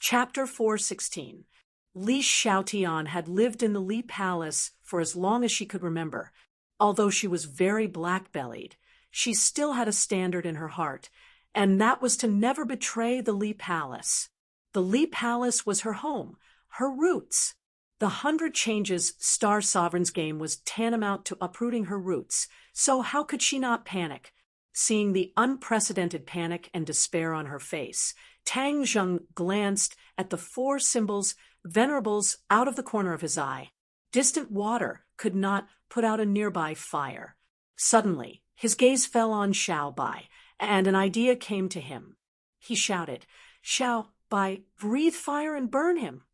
Chapter 416. Li Xiaotian had lived in the Li Palace for as long as she could remember. Although she was very black-bellied, she still had a standard in her heart, and that was to never betray the Li Palace. The Li Palace was her home, her roots. The 100 Changes Star Sovereign's game was tantamount to uprooting her roots, so how could she not panic? Seeing the unprecedented panic and despair on her face, Tang Zheng glanced at the 4 symbols, venerables, out of the corner of his eye. Distant water could not put out a nearby fire. Suddenly, his gaze fell on Xiao Bai, and an idea came to him. He shouted, "Xiao Bai, breathe fire and burn him."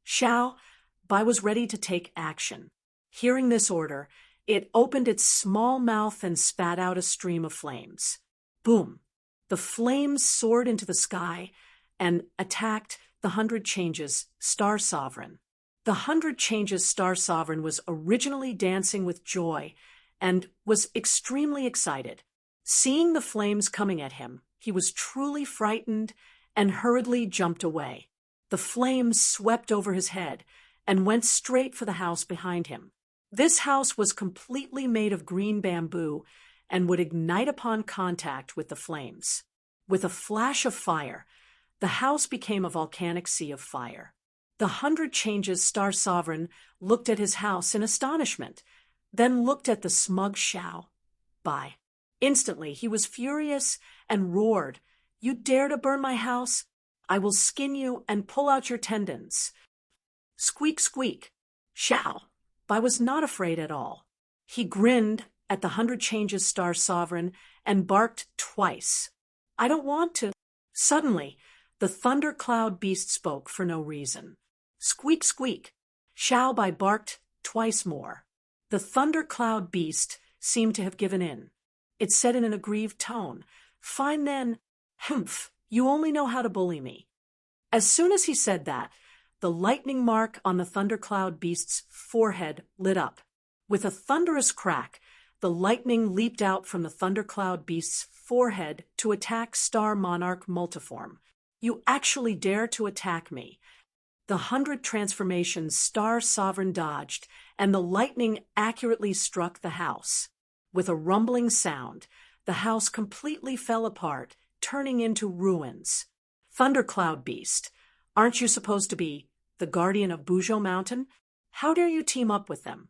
Xiao Bai was ready to take action. Hearing this order, it opened its small mouth and spat out a stream of flames. Boom! The flames soared into the sky and attacked the 100 Changes Star Sovereign. The 100 Changes Star Sovereign was originally dancing with joy and was extremely excited. Seeing the flames coming at him, he was truly frightened and hurriedly jumped away. The flames swept over his head and went straight for the house behind him. This house was completely made of green bamboo and would ignite upon contact with the flames. With a flash of fire, the house became a volcanic sea of fire. The 100 Changes Star Sovereign looked at his house in astonishment, then looked at the smug Xiao Bai. Instantly, he was furious and roared, "You dare to burn my house? I will skin you and pull out your tendons." Squeak, squeak. Xiao Bai was not afraid at all. He grinned at the 100 Changes Star Sovereign and barked twice. "I don't want to." Suddenly, the thundercloud beast spoke for no reason. Squeak, squeak. Xiao Bai barked twice more. The thundercloud beast seemed to have given in. It said in an aggrieved tone, "Fine then, humph, you only know how to bully me." As soon as he said that, the lightning mark on the thundercloud beast's forehead lit up. With a thunderous crack, the lightning leaped out from the thundercloud beast's forehead to attack Star Monarch Multiform. "You actually dare to attack me." The 100 Transformations Star Sovereign dodged, and the lightning accurately struck the house. With a rumbling sound, the house completely fell apart, turning into ruins. "Thundercloud Beast, aren't you supposed to be the guardian of Buzhou Mountain? How dare you team up with them?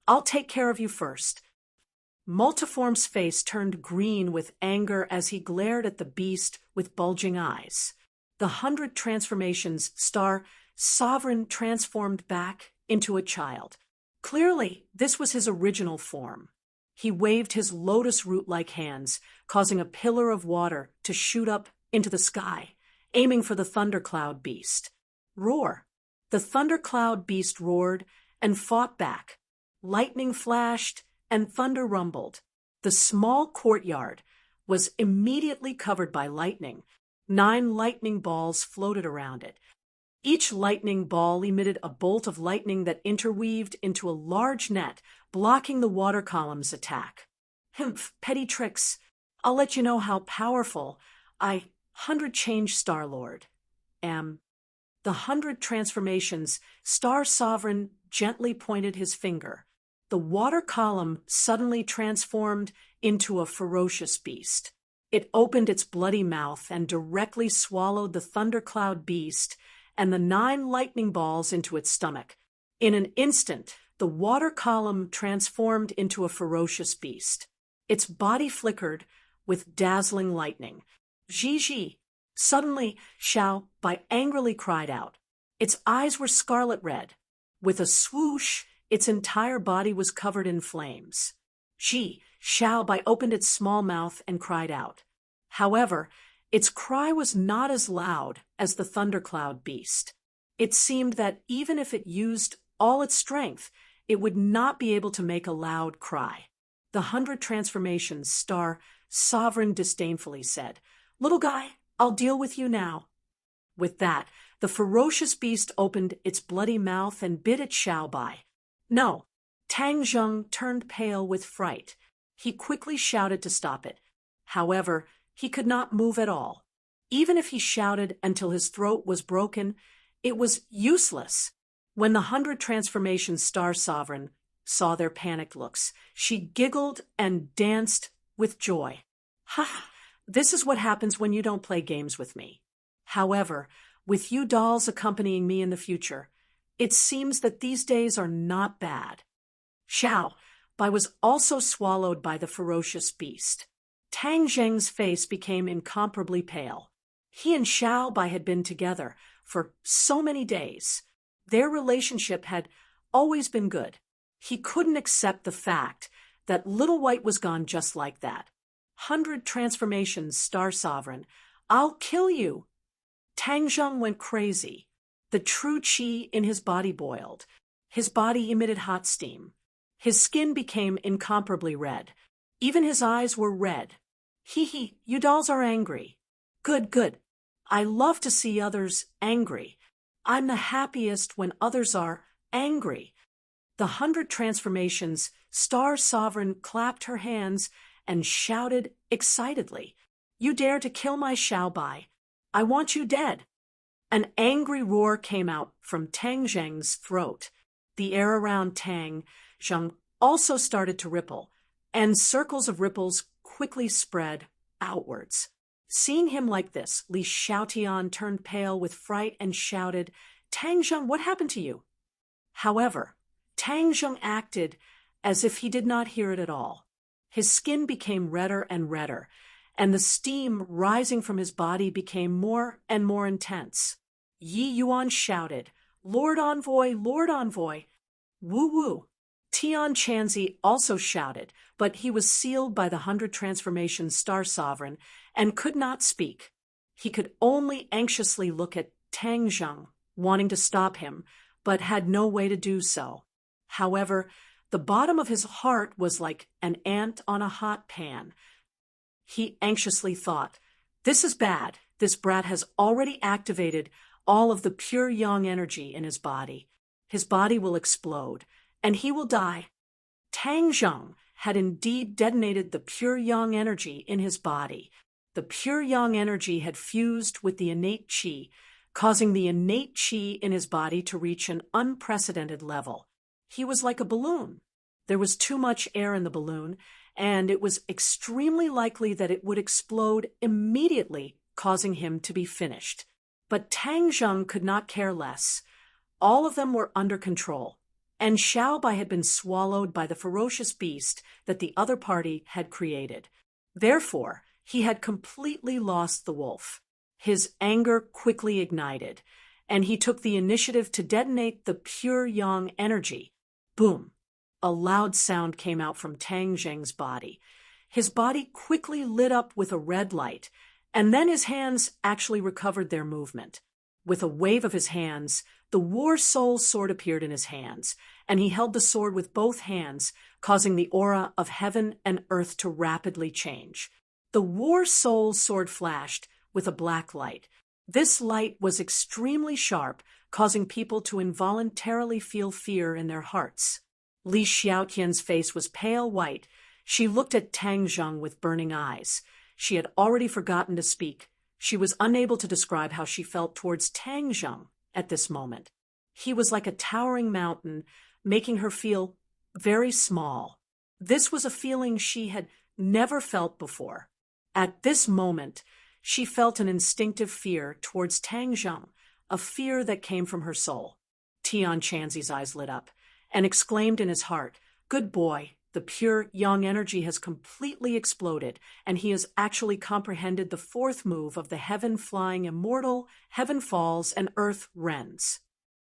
I'll take care of you first." Multiform's face turned green with anger as he glared at the beast with bulging eyes. The 100 Transformations Star Sovereign transformed back into a child. Clearly, this was his original form. He waved his lotus root-like hands, causing a pillar of water to shoot up into the sky, aiming for the thundercloud beast. Roar! The thundercloud beast roared and fought back. Lightning flashed and thunder rumbled. The small courtyard was immediately covered by lightning. 9 lightning balls floated around it. Each lightning ball emitted a bolt of lightning that interweaved into a large net, blocking the water column's attack. "Humph, petty tricks. I'll let you know how powerful I, 100 Change Star Lord, am." The 100 Transformations Star Sovereign gently pointed his finger. The water column suddenly transformed into a ferocious beast. It opened its bloody mouth and directly swallowed the thundercloud beast and the 9 lightning balls into its stomach. In an instant, the water column transformed into a ferocious beast. Its body flickered with dazzling lightning. "Zhi!" Suddenly, Xiao Bai angrily cried out. Its eyes were scarlet red. With a swoosh, its entire body was covered in flames. Xiao Bai opened its small mouth and cried out. However, its cry was not as loud as the thundercloud beast. It seemed that even if it used all its strength, it would not be able to make a loud cry. The 100 Transformations Star Sovereign disdainfully said, "Little guy, I'll deal with you now." With that, the ferocious beast opened its bloody mouth and bit at Xiao Bai. "No." Tang Zheng turned pale with fright. He quickly shouted to stop it. However, he could not move at all. Even if he shouted until his throat was broken, it was useless. When the 100 Transformation Star Sovereign saw their panicked looks, she giggled and danced with joy. Ha! This is what happens when you don't play games with me. However, with you dolls accompanying me in the future, it seems that these days are not bad. Xiao Bai was also swallowed by the ferocious beast. Tang Zheng's face became incomparably pale. He and Xiao Bai had been together for so many days. Their relationship had always been good. He couldn't accept the fact that Little White was gone just like that. 100 Transformations, Star Sovereign, I'll kill you. Tang Zheng went crazy. The true qi in his body boiled. His body emitted hot steam. His skin became incomparably red. Even his eyes were red. Hee, you dolls are angry. Good. I love to see others angry. I'm the happiest when others are angry. The 100 Transformations, Star Sovereign clapped her hands and shouted excitedly, You dare to kill my Xiao Bai. I want you dead. An angry roar came out from Tang Zheng's throat. The air around Tang Zheng also started to ripple, and circles of ripples quickly spread outwards. Seeing him like this, Li Xiaotian turned pale with fright and shouted, Tang Zheng, what happened to you? However, Tang Zheng acted as if he did not hear it at all. His skin became redder and redder, and the steam rising from his body became more and more intense. Yi Yuan shouted, Lord Envoy, Lord Envoy! Woo-woo! Tian Chanzi also shouted, but he was sealed by the 100 Transformations Star Sovereign and could not speak. He could only anxiously look at Tang Zheng, wanting to stop him, but had no way to do so. However, the bottom of his heart was like an ant on a hot pan. He anxiously thought, This is bad. This brat has already activated all of the pure yang energy in his body. His body will explode, and he will die. Tang Zheng had indeed detonated the pure yang energy in his body. The pure yang energy had fused with the innate qi, causing the innate qi in his body to reach an unprecedented level. He was like a balloon. There was too much air in the balloon, and it was extremely likely that it would explode immediately, causing him to be finished. But Tang Zheng could not care less. All of them were under control, and Xiao Bai had been swallowed by the ferocious beast that the other party had created. Therefore, he had completely lost the wolf. His anger quickly ignited, and he took the initiative to detonate the pure yang energy. Boom! A loud sound came out from Tang Zheng's body. His body quickly lit up with a red light, and then his hands actually recovered their movement. With a wave of his hands, the War Soul sword appeared in his hands, and he held the sword with both hands, causing the aura of heaven and earth to rapidly change. The War Soul sword flashed with a black light. This light was extremely sharp, causing people to involuntarily feel fear in their hearts. Li Xiaotian's face was pale white. She looked at Tang Zheng with burning eyes. She had already forgotten to speak. She was unable to describe how she felt towards Tang Zheng at this moment. He was like a towering mountain, making her feel very small. This was a feeling she had never felt before. At this moment, she felt an instinctive fear towards Tang Zheng, a fear that came from her soul. Tian Chanzi's eyes lit up and exclaimed in his heart, Good boy, the pure yang energy has completely exploded, and he has actually comprehended the fourth move of the heaven-flying immortal, heaven falls, and earth rends.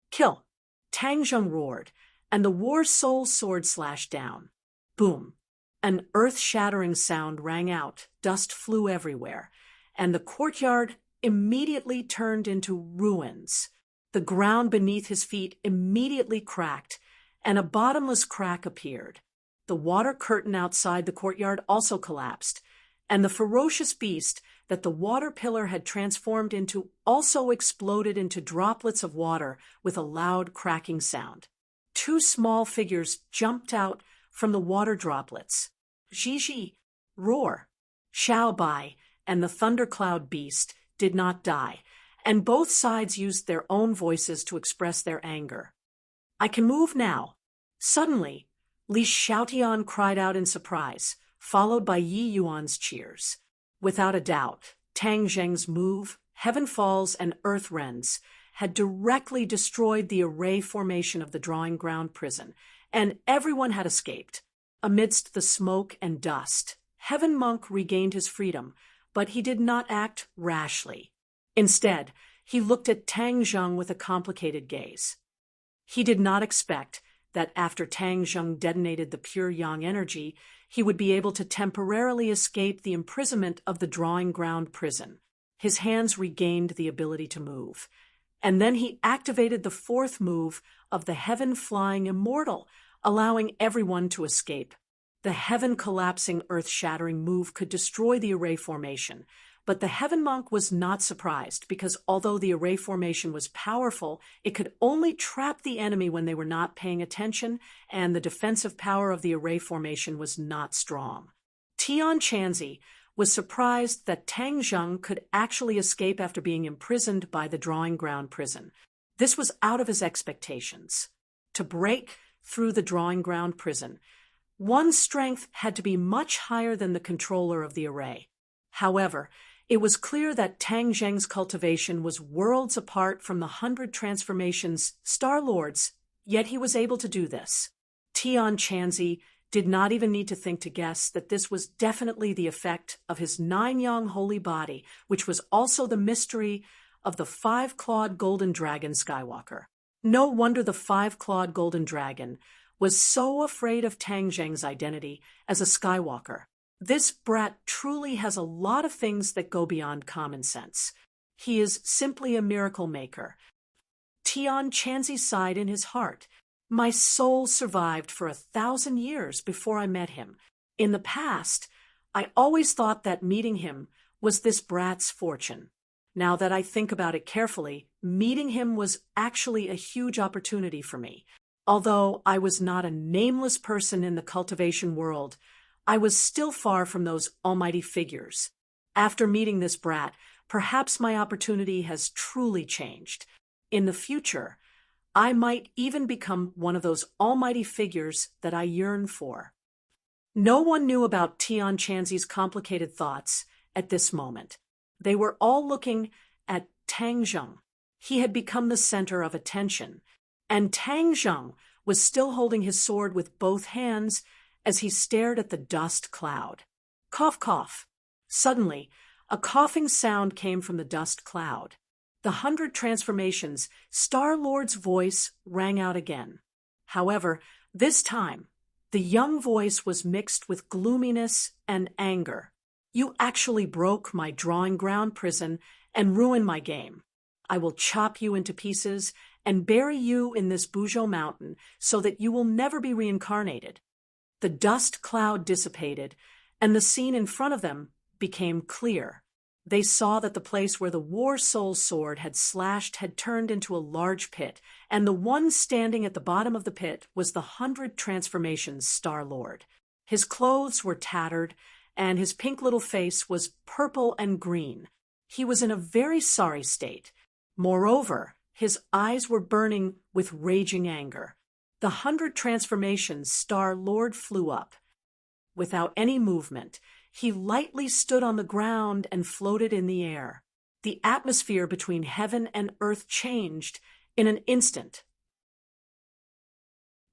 Kill! Tang Zheng roared, and the War Soul sword slashed down. Boom! An earth-shattering sound rang out, dust flew everywhere, and the courtyard immediately turned into ruins. The ground beneath his feet immediately cracked, and a bottomless crack appeared. The water curtain outside the courtyard also collapsed, and the ferocious beast that the water pillar had transformed into also exploded into droplets of water with a loud cracking sound. Two small figures jumped out from the water droplets. Zhi, roar! Xiao Bai and the thundercloud beast did not die, and both sides used their own voices to express their anger. "I can move now." Suddenly, Li Xiaotian cried out in surprise, followed by Yi Yuan's cheers. Without a doubt, Tang Zheng's move, Heaven Falls and Earth Rends, had directly destroyed the array formation of the drawing ground prison, and everyone had escaped. Amidst the smoke and dust, Heaven Monk regained his freedom, but he did not act rashly. Instead, he looked at Tang Zheng with a complicated gaze. He did not expect that after Tang Zheng detonated the pure yang energy, he would be able to temporarily escape the imprisonment of the drawing ground prison. His hands regained the ability to move. And then he activated the fourth move of the Heaven Flying Immortal, allowing everyone to escape. The Heaven Collapsing Earth-Shattering move could destroy the array formation, but the Heaven Monk was not surprised because although the array formation was powerful, it could only trap the enemy when they were not paying attention, and the defensive power of the array formation was not strong. Tian Chanzi was surprised that Tang Zheng could actually escape after being imprisoned by the drawing ground prison. This was out of his expectations. To break through the drawing ground prison, one's strength had to be much higher than the controller of the array. However, it was clear that Tang Zheng's cultivation was worlds apart from the 100 transformations Star Lords, yet he was able to do this. Tian Chanzi did not even need to think to guess that this was definitely the effect of his 9-yang holy body, which was also the mystery of the 5-clawed golden dragon Skywalker. No wonder the 5-clawed golden dragon was so afraid of Tang Zheng's identity as a Skywalker. This brat truly has a lot of things that go beyond common sense. He is simply a miracle maker. Tian Chanzi sighed in his heart. My soul survived for 1,000 years before I met him. In the past, I always thought that meeting him was this brat's fortune. Now that I think about it carefully, meeting him was actually a huge opportunity for me. Although I was not a nameless person in the cultivation world, I was still far from those almighty figures. After meeting this brat, perhaps my opportunity has truly changed. In the future, I might even become one of those almighty figures that I yearn for. No one knew about Tian Chanzi's complicated thoughts at this moment. They were all looking at Tang Zheng. He had become the center of attention, and Tang Zheng was still holding his sword with both hands as he stared at the dust cloud. Cough, cough. Suddenly, a coughing sound came from the dust cloud. The 100 transformations, Star-Lord's voice rang out again. However, this time, the young voice was mixed with gloominess and anger. You actually broke my drawing ground prison and ruined my game. I will chop you into pieces and bury you in this Buzhou mountain so that you will never be reincarnated. The dust cloud dissipated, and the scene in front of them became clear. They saw that the place where the War Soul sword had slashed had turned into a large pit, and the one standing at the bottom of the pit was the 100 transformations Star-Lord. His clothes were tattered, and his pink little face was purple and green. He was in a very sorry state. Moreover, his eyes were burning with raging anger. The 100 transformations Star-Lord flew up. Without any movement, he lightly stood on the ground and floated in the air. The atmosphere between heaven and earth changed in an instant.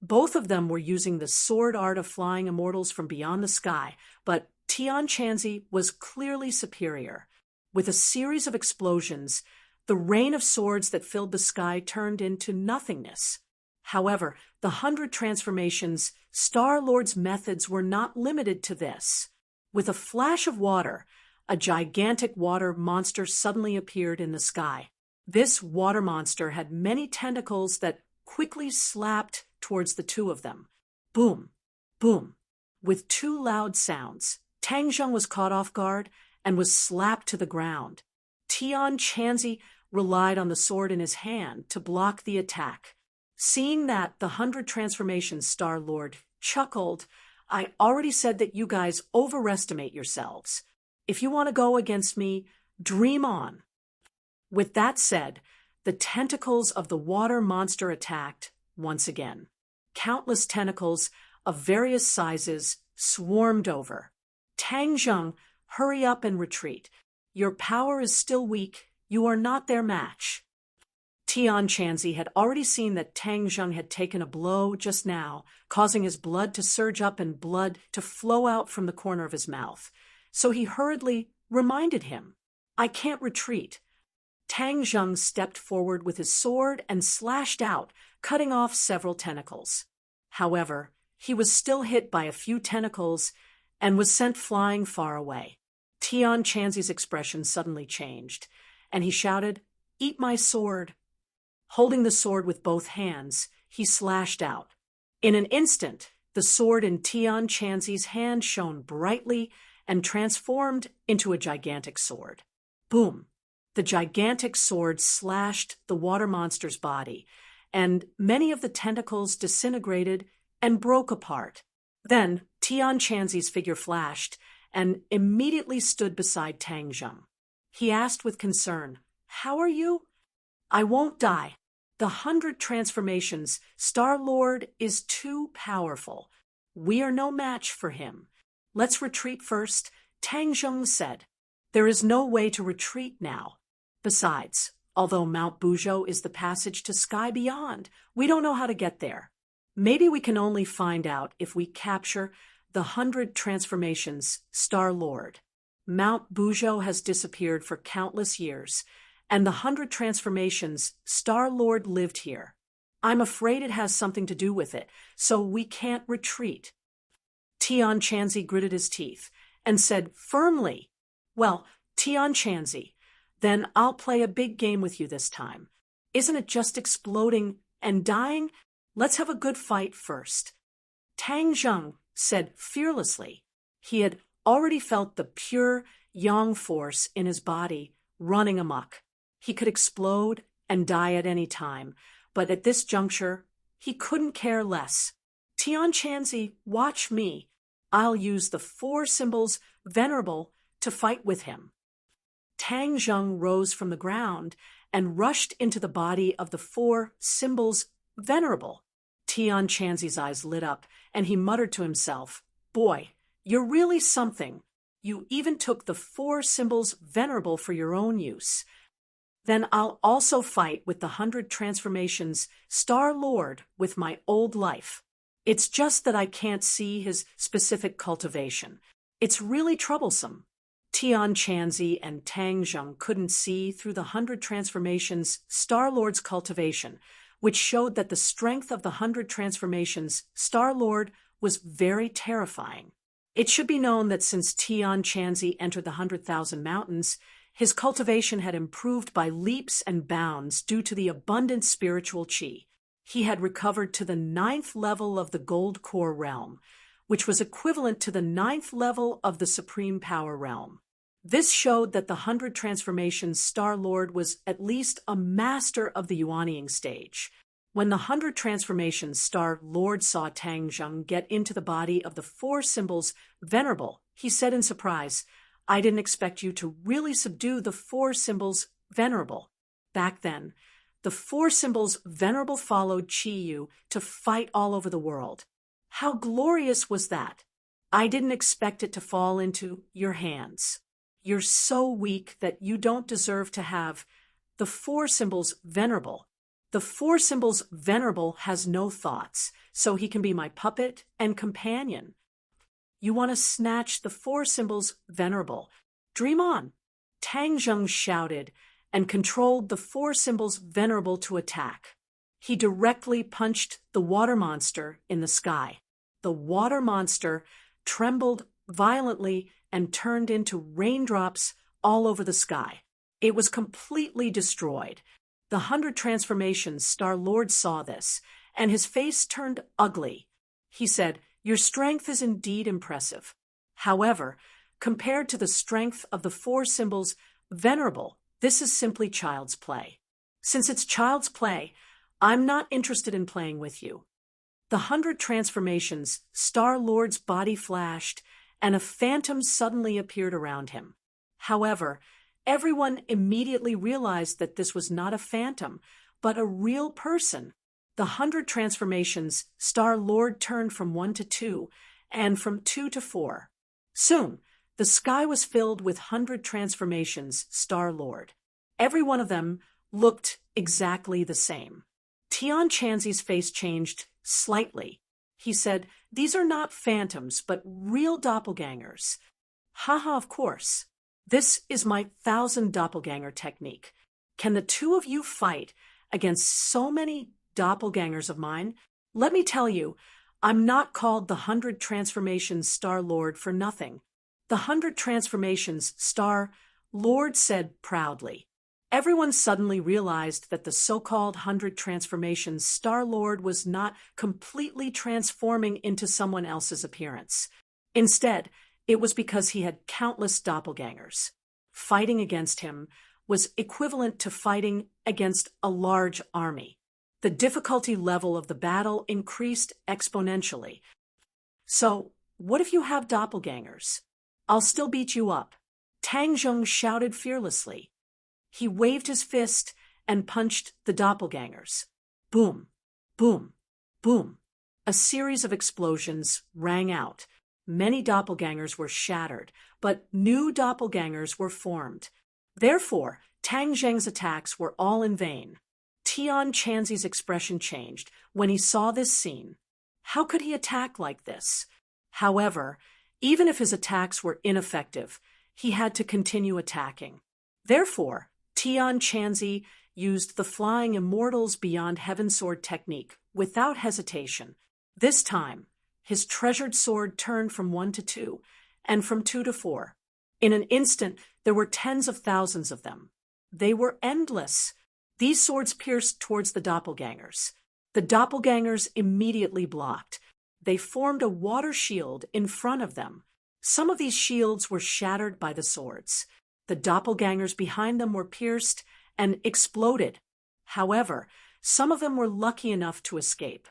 Both of them were using the sword art of flying immortals from beyond the sky, but Tian Chanzi was clearly superior. With a series of explosions, the rain of swords that filled the sky turned into nothingness. However, the 100 transformations, Star-Lord's methods were not limited to this. With a flash of water, a gigantic water monster suddenly appeared in the sky. This water monster had many tentacles that quickly slapped towards the two of them. Boom, boom. With two loud sounds, Tang Zheng was caught off guard and was slapped to the ground. Tian Chanzi relied on the sword in his hand to block the attack. Seeing that, the 100 transformations Star-Lord chuckled. I already said that you guys overestimate yourselves. If you want to go against me, dream on. With that said, the tentacles of the water monster attacked once again. Countless tentacles of various sizes swarmed over. Tang Zheng, hurry up and retreat. Your power is still weak. You are not their match. Tian Chanzi had already seen that Tang Zheng had taken a blow just now, causing his blood to surge up and blood to flow out from the corner of his mouth. So he hurriedly reminded him, I can't retreat. Tang Zheng stepped forward with his sword and slashed out, cutting off several tentacles. However, he was still hit by a few tentacles and was sent flying far away. Tian Chanzi's expression suddenly changed, and he shouted, Eat my sword. Holding the sword with both hands, he slashed out. In an instant, the sword in Tian Chanzi's hand shone brightly and transformed into a gigantic sword. Boom! The gigantic sword slashed the water monster's body, and many of the tentacles disintegrated and broke apart. Then, Tian Chanzi's figure flashed and immediately stood beside Tang Zheng. He asked with concern, How are you? I won't die. The 100 transformations, Star-Lord is too powerful. We are no match for him. Let's retreat first, Tang Zheng said. There is no way to retreat now. Besides, although Mount Buzhou is the passage to Sky Beyond, we don't know how to get there. Maybe we can only find out if we capture the 100 transformations, Star-Lord. Mount Buzhou has disappeared for countless years, and the 100 transformations, Star-Lord lived here. I'm afraid it has something to do with it, so we can't retreat. Tian Chanzi gritted his teeth and said firmly, Well, Tian Chanzi, then I'll play a big game with you this time. Isn't it just exploding and dying? Let's have a good fight first. Tang Zheng said fearlessly. He had already felt the pure yang force in his body running amok. He could explode and die at any time, but at this juncture, he couldn't care less. Tian Chanzi, watch me. I'll use the 4 symbols venerable to fight with him. Tang Zheng rose from the ground and rushed into the body of the 4 symbols venerable. Tian Chanzi's eyes lit up, and he muttered to himself, Boy, you're really something. You even took the 4 symbols venerable for your own use. Then I'll also fight with the 100 transformations Star-Lord with my old life. It's just that I can't see his specific cultivation. It's really troublesome. Tian Chanzi and Tang Zheng couldn't see through the 100 transformations Star-Lord's cultivation, which showed that the strength of the 100 transformations Star-Lord was very terrifying. It should be known that since Tian Chanzi entered the 100,000 mountains, his cultivation had improved by leaps and bounds due to the abundant spiritual qi. He had recovered to the 9th level of the Gold Core realm, which was equivalent to the 9th level of the Supreme Power realm. This showed that the 100 transformations Star-Lord was at least a master of the Yuanying stage. When the 100 transformations Star-Lord saw Tang Zheng get into the body of the 4 symbols venerable, he said in surprise, I didn't expect you to really subdue the 4 symbols venerable. Back then, the 4 symbols venerable followed Qi Yu to fight all over the world. How glorious was that? I didn't expect it to fall into your hands. You're so weak that you don't deserve to have the 4 symbols venerable. The 4 symbols venerable has no thoughts, so he can be my puppet and companion. You want to snatch the 4 symbols venerable. Dream on. Tang Zheng shouted and controlled the 4 symbols venerable to attack. He directly punched the water monster in the sky. The water monster trembled violently and turned into raindrops all over the sky. It was completely destroyed. The 100 transformations Star-Lord saw this, and his face turned ugly. He said, Your strength is indeed impressive. However, compared to the strength of the 4 symbols venerable, this is simply child's play. Since it's child's play, I'm not interested in playing with you. The 100 transformations, Star-Lord's body flashed, and a phantom suddenly appeared around him. However, Everyone immediately realized that this was not a phantom, but a real person. The 100 transformations Star-Lord turned from 1 to 2, and from 2 to 4. Soon, the sky was filled with 100 transformations Star-Lord. Every one of them looked exactly the same. Tian Chanzi's face changed slightly. He said, "These are not phantoms, but real doppelgangers." Haha, of course. This is my 1,000 doppelganger technique. Can the two of you fight against so many doppelgangers of mine? Let me tell you, I'm not called the 100 Transformations Star-Lord for nothing. The 100 Transformations Star-Lord said proudly. Everyone suddenly realized that the so-called 100 Transformations Star-Lord was not completely transforming into someone else's appearance. Instead, it was because he had countless doppelgangers. Fighting against him was equivalent to fighting against a large army. The difficulty level of the battle increased exponentially. So, what if you have doppelgangers? I'll still beat you up. Tang Zheng shouted fearlessly. He waved his fist and punched the doppelgangers. Boom, boom, boom. A series of explosions rang out. Many doppelgangers were shattered, but new doppelgangers were formed. Therefore, Tang Zheng's attacks were all in vain. Tian Chanzi's expression changed when he saw this scene. How could he attack like this? However, even if his attacks were ineffective, he had to continue attacking. Therefore, Tian Chanzi used the Flying Immortals Beyond Heaven sword technique without hesitation. This time, his treasured sword turned from 1 to 2, and from 2 to 4. In an instant, there were tens of thousands of them. They were endless. These swords pierced towards the doppelgangers. The doppelgangers immediately blocked. They formed a water shield in front of them. Some of these shields were shattered by the swords. The doppelgangers behind them were pierced and exploded. However, some of them were lucky enough to escape.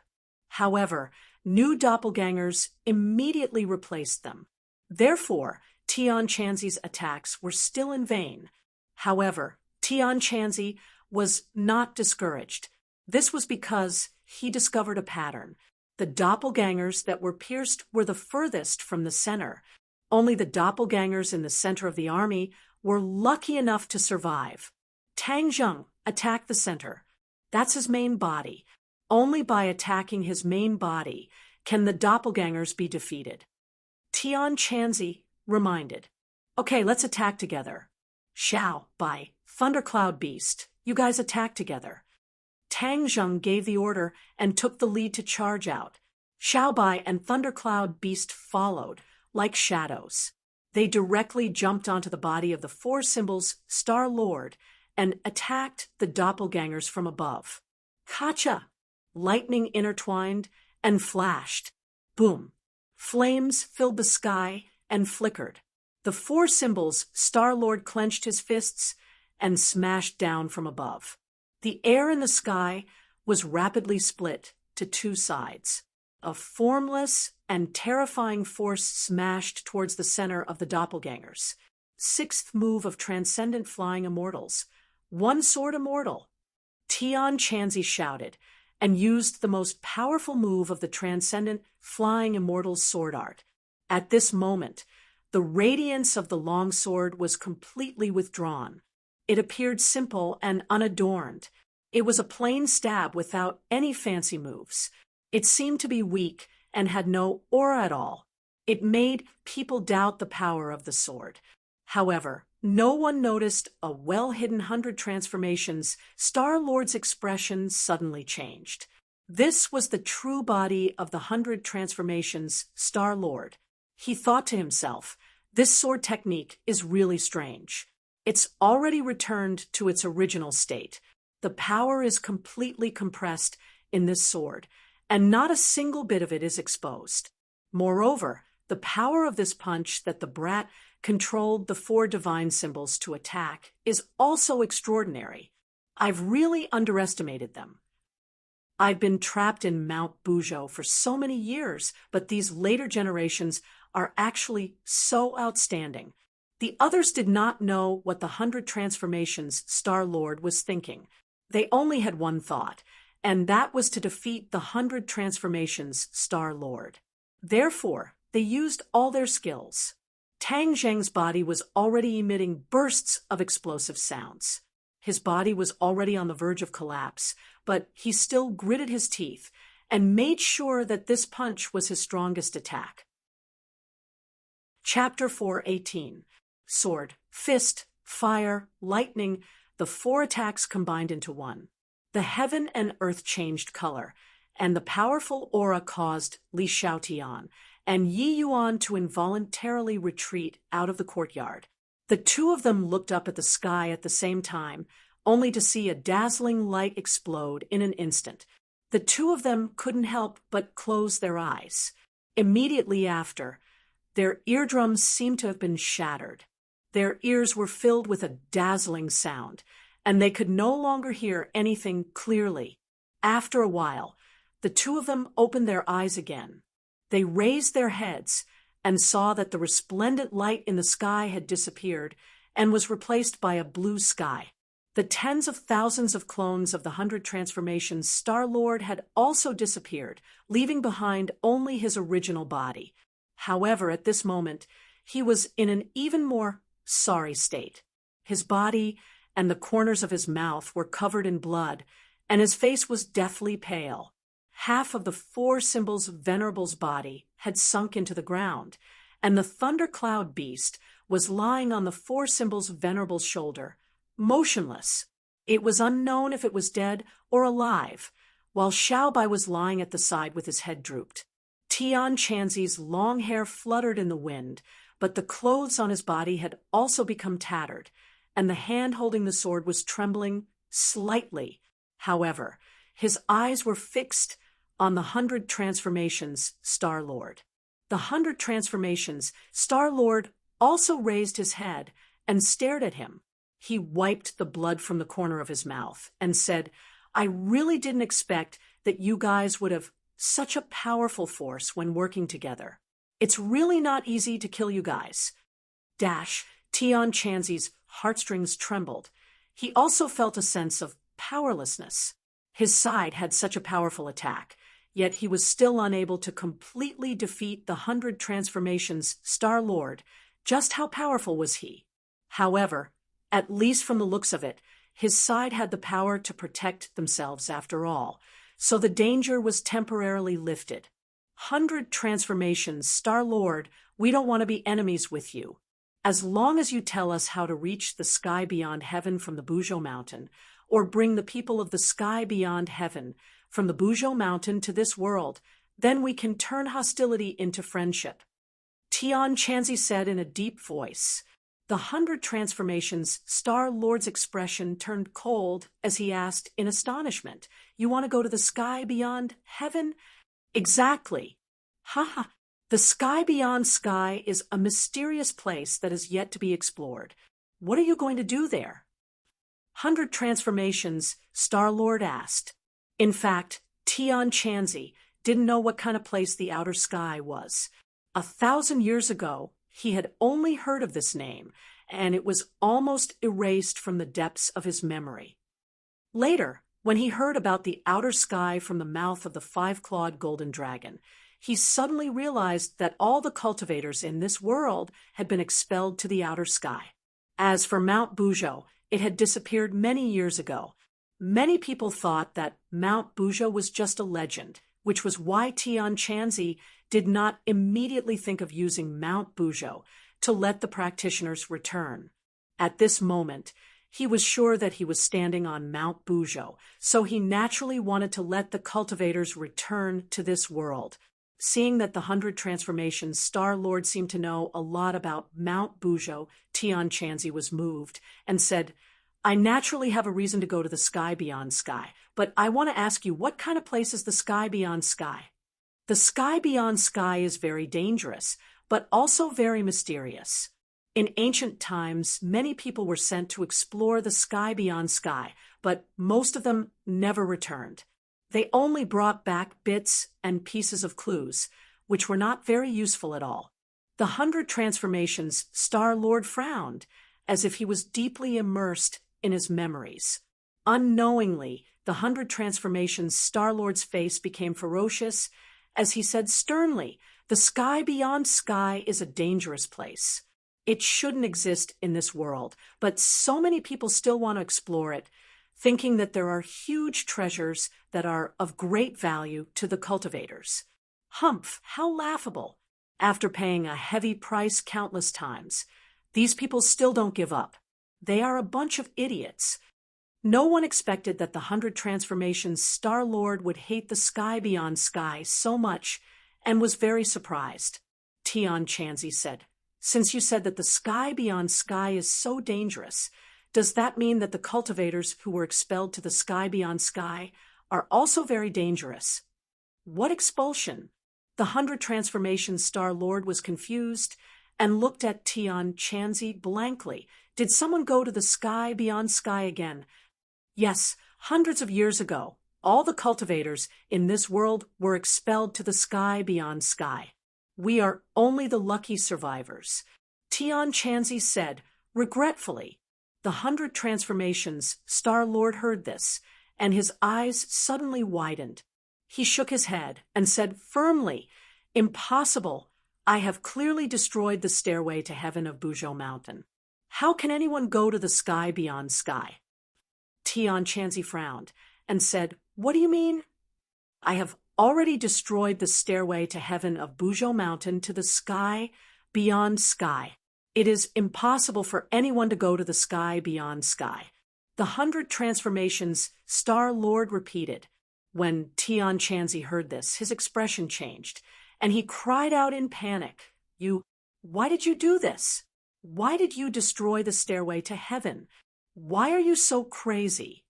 However, new doppelgangers immediately replaced them. Therefore, Tian Chanzi's attacks were still in vain. However, Tian Chanzi was not discouraged. This was because he discovered a pattern. The doppelgangers that were pierced were the furthest from the center. Only the doppelgangers in the center of the army were lucky enough to survive. Tang Zheng attacked the center. That's his main body. Only by attacking his main body can the doppelgangers be defeated. Tian Chanzi reminded, "Okay, let's attack together. Xiao Bai, Thundercloud Beast, you guys attack together." Tang Zheng gave the order and took the lead to charge out. Xiao Bai and Thundercloud Beast followed, like shadows. They directly jumped onto the body of the four symbols Star-Lord and attacked the doppelgangers from above. Kacha! Lightning intertwined and flashed. Boom! Flames filled the sky and flickered. The four symbols Star-Lord clenched his fists and smashed down from above. The air in the sky was rapidly split to two sides. A formless and terrifying force smashed towards the center of the doppelgangers. Sixth move of Transcendent Flying Immortals. One sword immortal. Tian Chanzi shouted and used the most powerful move of the Transcendent Flying Immortals sword art. At this moment, the radiance of the long sword was completely withdrawn. It appeared simple and unadorned. It was a plain stab without any fancy moves. It seemed to be weak and had no aura at all. It made people doubt the power of the sword. However, no one noticed a well-hidden 100 transformations. Star-Lord's expression suddenly changed. This was the true body of the 100 transformations Star-Lord. He thought to himself, this sword technique is really strange. It's already returned to its original state. The power is completely compressed in this sword, and not a single bit of it is exposed. Moreover, the power of this punch that the brat controlled the four divine symbols to attack is also extraordinary. I've really underestimated them. I've been trapped in Mount Buzhou for so many years, but these later generations are actually so outstanding. The others did not know what the 100 Transformations Star-Lord was thinking. They only had one thought, and that was to defeat the 100 Transformations Star-Lord. Therefore, they used all their skills. Tang Zheng's body was already emitting bursts of explosive sounds. His body was already on the verge of collapse, but he still gritted his teeth and made sure that this punch was his strongest attack. Chapter 4:18. Sword, fist, fire, lightning, the 4 attacks combined into one. The heaven and earth changed color, and the powerful aura caused Li Xiaotian and Yi Yuan to involuntarily retreat out of the courtyard. The two of them looked up at the sky at the same time, only to see a dazzling light explode in an instant. The two of them couldn't help but close their eyes. Immediately after, their eardrums seemed to have been shattered. Their ears were filled with a dazzling sound, and they could no longer hear anything clearly. After a while, the two of them opened their eyes again. They raised their heads and saw that the resplendent light in the sky had disappeared and was replaced by a blue sky. The tens of thousands of clones of the 100 Transformations Star-Lord had also disappeared, leaving behind only his original body. However, at this moment, he was in an even more sorry state. His body and the corners of his mouth were covered in blood, and his face was deathly pale. Half of the 4 symbols Venerable's body had sunk into the ground, and the thundercloud beast was lying on the 4 symbols Venerable's shoulder, motionless. It was unknown if it was dead or alive, while Xiaobai was lying at the side with his head drooped. Tian Chanzi's long hair fluttered in the wind, but the clothes on his body had also become tattered, and the hand holding the sword was trembling slightly. However, his eyes were fixed on the 100 Transformations Star-Lord. The 100 Transformations Star-Lord also raised his head and stared at him. He wiped the blood from the corner of his mouth and said, "I really didn't expect that you guys would have such a powerful force when working together. It's really not easy to kill you guys." Tian Chanzi's heartstrings trembled. He also felt a sense of powerlessness. His side had such a powerful attack, yet he was still unable to completely defeat the 100 Transformations Star-Lord. Just how powerful was he? However, at least from the looks of it, his side had the power to protect themselves after all, so the danger was temporarily lifted. 100 Transformations Star-Lord, we don't want to be enemies with you. As long as you tell us how to reach the sky beyond heaven from the Buzhou Mountain, or bring the people of the sky beyond heaven from the Buzhou Mountain to this world, then we can turn hostility into friendship. Tian Chanzi said in a deep voice. The 100 Transformations Star-Lord's expression turned cold as he asked in astonishment, "You want to go to the sky beyond heaven?" "Exactly." "Haha. The sky beyond sky is a mysterious place that is yet to be explored. What are you going to do there?" 100 Transformations Star-Lord asked. In fact, Tian Chanzi didn't know what kind of place the outer sky was. 1,000 years ago, he had only heard of this name, and it was almost erased from the depths of his memory. Later, when he heard about the outer sky from the mouth of the 5-clawed golden dragon, he suddenly realized that all the cultivators in this world had been expelled to the outer sky. As for Mount Buzhou, it had disappeared many years ago. Many people thought that Mount Buzhou was just a legend, which was why Tian Chanzi did not immediately think of using Mount Buzhou to let the practitioners return. At this moment, he was sure that he was standing on Mount Buzhou, so he naturally wanted to let the cultivators return to this world. Seeing that the 100 Transformations Star-Lord seemed to know a lot about Mount Buzhou, Tian Chanzi was moved and said, "I naturally have a reason to go to the sky beyond sky, but I want to ask you, what kind of place is the sky beyond sky?" The sky beyond sky is very dangerous, but also very mysterious. In ancient times, many people were sent to explore the sky beyond sky, but most of them never returned. They only brought back bits and pieces of clues, which were not very useful at all. The 100 Transformations Star-Lord frowned, as if he was deeply immersed in his memories. Unknowingly, the 100 Transformations Star-Lord's face became ferocious as he said sternly, "The sky beyond sky is a dangerous place. It shouldn't exist in this world, but so many people still want to explore it, thinking that there are huge treasures that are of great value to the cultivators. Humph, how laughable! After paying a heavy price countless times, these people still don't give up. They are a bunch of idiots." No one expected that the 100 Transformations Star-Lord would hate the sky beyond sky so much, and was very surprised. Tian Chanzi said, "Since you said that the sky beyond sky is so dangerous, does that mean that the cultivators who were expelled to the sky beyond sky are also very dangerous?" "What expulsion?" The 100 Transformations Star-Lord was confused and looked at Tian Chanzi blankly. "Did someone go to the sky beyond sky again?" "Yes, hundreds of years ago, all the cultivators in this world were expelled to the sky beyond sky. We are only the lucky survivors," Tian Chanzi said, regretfully. The 100 Transformations Star-Lord heard this, and his eyes suddenly widened. He shook his head and said firmly, "Impossible. I have clearly destroyed the stairway to heaven of Buzhou Mountain. How can anyone go to the sky beyond sky?" Tian Chanzi frowned and said, "What do you mean?" "I have already destroyed the stairway to heaven of Buzhou Mountain to the sky beyond sky. It is impossible for anyone to go to the sky beyond sky." The 100 Transformations Star-Lord repeated. When Tian Chanzi heard this, his expression changed, and he cried out in panic, Why did you do this? Why did you destroy the stairway to heaven? Why are you so crazy?"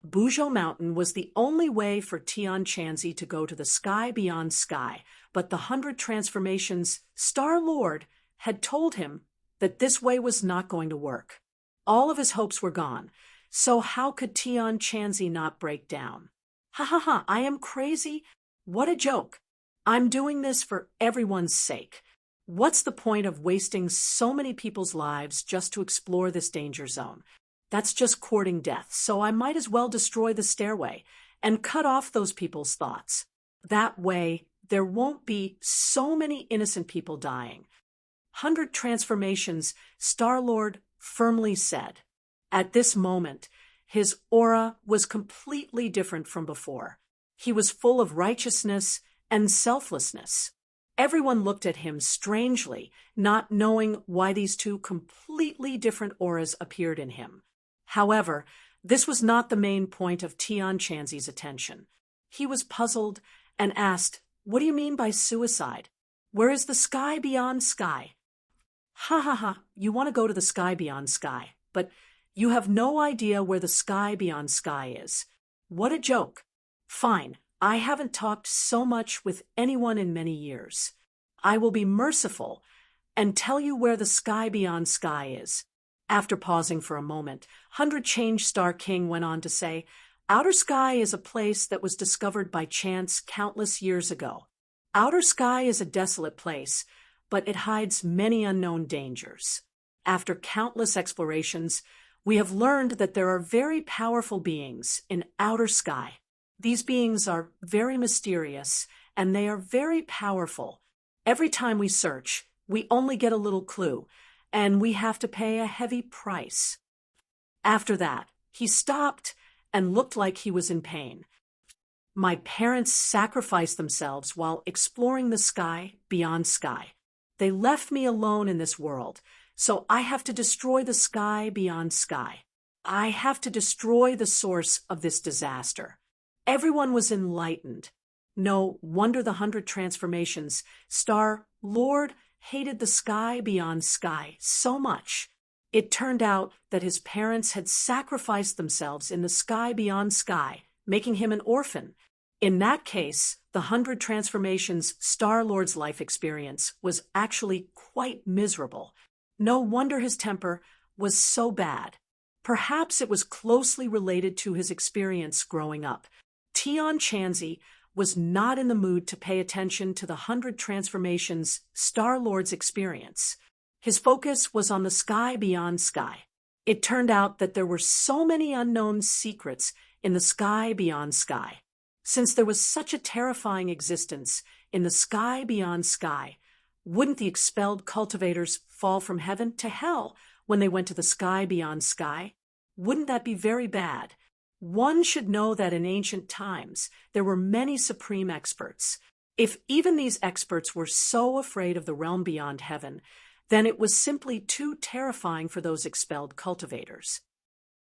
Buzhou Mountain was the only way for Tian Chanzi to go to the sky beyond sky, but the 100 Transformations Star-Lord had told him that this way was not going to work. All of his hopes were gone, so how could Tian Chanzi not break down? "Ha ha ha, I am crazy? What a joke! I'm doing this for everyone's sake. What's the point of wasting so many people's lives just to explore this danger zone? That's just courting death, so I might as well destroy the stairway and cut off those people's thoughts. That way, there won't be so many innocent people dying." 100 Transformations Star-Lord firmly said. At this moment, his aura was completely different from before. He was full of righteousness and selflessness. Everyone looked at him strangely, not knowing why these two completely different auras appeared in him. However, this was not the main point of Tian Chanzi's attention. He was puzzled and asked, "What do you mean by suicide? Where is the sky beyond sky?" "Ha ha ha, you want to go to the sky beyond sky, but you have no idea where the sky beyond sky is. What a joke. Fine. I haven't talked so much with anyone in many years. I will be merciful and tell you where the sky beyond sky is." After pausing for a moment, 100 Change Star King went on to say, "Outer sky is a place that was discovered by chance countless years ago. Outer sky is a desolate place, but it hides many unknown dangers. After countless explorations, we have learned that there are very powerful beings in outer sky. These beings are very mysterious, and they are very powerful. Every time we search, we only get a little clue, and we have to pay a heavy price." After that, he stopped and looked like he was in pain. "My parents sacrificed themselves while exploring the sky beyond sky. They left me alone in this world, so I have to destroy the sky beyond sky. I have to destroy the source of this disaster." Everyone was enlightened. No wonder the 100 Transformations Star-Lord hated the sky beyond sky so much. It turned out that his parents had sacrificed themselves in the sky beyond sky, making him an orphan. In that case, the 100 Transformations Star-Lord's life experience was actually quite miserable. No wonder his temper was so bad. Perhaps it was closely related to his experience growing up. Tian Chanzi was not in the mood to pay attention to the 100 transformations Star-Lord's experience. His focus was on the sky beyond sky. It turned out that there were so many unknown secrets in the sky beyond sky. Since there was such a terrifying existence in the sky beyond sky, wouldn't the expelled cultivators fall from heaven to hell when they went to the sky beyond sky? Wouldn't that be very bad? One should know that in ancient times there were many supreme experts. If even these experts were so afraid of the realm beyond heaven, then it was simply too terrifying for those expelled cultivators.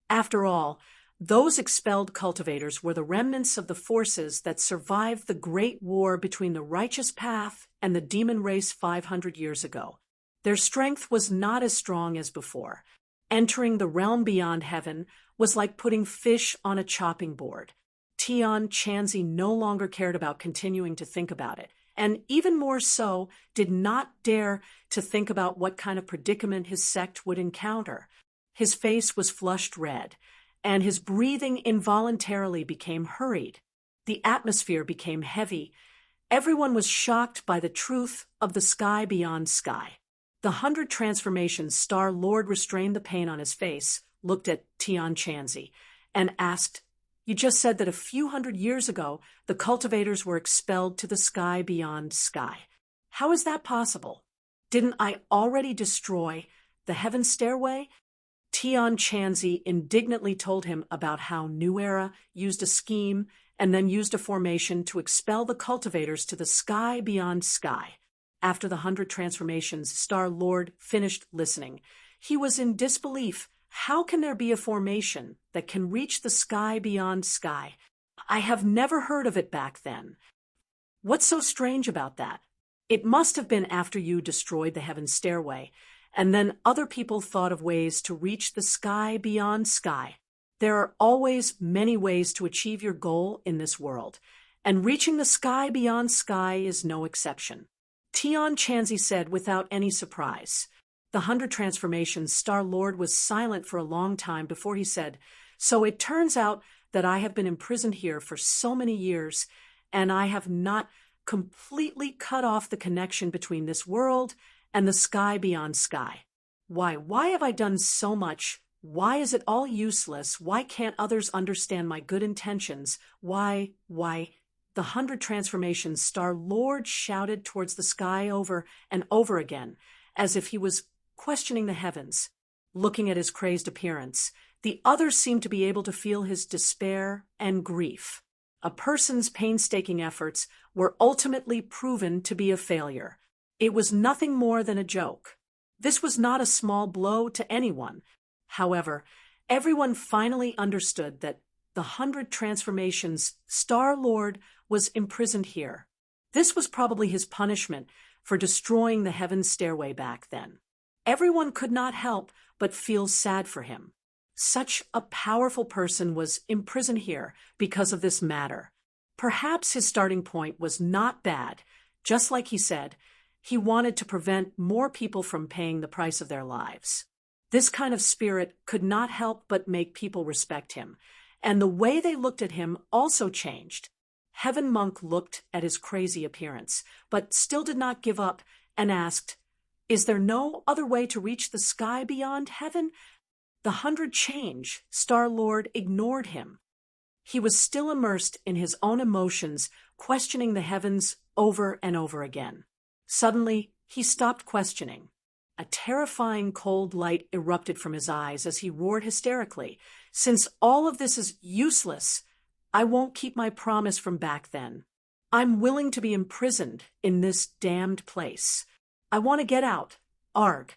After all, those expelled cultivators were the remnants of the forces that survived the great war between the righteous path and the demon race 500 years ago. Their strength was not as strong as before. Entering the realm beyond heaven was like putting fish on a chopping board. Tian Chanzi no longer cared about continuing to think about it, and even more so, did not dare to think about what kind of predicament his sect would encounter. His face was flushed red, and his breathing involuntarily became hurried. The atmosphere became heavy. Everyone was shocked by the truth of the sky beyond sky. The 100 transformations Star-Lord restrained the pain on his face, looked at Tian Chanzi, and asked, "You just said that a few hundred years ago the cultivators were expelled to the sky beyond sky. How is that possible? Didn't I already destroy the heaven stairway?" Tian Chanzi indignantly told him about how New Era used a scheme and then used a formation to expel the cultivators to the sky beyond sky. After the 100 transformations, Star-Lord finished listening. He was in disbelief. How can there be a formation that can reach the sky beyond sky? I have never heard of it back then. What's so strange about that? It must have been after you destroyed the heaven stairway, and then other people thought of ways to reach the sky beyond sky. There are always many ways to achieve your goal in this world, and reaching the sky beyond sky is no exception. Tian Chanzi said without any surprise. The 100 transformations, Star-Lord was silent for a long time before he said, "So it turns out that I have been imprisoned here for so many years, and I have not completely cut off the connection between this world and the sky beyond sky. Why have I done so much? Why is it all useless? Why can't others understand my good intentions? Why? The 100 transformations, Star-Lord shouted towards the sky over and over again, as if he was questioning the heavens. Looking at his crazed appearance, the others seemed to be able to feel his despair and grief. A person's painstaking efforts were ultimately proven to be a failure. It was nothing more than a joke. This was not a small blow to anyone. However, everyone finally understood that the 100 transformations, Star-Lord was imprisoned here. This was probably his punishment for destroying the heaven stairway back then. Everyone could not help but feel sad for him. Such a powerful person was imprisoned here because of this matter. Perhaps his starting point was not bad. Just like he said, he wanted to prevent more people from paying the price of their lives. This kind of spirit could not help but make people respect him, and the way they looked at him also changed. Heaven Monk looked at his crazy appearance, but still did not give up and asked, "Is there no other way to reach the sky beyond heaven?" The 100 change, Star-Lord ignored him. He was still immersed in his own emotions, questioning the heavens over and over again. Suddenly, he stopped questioning. A terrifying cold light erupted from his eyes as he roared hysterically. "Since all of this is useless, I won't keep my promise from back then. I'm willing to be imprisoned in this damned place. I want to get out. Arg."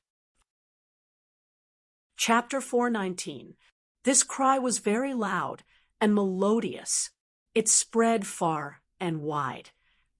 Chapter 419. This cry was very loud and melodious. It spread far and wide,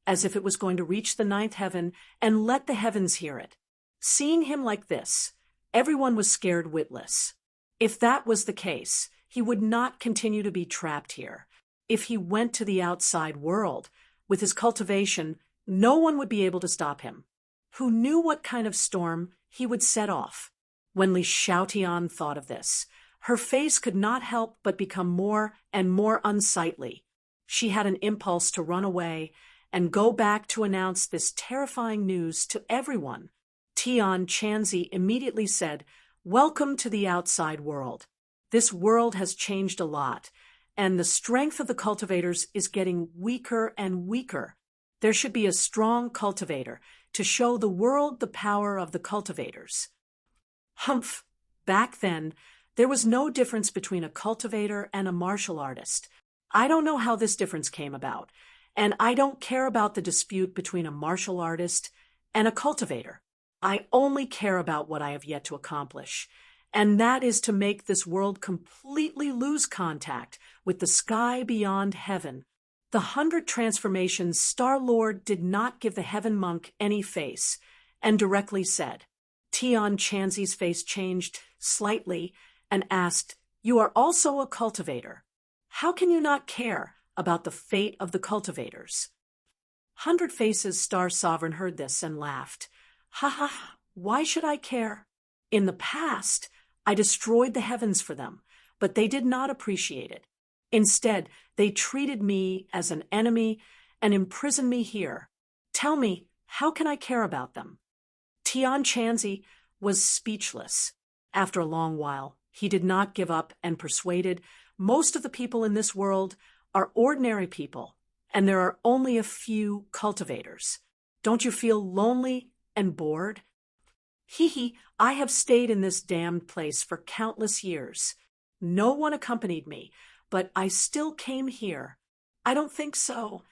as if it was going to reach the ninth heaven and let the heavens hear it. Seeing him like this, everyone was scared witless. If that was the case, he would not continue to be trapped here. If he went to the outside world, with his cultivation, no one would be able to stop him. Who knew what kind of storm he would set off? When Li Xiaotian thought of this, her face could not help but become more and more unsightly. She had an impulse to run away and go back to announce this terrifying news to everyone. Tian Chanzi immediately said, "Welcome to the outside world. This world has changed a lot, and the strength of the cultivators is getting weaker and weaker. There should be a strong cultivator to show the world the power of the cultivators." Humph! Back then, there was no difference between a cultivator and a martial artist. I don't know how this difference came about, and I don't care about the dispute between a martial artist and a cultivator. I only care about what I have yet to accomplish, and that is to make this world completely lose contact with the sky beyond heaven. The 100 transformations Star-Lord did not give the heaven monk any face, and directly said. Tian Chanzi's face changed slightly and asked, "You are also a cultivator. How can you not care about the fate of the cultivators?" 100 Faces Star Sovereign heard this and laughed. "Ha ha, why should I care? In the past, I destroyed the heavens for them, but they did not appreciate it. Instead, they treated me as an enemy and imprisoned me here. Tell me, how can I care about them?" Tian Chanzi was speechless. After a long while, he did not give up and persuaded, "Most of the people in this world are ordinary people, and there are only a few cultivators. Don't you feel lonely and bored?" "Hee, I have stayed in this damned place for countless years. No one accompanied me, but I still came here." "I don't think so."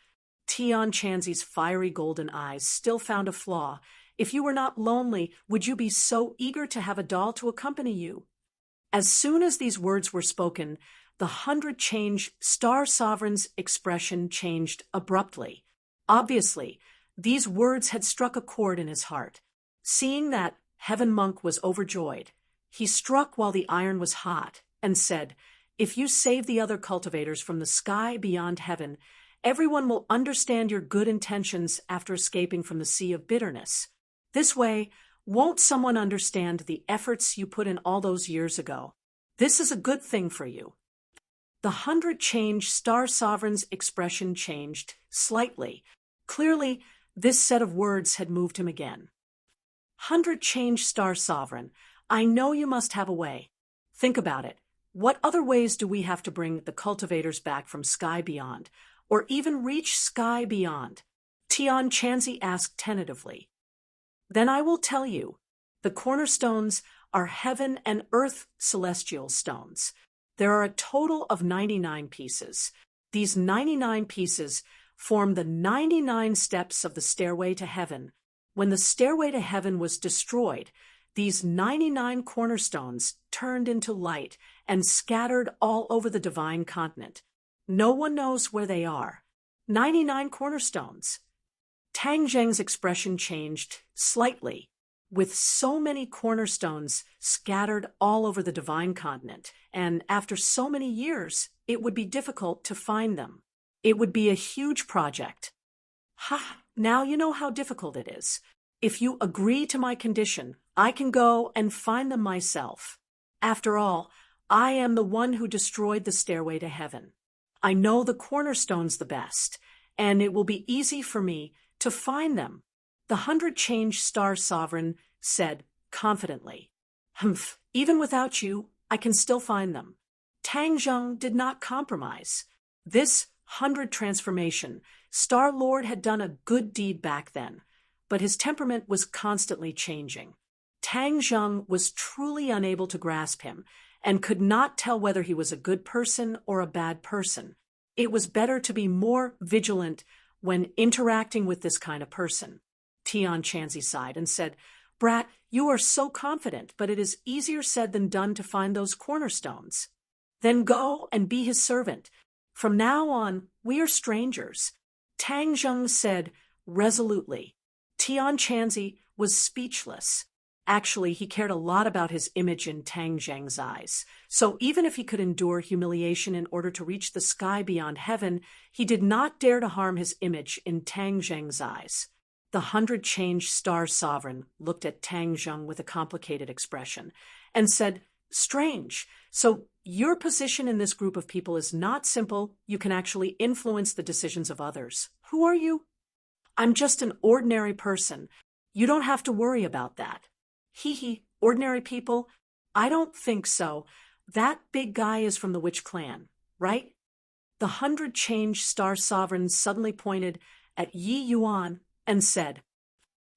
Tian Chanzi's fiery golden eyes still found a flaw. "If you were not lonely, would you be so eager to have a doll to accompany you?" As soon as these words were spoken, the 100 Star Sovereign's expression changed abruptly. Obviously, these words had struck a chord in his heart. Seeing that, Heaven Monk was overjoyed. He struck while the iron was hot and said, "If you save the other cultivators from the sky beyond heaven, everyone will understand your good intentions after escaping from the sea of bitterness. This way, won't someone understand the efforts you put in all those years ago? This is a good thing for you." The 100 Star Sovereign's expression changed slightly. Clearly, this set of words had moved him again. 100 Star Sovereign, I know you must have a way. Think about it. What other ways do we have to bring the cultivators back from sky beyond, or even reach sky beyond? Tian Chanzi asked tentatively. "Then I will tell you. The cornerstones are heaven and earth celestial stones. There are a total of 99 pieces. These 99 pieces form the 99 steps of the stairway to heaven. When the stairway to heaven was destroyed, these 99 cornerstones turned into light and scattered all over the divine continent. No one knows where they are. 99 cornerstones." Tang Zheng's expression changed slightly. With so many cornerstones scattered all over the divine continent, and after so many years, it would be difficult to find them. It would be a huge project. "Ha, now you know how difficult it is. If you agree to my condition, I can go and find them myself. After all, I am the one who destroyed the stairway to heaven. I know the cornerstones the best, and it will be easy for me to find them." The 100 Star Sovereign said confidently. "Humph, even without you, I can still find them." Tang Zheng did not compromise. This 100 transformation, Star-Lord had done a good deed back then, but his temperament was constantly changing. Tang Zheng was truly unable to grasp him and could not tell whether he was a good person or a bad person. It was better to be more vigilant when interacting with this kind of person. Tian Chanzi sighed and said, "Brat, you are so confident, but it is easier said than done to find those cornerstones." "Then go and be his servant. From now on, we are strangers," Tang Zheng said resolutely. Tian Chanzi was speechless. Actually, he cared a lot about his image in Tang Zheng's eyes. So even if he could endure humiliation in order to reach the sky beyond heaven, he did not dare to harm his image in Tang Zheng's eyes. The 100 Star Sovereign looked at Tang Zheng with a complicated expression and said, Strange. So your position in this group of people is not simple. You can actually influence the decisions of others. Who are you? I'm just an ordinary person. You don't have to worry about that. Hee, ordinary people? I don't think so. That big guy is from the witch clan, right? The 100 Change Star Sovereign suddenly pointed at Yi Yuan and said,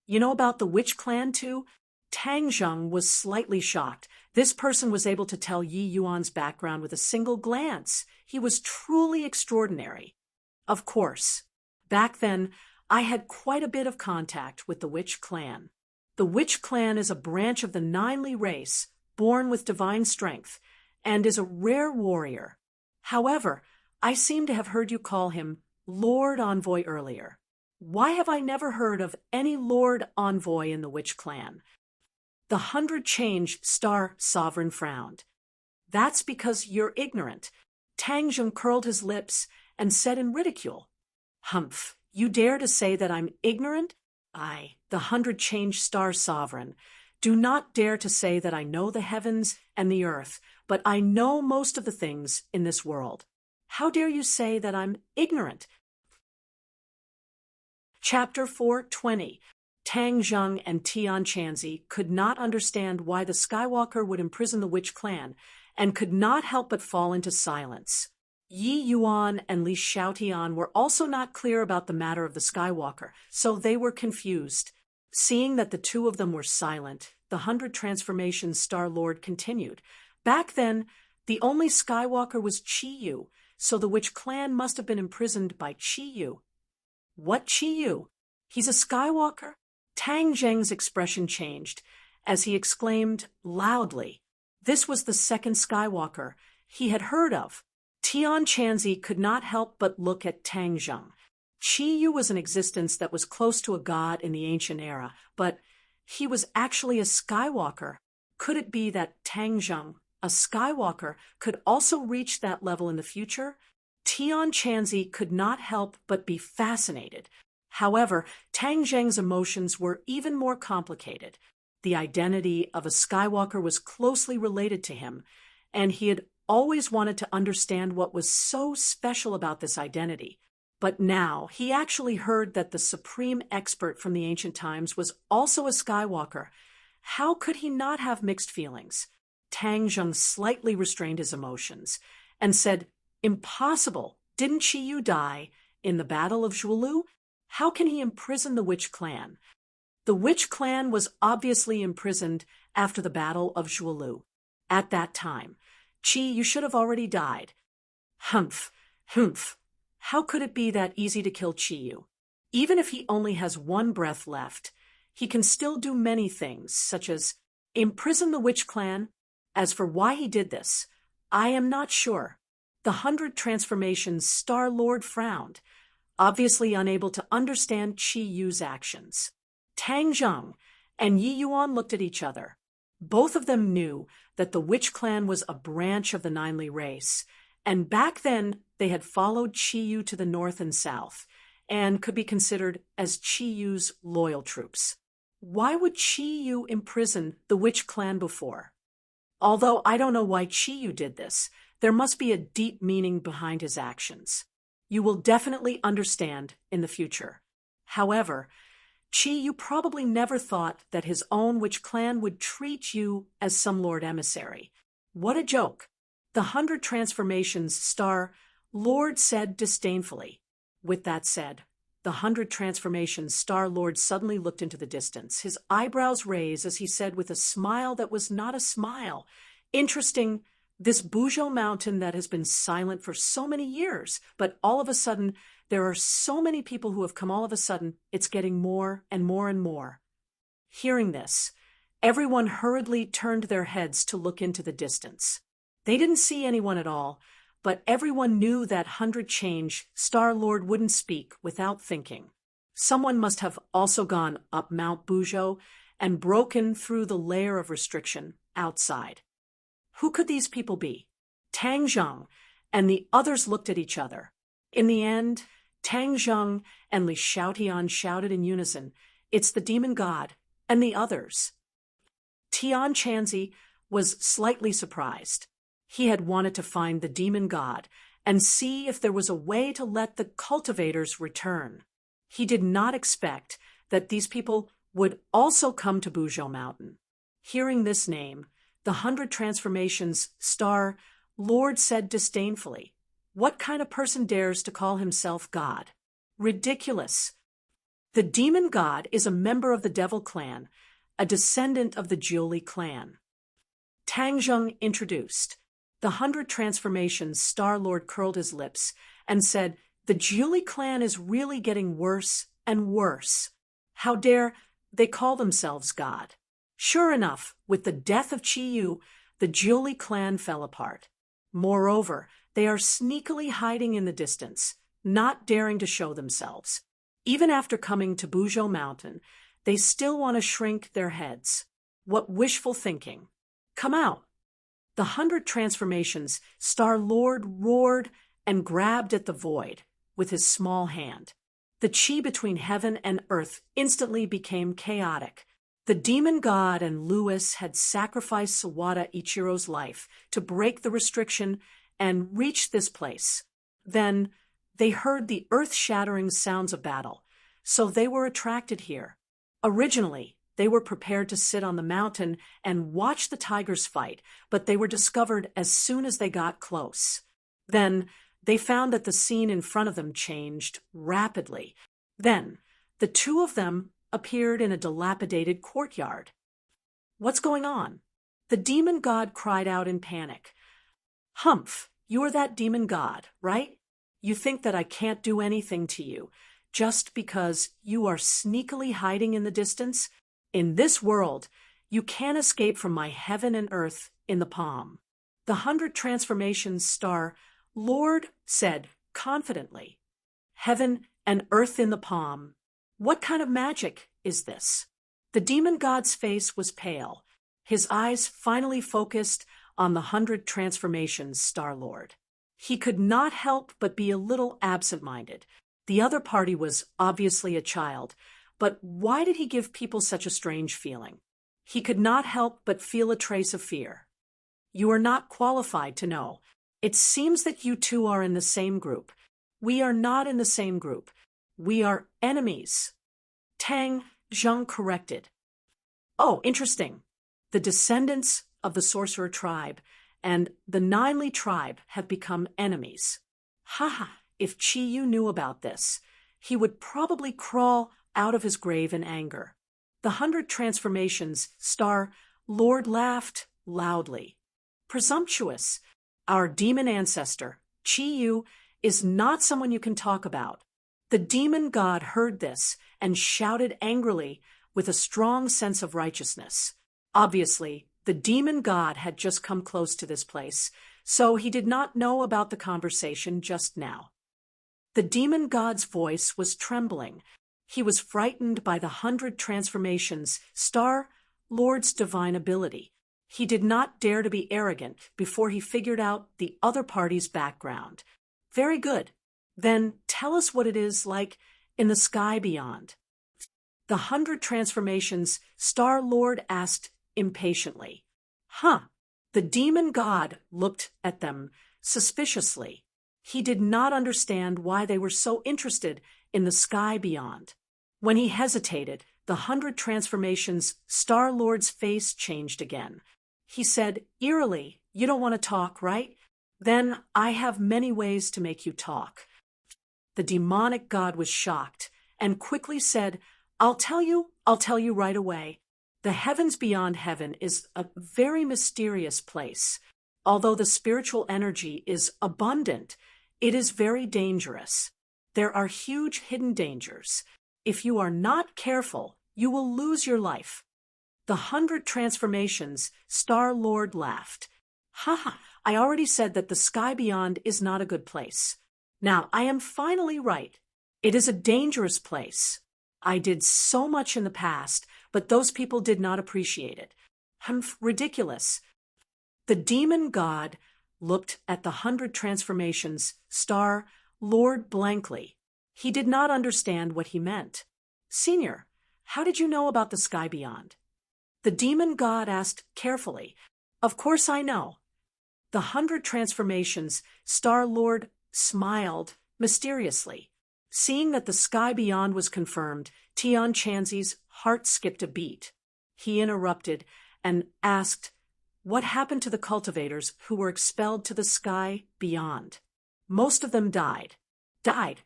"You know about the witch clan too?" Tang Zheng was slightly shocked. This person was able to tell Yi Yuan's background with a single glance. He was truly extraordinary. Of course. Back then, I had quite a bit of contact with the witch clan. The witch clan is a branch of the Ninely race, born with divine strength, and is a rare warrior. However, I seem to have heard you call him Lord Envoy earlier. Why have I never heard of any Lord Envoy in the witch clan? The 100 Change Star Sovereign frowned. That's because you're ignorant. Tang Zheng curled his lips and said in ridicule, "Humph, you dare to say that I'm ignorant? I, the 100 Change Star Sovereign, do not dare to say that I know the heavens and the earth, but I know most of the things in this world. How dare you say that I'm ignorant?" Chapter 4:20. Tang Zheng and Tian Chanzi could not understand why the Skywalker would imprison the witch clan, and could not help but fall into silence. Yi Yuan and Li Xiaotian were also not clear about the matter of the Skywalker, so they were confused. Seeing that the two of them were silent, the 100 Transformation Star Lord continued. Back then, the only Skywalker was Chi Yu, so the witch clan must have been imprisoned by Chi Yu. What Chi Yu? He's a Skywalker? Tang Zheng's expression changed as he exclaimed loudly. This was the second Skywalker he had heard of. Tian Chanzi could not help but look at Tang Zheng. Chi Yu was an existence that was close to a god in the ancient era, but he was actually a Skywalker. Could it be that Tang Zheng, a Skywalker, could also reach that level in the future? Tian Chanzi could not help but be fascinated. However, Tang Zheng's emotions were even more complicated. The identity of a Skywalker was closely related to him, and he had always wanted to understand what was so special about this identity. But now he actually heard that the supreme expert from the ancient times was also a Skywalker. How could he not have mixed feelings? Tang Zheng slightly restrained his emotions and said, "Impossible! Didn't Chi Yu die in the Battle of Zhuelu? How can he imprison the witch clan?" The witch clan was obviously imprisoned after the Battle of Zhuelu. At that time, Chi, you should have already died. Humph. How could it be that easy to kill Chi Yu? Even if he only has one breath left, he can still do many things, such as imprison the witch clan. As for why he did this, I am not sure. The 100 Transformations Star Lord frowned, obviously unable to understand Chi Yu's actions. Tang Zheng and Yi Yuan looked at each other. Both of them knew that the witch clan was a branch of the Ninely race, and back then they had followed Chi Yu to the north and south, and could be considered as Chi Yu's loyal troops. Why would Chi Yu imprison the witch clan before? Although I don't know why Chi Yu did this, there must be a deep meaning behind his actions. You will definitely understand in the future. However, Chi Yu probably never thought that his own witch clan would treat you as some Lord Emissary. What a joke! The 100 Transformations Star Lord said disdainfully. With that said, the 100 Transformations Star Lord suddenly looked into the distance, his eyebrows raised as he said with a smile that was not a smile, "Interesting, this Buzhou mountain that has been silent for so many years, but all of a sudden, there are so many people who have come all of a sudden, it's getting more and more and more." Hearing this, everyone hurriedly turned their heads to look into the distance. They didn't see anyone at all, but everyone knew that 100 Change Star Lord wouldn't speak without thinking. Someone must have also gone up Mount Buzhou and broken through the layer of restriction outside. Who could these people be? Tang Zheng and the others looked at each other. In the end, Tang Zheng and Li Xiaotian shouted in unison, "It's the demon god and the others." Tian Chanzi was slightly surprised. He had wanted to find the demon god and see if there was a way to let the cultivators return. He did not expect that these people would also come to Buzhou Mountain. Hearing this name, the 100 Transformations Star Lord said disdainfully, "What kind of person dares to call himself God? Ridiculous. The demon god is a member of the Devil clan, a descendant of the Jiuli clan." Tang Zheng introduced. The 100 Transformations Star Lord curled his lips and said, "The Jiuli clan is really getting worse and worse. How dare they call themselves God?" Sure enough, with the death of Qi Yu, the Jiuli clan fell apart. Moreover, they are sneakily hiding in the distance, not daring to show themselves. Even after coming to Buzhou Mountain, they still want to shrink their heads. What wishful thinking. Come out. The 100 Transformations Star Lord roared and grabbed at the void with his small hand. The qi between heaven and earth instantly became chaotic. The demon god and Lewis had sacrificed Sawada Ichiro's life to break the restriction and reach this place. Then they heard the earth-shattering sounds of battle, so they were attracted here. Originally, they were prepared to sit on the mountain and watch the tigers fight, but they were discovered as soon as they got close. Then they found that the scene in front of them changed rapidly. Then the two of them appeared in a dilapidated courtyard. "What's going on?" The demon god cried out in panic. "Humph, you're that demon god, right? You think that I can't do anything to you just because you are sneakily hiding in the distance? In this world, you can't escape from my heaven and earth in the palm." The 100 Transformations Star Lord said confidently, "Heaven and earth in the palm. What kind of magic is this?" The demon god's face was pale. His eyes finally focused on the 100 Transformations Star Lord. He could not help but be a little absent-minded. The other party was obviously a child, but why did he give people such a strange feeling? He could not help but feel a trace of fear. "You are not qualified to know. It seems that you two are in the same group. We are not in the same group. We are enemies." Tang Zheng corrected. "Oh, interesting. The descendants of the sorcerer tribe and the Ninely tribe have become enemies. Haha, if Qi Yu knew about this, he would probably crawl out of his grave in anger." The 100 Transformations Star Lord laughed loudly. "Presumptuous. Our demon ancestor, Qi Yu, is not someone you can talk about." The demon god heard this and shouted angrily with a strong sense of righteousness. Obviously, the demon god had just come close to this place, so he did not know about the conversation just now. The demon god's voice was trembling. He was frightened by the 100 Transformations Star Lord's divine ability. He did not dare to be arrogant before he figured out the other party's background. "Very good. Then tell us what it is like in the sky beyond." The 100 Transformations Star Lord asked impatiently. "Huh." The demon god looked at them suspiciously. He did not understand why they were so interested in the sky beyond. When he hesitated, the 100 Transformations Star Lord's face changed again. He said eerily, "You don't want to talk, right? Then I have many ways to make you talk." The demonic god was shocked and quickly said, I'll tell you right away. The heavens beyond heaven is a very mysterious place. Although the spiritual energy is abundant, it is very dangerous. There are huge hidden dangers. If you are not careful, you will lose your life." The 100 Transformations Star Lord laughed. "Haha, I already said that the sky beyond is not a good place. Now, I am finally right. It is a dangerous place. I did so much in the past, but those people did not appreciate it. Ridiculous." The demon god looked at the 100 Transformations Star Lord blankly. He did not understand what he meant. "Senior, how did you know about the sky beyond?" The demon god asked carefully. Of course I know. The 100 transformations, Star-Lord smiled mysteriously. Seeing that the sky beyond was confirmed, Tian Chanzi's heart skipped a beat. He interrupted and asked, what happened to the cultivators who were expelled to the sky beyond? Most of them died. Died.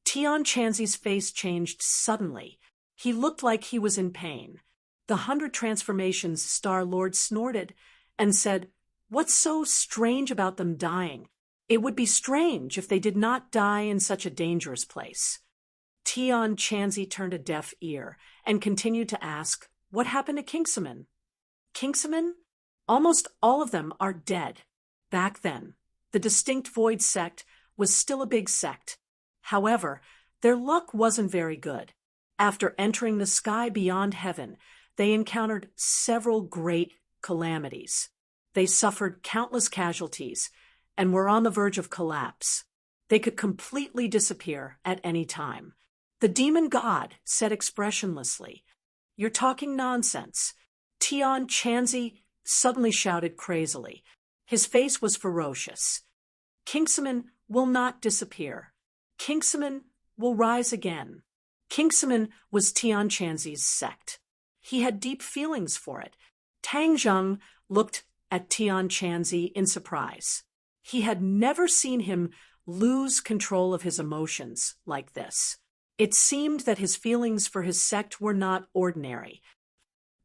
Tian Chanzi's face changed suddenly. He looked like he was in pain. The 100 transformations, Star-Lord snorted and said, what's so strange about them dying? It would be strange if they did not die in such a dangerous place. Tian Chanzi turned a deaf ear and continued to ask, what happened to Kingsaman? Kingsaman? Almost all of them are dead. Back then, the distinct Void sect was still a big sect. However, their luck wasn't very good. After entering the sky beyond heaven, they encountered several great calamities. They suffered countless casualties and were on the verge of collapse. They could completely disappear at any time. The demon god said expressionlessly, you're talking nonsense. Tian Chanzi suddenly shouted crazily. His face was ferocious. Kingsaman will not disappear. Kingsaman will rise again. Kingsaman was Tian Chanzi's sect. He had deep feelings for it. Tang Zheng looked at Tian Chanzi in surprise. He had never seen him lose control of his emotions like this. It seemed that his feelings for his sect were not ordinary.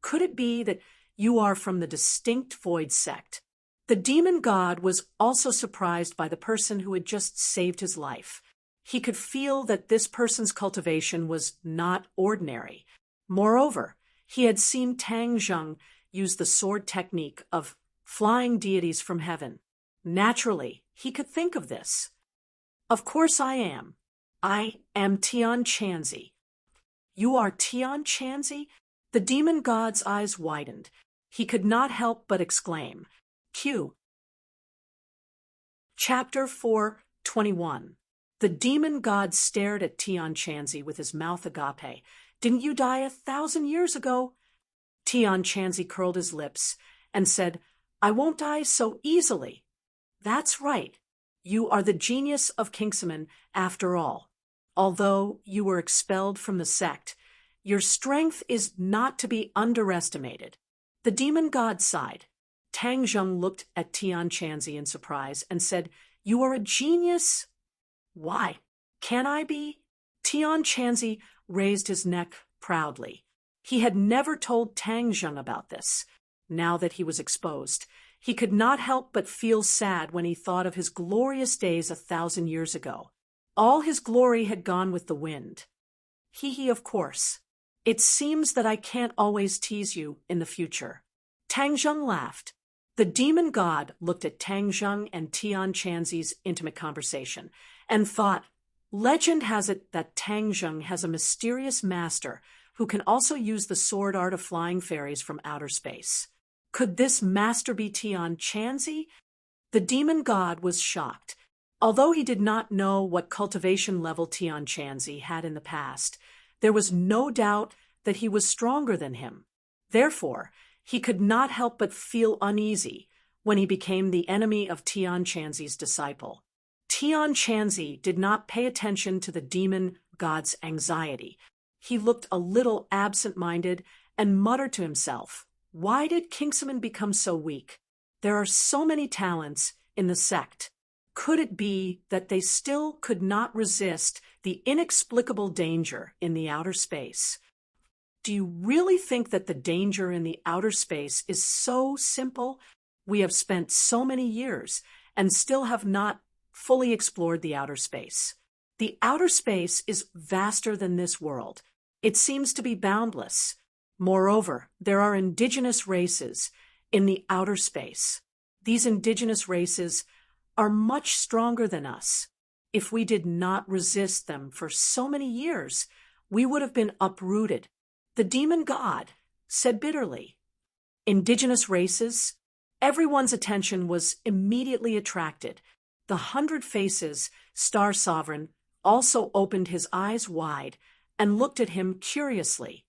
Could it be that you are from the distinct Void sect? The demon god was also surprised by the person who had just saved his life. He could feel that this person's cultivation was not ordinary. Moreover, he had seen Tang Zheng use the sword technique of flying deities from heaven. Naturally, he could think of this. Of course I am. I am Tian Chanzi. You are Tian Chanzi? The demon god's eyes widened. He could not help but exclaim, Q. Chapter 4:21. The demon god stared at Tian Chanzi with his mouth agape. Didn't you die 1,000 years ago? Tian Chanzi curled his lips and said, I won't die so easily. That's right. You are the genius of Kingsaman after all. Although you were expelled from the sect, your strength is not to be underestimated. The demon god sighed. Tang Zheng looked at Tian Chanzi in surprise and said, you are a genius? Why? Can I be? Tian Chanzi raised his neck proudly. He had never told Tang Zheng about this. Now that he was exposed, he could not help but feel sad when he thought of his glorious days 1,000 years ago. All his glory had gone with the wind. Hee, of course. It seems that I can't always tease you in the future. Tang Zheng laughed. The demon god looked at Tang Zheng and Tian Chanzi's intimate conversation and thought, legend has it that Tang Zheng has a mysterious master who can also use the sword art of flying fairies from outer space. Could this master be Tian Chanzi? The demon god was shocked. Although he did not know what cultivation level Tian Chanzi had in the past, there was no doubt that he was stronger than him. Therefore, he could not help but feel uneasy when he became the enemy of Tian Chanzi's disciple. Tian Chanzi did not pay attention to the demon god's anxiety. He looked a little absent-minded and muttered to himself, why did Kingsaman become so weak? There are so many talents in the sect. Could it be that they still could not resist the inexplicable danger in the outer space? Do you really think that the danger in the outer space is so simple? We have spent so many years and still have not fully explored the outer space. The outer space is vaster than this world. It seems to be boundless. Moreover, there are indigenous races in the outer space. These indigenous races are much stronger than us. If we did not resist them for so many years, we would have been uprooted. The demon god said bitterly. Indigenous races? Everyone's attention was immediately attracted. The 100 Faces Star Sovereign also opened his eyes wide and looked at him curiously.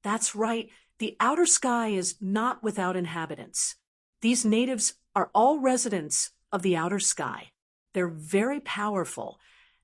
That's right, the outer sky is not without inhabitants. These natives are all residents of the outer sky. They're very powerful,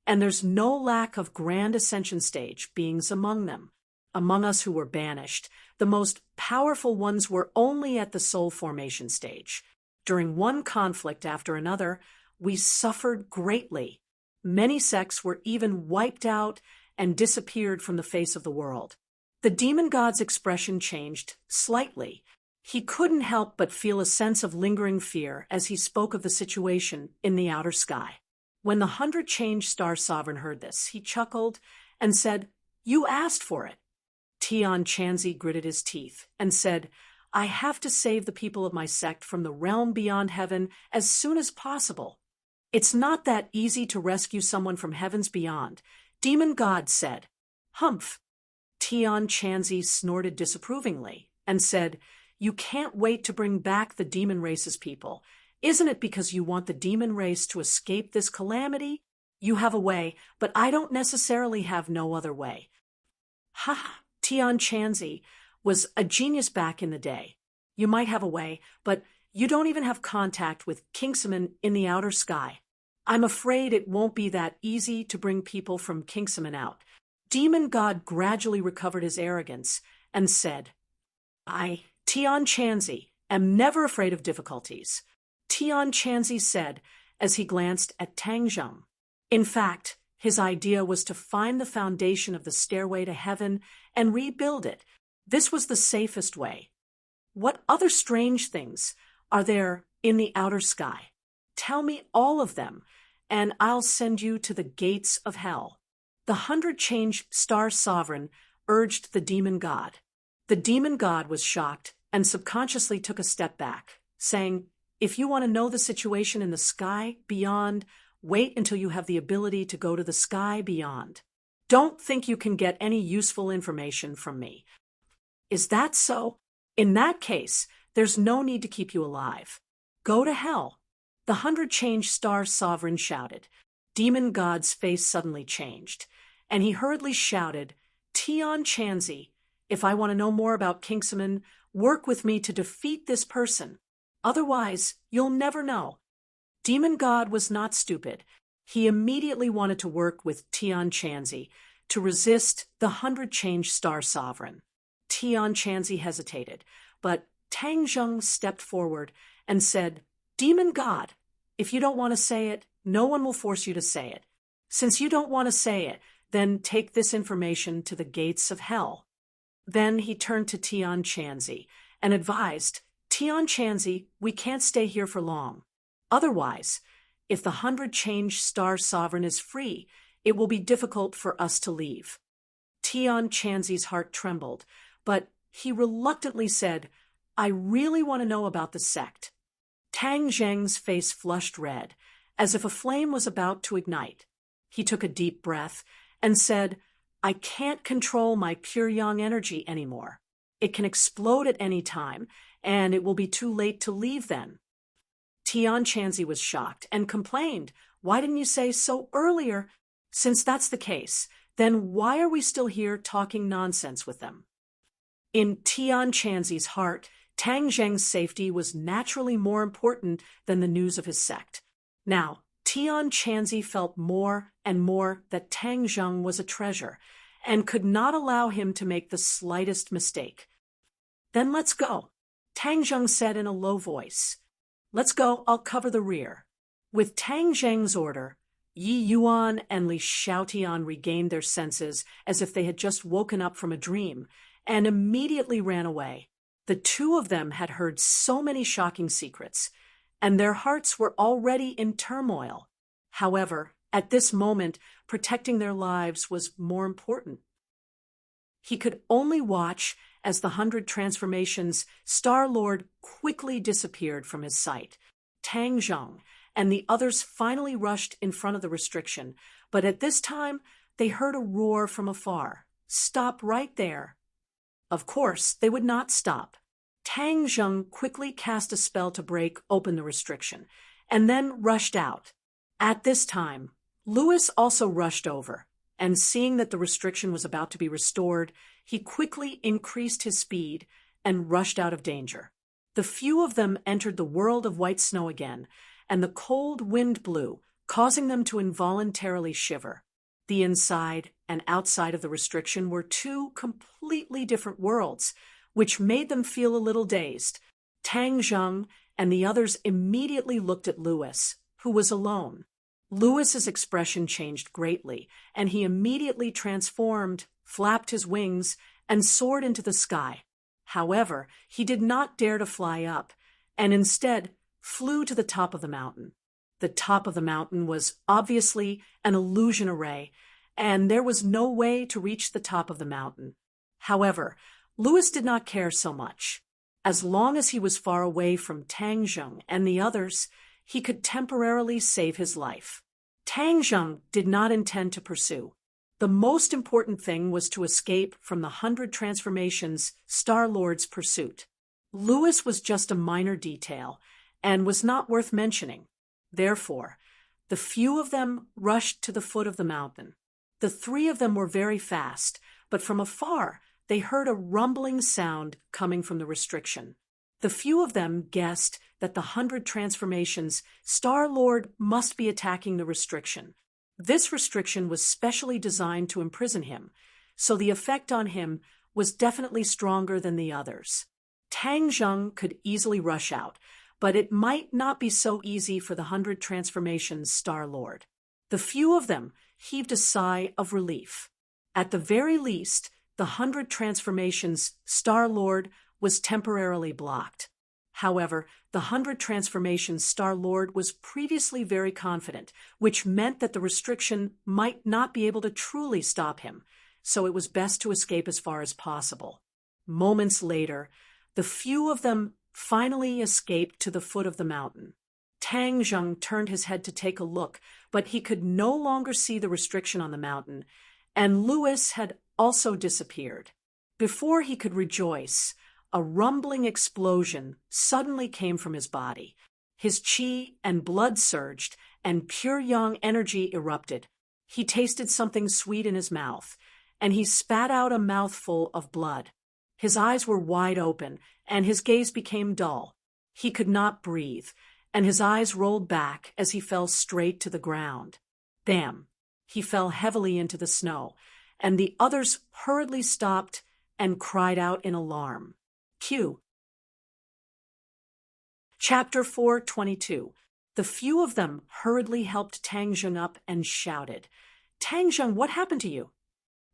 and there's no lack of grand ascension stage beings among them. Among us who were banished, the most powerful ones were only at the soul formation stage. During one conflict after another, we suffered greatly. Many sects were even wiped out and disappeared from the face of the world. The demon god's expression changed slightly. He couldn't help but feel a sense of lingering fear as he spoke of the situation in the outer sky. When the 100 Change Star Sovereign heard this, he chuckled and said, "You asked for it." Tian Chanzi gritted his teeth and said, "I have to save the people of my sect from the realm beyond heaven as soon as possible." "It's not that easy to rescue someone from heavens beyond," Demon God said. "Humph." Tian Chanzi snorted disapprovingly and said, "You can't wait to bring back the demon race's people. Isn't it because you want the demon race to escape this calamity? You have a way, but I don't necessarily have no other way." Ha! Tian Chanzi was a genius back in the day. You might have a way, but you don't even have contact with Kingsaman in the outer sky. I'm afraid it won't be that easy to bring people from Kingsaman out. Demon God gradually recovered his arrogance and said, "I, Tian Chanzi, am never afraid of difficulties," Tian Chanzi said as he glanced at Tang Zheng. In fact, his idea was to find the foundation of the stairway to heaven and rebuild it. This was the safest way. "What other strange things are there in the outer sky? Tell me all of them, and I'll send you to the gates of hell." The 100 Change Star Sovereign urged the demon god. The demon god was shocked and subconsciously took a step back, saying, "If you want to know the situation in the sky beyond, wait until you have the ability to go to the sky beyond. Don't think you can get any useful information from me." "Is that so? In that case, there's no need to keep you alive. Go to hell." The 100 Change Star Sovereign shouted. Demon God's face suddenly changed, and he hurriedly shouted, "Tian Chanzi, if I want to know more about Kingsaman, work with me to defeat this person. Otherwise, you'll never know." Demon God was not stupid. He immediately wanted to work with Tian Chanzi to resist the 100 Change Star Sovereign. Tian Chanzi hesitated, but Tang Zheng stepped forward and said, "Demon God, if you don't want to say it, no one will force you to say it. Since you don't want to say it, then take this information to the gates of hell." Then he turned to Tian Chanzi and advised, "Tian Chanzi, we can't stay here for long. Otherwise, if the 100 Change Star Sovereign is free, it will be difficult for us to leave." Tian Chanzi's heart trembled, but he reluctantly said, "I really want to know about the sect." Tang Zheng's face flushed red, as if a flame was about to ignite. He took a deep breath and said, "I can't control my pure yang energy anymore. It can explode at any time, and it will be too late to leave then." Tian Chanzi was shocked and complained, "Why didn't you say so earlier? Since that's the case, then why are we still here talking nonsense with them?" In Tian Chanzi's heart, Tang Zheng's safety was naturally more important than the news of his sect. Now, Tian Chanzi felt more and more that Tang Zheng was a treasure and could not allow him to make the slightest mistake. "Then let's go," Tang Zheng said in a low voice. "Let's go, I'll cover the rear." With Tang Zheng's order, Yi Yuan and Li Xiaotian regained their senses as if they had just woken up from a dream and immediately ran away. The two of them had heard so many shocking secrets, and their hearts were already in turmoil. However, at this moment, protecting their lives was more important. He could only watch as the 100 transformations Star-Lord quickly disappeared from his sight. Tang Zheng and the others finally rushed in front of the restriction, but at this time they heard a roar from afar. "Stop right there." Of course, they would not stop. Tang Zheng quickly cast a spell to break open the restriction, and then rushed out. At this time, Louis also rushed over, and seeing that the restriction was about to be restored, he quickly increased his speed and rushed out of danger. The few of them entered the world of white snow again, and the cold wind blew, causing them to involuntarily shiver. The inside and outside of the restriction were two completely different worlds, which made them feel a little dazed. Tang Zheng and the others immediately looked at Louis, who was alone. Louis's expression changed greatly, and he immediately transformed, flapped his wings, and soared into the sky. However, he did not dare to fly up, and instead flew to the top of the mountain. The top of the mountain was obviously an illusion array, and there was no way to reach the top of the mountain. However, Louis did not care so much. As long as he was far away from Tang Zheng and the others, he could temporarily save his life. Tang Zheng did not intend to pursue. The most important thing was to escape from the 100 Transformations Star-Lord's pursuit. Louis was just a minor detail, and was not worth mentioning. Therefore, the few of them rushed to the foot of the mountain. The three of them were very fast, but from afar they heard a rumbling sound coming from the restriction. The few of them guessed that the 100 Transformations Star-Lord must be attacking the restriction. This restriction was specially designed to imprison him, so the effect on him was definitely stronger than the others. Tang Zheng could easily rush out, but it might not be so easy for the 100 Transformations Star-Lord. The few of them heaved a sigh of relief. At the very least, the 100 Transformations Star-Lord was temporarily blocked. However, the 100 Transformations Star-Lord was previously very confident, which meant that the restriction might not be able to truly stop him, so it was best to escape as far as possible. Moments later, the few of them finally escaped to the foot of the mountain. Tang Zheng turned his head to take a look, but he could no longer see the restriction on the mountain, and Louis had also disappeared. Before he could rejoice, a rumbling explosion suddenly came from his body. His qi and blood surged, and pure yang energy erupted. He tasted something sweet in his mouth, and he spat out a mouthful of blood. His eyes were wide open, and his gaze became dull. He could not breathe, and his eyes rolled back as he fell straight to the ground. Bam! He fell heavily into the snow, and the others hurriedly stopped and cried out in alarm. Q. Chapter 4:22. The few of them hurriedly helped Tang Zheng up and shouted, "Tang Zheng, what happened to you?"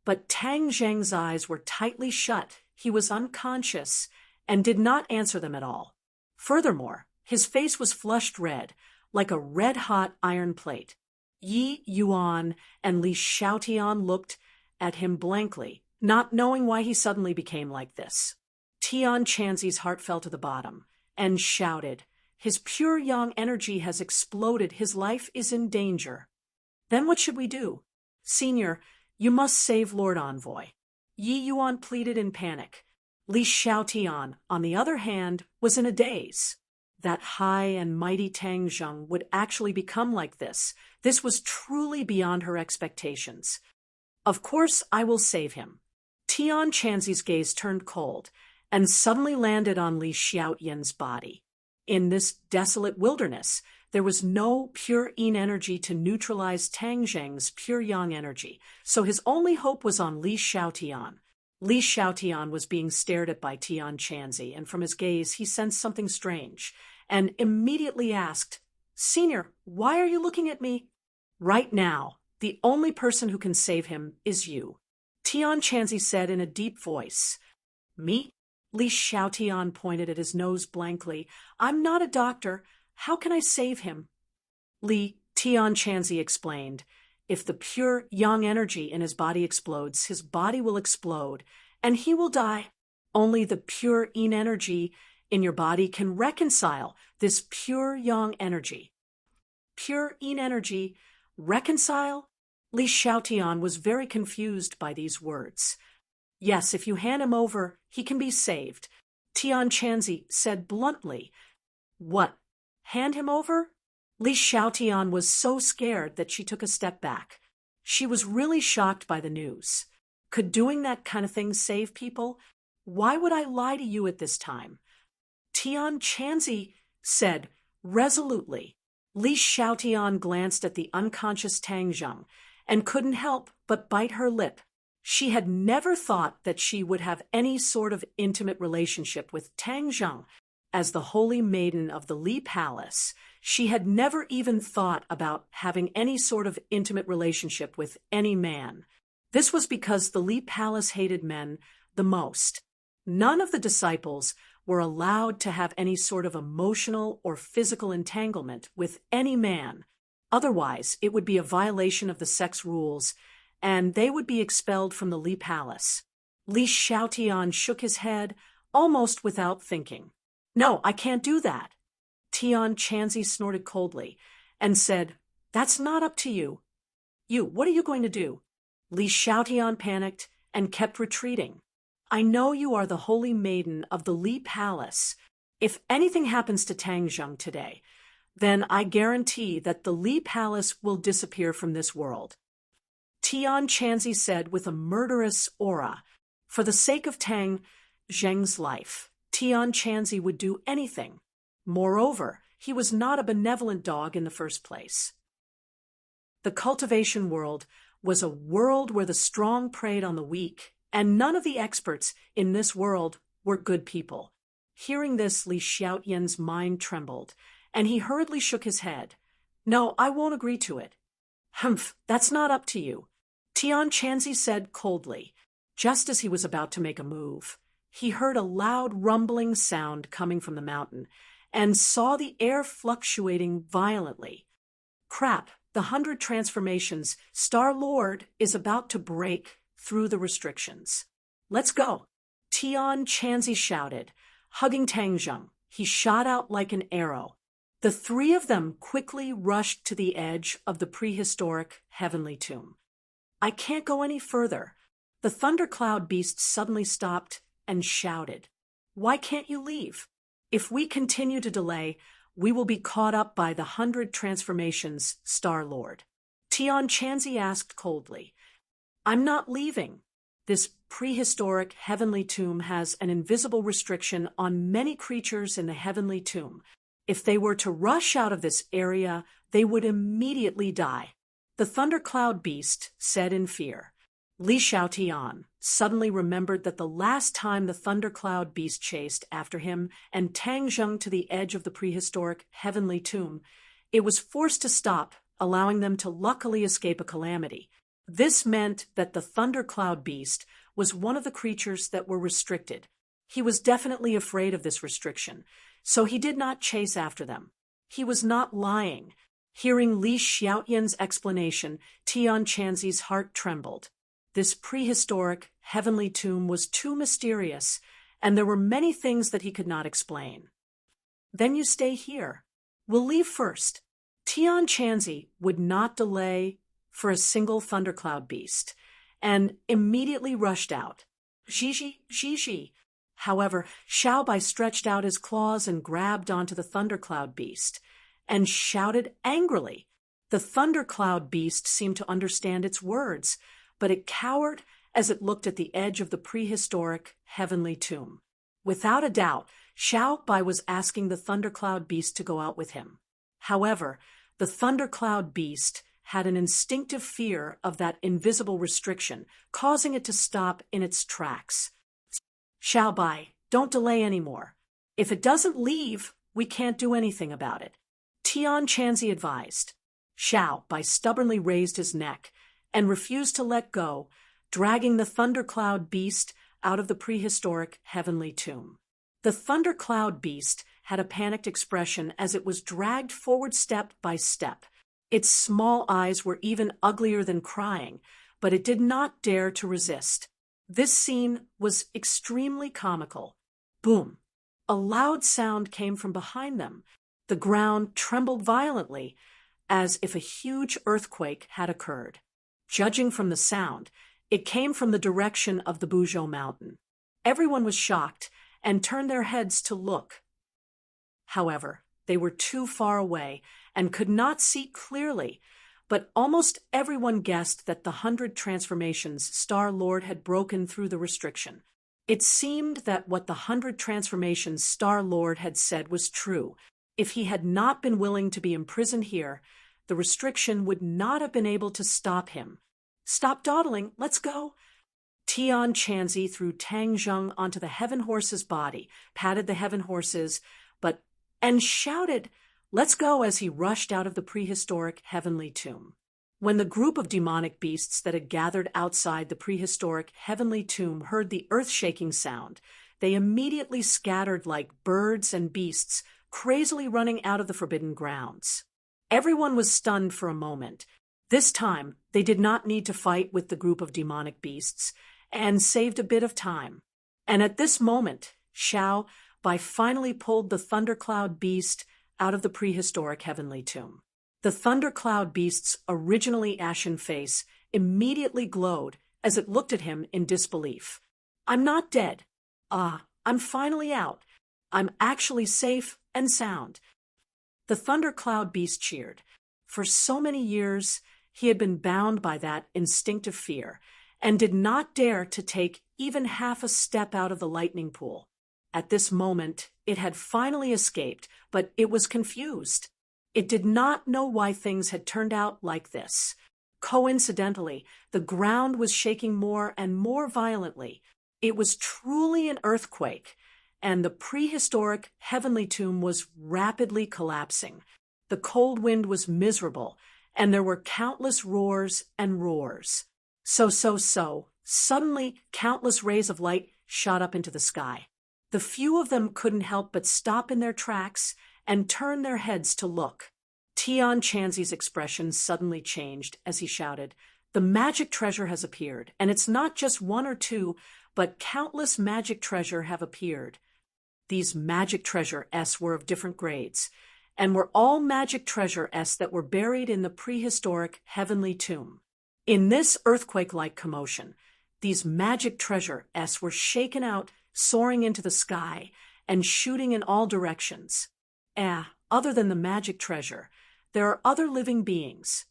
But Tang Zheng's eyes were tightly shut. He was unconscious and did not answer them at all. Furthermore, his face was flushed red, like a red-hot iron plate. Yi Yuan and Li Xiaotian looked at him blankly, not knowing why he suddenly became like this. Tian Chanzi's heart fell to the bottom, and shouted, "His pure yang energy has exploded. His life is in danger." "Then what should we do?" "Senior, you must save Lord Envoy." Yi Yuan pleaded in panic. Li Xiaotian, on the other hand, was in a daze. That high and mighty Tang Zheng would actually become like this. This was truly beyond her expectations. "Of course I will save him." Tian Chanzi's gaze turned cold, and suddenly landed on Li Xiaotian's body. In this desolate wilderness, there was no pure yin energy to neutralize Tang Zheng's pure yang energy, so his only hope was on Li Xiaotian. Li Xiaotian was being stared at by Tian Chanzi, and from his gaze he sensed something strange, and immediately asked, "Senior, why are you looking at me?" "Right now, the only person who can save him is you," Tian Chanzi said in a deep voice. "Me?" Li Xiaotian pointed at his nose blankly. "I'm not a doctor. How can I save him?" Tian Chanzi explained. "If the pure yang energy in his body explodes, his body will explode, and he will die. Only the pure yin energy in your body can reconcile this pure yang energy." Pure yin energy? Reconcile? Li Xiaotian was very confused by these words. "Yes, if you hand him over, he can be saved," Tian Chanzi said bluntly. "What? Hand him over?" Li Xiaotian was so scared that she took a step back. She was really shocked by the news. Could doing that kind of thing save people? "Why would I lie to you at this time?" Tian Chanzi said resolutely. Li Xiaotian glanced at the unconscious Tang Zheng and couldn't help but bite her lip. She had never thought that she would have any sort of intimate relationship with Tang Zheng. As the holy maiden of the Li Palace, she had never even thought about having any sort of intimate relationship with any man. This was because the Li Palace hated men the most. None of the disciples were allowed to have any sort of emotional or physical entanglement with any man. Otherwise, it would be a violation of the sex rules, and they would be expelled from the Li Palace. Li Xiaotian shook his head, almost without thinking. No, I can't do that. Tian Chanzi snorted coldly and said, That's not up to you. What are you going to do? Li Xiaotian panicked and kept retreating. I know you are the holy maiden of the Li Palace. If anything happens to Tang Zheng today, then I guarantee that the Li Palace will disappear from this world. Tian Chanzi said with a murderous aura. For the sake of Tang Zheng's life, Tian Chanzi would do anything. Moreover, he was not a benevolent dog in the first place. The cultivation world was a world where the strong preyed on the weak, and none of the experts in this world were good people. Hearing this, Li Xiaotian's mind trembled, and he hurriedly shook his head. No, I won't agree to it. Humph, that's not up to you. Tian Chanzi said coldly. Just as he was about to make a move, he heard a loud rumbling sound coming from the mountain and saw the air fluctuating violently. Crap, the 100 transformations Star-Lord is about to break through the restrictions. Let's go. Tian Chanzi shouted, hugging Tang Zheng. He shot out like an arrow. The three of them quickly rushed to the edge of the prehistoric heavenly tomb. I can't go any further. The thundercloud beast suddenly stopped and shouted, Why can't you leave? If we continue to delay, we will be caught up by the 100 transformations Star-Lord. Tian Chanzi asked coldly, I'm not leaving. This prehistoric heavenly tomb has an invisible restriction on many creatures in the heavenly tomb. If they were to rush out of this area, they would immediately die. The thundercloud beast said in fear. Li Xiaotian suddenly remembered that the last time the thundercloud beast chased after him and Tang Zheng to the edge of the prehistoric heavenly tomb, it was forced to stop, allowing them to luckily escape a calamity. This meant that the thundercloud beast was one of the creatures that were restricted. He was definitely afraid of this restriction, so he did not chase after them. He was not lying. Hearing Li Xiaotian's explanation, Tian Chanzi's heart trembled. This prehistoric heavenly tomb was too mysterious, and there were many things that he could not explain. Then you stay here. We'll leave first. Tian Chanzi would not delay for a single thundercloud beast, and immediately rushed out. Xixi. However, Xiaobai stretched out his claws and grabbed onto the thundercloud beast, and shouted angrily. The thundercloud beast seemed to understand its words, but it cowered as it looked at the edge of the prehistoric heavenly tomb. Without a doubt, Xiaobai was asking the thundercloud beast to go out with him. However, the thundercloud beast had an instinctive fear of that invisible restriction, causing it to stop in its tracks. Xiaobai, don't delay anymore. If it doesn't leave, we can't do anything about it. Tian Chanzi advised. Xiaobai stubbornly raised his neck and refused to let go, dragging the thundercloud beast out of the prehistoric heavenly tomb. The thundercloud beast had a panicked expression as it was dragged forward step by step. Its small eyes were even uglier than crying, but it did not dare to resist. This scene was extremely comical. Boom! A loud sound came from behind them. The ground trembled violently, as if a huge earthquake had occurred. Judging from the sound, it came from the direction of the Buzhou mountain. Everyone was shocked and turned their heads to look. However, they were too far away and could not see clearly, but almost everyone guessed that the 100 transformations Star-Lord had broken through the restriction. It seemed that what the 100 Transformations Star-Lord had said was true. If he had not been willing to be imprisoned here, the restriction would not have been able to stop him. "Stop dawdling, let's go." Tian Chanzi threw Tang Zheng onto the Heaven Horse's body, patted the Heaven Horses, and shouted, "Let's go," as he rushed out of the prehistoric heavenly tomb. When the group of demonic beasts that had gathered outside the prehistoric heavenly tomb heard the earth-shaking sound, they immediately scattered like birds and beasts, crazily running out of the forbidden grounds. Everyone was stunned for a moment. This time, they did not need to fight with the group of demonic beasts, and saved a bit of time. And at this moment, Xiao Bai finally pulled the thundercloud beast out of the prehistoric heavenly tomb. The thundercloud beast's originally ashen face immediately glowed as it looked at him in disbelief. "I'm not dead. I'm finally out. I'm actually safe and sound." The thundercloud beast cheered. For so many years, he had been bound by that instinctive fear, and did not dare to take even half a step out of the lightning pool. At this moment, it had finally escaped, but it was confused. It did not know why things had turned out like this. Coincidentally, the ground was shaking more and more violently. It was truly an earthquake, and the prehistoric heavenly tomb was rapidly collapsing. The cold wind was miserable, and there were countless roars and roars. Suddenly, countless rays of light shot up into the sky. The few of them couldn't help but stop in their tracks and turn their heads to look. Tian Chanzi's expression suddenly changed as he shouted, "The magic treasure has appeared, and it's not just one or two, but countless magic treasure have appeared." These magic treasure-s were of different grades, and were all magic treasure-s that were buried in the prehistoric heavenly tomb. In this earthquake-like commotion, these magic treasure-s were shaken out, soaring into the sky, and shooting in all directions. Other than the magic treasure, there are other living beings.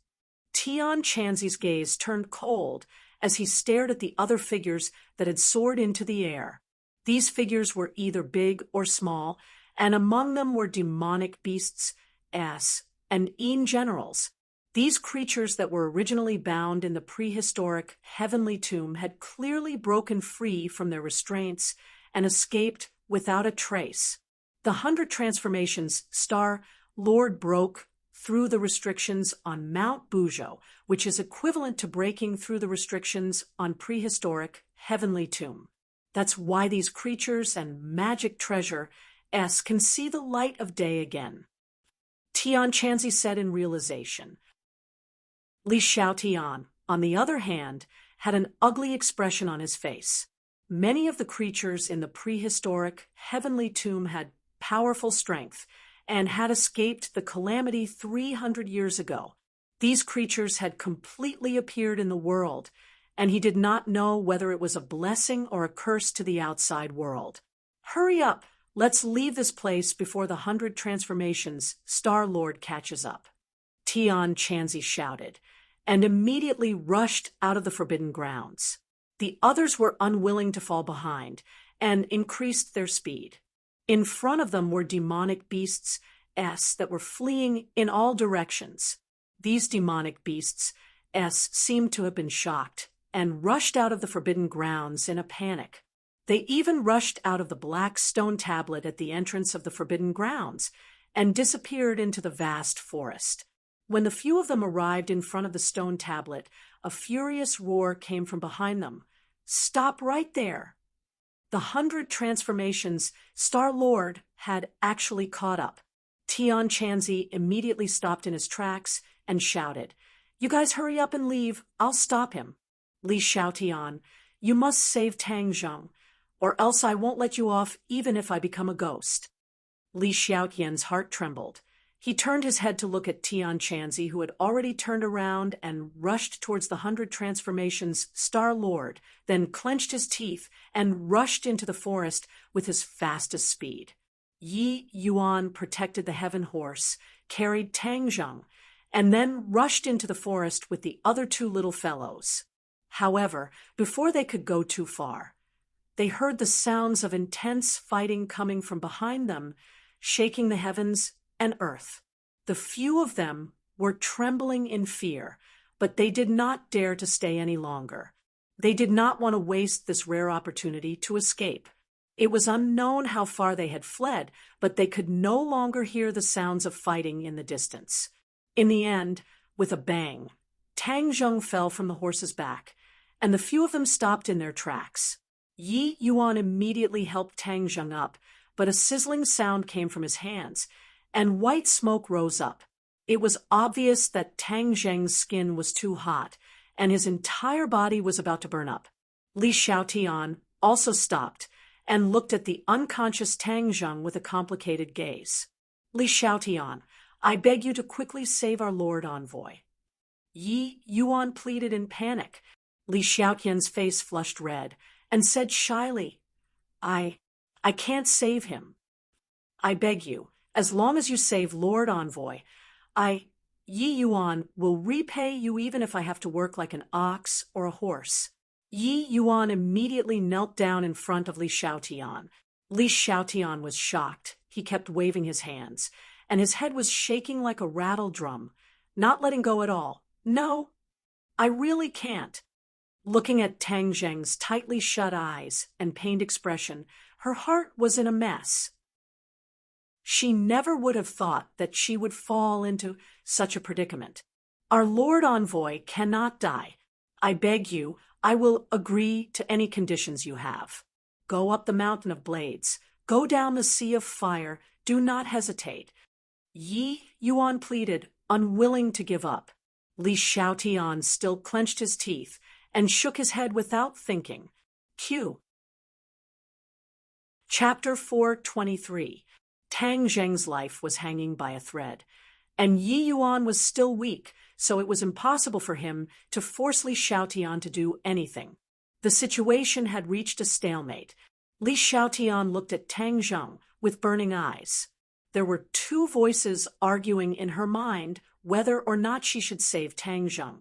Tian Chanzi's gaze turned cold as he stared at the other figures that had soared into the air. These figures were either big or small, and among them were demonic beasts, and generals. These creatures that were originally bound in the prehistoric heavenly tomb had clearly broken free from their restraints and escaped without a trace. The 100 Transformations Star-Lord broke through the restrictions on Mount Bujo, which is equivalent to breaking through the restrictions on prehistoric heavenly tomb. That's why these creatures and magic treasure-s can see the light of day again. Tian Chanzi said in realization. Li Xiaotian, on the other hand, had an ugly expression on his face. Many of the creatures in the prehistoric heavenly tomb had powerful strength and had escaped the calamity 300 years ago. These creatures had completely appeared in the world, and he did not know whether it was a blessing or a curse to the outside world. "Hurry up, let's leave this place before the 100 Transformations Star-Lord catches up," Tian Chanzi shouted, and immediately rushed out of the forbidden grounds. The others were unwilling to fall behind, and increased their speed. In front of them were demonic beasts-s that were fleeing in all directions. These demonic beasts-s seemed to have been shocked, and rushed out of the forbidden grounds in a panic. They even rushed out of the black stone tablet at the entrance of the forbidden grounds, and disappeared into the vast forest. When the few of them arrived in front of the stone tablet, a furious roar came from behind them. "Stop right there!" The 100 Transformations Star-Lord had actually caught up. Tian Chanzi immediately stopped in his tracks and shouted, "You guys hurry up and leave, I'll stop him." Li Xiaotian, "You must save Tang Zheng, or else I won't let you off even if I become a ghost." Li Xiaotian's heart trembled. He turned his head to look at Tian Chanzi, who had already turned around and rushed towards the 100 Transformations Star-Lord, then clenched his teeth and rushed into the forest with his fastest speed. Yi Yuan protected the Heaven Horse, carried Tang Zheng, and then rushed into the forest with the other two little fellows. However, before they could go too far, they heard the sounds of intense fighting coming from behind them, shaking the heavens and earth. The few of them were trembling in fear, but they did not dare to stay any longer. They did not want to waste this rare opportunity to escape. It was unknown how far they had fled, but they could no longer hear the sounds of fighting in the distance. In the end, with a bang, Tang Zheng fell from the horse's back, and the few of them stopped in their tracks. Yi Yuan immediately helped Tang Zheng up, but a sizzling sound came from his hands, and white smoke rose up. It was obvious that Tang Zheng's skin was too hot, and his entire body was about to burn up. Li Xiaotian also stopped and looked at the unconscious Tang Zheng with a complicated gaze. Li Xiaotian, I beg you to quickly save our Lord Envoy. Yi Yuan pleaded in panic. Li Xiaotian's face flushed red and said shyly, I can't save him. I beg you, as long as you save Lord Envoy, Yi Yuan, will repay you even if I have to work like an ox or a horse. Yi Yuan immediately knelt down in front of Li Xiaotian. Li Xiaotian was shocked. He kept waving his hands, and his head was shaking like a rattle drum, not letting go at all. No, I really can't. Looking at Tang Zheng's tightly shut eyes and pained expression, her heart was in a mess. She never would have thought that she would fall into such a predicament. Our Lord Envoy cannot die. I beg you, I will agree to any conditions you have. Go up the mountain of blades. Go down the sea of fire. Do not hesitate. Yi Yuan pleaded, unwilling to give up. Li Xiaotian still clenched his teeth and shook his head without thinking. Q. Chapter 423. Tang Zheng's life was hanging by a thread, and Yi Yuan was still weak, so it was impossible for him to force Li Xiaotian to do anything. The situation had reached a stalemate. Li Xiaotian looked at Tang Zheng with burning eyes. There were two voices arguing in her mind whether or not she should save Tang Zheng.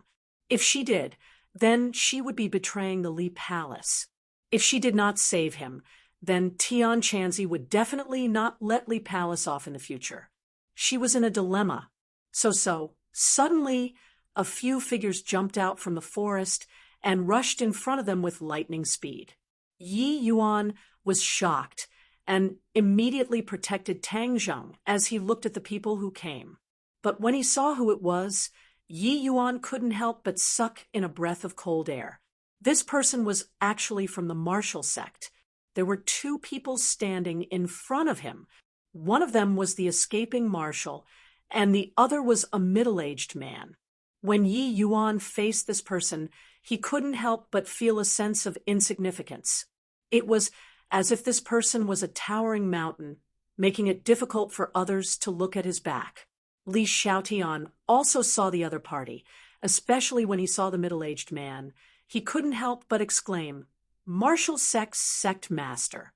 If she did, then she would be betraying the Li Palace. If she did not save him, then Tian Chanzi would definitely not let Li Palace off in the future. She was in a dilemma. Suddenly, a few figures jumped out from the forest and rushed in front of them with lightning speed. Yi Yuan was shocked and immediately protected Tang Zheng as he looked at the people who came. But when he saw who it was, Yi Yuan couldn't help but suck in a breath of cold air. This person was actually from the martial sect. There were two people standing in front of him. One of them was the escaping marshal, and the other was a middle-aged man. When Yi Yuan faced this person, he couldn't help but feel a sense of insignificance. It was as if this person was a towering mountain, making it difficult for others to look at his back. Li Xiaotian also saw the other party, especially when he saw the middle-aged man. He couldn't help but exclaim, Martial Sect Master.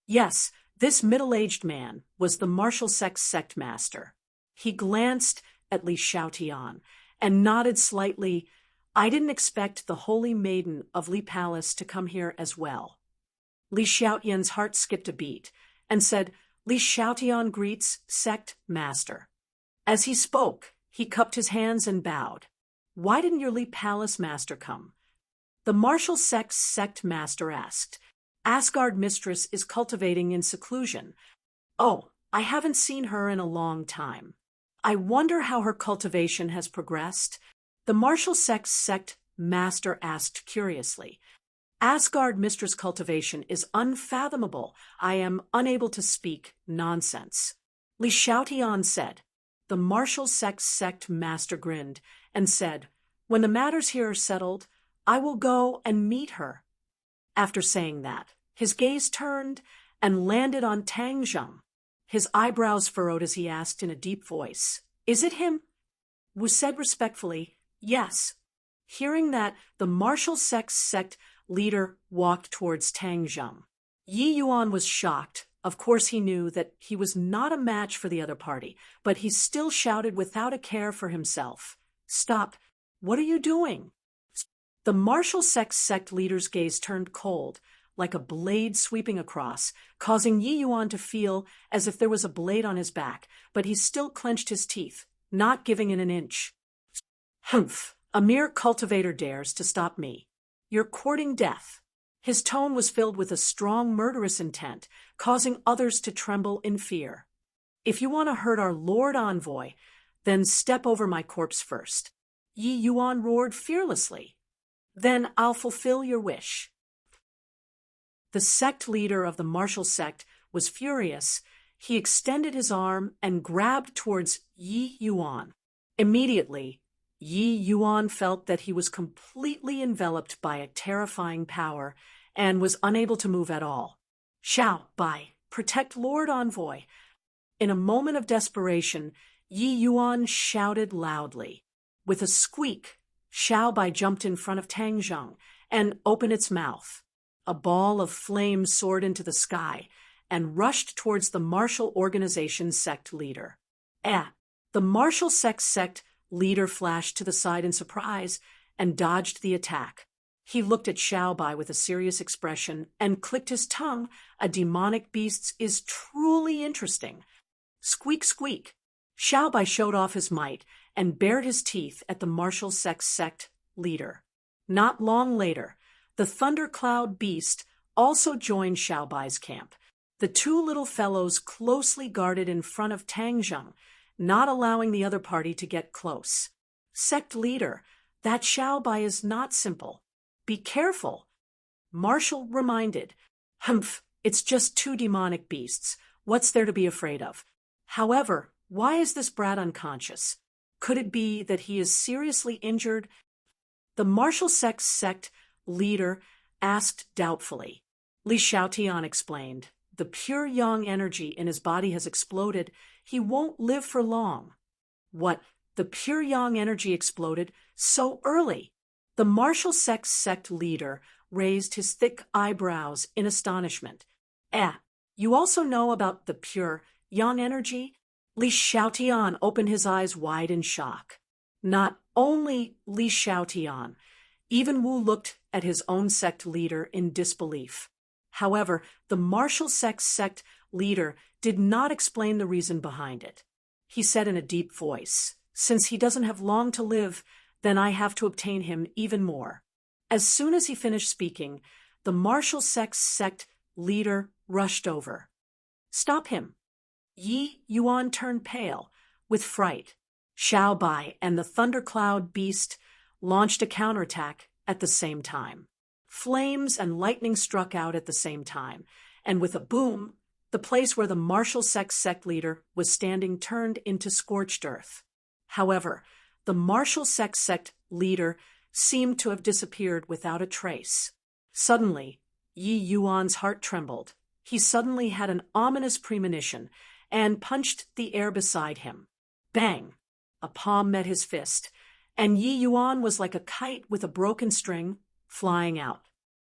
Yes, this middle-aged man was the Martial Sect Master. He glanced at Li Xiaotian and nodded slightly. I didn't expect the holy maiden of Li Palace to come here as well. Li Xiaotian's heart skipped a beat and said, Li Xiaotian greets Sect Master. As he spoke, he cupped his hands and bowed. Why didn't your Li Palace master come? The Martial Sect Master asked. Asgard Mistress is cultivating in seclusion. Oh, I haven't seen her in a long time. I wonder how her cultivation has progressed. The Martial Sect Master asked curiously. Asgard Mistress cultivation is unfathomable. I am unable to speak nonsense. Li Xiaotian said. The Martial Sect Master grinned and said, When the matters here are settled, I will go and meet her. After saying that, his gaze turned and landed on Tang Zheng. His eyebrows furrowed as he asked in a deep voice, Is it him? Wu said respectfully, Yes. Hearing that, the Martial Sect leader walked towards Tang Zheng. Yi Yuan was shocked. Of course he knew that he was not a match for the other party, but he still shouted without a care for himself, Stop! What are you doing? The Martial Sect leader's gaze turned cold. like a blade sweeping across, causing Yi Yuan to feel as if there was a blade on his back, but he still clenched his teeth, not giving in an inch. Humph! A mere cultivator dares to stop me. You're courting death. His tone was filled with a strong murderous intent, causing others to tremble in fear. If you want to hurt our Lord Envoy, then step over my corpse first. Yi Yuan roared fearlessly. Then I'll fulfill your wish. The sect leader of the martial sect was furious. He extended his arm and grabbed towards Yi Yuan. Immediately, Yi Yuan felt that he was completely enveloped by a terrifying power and was unable to move at all. Xiao Bai, protect Lord Envoy. In a moment of desperation, Yi Yuan shouted loudly. With a squeak, Xiao Bai jumped in front of Tang Zheng and opened its mouth. A ball of flame soared into the sky and rushed towards the martial organization's sect leader. The martial sect leader flashed to the side in surprise and dodged the attack. He looked at Xiao Bai with a serious expression and clicked his tongue. A demonic beast is truly interesting. Squeak, squeak. Xiao Bai showed off his might and bared his teeth at the martial sect leader. Not long later, the thundercloud beast also joined Xiao Bai's camp. The two little fellows closely guarded in front of Tang Zheng, not allowing the other party to get close. Sect leader, that Xiao Bai is not simple. Be careful. Marshall reminded. Humph, it's just two demonic beasts. What's there to be afraid of? However, why is this brat unconscious? Could it be that he is seriously injured? The martial sect leader asked doubtfully. Li Xiaotian explained. The pure yang energy in his body has exploded. He won't live for long. What? The pure yang energy exploded so early? The martial sect leader raised his thick eyebrows in astonishment. You also know about the pure yang energy? Li Xiaotian opened his eyes wide in shock. Not only Li Xiaotian, even Wu looked at his own sect leader in disbelief. However, the martial sect leader did not explain the reason behind it. He said in a deep voice, since he doesn't have long to live, then I have to obtain him even more. As soon as he finished speaking, the martial sect leader rushed over. Stop him. Yi Yuan turned pale with fright. Xiao Bai and the thundercloud beast launched a counterattack at the same time. Flames and lightning struck out at the same time, and with a boom, the place where the martial sect leader was standing turned into scorched earth. However, the martial sect leader seemed to have disappeared without a trace. Suddenly, Yi Yuan's heart trembled. He suddenly had an ominous premonition and punched the air beside him. Bang! A palm met his fist, and Yi Yuan was like a kite with a broken string flying out.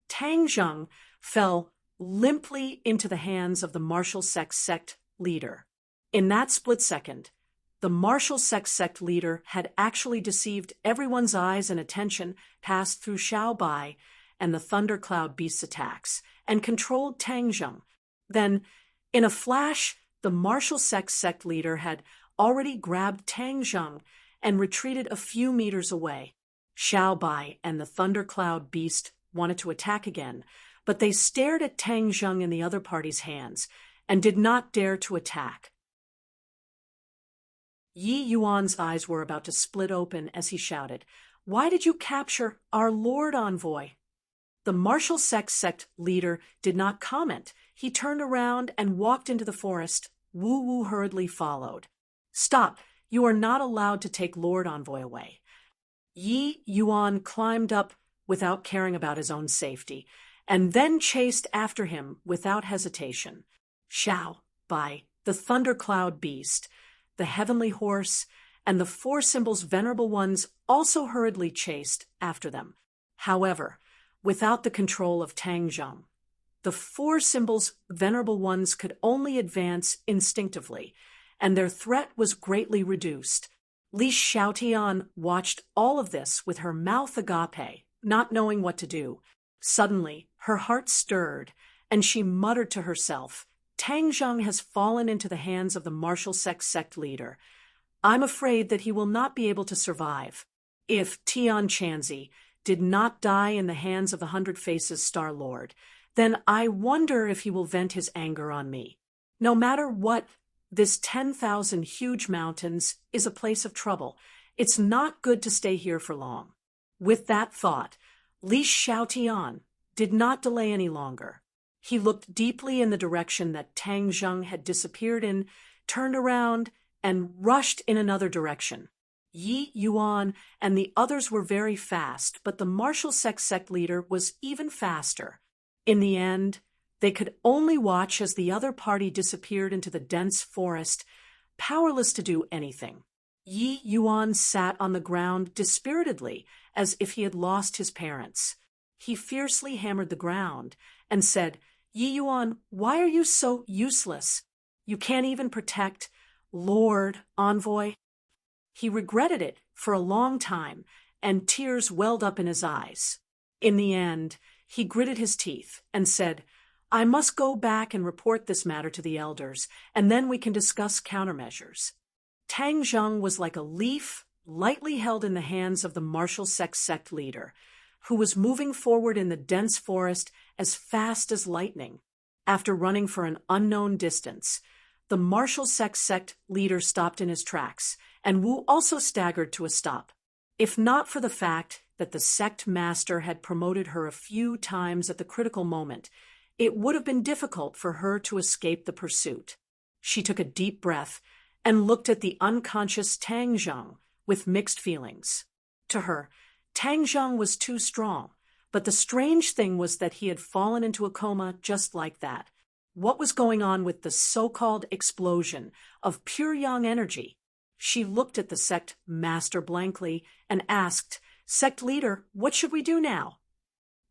Tang Zheng fell limply into the hands of the martial sect leader. In that split second, the martial sect leader had actually deceived everyone's eyes and attention, passed through Xiao Bai and the thundercloud beast's attacks, and controlled Tang Zheng. Then, in a flash, the martial sect leader had already grabbed Tang Zheng and retreated a few meters away. Xiao Bai and the thundercloud beast wanted to attack again, but they stared at Tang Zheng in the other party's hands and did not dare to attack. Yi Yuan's eyes were about to split open as he shouted, "Why did you capture our Lord Envoy?" The martial sect leader did not comment. He turned around and walked into the forest. Wu Wu hurriedly followed. "Stop! You are not allowed to take Lord Envoy away." Yi Yuan climbed up without caring about his own safety, and then chased after him without hesitation. Xiao Bai, the thundercloud beast, the heavenly horse, and the four symbols' venerable ones also hurriedly chased after them. However, without the control of Tang Zheng, the four symbols' venerable ones could only advance instinctively, and their threat was greatly reduced. Li Xiaotian watched all of this with her mouth agape, not knowing what to do. Suddenly, her heart stirred, and she muttered to herself, Tang Zheng has fallen into the hands of the martial sect leader. I'm afraid that he will not be able to survive. If Tian Chanzi did not die in the hands of the Hundred Faces Star Lord, then I wonder if he will vent his anger on me. No matter what, this 10,000 huge mountains is a place of trouble. It's not good to stay here for long. With that thought, Li Xiaotian did not delay any longer. He looked deeply in the direction that Tang Zheng had disappeared in, turned around, and rushed in another direction. Yi Yuan and the others were very fast, but the martial sect leader was even faster. In the end, they could only watch as the other party disappeared into the dense forest, powerless to do anything. Yi Yuan sat on the ground dispiritedly, as if he had lost his parents. He fiercely hammered the ground and said, Yi Yuan, why are you so useless? You can't even protect Lord Envoy. He regretted it for a long time, and tears welled up in his eyes. In the end, he gritted his teeth and said, I must go back and report this matter to the elders, and then we can discuss countermeasures. Tang Zheng was like a leaf lightly held in the hands of the martial sect leader, who was moving forward in the dense forest as fast as lightning. After running for an unknown distance, the martial sect leader stopped in his tracks, and Wu also staggered to a stop. If not for the fact that the sect master had promoted her a few times at the critical moment, it would have been difficult for her to escape the pursuit. She took a deep breath and looked at the unconscious Tang Zheng with mixed feelings. To her, Tang Zheng was too strong, but the strange thing was that he had fallen into a coma just like that. What was going on with the so-called explosion of pure yang energy? She looked at the sect master blankly and asked, Sect leader, what should we do now?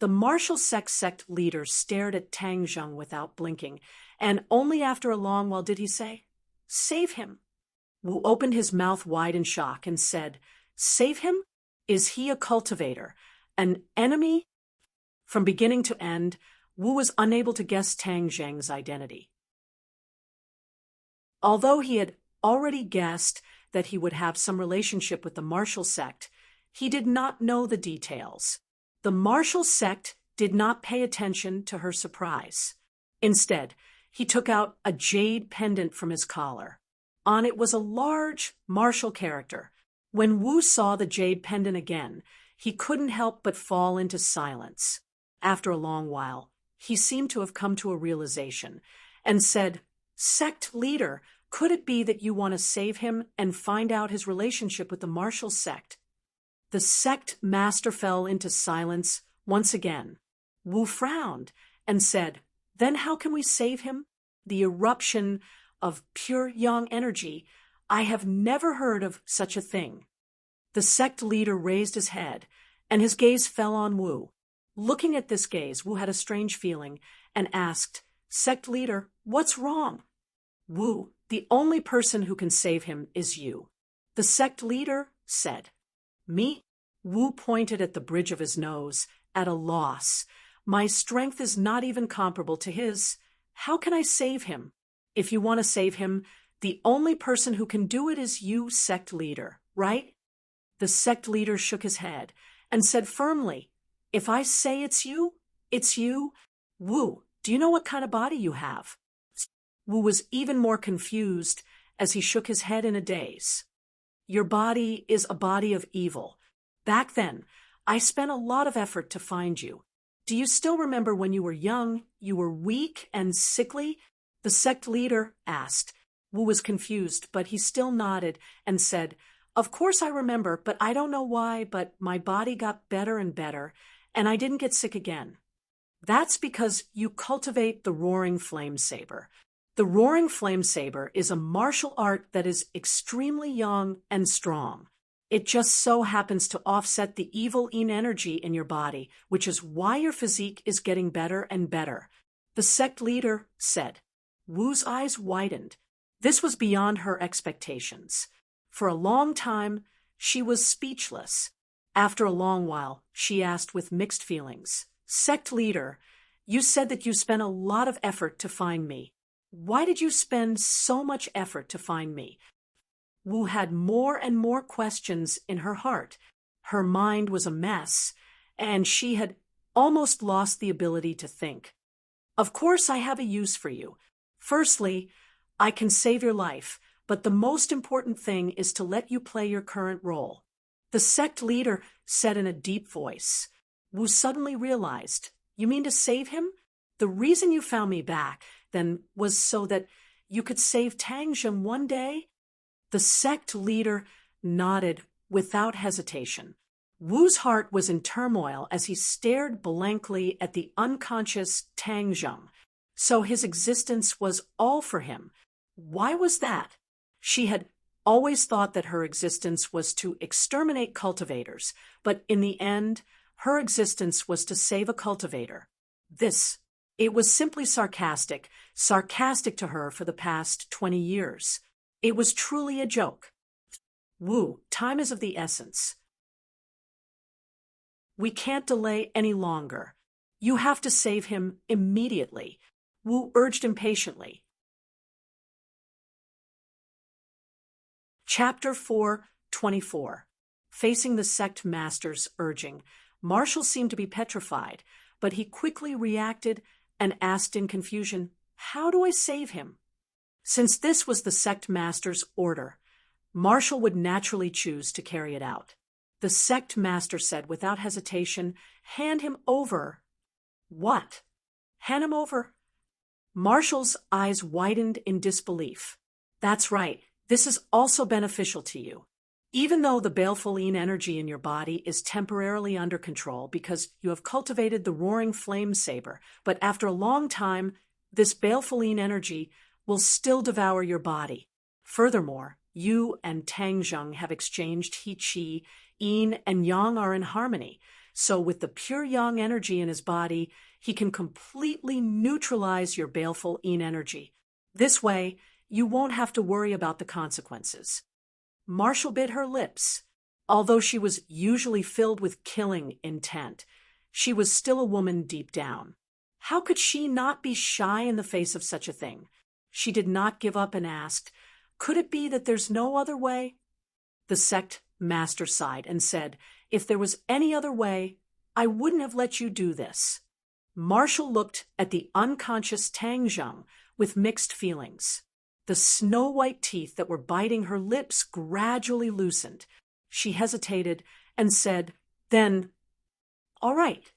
The martial sect leader stared at Tang Zheng without blinking, and only after a long while did he say, Save him. Wu opened his mouth wide in shock and said, Save him? Is he a cultivator? An enemy? From beginning to end, Wu was unable to guess Tang Zheng's identity. Although he had already guessed that he would have some relationship with the martial sect, he did not know the details. The martial sect did not pay attention to her surprise. Instead, he took out a jade pendant from his collar. On it was a large martial character. When Wu saw the jade pendant again, he couldn't help but fall into silence. After a long while, he seemed to have come to a realization and said, Sect leader, could it be that you want to save him and find out his relationship with the martial sect? The sect master fell into silence once again. Wu frowned and said, Then how can we save him? The eruption of pure yang energy, I have never heard of such a thing. The sect leader raised his head, and his gaze fell on Wu. Looking at this gaze, Wu had a strange feeling and asked, Sect leader, what's wrong? Wu, the only person who can save him is you. The sect leader said. Me? Wu pointed at the bridge of his nose, at a loss. My strength is not even comparable to his. How can I save him? If you want to save him, the only person who can do it is you, sect leader, right? The sect leader shook his head and said firmly, If I say it's you, it's you. Wu, do you know what kind of body you have? Wu was even more confused as he shook his head in a daze. Your body is a body of evil. Back then, I spent a lot of effort to find you. Do you still remember when you were young, you were weak and sickly? The sect leader asked. Wu was confused, but he still nodded and said, Of course I remember, but I don't know why, but my body got better and better, and I didn't get sick again. That's because you cultivate the roaring flame saber. The roaring flame saber is a martial art that is extremely young and strong. It just so happens to offset the evil yin energy in your body, which is why your physique is getting better and better. The sect leader said. Wu's eyes widened. This was beyond her expectations. For a long time, she was speechless. After a long while, she asked with mixed feelings, Sect leader, you said that you spent a lot of effort to find me. Why did you spend so much effort to find me? Wu had more and more questions in her heart. Her mind was a mess, and she had almost lost the ability to think. Of course, I have a use for you. Firstly, I can save your life, but the most important thing is to let you play your current role. The sect leader said in a deep voice. Wu suddenly realized, you mean to save him? The reason you found me back, then, was so that you could save Tang Zheng one day? The sect leader nodded without hesitation. Wu's heart was in turmoil as he stared blankly at the unconscious Tang Zheng. So his existence was all for him. Why was that? She had always thought that her existence was to exterminate cultivators, but in the end, her existence was to save a cultivator. It was simply sarcastic to her for the past 20 years. It was truly a joke. Wu, time is of the essence. We can't delay any longer. You have to save him immediately, Wu urged impatiently. Chapter 4:24. Facing the sect master's urging, Marshall seemed to be petrified, but he quickly reacted and asked in confusion, how do I save him? Since this was the sect master's order, Marshall would naturally choose to carry it out. The sect master said without hesitation, hand him over. What? Hand him over? Marshall's eyes widened in disbelief. That's right, this is also beneficial to you. Even though the baleful yin energy in your body is temporarily under control because you have cultivated the roaring flame saber, but after a long time, this baleful yin energy will still devour your body. Furthermore, you and Tang Zheng have exchanged He Qi, Yin and Yang are in harmony, so with the pure Yang energy in his body, he can completely neutralize your baleful Yin energy. This way, you won't have to worry about the consequences. Marshall bit her lips. Although she was usually filled with killing intent, she was still a woman deep down. How could she not be shy in the face of such a thing? She did not give up and asked, could it be that there's no other way? The sect master sighed and said, if there was any other way, I wouldn't have let you do this. Marshall looked at the unconscious Tang Zheng with mixed feelings. The snow-white teeth that were biting her lips gradually loosened. She hesitated and said, then, all right.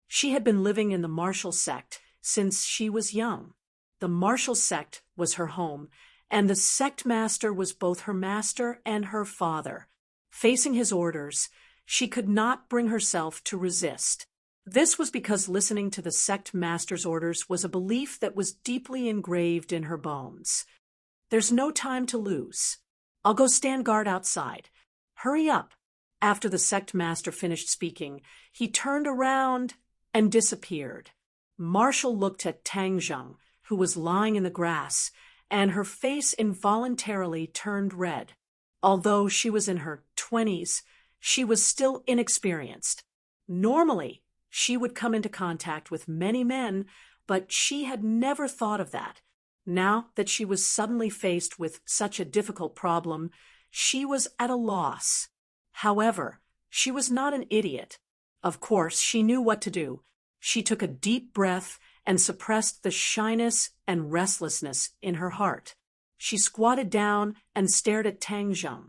She had been living in the Marshall sect since she was young. The Marshall sect was her home, and the sect master was both her master and her father. Facing his orders, she could not bring herself to resist. This was because listening to the sect master's orders was a belief that was deeply engraved in her bones. There's no time to lose. I'll go stand guard outside. Hurry up. After the sect master finished speaking, he turned around and disappeared. Marshall looked at Tang Zheng, who was lying in the grass, and her face involuntarily turned red. Although she was in her 20s, she was still inexperienced. Normally, she would come into contact with many men, but she had never thought of that. Now that she was suddenly faced with such a difficult problem, she was at a loss. However, she was not an idiot. Of course, she knew what to do. She took a deep breath and suppressed the shyness and restlessness in her heart. She squatted down and stared at Tang Zheng.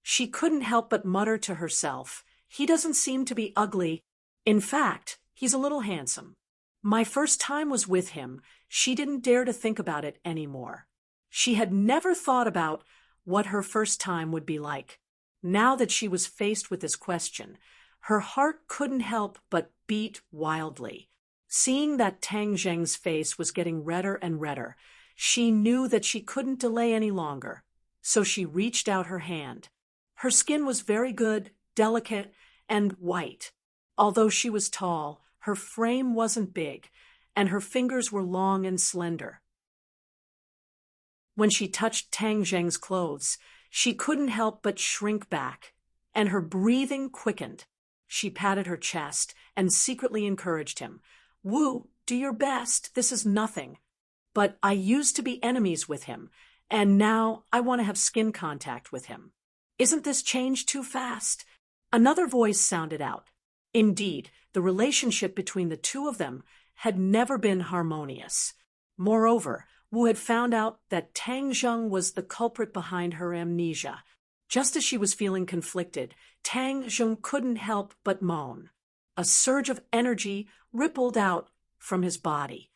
She couldn't help but mutter to herself, he doesn't seem to be ugly. In fact, he's a little handsome. My first time was with him. She didn't dare to think about it anymore. She had never thought about what her first time would be like. Now that she was faced with this question, her heart couldn't help but beat wildly. Seeing that Tang Zheng's face was getting redder and redder, she knew that she couldn't delay any longer, so she reached out her hand. Her skin was very good, delicate, and white. Although she was tall, her frame wasn't big, and her fingers were long and slender. When she touched Tang Zheng's clothes, she couldn't help but shrink back, and her breathing quickened. She patted her chest and secretly encouraged him. Wu, do your best. This is nothing. But I used to be enemies with him, and now I want to have skin contact with him. Isn't this change too fast? Another voice sounded out. Indeed, the relationship between the two of them had never been harmonious. Moreover, Wu had found out that Tang Zheng was the culprit behind her amnesia. Just as she was feeling conflicted, Tang Zheng couldn't help but moan. A surge of energy rippled out from his body.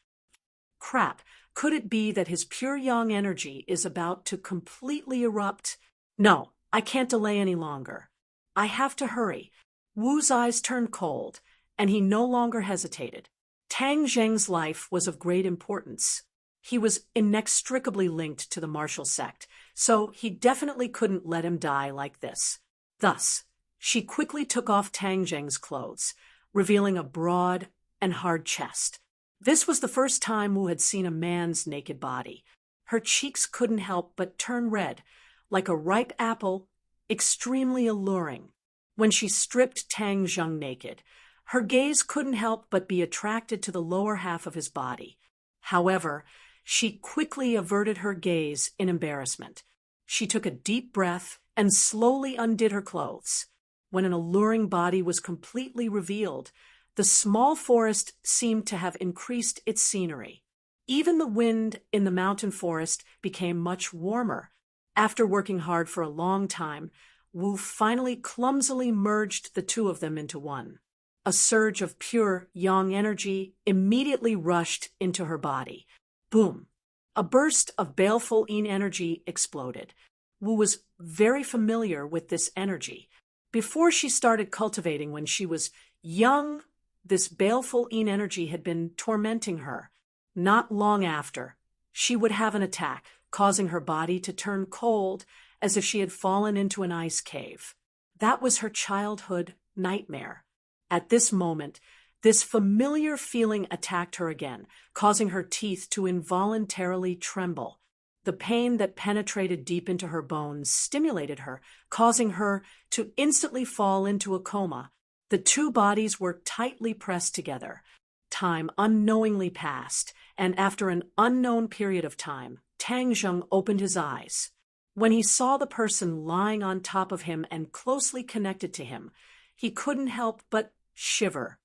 Crap, could it be that his pure yang energy is about to completely erupt? No, I can't delay any longer. I have to hurry. Wu's eyes turned cold, and he no longer hesitated. Tang Zheng's life was of great importance. He was inextricably linked to the martial sect, so he definitely couldn't let him die like this. Thus, she quickly took off Tang Zheng's clothes, revealing a broad and hard chest. This was the first time Wu had seen a man's naked body. Her cheeks couldn't help but turn red, like a ripe apple, extremely alluring. When she stripped Tang Zheng naked, her gaze couldn't help but be attracted to the lower half of his body. However, she quickly averted her gaze in embarrassment. She took a deep breath and slowly undid her clothes. When an alluring body was completely revealed, the small forest seemed to have increased its scenery. Even the wind in the mountain forest became much warmer. After working hard for a long time, Wu finally clumsily merged the two of them into one. A surge of pure yang energy immediately rushed into her body. Boom! A burst of baleful yin energy exploded. Wu was very familiar with this energy. Before she started cultivating when she was young, this baleful yin energy had been tormenting her. Not long after, she would have an attack, causing her body to turn cold as if she had fallen into an ice cave. That was her childhood nightmare. At this moment, this familiar feeling attacked her again, causing her teeth to involuntarily tremble. The pain that penetrated deep into her bones stimulated her, causing her to instantly fall into a coma. The two bodies were tightly pressed together. Time unknowingly passed, and after an unknown period of time, Tang Zheng opened his eyes. When he saw the person lying on top of him and closely connected to him, he couldn't help but shiver.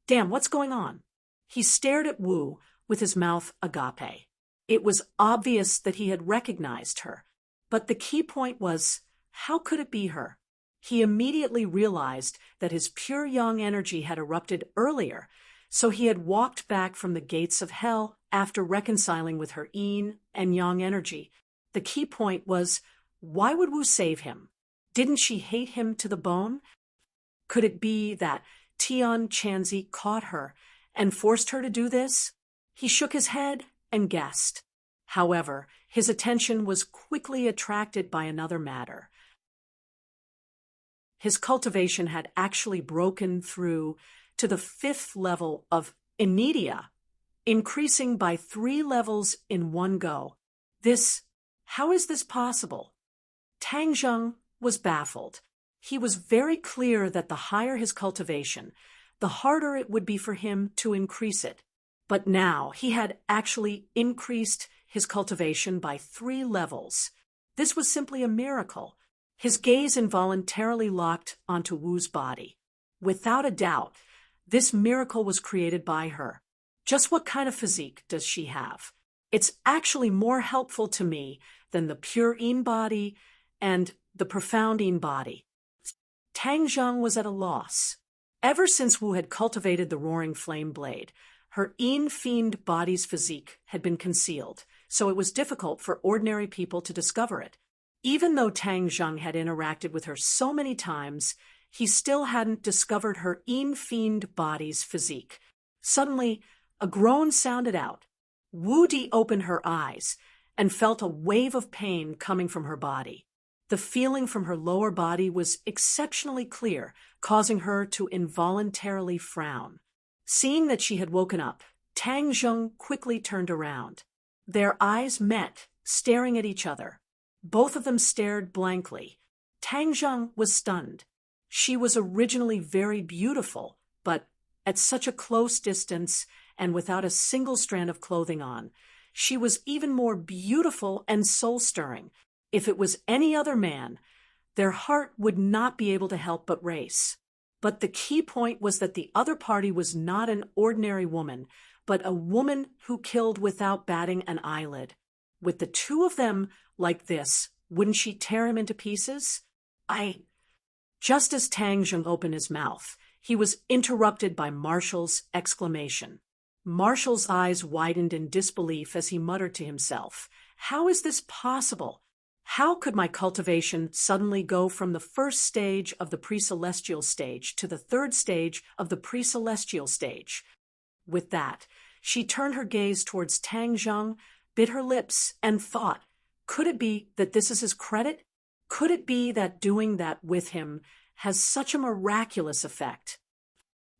Damn, what's going on? He stared at Wu with his mouth agape. It was obvious that he had recognized her, but the key point was, how could it be her? He immediately realized that his pure yang energy had erupted earlier, so he had walked back from the gates of hell after reconciling with her yin and yang energy. The key point was, why would Wu save him? Didn't she hate him to the bone? Could it be that Tian Chanzi caught her and forced her to do this? He shook his head and guessed. However, his attention was quickly attracted by another matter. His cultivation had actually broken through to the 5th level of Inidia, increasing by 3 levels in one go. How is this possible? Tang Zheng was baffled. He was very clear that the higher his cultivation, the harder it would be for him to increase it. But now he had actually increased his cultivation by 3 levels. This was simply a miracle. His gaze involuntarily locked onto Wu's body. Without a doubt, this miracle was created by her. Just what kind of physique does she have? It's actually more helpful to me than the pure yin body and the profound yin body. Tang Zheng was at a loss. Ever since Wu had cultivated the roaring flame blade, her yin fiend body's physique had been concealed, so it was difficult for ordinary people to discover it. Even though Tang Zheng had interacted with her so many times, he still hadn't discovered her yin fiend body's physique. Suddenly, a groan sounded out. Wu Di opened her eyes and felt a wave of pain coming from her body. The feeling from her lower body was exceptionally clear, causing her to involuntarily frown. Seeing that she had woken up, Tang Zheng quickly turned around. Their eyes met, staring at each other. Both of them stared blankly. Tang Zheng was stunned. She was originally very beautiful, but at such a close distance and without a single strand of clothing on, she was even more beautiful and soul-stirring. If it was any other man, their heart would not be able to help but race. But the key point was that the other party was not an ordinary woman, but a woman who killed without batting an eyelid. With the two of them like this, wouldn't she tear him into pieces? Just as Tang Zheng opened his mouth, he was interrupted by Marshall's exclamation. Marshall's eyes widened in disbelief as he muttered to himself, "How is this possible? How could my cultivation suddenly go from the first stage of the pre-celestial stage to the third stage of the pre-celestial stage?" With that, she turned her gaze towards Tang Zheng, bit her lips, and thought, could it be that this is his credit? Could it be that doing that with him has such a miraculous effect?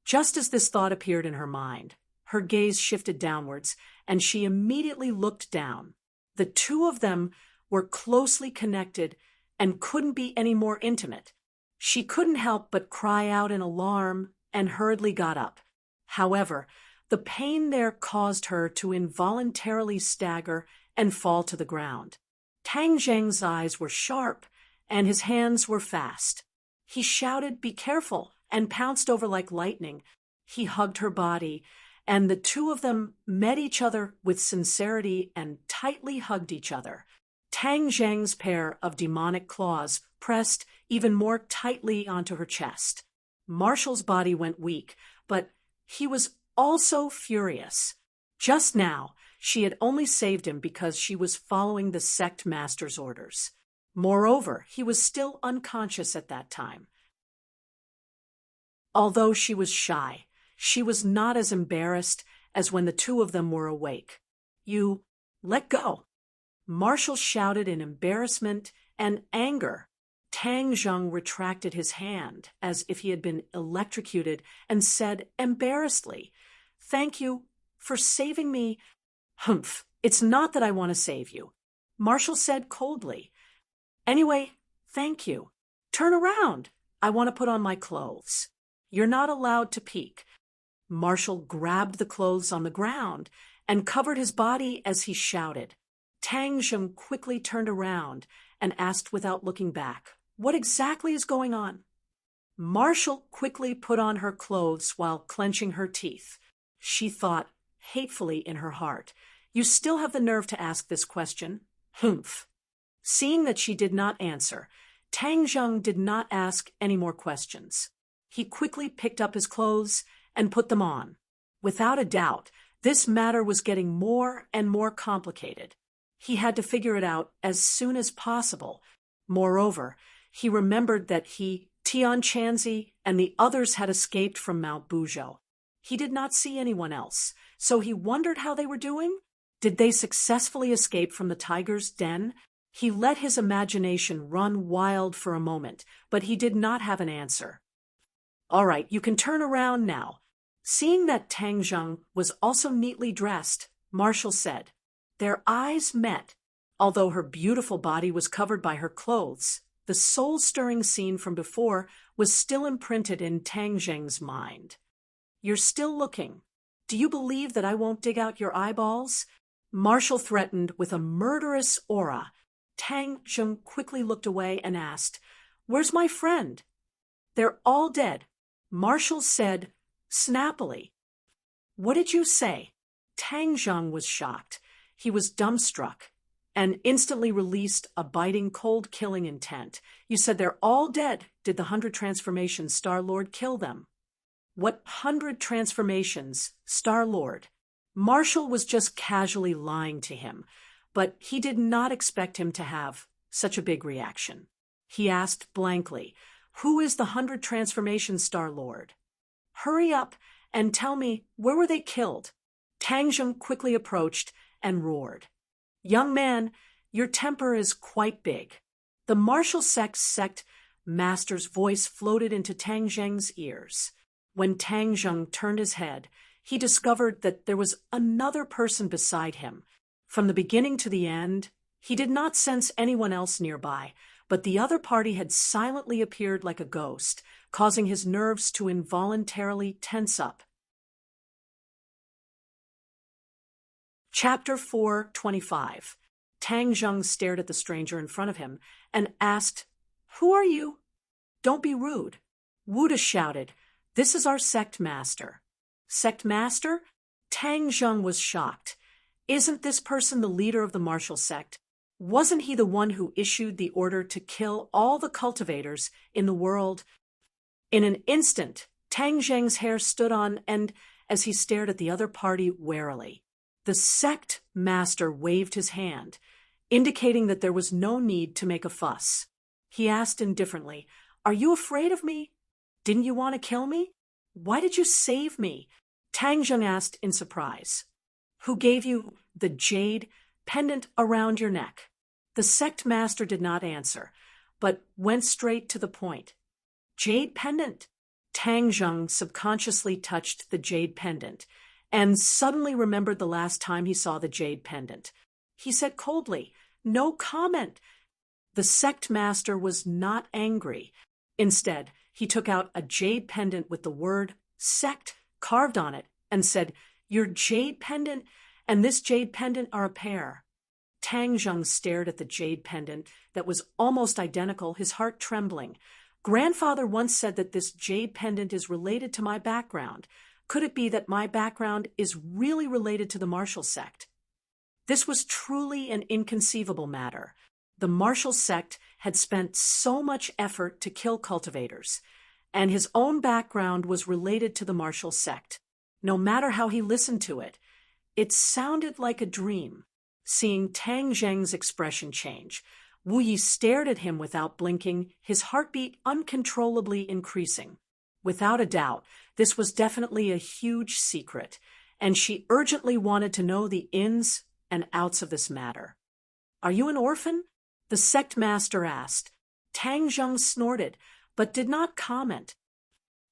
Just as this thought appeared in her mind, her gaze shifted downwards, and she immediately looked down. The two of them were closely connected and couldn't be any more intimate. She couldn't help but cry out in alarm and hurriedly got up. However, the pain there caused her to involuntarily stagger and fall to the ground. Tang Zheng's eyes were sharp, and his hands were fast. He shouted, "Be careful," and pounced over like lightning. He hugged her body, and the two of them met each other with sincerity and tightly hugged each other. Tang Zheng's pair of demonic claws pressed even more tightly onto her chest. Marshall's body went weak, but he was also furious. Just now, she had only saved him because she was following the sect master's orders. Moreover, he was still unconscious at that time. Although she was shy, she was not as embarrassed as when the two of them were awake. "You let go!" Marshall shouted in embarrassment and anger. Tang Zheng retracted his hand as if he had been electrocuted and said embarrassedly, "Thank you for saving me." "Humph, it's not that I want to save you," Marshall said coldly. "Anyway, thank you. Turn around. I want to put on my clothes." "You're not allowed to peek." Marshall grabbed the clothes on the ground and covered his body as he shouted. Tang Zheng quickly turned around and asked without looking back, "What exactly is going on?" Marshall quickly put on her clothes while clenching her teeth. She thought hatefully in her heart, "You still have the nerve to ask this question? Humph." Seeing that she did not answer, Tang Zheng did not ask any more questions. He quickly picked up his clothes and put them on. Without a doubt, this matter was getting more and more complicated. He had to figure it out as soon as possible. Moreover, he remembered that he, Tian Chanzi, and the others had escaped from Mount Buzhou. He did not see anyone else, so he wondered how they were doing. Did they successfully escape from the tiger's den? He let his imagination run wild for a moment, but he did not have an answer. "All right, you can turn around now." Seeing that Tang Zheng was also neatly dressed, Marshall said. Their eyes met. Although her beautiful body was covered by her clothes, the soul-stirring scene from before was still imprinted in Tang Zheng's mind. "You're still looking. Do you believe that I won't dig out your eyeballs?" Marshall threatened with a murderous aura. Tang Zheng quickly looked away and asked, "Where's my friend?" "They're all dead," Marshall said snappily. "What did you say?" Tang Zheng was shocked. He was dumbstruck and instantly released a biting, cold killing intent. "You said they're all dead. Did the 100 transformations Star-Lord kill them?" "What 100 transformations, Star-Lord?" Marshall was just casually lying to him, but he did not expect him to have such a big reaction. He asked blankly, "Who is the 100 transformations Star-Lord?" "Hurry up and tell me, where were they killed?" Tang Zheng quickly approached and roared. "Young man, your temper is quite big." The martial sect master's voice floated into Tang Zheng's ears. When Tang Zheng turned his head, he discovered that there was another person beside him. From the beginning to the end, he did not sense anyone else nearby, but the other party had silently appeared like a ghost, causing his nerves to involuntarily tense up. Chapter 4:25. Tang Zheng stared at the stranger in front of him and asked, "Who are you?" "Don't be rude." Wuda shouted, "This is our sect master." "Sect master?" Tang Zheng was shocked. "Isn't this person the leader of the martial sect? Wasn't he the one who issued the order to kill all the cultivators in the world?" In an instant, Tang Zheng's hair stood on end as he stared at the other party warily. The sect master waved his hand, indicating that there was no need to make a fuss. He asked indifferently, "Are you afraid of me? Didn't you want to kill me? Why did you save me?" Tang Zheng asked in surprise. "Who gave you the jade pendant around your neck?" The sect master did not answer, but went straight to the point. "Jade pendant." Tang Zheng subconsciously touched the jade pendant and suddenly remembered the last time he saw the jade pendant. He said coldly, "No comment." The sect master was not angry. Instead, he took out a jade pendant with the word sect carved on it and said, "Your jade pendant and this jade pendant are a pair." Tang Zheng stared at the jade pendant that was almost identical, his heart trembling. "Grandfather once said that this jade pendant is related to my background. Could it be that my background is really related to the martial sect?" This was truly an inconceivable matter. The martial sect had spent so much effort to kill cultivators, and his own background was related to the martial sect. No matter how he listened to it, it sounded like a dream. Seeing Tang Zheng's expression change, Wu Yi stared at him without blinking, his heartbeat uncontrollably increasing. Without a doubt, this was definitely a huge secret, and she urgently wanted to know the ins and outs of this matter. "Are you an orphan?" the sect master asked. Tang Zheng snorted, but did not comment.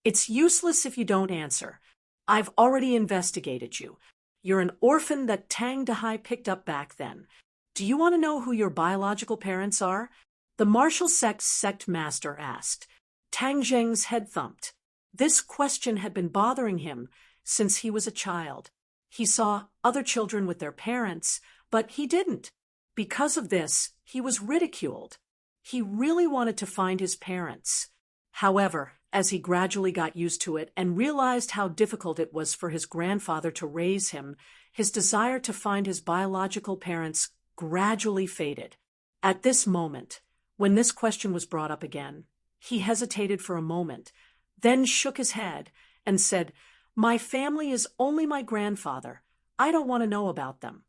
"It's useless if you don't answer. I've already investigated you. You're an orphan that Tang Dahai picked up back then. Do you want to know who your biological parents are?" the martial sect master asked. Tang Zheng's head thumped. This question had been bothering him since he was a child. He saw other children with their parents, but he didn't. Because of this, he was ridiculed. He really wanted to find his parents. However, as he gradually got used to it and realized how difficult it was for his grandfather to raise him, his desire to find his biological parents gradually faded. At this moment, when this question was brought up again, he hesitated for a moment, then shook his head and said, "My family is only my grandfather. I don't want to know about them."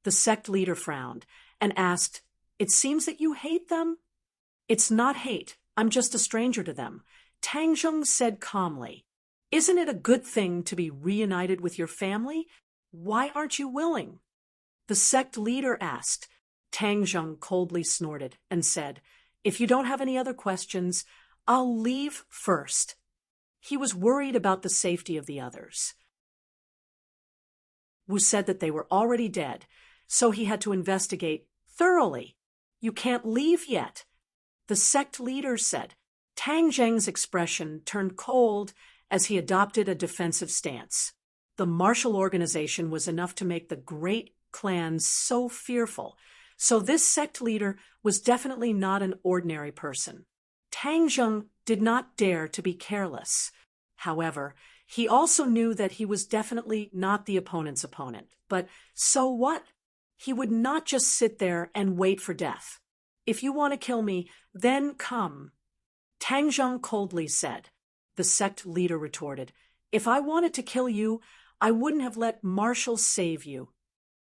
The sect leader frowned and asked, "It seems that you hate them?" "It's not hate. I'm just a stranger to them," Tang Zheng said calmly. "Isn't it a good thing to be reunited with your family? Why aren't you willing?" The sect leader asked. Tang Zheng coldly snorted and said, "If you don't have any other questions, I'll leave first." He was worried about the safety of the others. Wu said that they were already dead, so he had to investigate thoroughly. "You can't leave yet," the sect leader said. Tang Zheng's expression turned cold as he adopted a defensive stance. The martial organization was enough to make the great clans so fearful, so this sect leader was definitely not an ordinary person. Tang Zheng did not dare to be careless. However, he also knew that he was definitely not the opponent's opponent. But so what? He would not just sit there and wait for death. "If you want to kill me, then come," Tang Zheng coldly said. The sect leader retorted, "If I wanted to kill you, I wouldn't have let Marshall save you."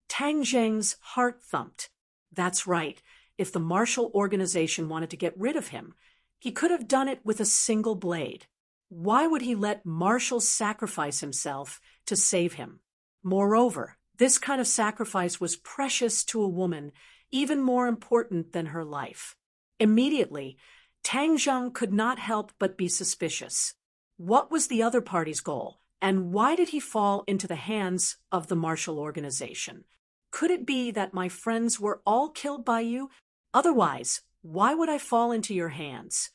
Tang Zheng's heart thumped. That's right. If the martial organization wanted to get rid of him, he could have done it with a single blade. Why would he let Marshall sacrifice himself to save him? Moreover, this kind of sacrifice was precious to a woman, even more important than her life. Immediately, Tang Zheng could not help but be suspicious. What was the other party's goal, and why did he fall into the hands of the martial organization? Could it be that my friends were all killed by you? Otherwise, Why would I fall into your hands?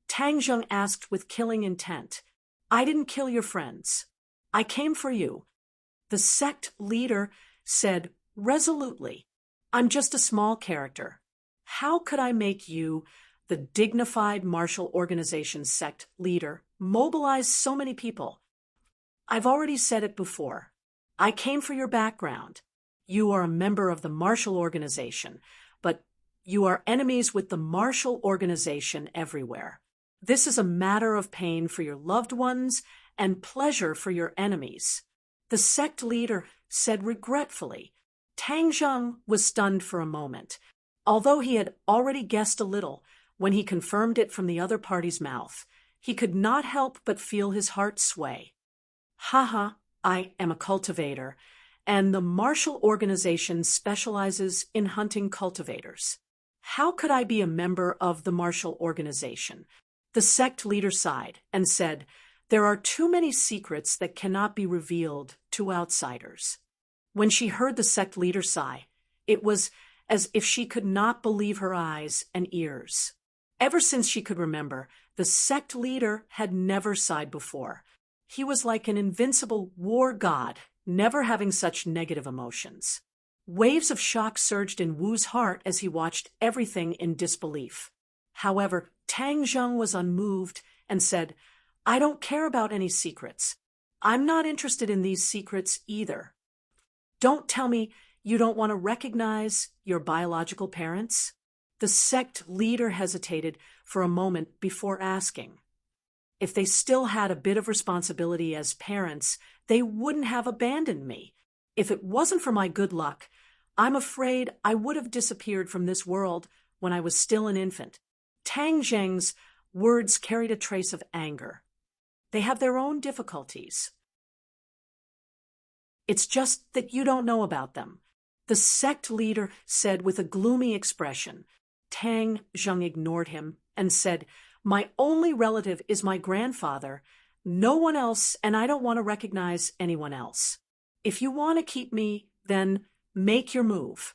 Tang Zheng asked with killing intent. I didn't kill your friends. I came for you. The sect leader said resolutely, I'm just a small character. How could I make you, the dignified martial organization's sect leader, mobilize so many people? I've already said it before. I came for your background. You are a member of the martial organization, but you are enemies with the martial organization everywhere. This is a matter of pain for your loved ones and pleasure for your enemies. The sect leader said regretfully. Tang Zheng was stunned for a moment. Although he had already guessed a little, when he confirmed it from the other party's mouth, he could not help but feel his heart sway. Haha, I am a cultivator, and the martial organization specializes in hunting cultivators. How could I be a member of the martial organization? The sect leader sighed and said, there are too many secrets that cannot be revealed to outsiders. When she heard the sect leader sigh, it was as if she could not believe her eyes and ears. Ever since she could remember, the sect leader had never sighed before. He was like an invincible war god, never having such negative emotions. Waves of shock surged in Wu's heart as he watched everything in disbelief. However, Tang Zheng was unmoved and said, I don't care about any secrets. I'm not interested in these secrets either. Don't tell me you don't want to recognize your biological parents? The sect leader hesitated for a moment before asking. If they still had a bit of responsibility as parents, they wouldn't have abandoned me. If it wasn't for my good luck, I'm afraid I would have disappeared from this world when I was still an infant. Tang Zheng's words carried a trace of anger. They have their own difficulties. It's just that you don't know about them. The sect leader said with a gloomy expression. Tang Zheng ignored him and said, my only relative is my grandfather, no one else, and I don't want to recognize anyone else. If you want to keep me, then make your move.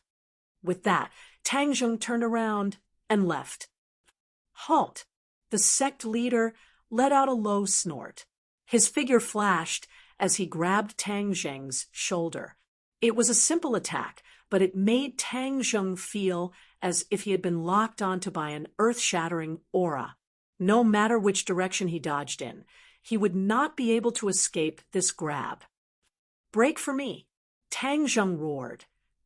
With that, Tang Zheng turned around and left. Halt! The sect leader let out a low snort. His figure flashed as he grabbed Tang Zheng's shoulder. It was a simple attack, but it made Tang Zheng feel as if he had been locked onto by an earth-shattering aura. No matter which direction he dodged in, he would not be able to escape this grab. Break for me! Tang Zheng roared.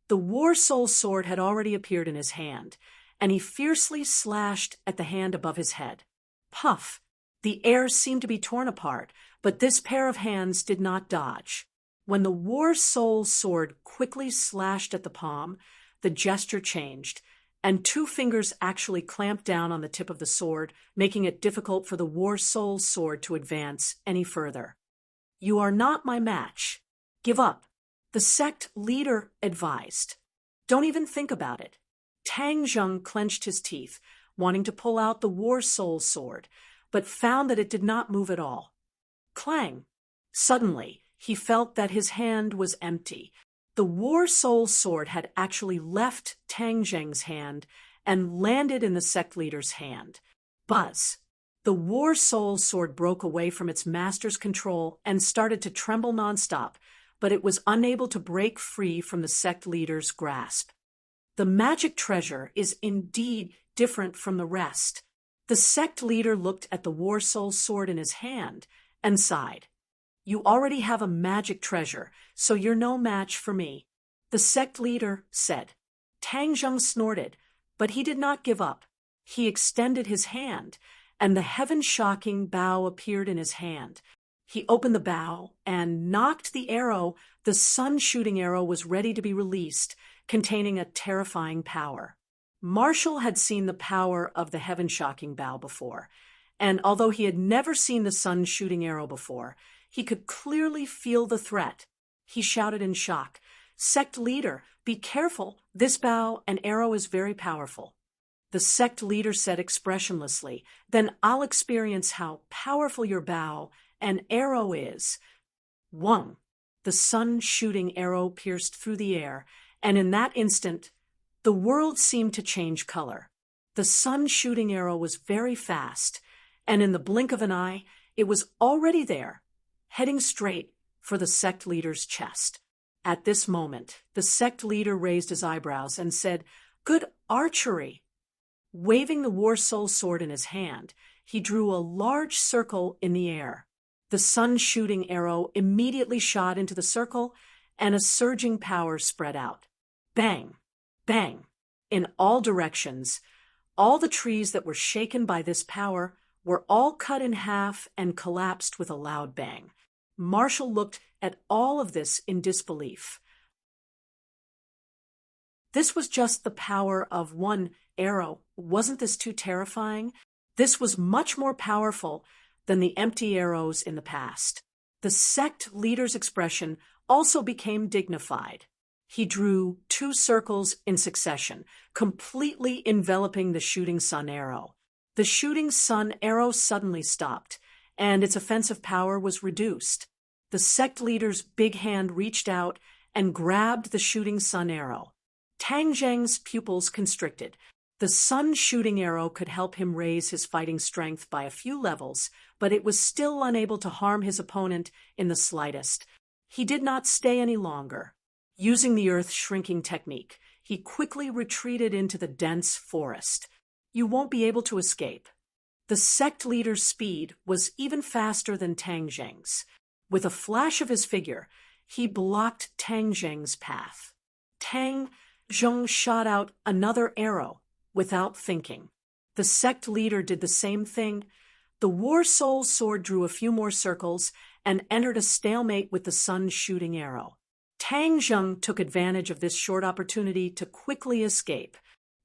The War Soul sword had already appeared in his hand, and he fiercely slashed at the hand above his head. Puff! The air seemed to be torn apart, but this pair of hands did not dodge. When the War Soul sword quickly slashed at the palm, the gesture changed, and two fingers actually clamped down on the tip of the sword, making it difficult for the War Soul sword to advance any further. You are not my match. Give up. The sect leader advised. Don't even think about it. Tang Zheng clenched his teeth, wanting to pull out the War Soul sword, but found that it did not move at all. Clang! Suddenly, he felt that his hand was empty. The War Soul sword had actually left Tang Zheng's hand and landed in the sect leader's hand. Buzz! The War Soul sword broke away from its master's control and started to tremble nonstop, but it was unable to break free from the sect leader's grasp. The magic treasure is indeed different from the rest. The sect leader looked at the War Soul sword in his hand and sighed. You already have a magic treasure, so you're no match for me, the sect leader said. Tang Zheng snorted, but he did not give up. He extended his hand, and the heaven-shocking bow appeared in his hand. He opened the bow and knocked the arrow. The sun-shooting arrow was ready to be released, containing a terrifying power. Marshall had seen the power of the heaven-shocking bow before, and although he had never seen the sun-shooting arrow before, he could clearly feel the threat. He shouted in shock, Sect leader, be careful. This bow and arrow is very powerful. The sect leader said expressionlessly, then I'll experience how powerful your bow and arrow is. Whang! The sun-shooting arrow pierced through the air, and in that instant, the world seemed to change color. The sun-shooting arrow was very fast, and in the blink of an eye, it was already there, heading straight for the sect leader's chest. At this moment, the sect leader raised his eyebrows and said, "Good archery!" Waving the war soul sword in his hand, he drew a large circle in the air. The sun-shooting arrow immediately shot into the circle, and a surging power spread out. Bang! Bang! In all directions, all the trees that were shaken by this power were all cut in half and collapsed with a loud bang. Marshall looked at all of this in disbelief. This was just the power of one arrow. Wasn't this too terrifying? This was much more powerful than the empty arrows in the past. The sect leader's expression also became dignified. He drew 2 circles in succession, completely enveloping the shooting sun arrow. The shooting sun arrow suddenly stopped, and its offensive power was reduced. The sect leader's big hand reached out and grabbed the shooting sun arrow. Tang Zheng's pupils constricted. The sun-shooting arrow could help him raise his fighting strength by a few levels, but it was still unable to harm his opponent in the slightest. He did not stay any longer. Using the earth-shrinking technique, he quickly retreated into the dense forest. You won't be able to escape. The sect leader's speed was even faster than Tang Zheng's. With a flash of his figure, he blocked Tang Zheng's path. Tang Zheng shot out another arrow without thinking. The sect leader did the same thing. The war soul's sword drew a few more circles and entered a stalemate with the sun-shooting arrow. Tang Zheng took advantage of this short opportunity to quickly escape.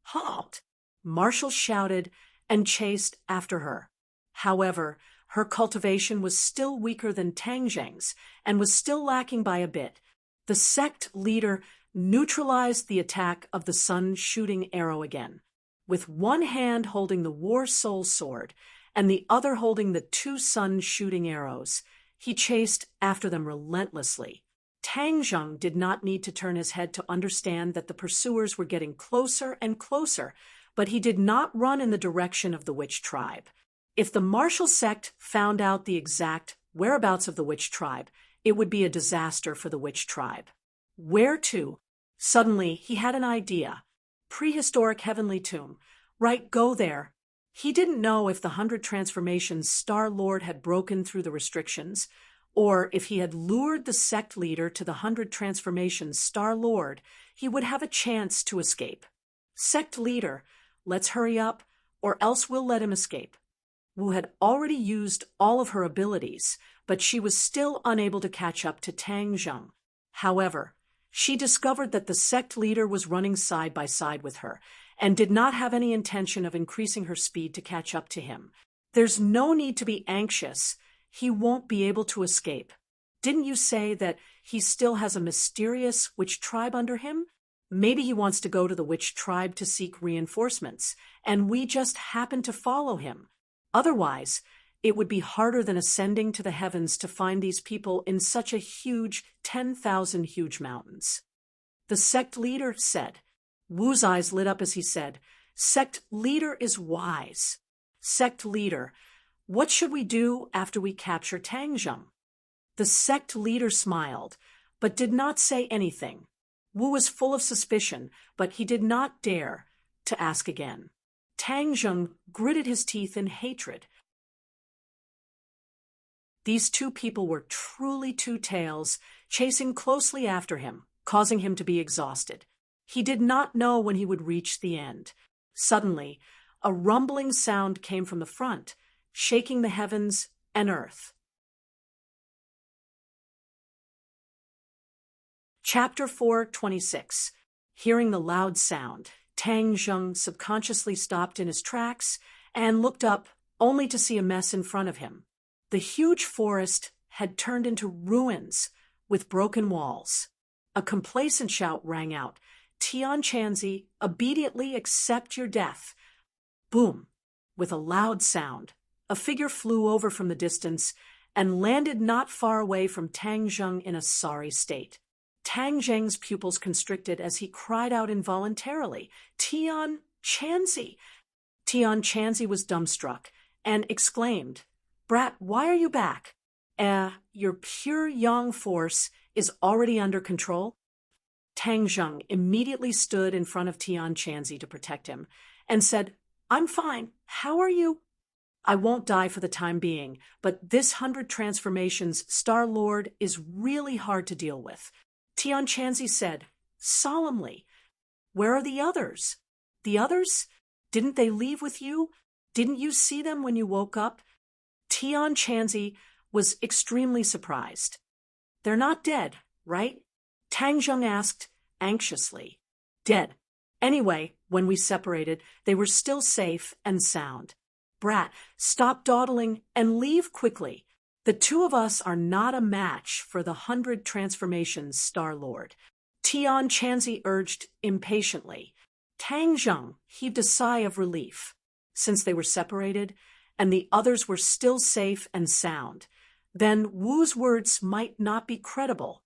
"Halt!" Marshall shouted and chased after her. However, her cultivation was still weaker than Tang Zheng's and was still lacking by a bit. The sect leader neutralized the attack of the sun-shooting arrow again. With one hand holding the war soul sword and the other holding the 2 sun-shooting arrows, he chased after them relentlessly. Tang Zheng did not need to turn his head to understand that the pursuers were getting closer and closer, but he did not run in the direction of the witch tribe. If the martial sect found out the exact whereabouts of the witch tribe, it would be a disaster for the witch tribe. Where to? Suddenly, he had an idea. Prehistoric heavenly tomb. Right, go there. He didn't know if the 100 Transformations Star-Lord had broken through the restrictions, or if he had lured the sect leader to the 100 Transformations Star-Lord, he would have a chance to escape. Sect leader, let's hurry up, or else we'll let him escape. Wu had already used all of her abilities, but she was still unable to catch up to Tang Zheng. However, she discovered that the sect leader was running side by side with her, and did not have any intention of increasing her speed to catch up to him. There's no need to be anxious. He won't be able to escape. Didn't you say that he still has a mysterious witch tribe under him? Maybe he wants to go to the witch tribe to seek reinforcements, and we just happen to follow him. Otherwise, it would be harder than ascending to the heavens to find these people in such a huge 10,000 huge mountains. The sect leader said. Wu's eyes lit up as he said, "Sect leader is wise. Sect leader, what should we do after we capture Tang Zheng?" The sect leader smiled, but did not say anything. Wu was full of suspicion, but he did not dare to ask again. Tang Zheng gritted his teeth in hatred. These 2 people were truly 2 tails, chasing closely after him, causing him to be exhausted. He did not know when he would reach the end. Suddenly, a rumbling sound came from the front, shaking the heavens and earth. Chapter 4:26. Hearing the loud sound, Tang Zheng subconsciously stopped in his tracks and looked up, only to see a mess in front of him. The huge forest had turned into ruins with broken walls. A complacent shout rang out, "Tian Chanzi, obediently accept your death." Boom! With a loud sound, a figure flew over from the distance and landed not far away from Tang Zheng in a sorry state. Tang Zheng's pupils constricted as he cried out involuntarily, "Tian Chanzi!" Tian Chanzi was dumbstruck and exclaimed, "Brat, why are you back? Your pure yang force is already under control?" Tang Zheng immediately stood in front of Tian Chanzi to protect him and said, "I'm fine. How are you?" "I won't die for the time being, but this 100 transformations Star Lord is really hard to deal with," Tian Chanzi said, solemnly. "Where are the others?" "The others? Didn't they leave with you? Didn't you see them when you woke up?" Tian Chanzi was extremely surprised. "They're not dead, right?" Tang Zheng asked anxiously. "Dead. Anyway, when we separated, they were still safe and sound. Brat, stop dawdling and leave quickly. The two of us are not a match for the 100 transformations, Star Lord," Tian Chanzi urged impatiently. Tang Zheng heaved a sigh of relief. Since they were separated, and the others were still safe and sound, then Wu's words might not be credible.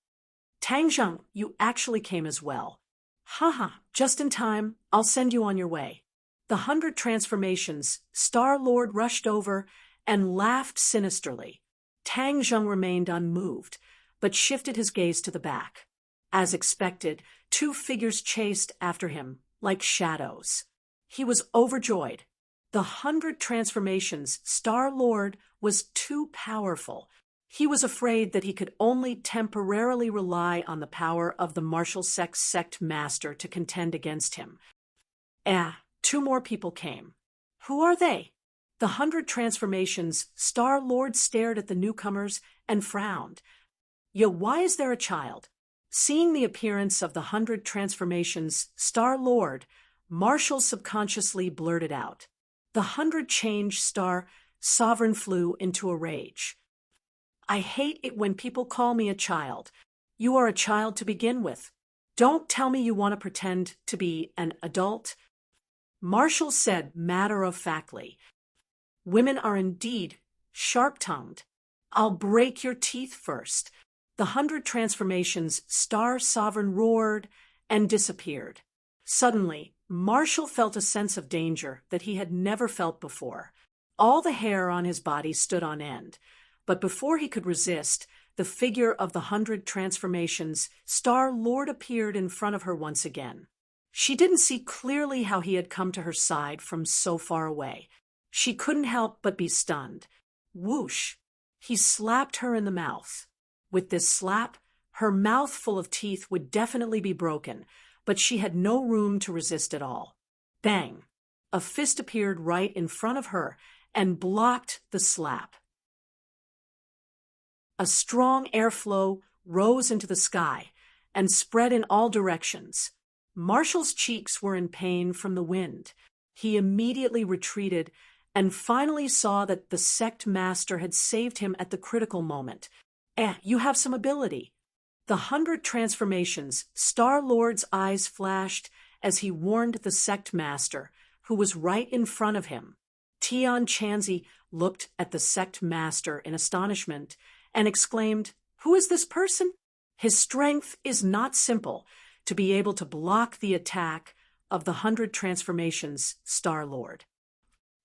"Tang Zheng, you actually came as well. Haha, just in time, I'll send you on your way." The 100 transformations, Star Lord rushed over and laughed sinisterly. Tang Zheng remained unmoved, but shifted his gaze to the back. As expected, two figures chased after him, like shadows. He was overjoyed. The 100 transformations, Star Lord was too powerful. He was afraid that he could only temporarily rely on the power of the martial sect master to contend against him. Two more people came. "Who are they?" The 100 transformations, Star Lord stared at the newcomers and frowned. Why is there a child?" Seeing the appearance of the 100 transformations, Star Lord, Marshall subconsciously blurted out. The 100 change Star Sovereign flew into a rage. "I hate it when people call me a child. You are a child to begin with. Don't tell me you want to pretend to be an adult." Marshall said matter-of-factly, "Women are indeed sharp-tongued. I'll break your teeth first." The 100 transformations, Star Sovereign roared and disappeared. Suddenly, Marshall felt a sense of danger that he had never felt before. All the hair on his body stood on end, but before he could resist, the figure of the 100 transformations, Star Lord appeared in front of her once again. She didn't see clearly how he had come to her side from so far away. She couldn't help but be stunned. Whoosh! He slapped her in the mouth. With this slap, her mouth full of teeth would definitely be broken, but she had no room to resist at all. Bang! A fist appeared right in front of her and blocked the slap. A strong airflow rose into the sky and spread in all directions. Marshall's cheeks were in pain from the wind. He immediately retreated and finally saw that the sect master had saved him at the critical moment. You have some ability." The 100 transformations, Star Lord's eyes flashed as he warned the sect master, who was right in front of him. Tian Chanzi looked at the sect master in astonishment and exclaimed, "Who is this person? His strength is not simple to be able to block the attack of the 100 transformations, Star Lord.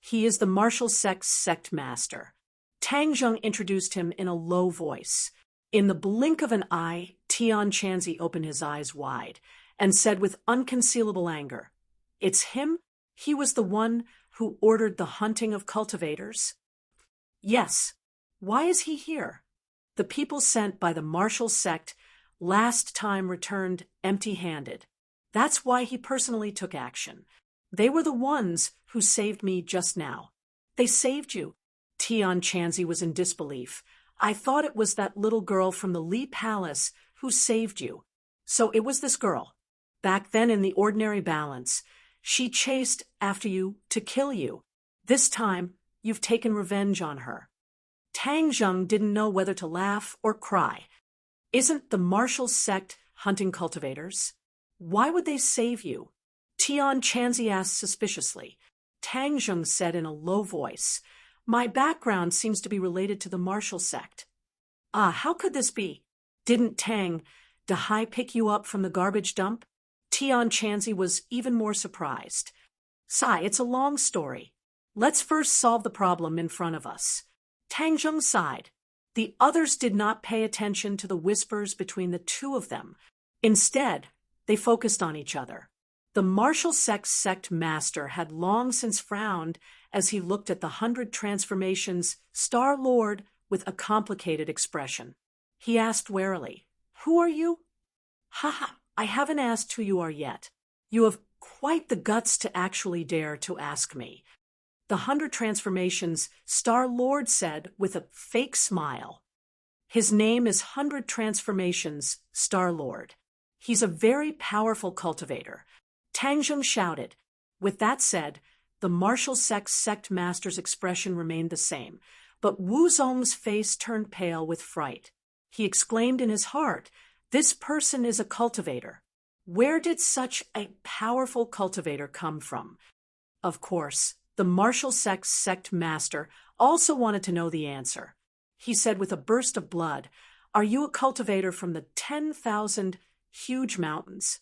He is the martial sect master." Tang Zheng introduced him in a low voice. In the blink of an eye, Tian Chanzi opened his eyes wide and said with unconcealable anger, "It's him? He was the one who ordered the hunting of cultivators?" "Yes. Why is he here?" "The people sent by the martial sect last time returned empty-handed. That's why he personally took action. They were the ones who saved me just now." "They saved you?" Tian Chanzi was in disbelief. "I thought it was that little girl from the Li Palace who saved you." "So it was this girl. Back then in the ordinary balance, she chased after you to kill you. This time, you've taken revenge on her." Tang Zheng didn't know whether to laugh or cry. "Isn't the martial sect hunting cultivators? Why would they save you?" Tian Chanzi asked suspiciously. Tang Zheng said in a low voice, "My background seems to be related to the martial sect." How could this be? Didn't Tang Dahai pick you up from the garbage dump?" Tian Chanzi was even more surprised. Sigh, it's a long story. Let's first solve the problem in front of us. Tang Zheng sighed. The others did not pay attention to the whispers between the two of them. Instead, they focused on each other. The martial sect master had long since frowned as he looked at the 100 Transformations Star Lord with a complicated expression. He asked warily, "Who are you?" "Haha, I haven't asked who you are yet. You have quite the guts to actually dare to ask me," the 100 Transformations Star Lord said with a fake smile. His name is 100 Transformations Star Lord. He's a very powerful cultivator. Tang Zheng shouted. With that said, the martial sect master's expression remained the same, but Wu Zong's face turned pale with fright. He exclaimed in his heart, "This person is a cultivator. Where did such a powerful cultivator come from?" Of course, the martial sect master also wanted to know the answer. He said with a burst of blood, "Are you a cultivator from the 10,000 huge mountains?"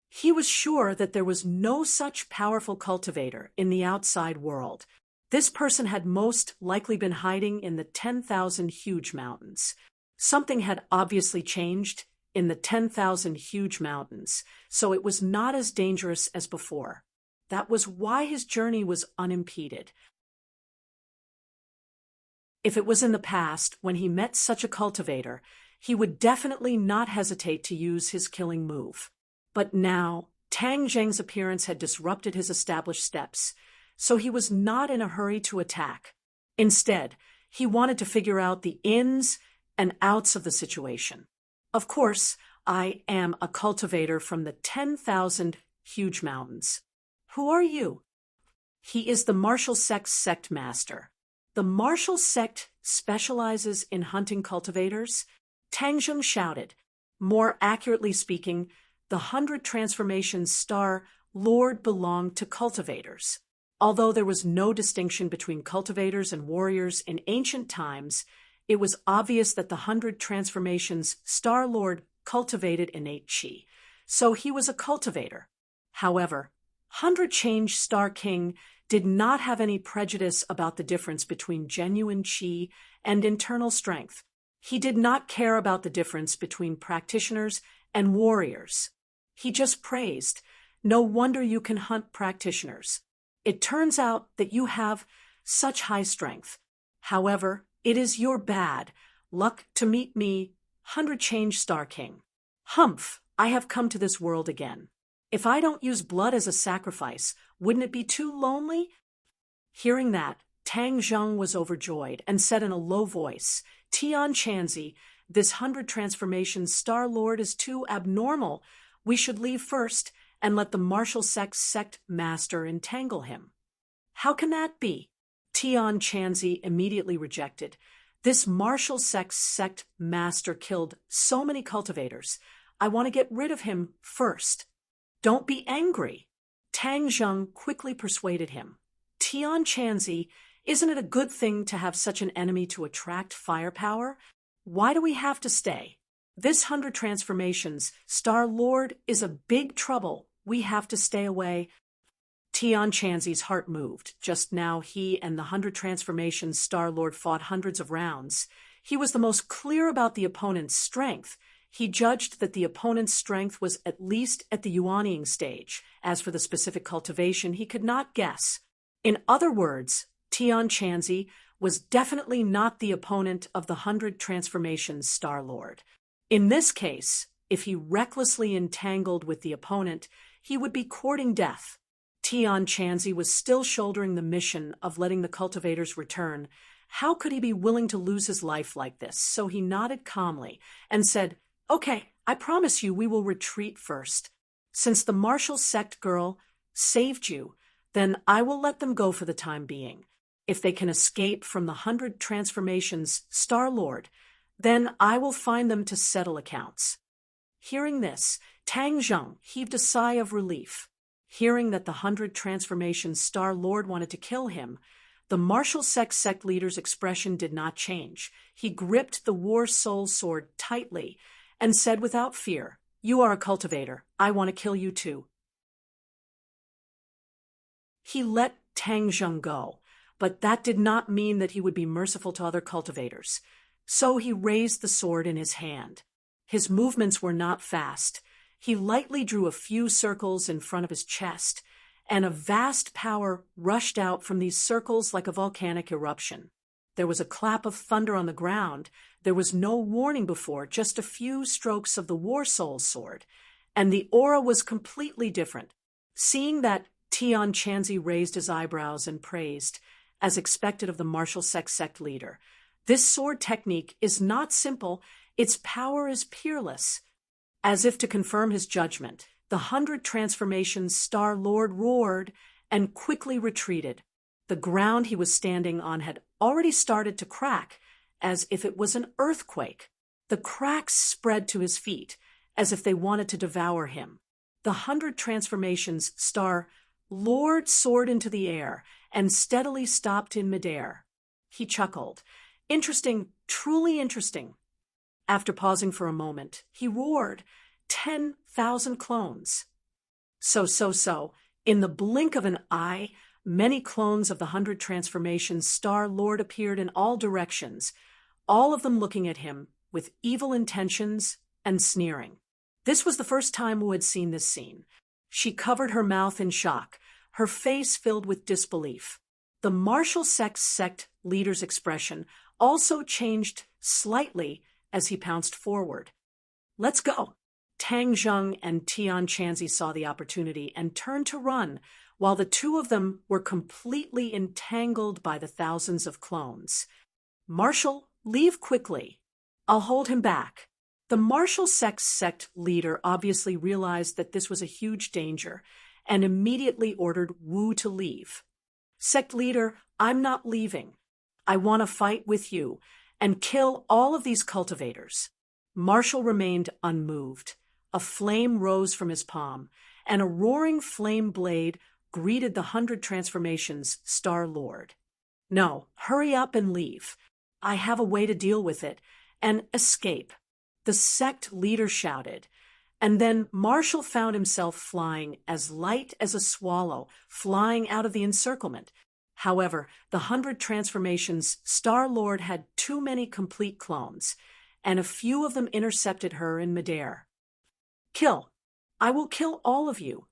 He was sure that there was no such powerful cultivator in the outside world. This person had most likely been hiding in the 10,000 huge mountains. Something had obviously changed in the 10,000 huge mountains, so it was not as dangerous as before. That was why his journey was unimpeded. If it was in the past, when he met such a cultivator, he would definitely not hesitate to use his killing move. But now, Tang Zheng's appearance had disrupted his established steps, so he was not in a hurry to attack. Instead, he wanted to figure out the ins and outs of the situation. "Of course, I am a cultivator from the 10,000 huge mountains. Who are you?" "He is the martial sect master. The martial sect specializes in hunting cultivators?" Tang Zheng shouted. More accurately speaking, the 100 Transformations Star Lord belonged to cultivators. Although there was no distinction between cultivators and warriors in ancient times, it was obvious that the 100 Transformations Star Lord cultivated innate chi, so he was a cultivator. However, 100 Change Star King did not have any prejudice about the difference between genuine chi and internal strength. He did not care about the difference between practitioners and warriors. He just praised, "No wonder you can hunt practitioners. It turns out that you have such high strength. However, it is your bad luck to meet me, 100 Change Star King. Humph, I have come to this world again. If I don't use blood as a sacrifice, wouldn't it be too lonely?" Hearing that, Tang Zheng was overjoyed and said in a low voice, "Tian Chanzi, this 100 Transformations Star Lord is too abnormal. We should leave first and let the martial sect master entangle him." "How can that be?" Tian Chanzi immediately rejected. "This martial sect master killed so many cultivators. I want to get rid of him first." "Don't be angry." Tang Zheng quickly persuaded him. "Tian Chanzi, isn't it a good thing to have such an enemy to attract firepower? Why do we have to stay? This 100 Transformations Star Lord is a big trouble. We have to stay away." Tian Chanzi's heart moved. Just now he and the 100 Transformations Star Lord fought hundreds of rounds. He was the most clear about the opponent's strength. He judged that the opponent's strength was at least at the Yuanying stage. As for the specific cultivation, he could not guess. In other words, Tian Chanzi was definitely not the opponent of the 100 Transformations Star Lord. In this case, if he recklessly entangled with the opponent, he would be courting death. Tian Chanzi was still shouldering the mission of letting the cultivators return. How could he be willing to lose his life like this? So he nodded calmly and said, "Okay, I promise you we will retreat first. Since the martial sect girl saved you, then I will let them go for the time being. If they can escape from the 100 Transformations Star Lord, then I will find them to settle accounts." Hearing this, Tang Zheng heaved a sigh of relief. Hearing that the 100 Transformations Star Lord wanted to kill him, the martial sect leader's expression did not change. He gripped the War Soul Sword tightly and said without fear, "You are a cultivator. I want to kill you too." He let Tang Zheng go, but that did not mean that he would be merciful to other cultivators. So he raised the sword in his hand. His movements were not fast. He lightly drew a few circles in front of his chest, and a vast power rushed out from these circles like a volcanic eruption. There was a clap of thunder on the ground. There was no warning before, just a few strokes of the War Soul's sword, and the aura was completely different. Seeing that, Tian Chanzi raised his eyebrows and praised, as expected of the martial sect leader. This sword technique is not simple, its power is peerless. As if to confirm his judgment, the 100 Transformations Star Lord roared and quickly retreated. The ground he was standing on had already started to crack, as if it was an earthquake. The cracks spread to his feet, as if they wanted to devour him. The 100 Transformations Star Lord soared into the air and steadily stopped in midair. He chuckled. Interesting, truly interesting. After pausing for a moment, he roared, 10,000 clones. So. In the blink of an eye, many clones of the 100 Transformations Star Lord appeared in all directions, all of them looking at him with evil intentions and sneering. This was the first time Wu had seen this scene. She covered her mouth in shock, her face filled with disbelief. The martial sect leader's expression also changed slightly as he pounced forward. Let's go. Tang Zheng and Tian Chanzi saw the opportunity and turned to run, while the two of them were completely entangled by the thousands of clones. Marshal, leave quickly. I'll hold him back. The martial sect leader obviously realized that this was a huge danger and immediately ordered Wu to leave. Sect leader, I'm not leaving. I want to fight with you and kill all of these cultivators. Marshal remained unmoved. A flame rose from his palm, and a roaring flame blade greeted the 100 Transformations Star Lord. No, hurry up and leave. I have a way to deal with it and escape. The sect leader shouted, and then Marshal found himself flying as light as a swallow, flying out of the encirclement. However, the 100 Transformations Star Lord had too many complete clones, and a few of them intercepted her in midair. Kill! I will kill all of you.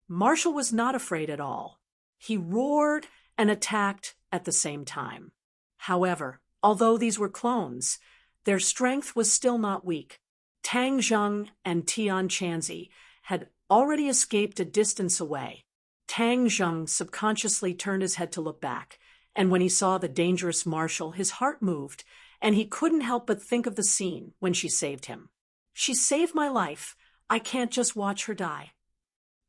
Marshal was not afraid at all. He roared and attacked at the same time. However, although these were clones, their strength was still not weak. Tang Zheng and Tian Chanzi had already escaped a distance away. Tang Zheng subconsciously turned his head to look back, and when he saw the dangerous Marshal, his heart moved, and he couldn't help but think of the scene when she saved him. She saved my life. I can't just watch her die.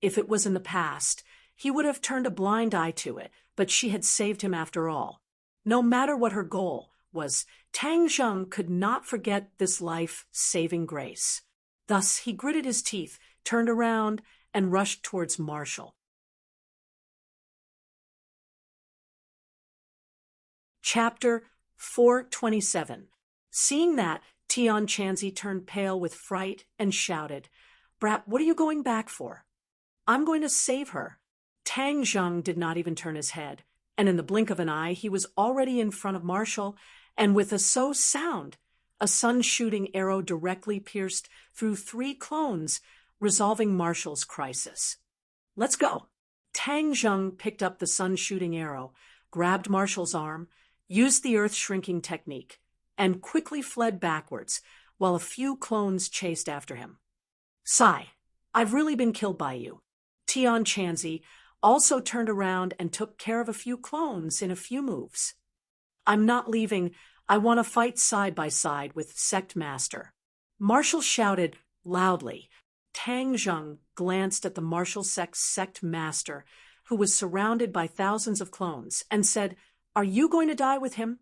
If it was in the past, he would have turned a blind eye to it, but she had saved him after all. No matter what her goal was, Tang Zheng could not forget this life-saving grace. Thus, he gritted his teeth, turned around, and rushed towards Marshal. Chapter 427. Seeing that, Tian Chanzi turned pale with fright and shouted, Brat, what are you going back for? I'm going to save her. Tang Zheng did not even turn his head, and in the blink of an eye he was already in front of Marshal, and with a sound, a sun-shooting arrow directly pierced through 3 clones, resolving Marshal's crisis. Let's go. Tang Zheng picked up the sun-shooting arrow, grabbed Marshal's arm, used the earth-shrinking technique, and quickly fled backwards, while a few clones chased after him. Sigh, I've really been killed by you. Tian Chanzi also turned around and took care of a few clones in a few moves. I'm not leaving. I want to fight side by side with Sect Master. Marshal shouted loudly. Tang Zheng glanced at the martial sect master, who was surrounded by thousands of clones, and said, Are you going to die with him?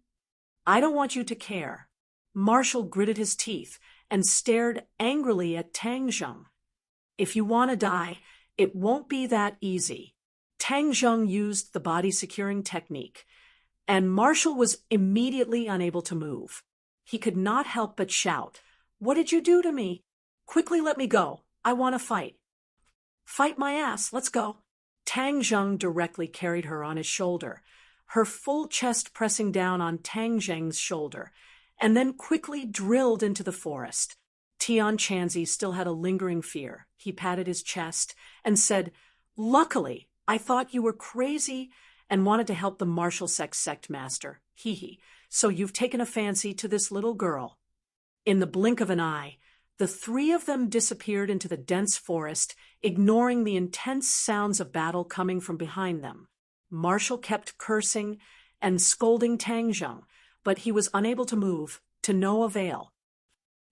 I don't want you to care. Marshal gritted his teeth and stared angrily at Tang Zheng. If you want to die, it won't be that easy. Tang Zheng used the body-securing technique, and Marshal was immediately unable to move. He could not help but shout, What did you do to me? Quickly let me go. I want to fight. Fight my ass. Let's go. Tang Zheng directly carried her on his shoulder, her full chest pressing down on Tang Zheng's shoulder, and then quickly drilled into the forest. Tian Chanzi still had a lingering fear. He patted his chest and said, "Luckily, I thought you were crazy and wanted to help the martial sect master. Hee hee. So you've taken a fancy to this little girl." In the blink of an eye, the three of them disappeared into the dense forest, ignoring the intense sounds of battle coming from behind them. Marshall kept cursing and scolding Tang Zheng, but he was unable to move, to no avail.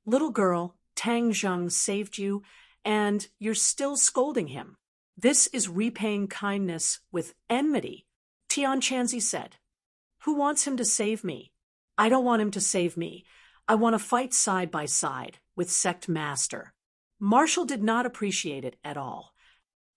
"Little girl, Tang Zheng saved you, and you're still scolding him. This is repaying kindness with enmity," Tian Chanzi said. "Who wants him to save me? I don't want him to save me. I want to fight side by side with Sect Master." Marshall did not appreciate it at all.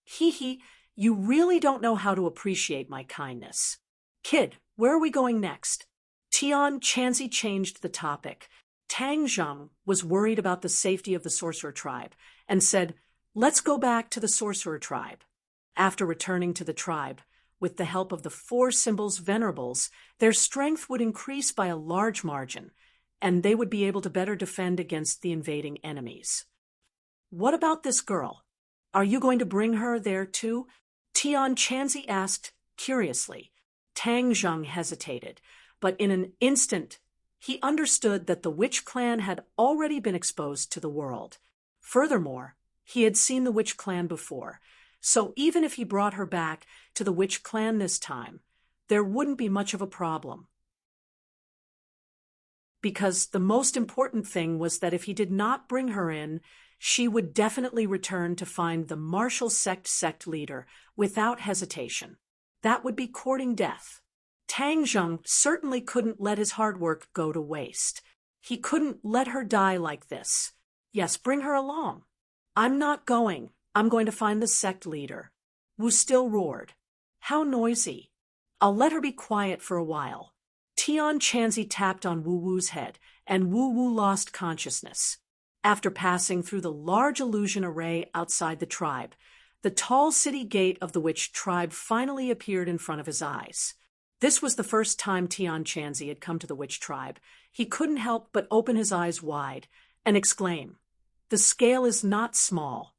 "Hee hee, you really don't know how to appreciate my kindness. Kid, where are we going next?" Tian Chanzi changed the topic. Tang Zheng was worried about the safety of the sorcerer tribe and said, "Let's go back to the sorcerer tribe." After returning to the tribe, with the help of the 4 symbols venerables, their strength would increase by a large margin, and they would be able to better defend against the invading enemies. "What about this girl? Are you going to bring her there too?" Tian Chanzi asked curiously. Tang Zheng hesitated, but in an instant he understood that the witch clan had already been exposed to the world. Furthermore, he had seen the witch clan before, so even if he brought her back to the witch clan this time, there wouldn't be much of a problem. Because the most important thing was that if he did not bring her in, she would definitely return to find the martial sect leader without hesitation. That would be courting death. Tang Zheng certainly couldn't let his hard work go to waste. He couldn't let her die like this. "Yes, bring her along." "I'm not going. I'm going to find the sect leader." Wu still roared. "How noisy. I'll let her be quiet for a while." Tian Chanzi tapped on Wu Wu's head, and Wu Wu lost consciousness. After passing through the large illusion array outside the tribe, the tall city gate of the witch tribe finally appeared in front of his eyes. This was the first time Tian Chanzi had come to the witch tribe. He couldn't help but open his eyes wide and exclaim, "The scale is not small."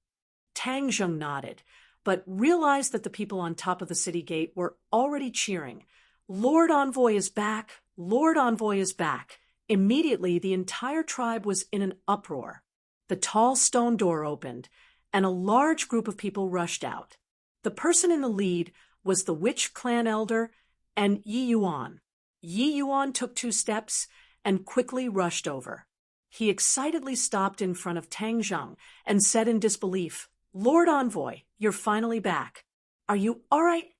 Tang Zheng nodded, but realized that the people on top of the city gate were already cheering, "Lord Envoy is back! Lord Envoy is back!" Immediately, the entire tribe was in an uproar. The tall stone door opened, and a large group of people rushed out. The person in the lead was the witch clan elder and Yi Yuan. Yi Yuan took 2 steps and quickly rushed over. He excitedly stopped in front of Tang Zheng and said in disbelief, "Lord Envoy, you're finally back. Are you all right?"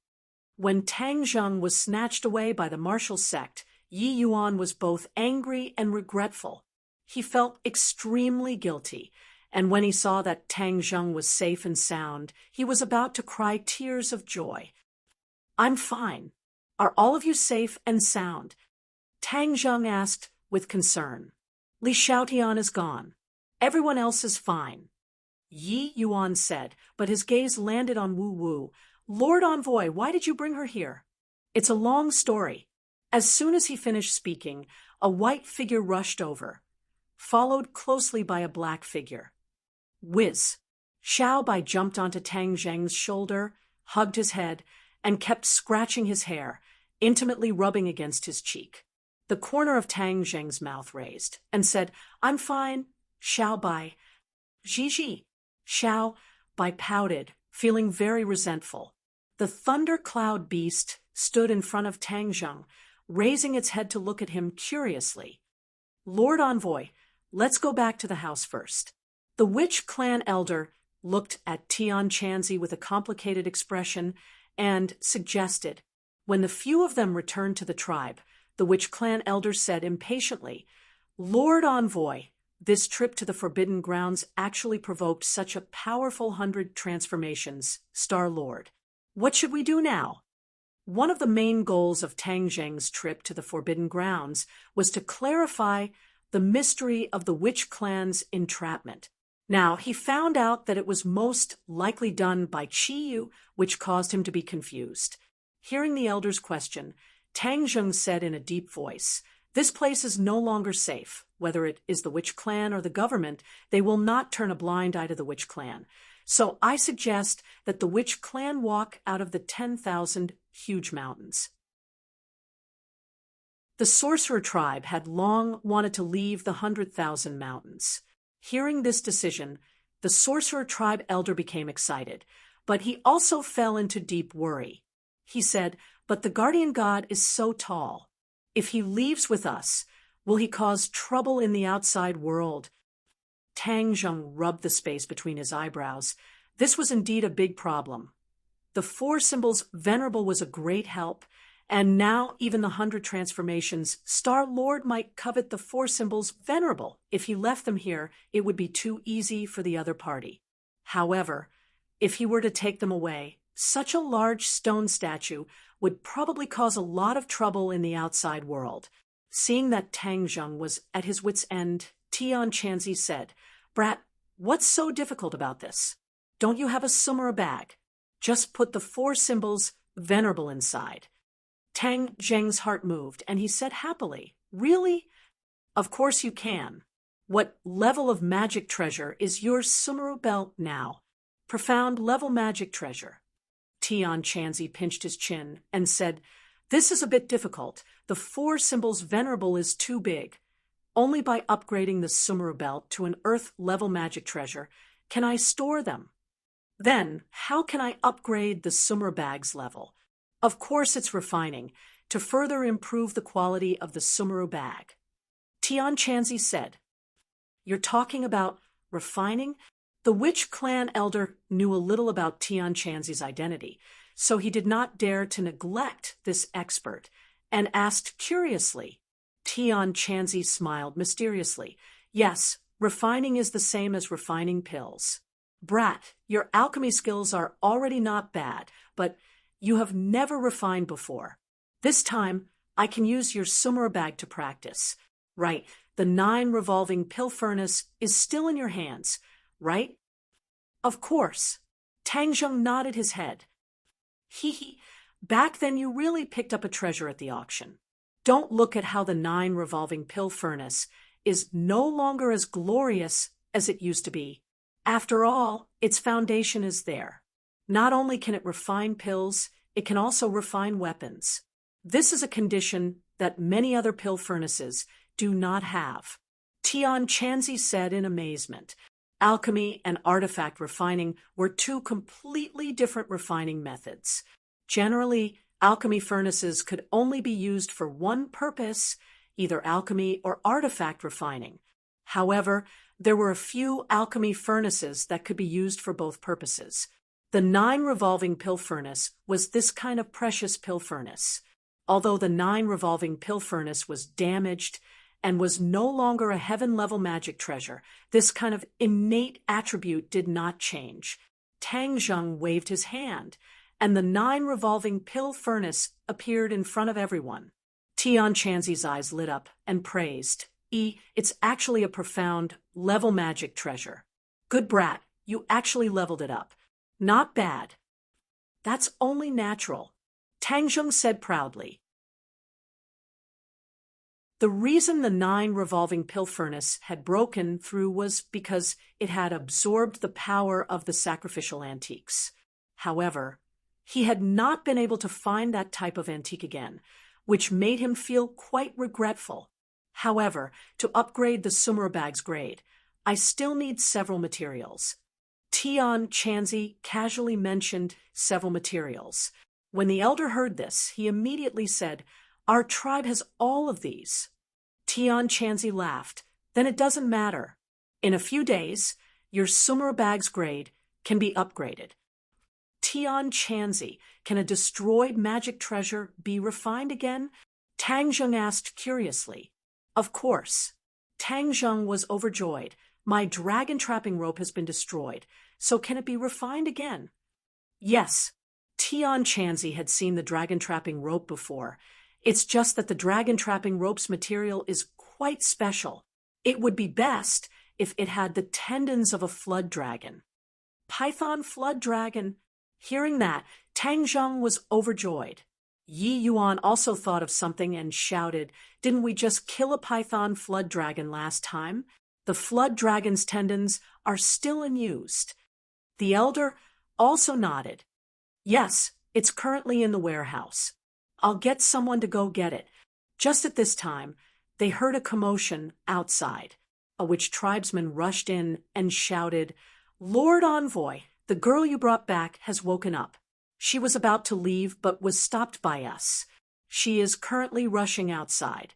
When Tang Zheng was snatched away by the martial sect, Yi Yuan was both angry and regretful. He felt extremely guilty, and when he saw that Tang Zheng was safe and sound, he was about to cry tears of joy. "I'm fine. Are all of you safe and sound?" Tang Zheng asked with concern. "Li Xiaotian is gone. Everyone else is fine," Yi Yuan said, but his gaze landed on Wu Wu. "Lord Envoy, why did you bring her here?" "It's a long story." As soon as he finished speaking, a white figure rushed over, followed closely by a black figure. Whiz! Xiao Bai jumped onto Tang Zheng's shoulder, hugged his head, and kept scratching his hair, intimately rubbing against his cheek. The corner of Tang Zheng's mouth raised, and said, "I'm fine, Xiao Bai." "Ji." Xiao Bai pouted, feeling very resentful. The thundercloud beast stood in front of Tang Zheng, raising its head to look at him curiously. "Lord Envoy, let's go back to the house first." The witch clan elder looked at Tian Chanzi with a complicated expression and suggested. When the few of them returned to the tribe, the witch clan elder said impatiently, "Lord Envoy, this trip to the Forbidden Grounds actually provoked such a powerful 100 transformations, Star Lord. What should we do now?" One of the main goals of Tang Zheng's trip to the Forbidden Grounds was to clarify the mystery of the witch clan's entrapment. Now, he found out that it was most likely done by Chiyu, which caused him to be confused. Hearing the elder's question, Tang Zheng said in a deep voice, "This place is no longer safe. Whether it is the witch clan or the government, they will not turn a blind eye to the witch clan. So I suggest that the witch clan walk out of the 10,000 huge mountains." The sorcerer tribe had long wanted to leave the 100,000 mountains. Hearing this decision, the sorcerer tribe elder became excited, but he also fell into deep worry. He said, "But the guardian god is so tall. If he leaves with us, will he cause trouble in the outside world?" Tang Zheng rubbed the space between his eyebrows. This was indeed a big problem. The four symbols venerable was a great help, and now even the 100 transformations, Star-Lord might covet the four symbols venerable. If he left them here, it would be too easy for the other party. However, if he were to take them away, such a large stone statue would probably cause a lot of trouble in the outside world. Seeing that Tang Zheng was at his wit's end, Tian Chanzi said, "Brat, what's so difficult about this? Don't you have a sumera bag? Just put the four symbols venerable inside." Tang Zheng's heart moved, and he said happily, "Really? Of course you can. What level of magic treasure is your sumera belt now?" "Profound level magic treasure." Tian Chanzi pinched his chin and said, "This is a bit difficult. The four symbols venerable is too big. Only by upgrading the sumera belt to an earth-level magic treasure can I store them. Then, how can I upgrade the sumera bag's level? Of course it's refining, to further improve the quality of the sumera bag." Tian Chanzi said, "You're talking about refining?" The witch clan elder knew a little about Tian Chanzi's identity, so he did not dare to neglect this expert, and asked curiously. Tian Chanzi smiled mysteriously. "Yes, refining is the same as refining pills. Brat, your alchemy skills are already not bad, but you have never refined before. This time, I can use your sumera bag to practice. Right, the 9 revolving pill furnace is still in your hands, right?" "Of course." Tang Zheng nodded his head. "Hee. Back then you really picked up a treasure at the auction. Don't look at how the 9 revolving pill furnace is no longer as glorious as it used to be. After all, its foundation is there. Not only can it refine pills, it can also refine weapons. This is a condition that many other pill furnaces do not have." Tian Chanzi said in amazement. Alchemy and artifact refining were two completely different refining methods. Generally, alchemy furnaces could only be used for one purpose, either alchemy or artifact refining. However, there were a few alchemy furnaces that could be used for both purposes. The 9 revolving pill furnace was this kind of precious pill furnace. Although the 9 revolving pill furnace was damaged and was no longer a heaven-level magic treasure, this kind of innate attribute did not change. Tang Zheng waved his hand, and the 9 revolving pill furnace appeared in front of everyone. Tian Chanzi's eyes lit up and praised, "It's actually a profound level magic treasure. Good brat, you actually leveled it up. Not bad." "That's only natural," Tang Zheng said proudly. The reason the 9 revolving pill furnace had broken through was because it had absorbed the power of the sacrificial antiques. However, he had not been able to find that type of antique again, which made him feel quite regretful. However, to upgrade the sumera bag's grade, I still need several materials. Tian Chanzi casually mentioned several materials. When the elder heard this, he immediately said, "Our tribe has all of these." Tian Chanzi laughed. "Then it doesn't matter. In a few days, your sumera bag's grade can be upgraded." Tian Chanzi, can a destroyed magic treasure be refined again? Tang Zheng asked curiously. Of course. Tang Zheng was overjoyed. "My dragon trapping rope has been destroyed, so can it be refined again?" Yes. Tian Chanzi had seen the dragon trapping rope before. It's just that the dragon trapping rope's material is quite special. It would be best if it had the tendons of a flood dragon. Python flood dragon. Hearing that, Tang Zheng was overjoyed. Yi Yuan also thought of something and shouted, "Didn't we just kill a python flood dragon last time? The flood dragon's tendons are still unused." The elder also nodded. "Yes, it's currently in the warehouse. I'll get someone to go get it." Just at this time, they heard a commotion outside, a witch tribesman rushed in and shouted, "Lord Envoy, the girl you brought back has woken up. She was about to leave but was stopped by us. She is currently rushing outside."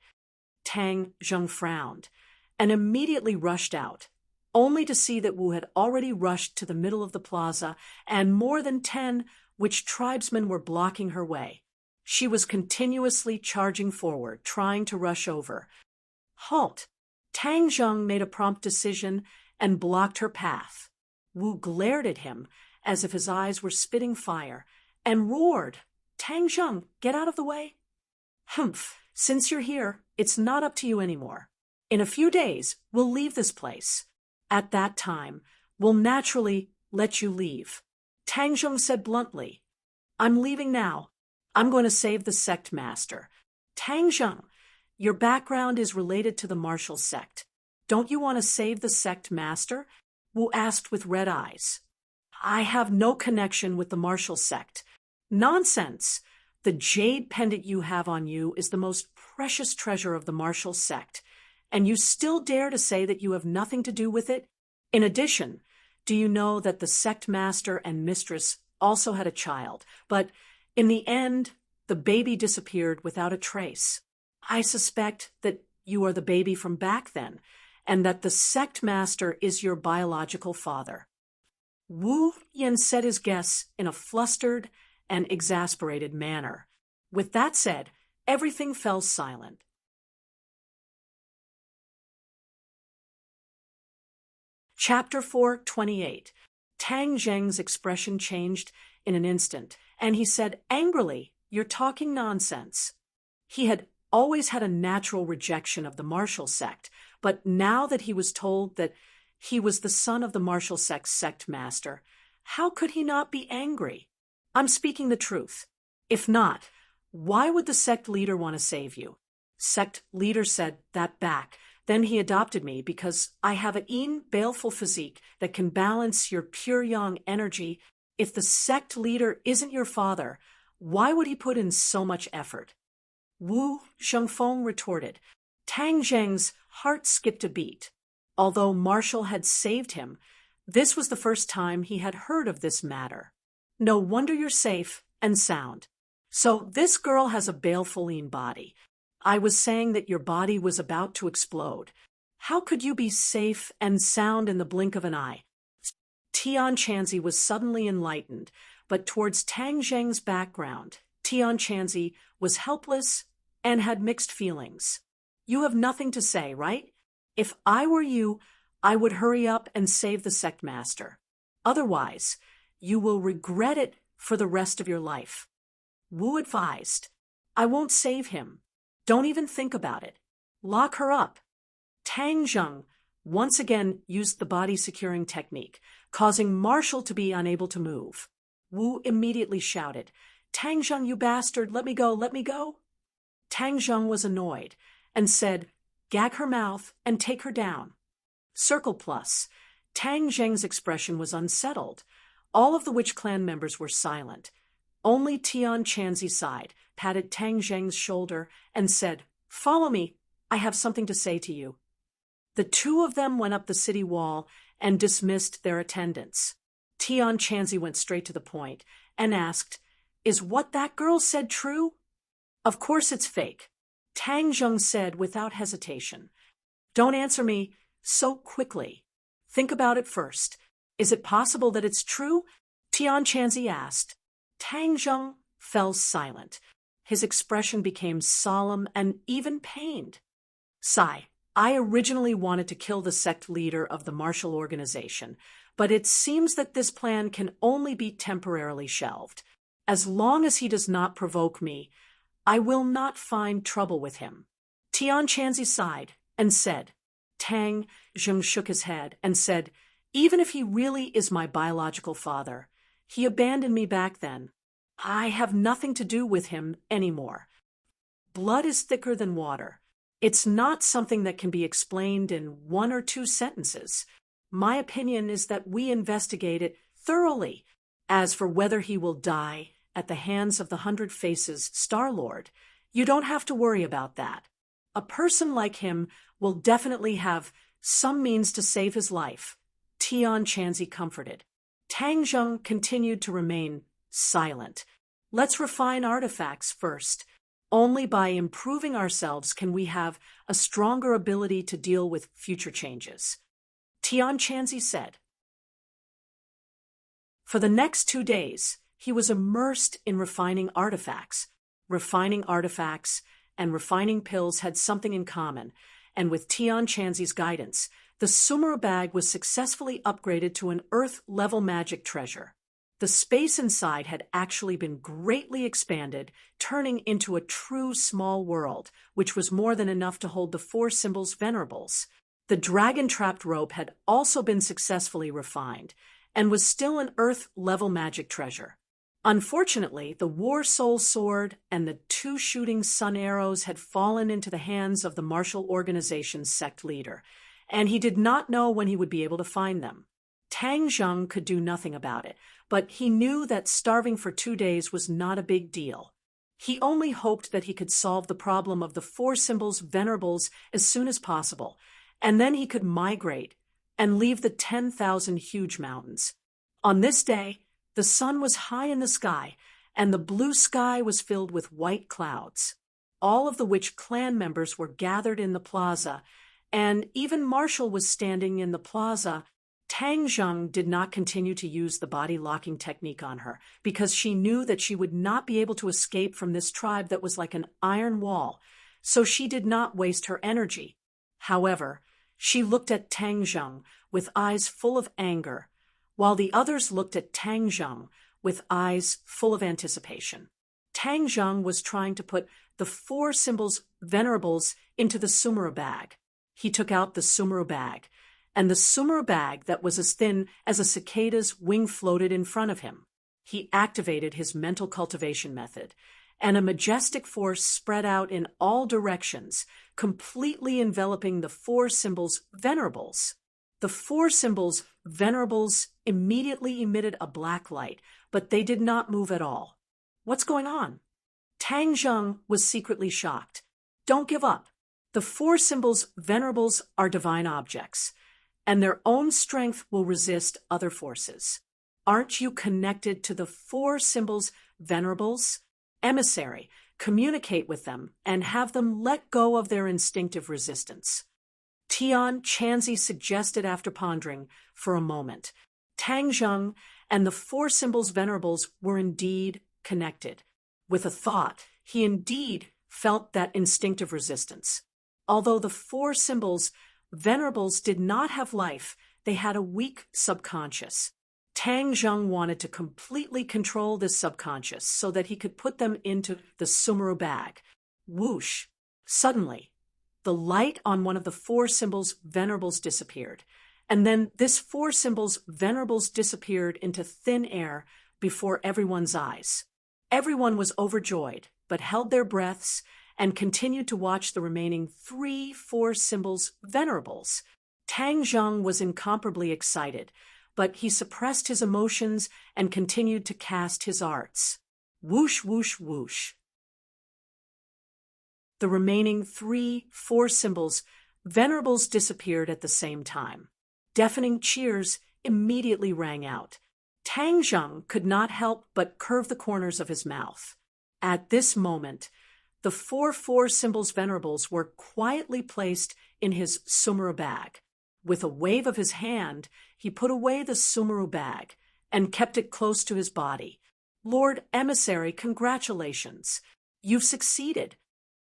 Tang Zheng frowned and immediately rushed out, only to see that Wu had already rushed to the middle of the plaza and more than 10 witch tribesmen were blocking her way. She was continuously charging forward, trying to rush over. "Halt!" Tang Zheng made a prompt decision and blocked her path. Wu glared at him as if his eyes were spitting fire and roared, "Tang Zheng, get out of the way." "Humph, since you're here, it's not up to you anymore. In a few days, we'll leave this place. At that time, we'll naturally let you leave." Tang Zheng said bluntly, "I'm leaving now. I'm going to save the sect master." "Tang Zheng, your background is related to the martial sect. Don't you want to save the sect master?" Wu asked with red eyes. "I have no connection with the martial sect." "Nonsense! The jade pendant you have on you is the most precious treasure of the martial sect, and you still dare to say that you have nothing to do with it? In addition, do you know that the sect master and mistress also had a child, but in the end, the baby disappeared without a trace? I suspect that you are the baby from back then, and that the sect master is your biological father." Wu Yin said his guess in a flustered and exasperated manner. With that said, everything fell silent. Chapter 4:28. Tang Zheng's expression changed in an instant, and he said angrily, "You're talking nonsense." He had always had a natural rejection of the martial sect, but now that he was told that he was the son of the martial sect master, how could he not be angry? "I'm speaking the truth. If not, why would the sect leader want to save you?" Sect leader said that back. "Then he adopted me because I have a baleful physique that can balance your pure yang energy. If the sect leader isn't your father, why would he put in so much effort?" Wu Shengfeng retorted. Tang Zheng's heart skipped a beat. Although Marshall had saved him, this was the first time he had heard of this matter. "No wonder you're safe and sound. So this girl has a baleful body. I was saying that your body was about to explode. How could you be safe and sound in the blink of an eye?" Tian Chanzi was suddenly enlightened, but towards Tang Zheng's background, Tian Chanzi was helpless and had mixed feelings. "You have nothing to say, right? If I were you, I would hurry up and save the sect master. Otherwise, you will regret it for the rest of your life." Wu advised, "I won't save him. Don't even think about it. Lock her up." Tang Zheng once again used the body-securing technique, causing Marshall to be unable to move. Wu immediately shouted, "Tang Zheng, you bastard, let me go, let me go." Tang Zheng was annoyed and said, "Gag her mouth and take her down." Circle plus. Tang Zheng's expression was unsettled. All of the witch clan members were silent. Only Tian Chanzi sighed, patted Tang Zheng's shoulder, and said, "Follow me. I have something to say to you." The two of them went up the city wall and dismissed their attendants. Tian Chanzi went straight to the point and asked, "Is what that girl said true?" "Of course it's fake," Tang Zheng said without hesitation. "Don't answer me so quickly. Think about it first. Is it possible that it's true?" Tian Chanzi asked. Tang Zheng fell silent. His expression became solemn and even pained. "Sigh, I originally wanted to kill the sect leader of the martial organization, but it seems that this plan can only be temporarily shelved. As long as he does not provoke me, I will not find trouble with him." Tian Chanzi sighed and said, Tang Zheng shook his head and said, "Even if he really is my biological father, he abandoned me back then. I have nothing to do with him anymore. Blood is thicker than water. It's not something that can be explained in 1 or 2 sentences. My opinion is that we investigate it thoroughly. As for whether he will die at the hands of the 100 Faces Star-Lord, you don't have to worry about that. A person like him will definitely have some means to save his life," Tian Chanzi comforted. Tang Zheng continued to remain silent. "Let's refine artifacts first. Only by improving ourselves can we have a stronger ability to deal with future changes," Tian Chanzi said. For the next 2 days, he was immersed in refining artifacts. Refining artifacts and refining pills had something in common, and with Tian Chanzi's guidance, the Sumera bag was successfully upgraded to an Earth-level magic treasure. The space inside had actually been greatly expanded, turning into a true small world, which was more than enough to hold the 4 symbols venerables. The dragon-trapped rope had also been successfully refined, and was still an Earth-level magic treasure. Unfortunately, the War Soul Sword and the 2 shooting sun arrows had fallen into the hands of the martial organization's sect leader, and he did not know when he would be able to find them. Tang Zheng could do nothing about it, but he knew that starving for 2 days was not a big deal. He only hoped that he could solve the problem of the 4 symbols venerables as soon as possible, and then he could migrate and leave the 10,000 huge mountains. On this day, the sun was high in the sky, and the blue sky was filled with white clouds. All of the witch clan members were gathered in the plaza, and even Marshall was standing in the plaza. Tang Zheng did not continue to use the body-locking technique on her, because she knew that she would not be able to escape from this tribe that was like an iron wall, so she did not waste her energy. However, she looked at Tang Zheng with eyes full of anger, while the others looked at Tang Zheng with eyes full of anticipation. Tang Zheng was trying to put the 4 symbols venerables into the Sumera bag. He took out the Sumera bag, and the Sumera bag that was as thin as a cicada's wing floated in front of him. He activated his mental cultivation method, and a majestic force spread out in all directions, completely enveloping the 4 symbols venerables. The 4 symbols venerables immediately emitted a black light, but they did not move at all. What's going on? Tang Zheng was secretly shocked. Don't give up. The 4 symbols venerables are divine objects, and their own strength will resist other forces. Aren't you connected to the 4 symbols venerables? Emissary, communicate with them and have them let go of their instinctive resistance, Tian Chanzi suggested after pondering for a moment. Tang Zheng and the 4 symbols venerables were indeed connected. With a thought, he indeed felt that instinctive resistance. Although the 4 symbols venerables did not have life, they had a weak subconscious. Tang Zheng wanted to completely control this subconscious so that he could put them into the Sumera bag. Whoosh! Suddenly, the light on one of the 4 symbols venerables disappeared, and then this 4 symbols venerables disappeared into thin air before everyone's eyes. Everyone was overjoyed, but held their breaths and continued to watch the remaining 4 symbols venerables. Tang Zheng was incomparably excited, but he suppressed his emotions and continued to cast his arts. Whoosh, whoosh, whoosh. The remaining 4 symbols venerables disappeared at the same time. Deafening cheers immediately rang out. Tang Zheng could not help but curve the corners of his mouth. At this moment, the 4 symbols venerables were quietly placed in his Sumera bag. With a wave of his hand, he put away the Sumera bag and kept it close to his body. Lord Emissary, congratulations. You've succeeded,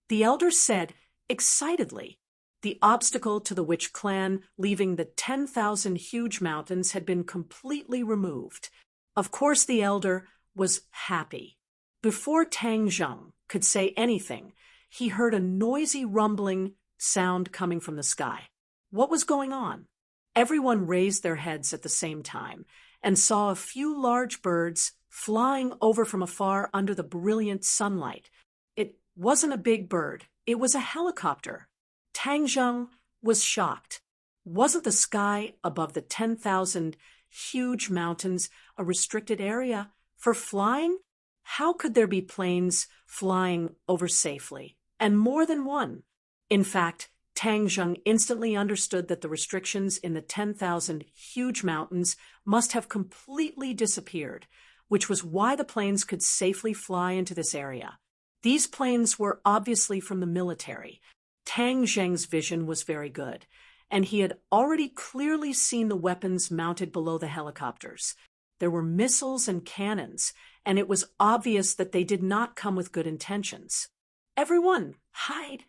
the elder said excitedly. The obstacle to the witch clan leaving the 10,000 huge mountains had been completely removed. Of course, the elder was happy. Before Tang Zheng could say anything, he heard a noisy rumbling sound coming from the sky. What was going on? Everyone raised their heads at the same time and saw a few large birds flying over from afar under the brilliant sunlight. It wasn't a big bird, it was a helicopter. Tang Zheng was shocked. Wasn't the sky above the 10,000 huge mountains a restricted area for flying? How could there be planes flying over safely, and more than one? In fact, Tang Zheng instantly understood that the restrictions in the 10,000 huge mountains must have completely disappeared, which was why the planes could safely fly into this area. These planes were obviously from the military. Tang Zheng's vision was very good, and he had already clearly seen the weapons mounted below the helicopters. There were missiles and cannons, and it was obvious that they did not come with good intentions. "Everyone, hide!"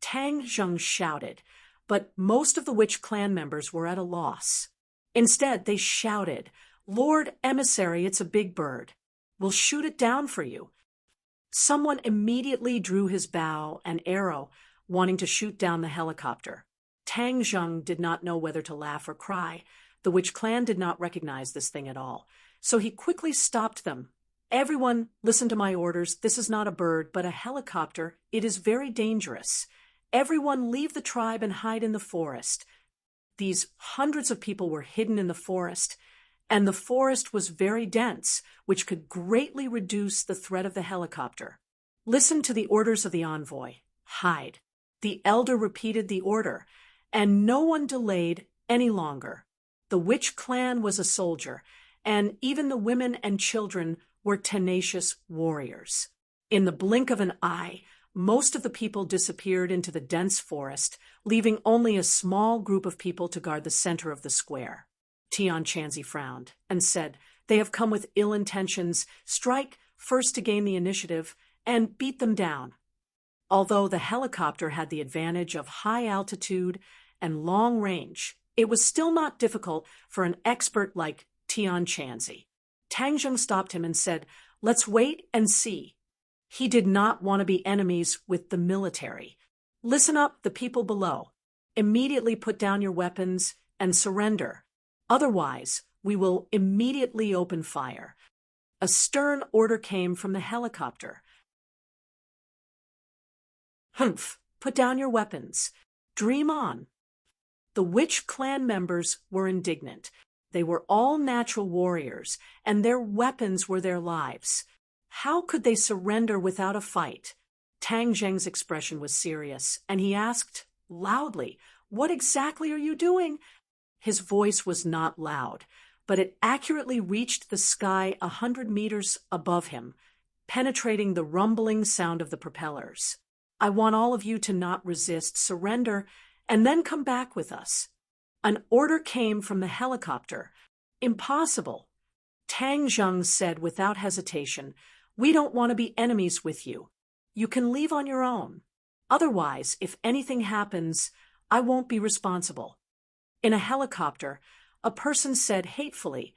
Tang Zheng shouted, but most of the witch clan members were at a loss. Instead, they shouted, "Lord Emissary, it's a big bird. We'll shoot it down for you." Someone immediately drew his bow and arrow, wanting to shoot down the helicopter. Tang Zheng did not know whether to laugh or cry. The witch clan did not recognize this thing at all, so he quickly stopped them. "Everyone, listen to my orders. This is not a bird, but a helicopter. It is very dangerous. Everyone leave the tribe and hide in the forest." These hundreds of people were hidden in the forest, and the forest was very dense, which could greatly reduce the threat of the helicopter. "Listen to the orders of the envoy. Hide." The elder repeated the order, and no one delayed any longer. The witch clan was a soldier, and even the women and children were tenacious warriors. In the blink of an eye, most of the people disappeared into the dense forest, leaving only a small group of people to guard the center of the square. Tian Chanzi frowned and said, "They have come with ill intentions. Strike first to gain the initiative and beat them down." Although the helicopter had the advantage of high altitude and long range, it was still not difficult for an expert like Tian Chanzi. Tang Zheng stopped him and said, "Let's wait and see." He did not want to be enemies with the military. "Listen up, the people below. Immediately put down your weapons and surrender. Otherwise, we will immediately open fire." A stern order came from the helicopter. "Humph, put down your weapons. Dream on." The witch clan members were indignant. They were all natural warriors, and their weapons were their lives. How could they surrender without a fight? Tang Zheng's expression was serious, and he asked loudly, "What exactly are you doing?" His voice was not loud, but it accurately reached the sky 100 meters above him, penetrating the rumbling sound of the propellers. "I want all of you to not resist, surrender, and then come back with us." An order came from the helicopter. "Impossible." Tang Zheng said without hesitation, "We don't want to be enemies with you. You can leave on your own. Otherwise, if anything happens, I won't be responsible." In a helicopter, a person said hatefully,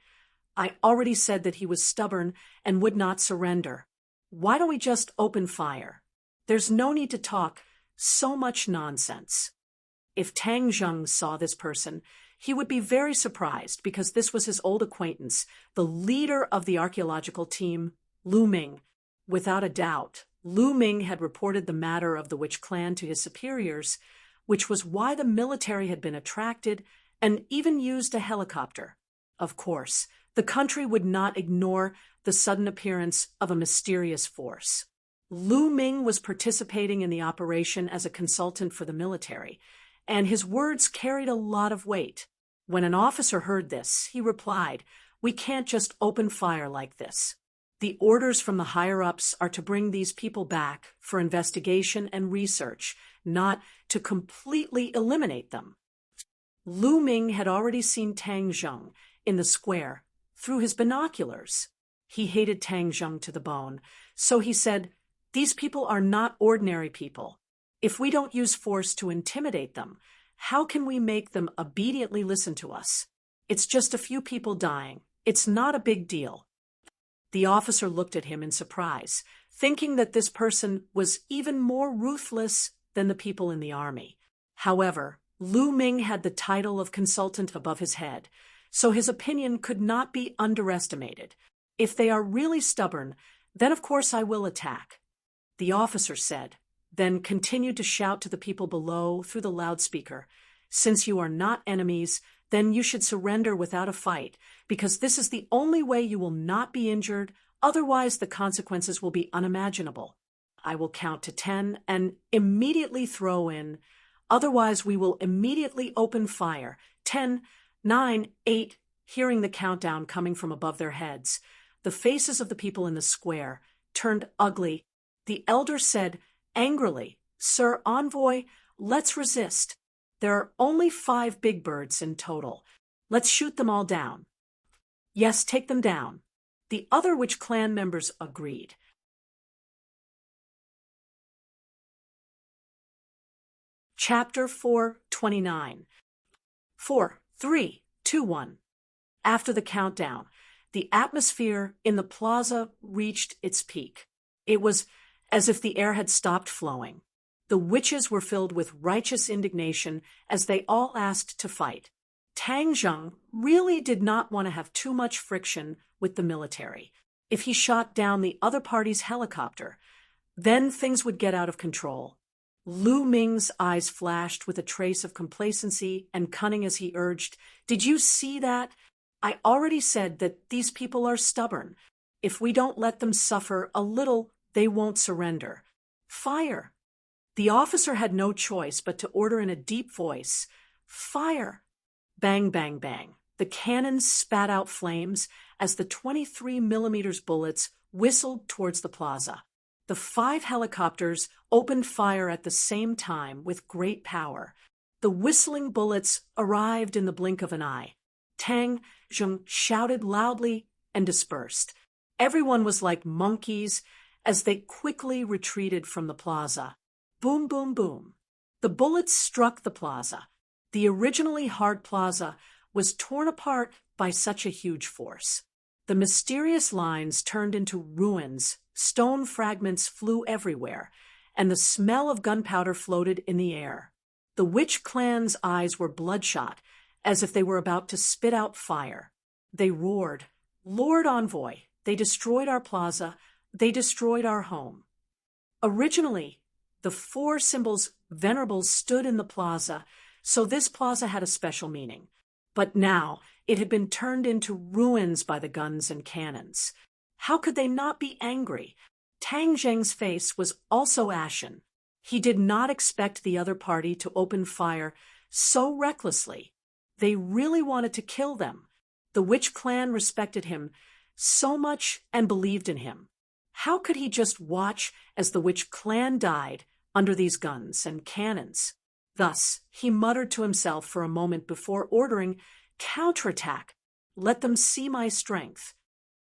"I already said that he was stubborn and would not surrender. Why don't we just open fire? There's no need to talk so much nonsense." If Tang Zheng saw this person, he would be very surprised because this was his old acquaintance, the leader of the archaeological team, Lu Ming. Without a doubt, Lu Ming had reported the matter of the witch clan to his superiors, which was why the military had been attracted and even used a helicopter. Of course, the country would not ignore the sudden appearance of a mysterious force. Lu Ming was participating in the operation as a consultant for the military, and his words carried a lot of weight. When an officer heard this, he replied, "We can't just open fire like this. The orders from the higher-ups are to bring these people back for investigation and research, not to completely eliminate them." Lu Ming had already seen Tang Zheng in the square through his binoculars. He hated Tang Zheng to the bone, so he said, "These people are not ordinary people. If we don't use force to intimidate them, how can we make them obediently listen to us? It's just a few people dying. It's not a big deal." The officer looked at him in surprise, thinking that this person was even more ruthless than the people in the army. However, Lu Ming had the title of consultant above his head, so his opinion could not be underestimated. If they are really stubborn, then of course I will attack, the officer said, then continued to shout to the people below through the loudspeaker. Since you are not enemies, then you should surrender without a fight, because this is the only way you will not be injured, otherwise the consequences will be unimaginable. I will count to 10 and immediately throw in, otherwise we will immediately open fire. 10, 9, 8, hearing the countdown coming from above their heads. The faces of the people in the square turned ugly. The elder said angrily, Sir Envoy, let's resist. There are only 5 big birds in total. Let's shoot them all down. Yes, take them down. The other witch clan members agreed. Chapter 4:29. 4, 3, 2, 1. After the countdown, the atmosphere in the plaza reached its peak. It was as if the air had stopped flowing. The witches were filled with righteous indignation as they all asked to fight. Tang Zheng really did not want to have too much friction with the military. If he shot down the other party's helicopter, then things would get out of control. Lu Ming's eyes flashed with a trace of complacency and cunning as he urged, Did you see that? I already said that these people are stubborn. If we don't let them suffer a little, they won't surrender. Fire! The officer had no choice but to order in a deep voice, Fire! Bang, bang, bang. The cannons spat out flames as the 23mm bullets whistled towards the plaza. The 5 helicopters opened fire at the same time with great power. The whistling bullets arrived in the blink of an eye. Tang Zheng shouted loudly and dispersed. Everyone was like monkeys as they quickly retreated from the plaza. Boom, boom, boom. The bullets struck the plaza. The originally hard plaza was torn apart by such a huge force. The mysterious lines turned into ruins, stone fragments flew everywhere, and the smell of gunpowder floated in the air. The witch clan's eyes were bloodshot, as if they were about to spit out fire. They roared, Lord Envoy, they destroyed our plaza, they destroyed our home. Originally, the 4 symbols venerables stood in the plaza, so this plaza had a special meaning. But now it had been turned into ruins by the guns and cannons. How could they not be angry? Tang Zheng's face was also ashen. He did not expect the other party to open fire so recklessly. They really wanted to kill them. The witch clan respected him so much and believed in him. How could he just watch as the witch clan died under these guns and cannons? Thus, he muttered to himself for a moment before ordering, Counterattack! Let them see my strength.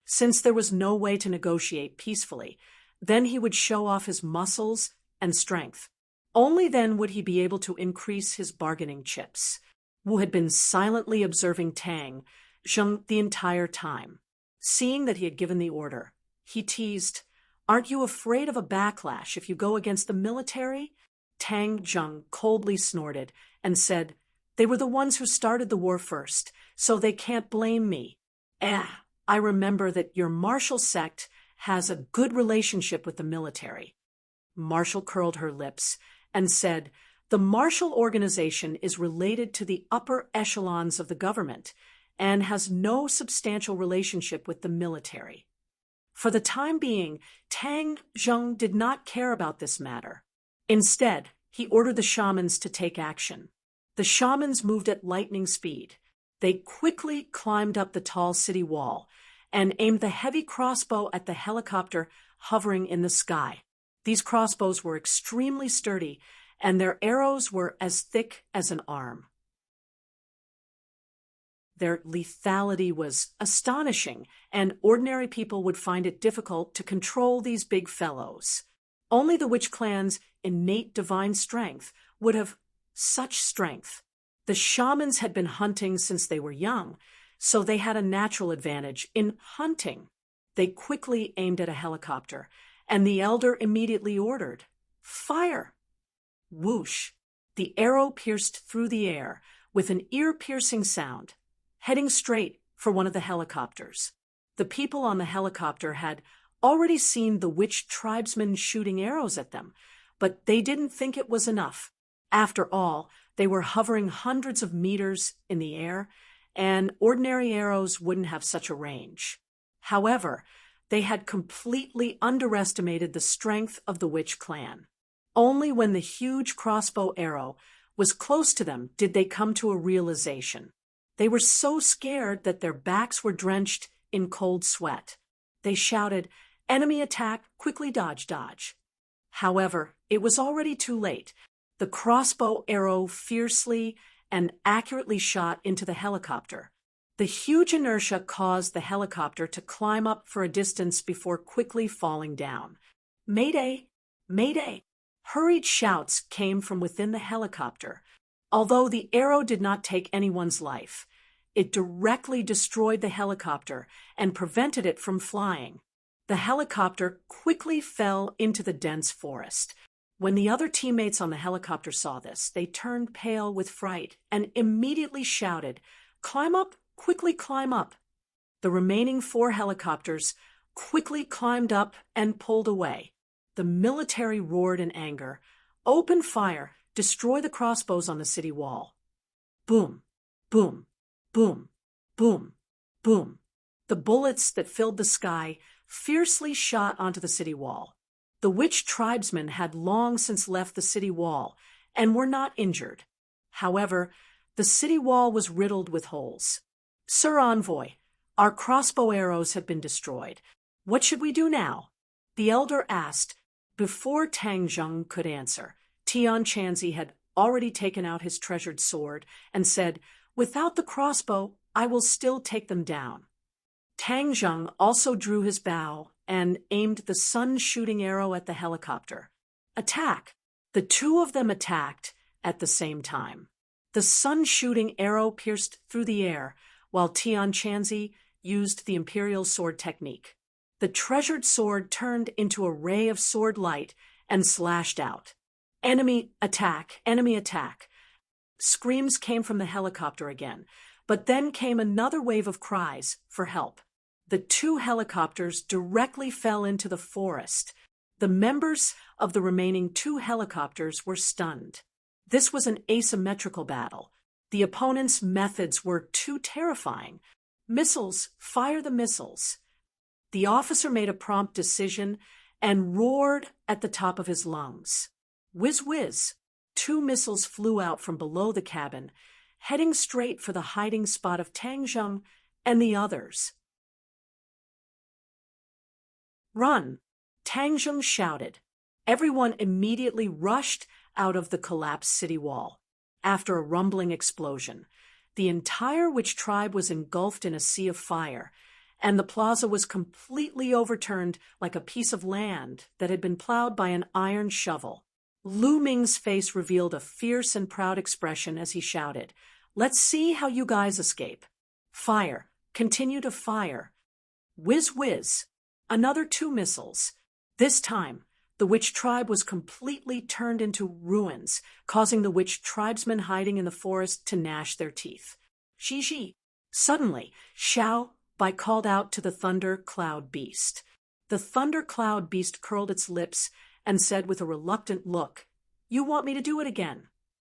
Since there was no way to negotiate peacefully, then he would show off his muscles and strength. Only then would he be able to increase his bargaining chips. Wu had been silently observing Tang Zheng the entire time. Seeing that he had given the order, he teased, Aren't you afraid of a backlash if you go against the military? Tang Zheng coldly snorted and said, They were the ones who started the war first, so they can't blame me. I remember that your martial sect has a good relationship with the military. Marshall curled her lips and said, The martial organization is related to the upper echelons of the government and has no substantial relationship with the military. For the time being, Tang Zheng did not care about this matter. Instead, he ordered the shamans to take action. The shamans moved at lightning speed. They quickly climbed up the tall city wall and aimed the heavy crossbow at the helicopter hovering in the sky. These crossbows were extremely sturdy, and their arrows were as thick as an arm. Their lethality was astonishing, and ordinary people would find it difficult to control these big fellows. Only the witch clan's innate divine strength would have such strength. The shamans had been hunting since they were young, so they had a natural advantage in hunting. They quickly aimed at a helicopter, and the elder immediately ordered, Fire! Whoosh! The arrow pierced through the air with an ear-piercing sound, heading straight for one of the helicopters. The people on the helicopter had already seen the witch tribesmen shooting arrows at them, but they didn't think it was enough. After all, they were hovering hundreds of meters in the air, and ordinary arrows wouldn't have such a range. However, they had completely underestimated the strength of the witch clan. Only when the huge crossbow arrow was close to them did they come to a realization. They were so scared that their backs were drenched in cold sweat. They shouted, "Enemy attack, quickly dodge, dodge." However, it was already too late. The crossbow arrow fiercely and accurately shot into the helicopter. The huge inertia caused the helicopter to climb up for a distance before quickly falling down. "Mayday! Mayday!" Hurried shouts came from within the helicopter. Although the arrow did not take anyone's life, it directly destroyed the helicopter and prevented it from flying. The helicopter quickly fell into the dense forest. When the other teammates on the helicopter saw this, they turned pale with fright and immediately shouted, "Climb up, quickly climb up." The remaining 4 helicopters quickly climbed up and pulled away. The military roared in anger. "Open fire! Destroy the crossbows on the city wall." Boom, boom, boom, boom, boom. The bullets that filled the sky fiercely shot onto the city wall. The witch tribesmen had long since left the city wall and were not injured. However, the city wall was riddled with holes. "Sir Envoy, our crossbow arrows have been destroyed. What should we do now?" the elder asked. Before Tang Zheng could answer, Tian Chanzi had already taken out his treasured sword and said, "Without the crossbow, I will still take them down." Tang Zheng also drew his bow and aimed the sun-shooting arrow at the helicopter. "Attack!" The 2 of them attacked at the same time. The sun-shooting arrow pierced through the air, while Tian Chanzi used the imperial sword technique. The treasured sword turned into a ray of sword light and slashed out. "Enemy attack! Enemy attack!" Screams came from the helicopter again, but then came another wave of cries for help. The 2 helicopters directly fell into the forest. The members of the remaining 2 helicopters were stunned. This was an asymmetrical battle. The opponent's methods were too terrifying. "Missiles! Fire the missiles!" The officer made a prompt decision and roared at the top of his lungs. Whiz whiz! 2 missiles flew out from below the cabin, heading straight for the hiding spot of Tang Zheng and the others. "Run!" Tang Zheng shouted. Everyone immediately rushed out of the collapsed city wall. After a rumbling explosion, the entire witch tribe was engulfed in a sea of fire, and the plaza was completely overturned like a piece of land that had been plowed by an iron shovel. Lu Ming's face revealed a fierce and proud expression as he shouted, "Let's see how you guys escape. Fire! Continue to fire!" Whiz whiz! Another 2 missiles. This time, the witch tribe was completely turned into ruins, causing the witch tribesmen hiding in the forest to gnash their teeth. "Xi." Suddenly, Xiao Bai called out to the thunder cloud beast. The thunder cloud beast curled its lips and said with a reluctant look, "You want me to do it again?"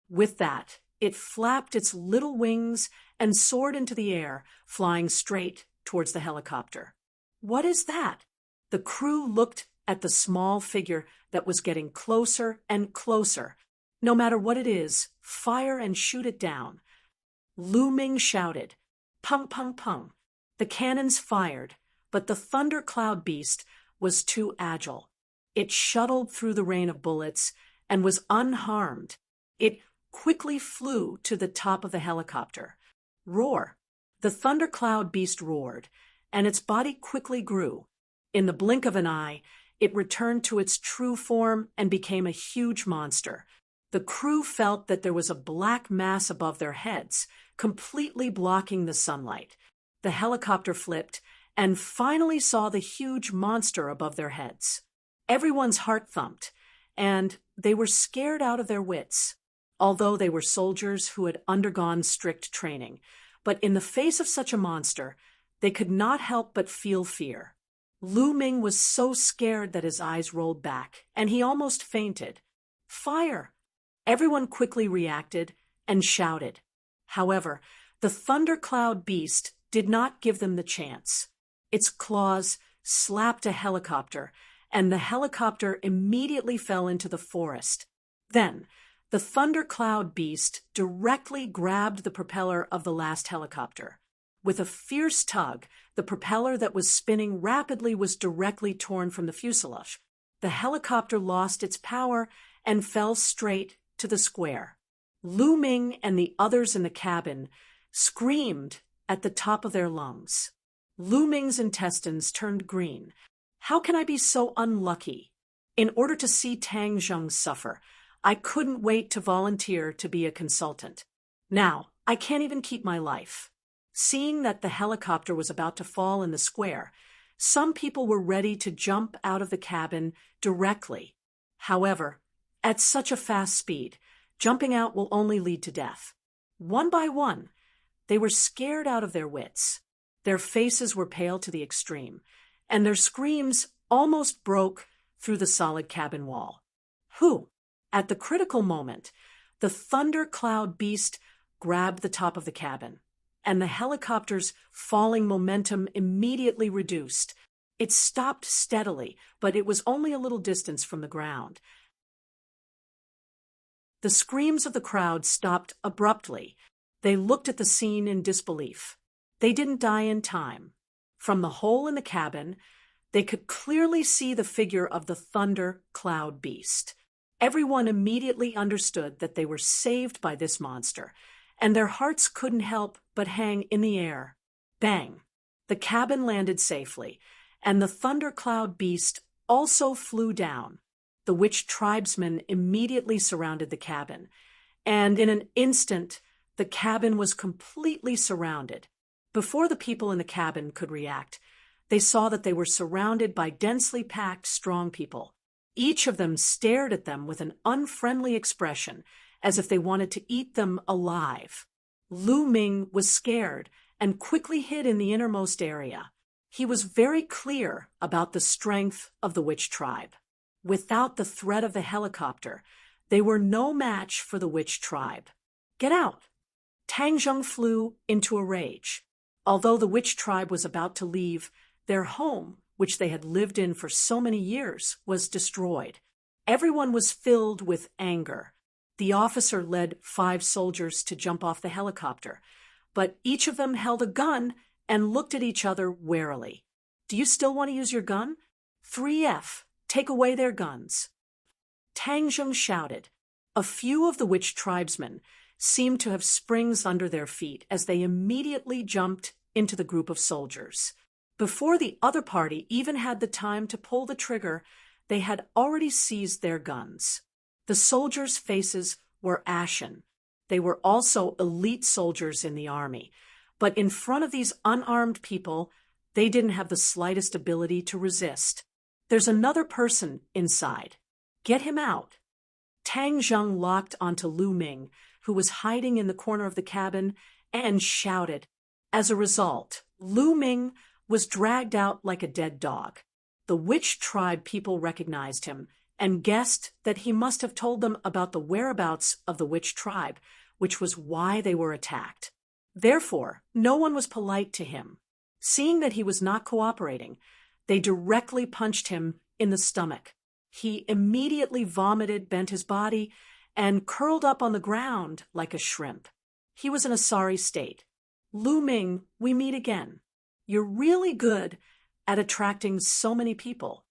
With that, it flapped its little wings and soared into the air, flying straight towards the helicopter. "What is that?" The crew looked at the small figure that was getting closer and closer. "No matter what it is, fire and shoot it down." Lu Ming shouted, "Pung, pung, pung." The cannons fired, but the thunder cloud beast was too agile. It shuttled through the rain of bullets and was unharmed. It quickly flew to the top of the helicopter. "Roar!" The thunder cloud beast roared, and its body quickly grew. In the blink of an eye, it returned to its true form and became a huge monster. The crew felt that there was a black mass above their heads, completely blocking the sunlight. The helicopter flipped and finally saw the huge monster above their heads. Everyone's heart thumped, and they were scared out of their wits. although they were soldiers who had undergone strict training. But in the face of such a monster, they could not help but feel fear. Lu Ming was so scared that his eyes rolled back, and he almost fainted. Fire! Everyone quickly reacted and shouted. However, the thundercloud beast did not give them the chance. Its claws slapped a helicopter, and the helicopter immediately fell into the forest. Then, the thundercloud beast directly grabbed the propeller of the last helicopter. With a fierce tug, the propeller that was spinning rapidly was directly torn from the fuselage. The helicopter lost its power and fell straight to the square. Lu Ming and the others in the cabin screamed at the top of their lungs. Lu Ming's intestines turned green. How can I be so unlucky? In order to see Tang Zheng suffer, I couldn't wait to volunteer to be a consultant. Now, I can't even keep my life. Seeing that the helicopter was about to fall in the square, some people were ready to jump out of the cabin directly. However, at such a fast speed, jumping out will only lead to death. One by one, they were scared out of their wits. Their faces were pale to the extreme, and their screams almost broke through the solid cabin wall. At the critical moment, the thundercloud beast grabbed the top of the cabin, and the helicopter's falling momentum immediately reduced. It stopped steadily, but it was only a little distance from the ground. The screams of the crowd stopped abruptly. They looked at the scene in disbelief. They didn't die in time. From the hole in the cabin, they could clearly see the figure of the thunder cloud beast. Everyone immediately understood that they were saved by this monster, and their hearts couldn't help but hang in the air. Bang! The cabin landed safely, and the thundercloud beast also flew down. The witch tribesmen immediately surrounded the cabin, and in an instant, the cabin was completely surrounded. Before the people in the cabin could react, they saw that they were surrounded by densely packed, strong people. Each of them stared at them with an unfriendly expression, as if they wanted to eat them alive. Lu Ming was scared and quickly hid in the innermost area. He was very clear about the strength of the witch tribe. Without the threat of the helicopter, they were no match for the witch tribe. Get out! Tang Zheng flew into a rage. Although the witch tribe was about to leave, their home, which they had lived in for so many years, was destroyed. Everyone was filled with anger. The officer led 5 soldiers to jump off the helicopter, but each of them held a gun and looked at each other warily. Do you still want to use your gun? 3F, take away their guns. Tang Zheng shouted. A few of the witch tribesmen seemed to have springs under their feet as they immediately jumped into the group of soldiers. Before the other party even had the time to pull the trigger, they had already seized their guns. The soldiers' faces were ashen. They were also elite soldiers in the army, but in front of these unarmed people, they didn't have the slightest ability to resist. There's another person inside. Get him out. Tang Zheng locked onto Lu Ming, who was hiding in the corner of the cabin, and shouted. As a result, Lu Ming was dragged out like a dead dog. The witch tribe people recognized him and guessed that he must have told them about the whereabouts of the witch tribe, which was why they were attacked. Therefore, no one was polite to him. Seeing that he was not cooperating, they directly punched him in the stomach. He immediately vomited, bent his body, and curled up on the ground like a shrimp. He was in a sorry state. Lu Ming, we meet again. You're really good at attracting so many people.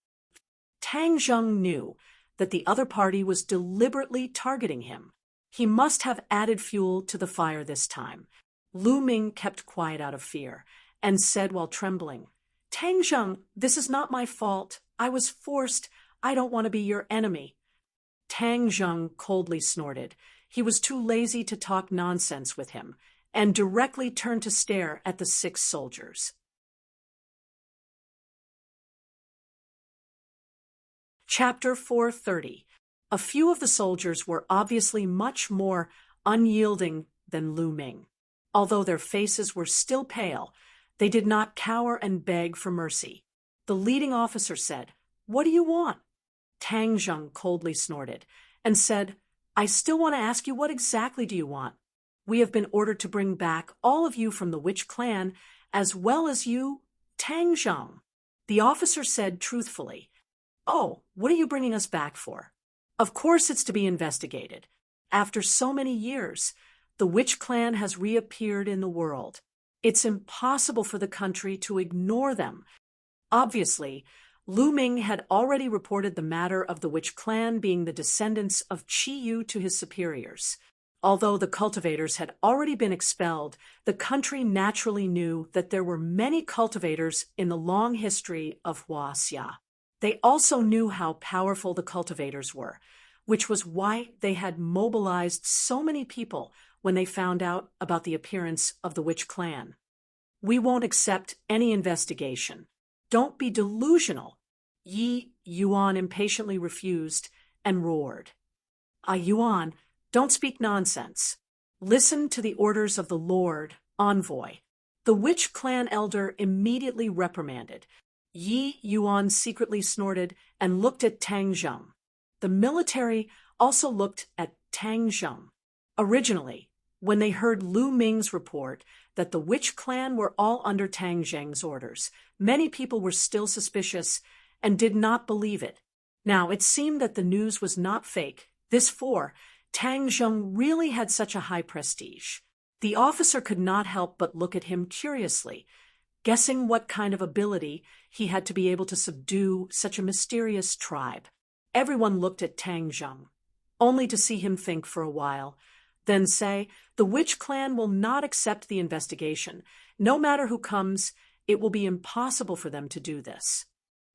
Tang Zheng knew that the other party was deliberately targeting him. He must have added fuel to the fire this time. Lu Ming kept quiet out of fear and said while trembling, Tang Zheng, this is not my fault. I was forced. I don't want to be your enemy. Tang Zheng coldly snorted. He was too lazy to talk nonsense with him and directly turned to stare at the 6 soldiers. Chapter 430. A few of the soldiers were obviously much more unyielding than Lu Ming. Although their faces were still pale, they did not cower and beg for mercy. The leading officer said, "What do you want?" Tang Zheng coldly snorted and said, "I still want to ask you, what exactly do you want? We have been ordered to bring back all of you from the witch clan, as well as you, Tang Zheng." The officer said truthfully, "Oh, what are you bringing us back for?" "Of course it's to be investigated. After so many years, the witch clan has reappeared in the world. It's impossible for the country to ignore them." Obviously, Lu Ming had already reported the matter of the witch clan being the descendants of Qi Yu to his superiors. Although the cultivators had already been expelled, the country naturally knew that there were many cultivators in the long history of Huaxia. They also knew how powerful the cultivators were, which was why they had mobilized so many people when they found out about the appearance of the witch clan. "We won't accept any investigation. Don't be delusional," Yi Yuan impatiently refused and roared. "Yuan, don't speak nonsense. Listen to the orders of the Lord, envoy." The witch clan elder immediately reprimanded. Yi Yuan secretly snorted and looked at Tang Zheng. The military also looked at Tang Zheng. Originally, when they heard Lu Ming's report that the witch clan were all under Tang Zheng's orders, many people were still suspicious and did not believe it. Now, it seemed that the news was not fake. Tang Zheng really had such a high prestige. The officer could not help but look at him curiously, guessing what kind of ability he had to be able to subdue such a mysterious tribe. Everyone looked at Tang Zheng, only to see him think for a while, then say, "The witch clan will not accept the investigation. No matter who comes, it will be impossible for them to do this."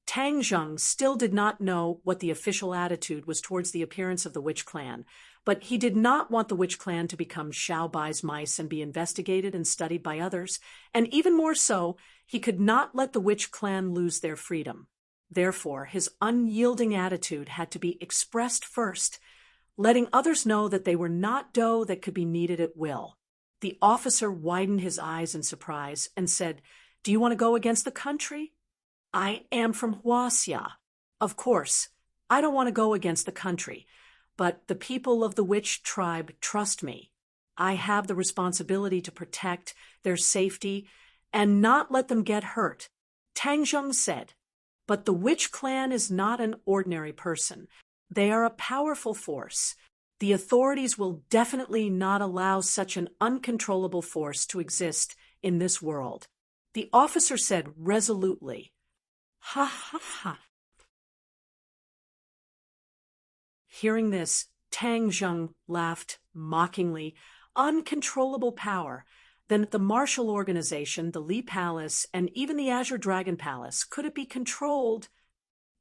Tang Zheng still did not know what the official attitude was towards the appearance of the witch clan, but he did not want the witch clan to become Xiao Bai's mice and be investigated and studied by others, and even more so, he could not let the witch clan lose their freedom. Therefore, his unyielding attitude had to be expressed first, letting others know that they were not dough that could be kneaded at will. The officer widened his eyes in surprise and said, "Do you want to go against the country?" "I am from Huaxia. Of course, I don't want to go against the country, but the people of the witch tribe trust me. I have the responsibility to protect their safety and not let them get hurt," Tang Zheng said. "But the witch clan is not an ordinary person. They are a powerful force. The authorities will definitely not allow such an uncontrollable force to exist in this world," the officer said resolutely. "Ha ha ha." Hearing this, Tang Zheng laughed mockingly. Uncontrollable power. Then the martial organization, the Li Palace, and even the Azure Dragon Palace, could it be controlled?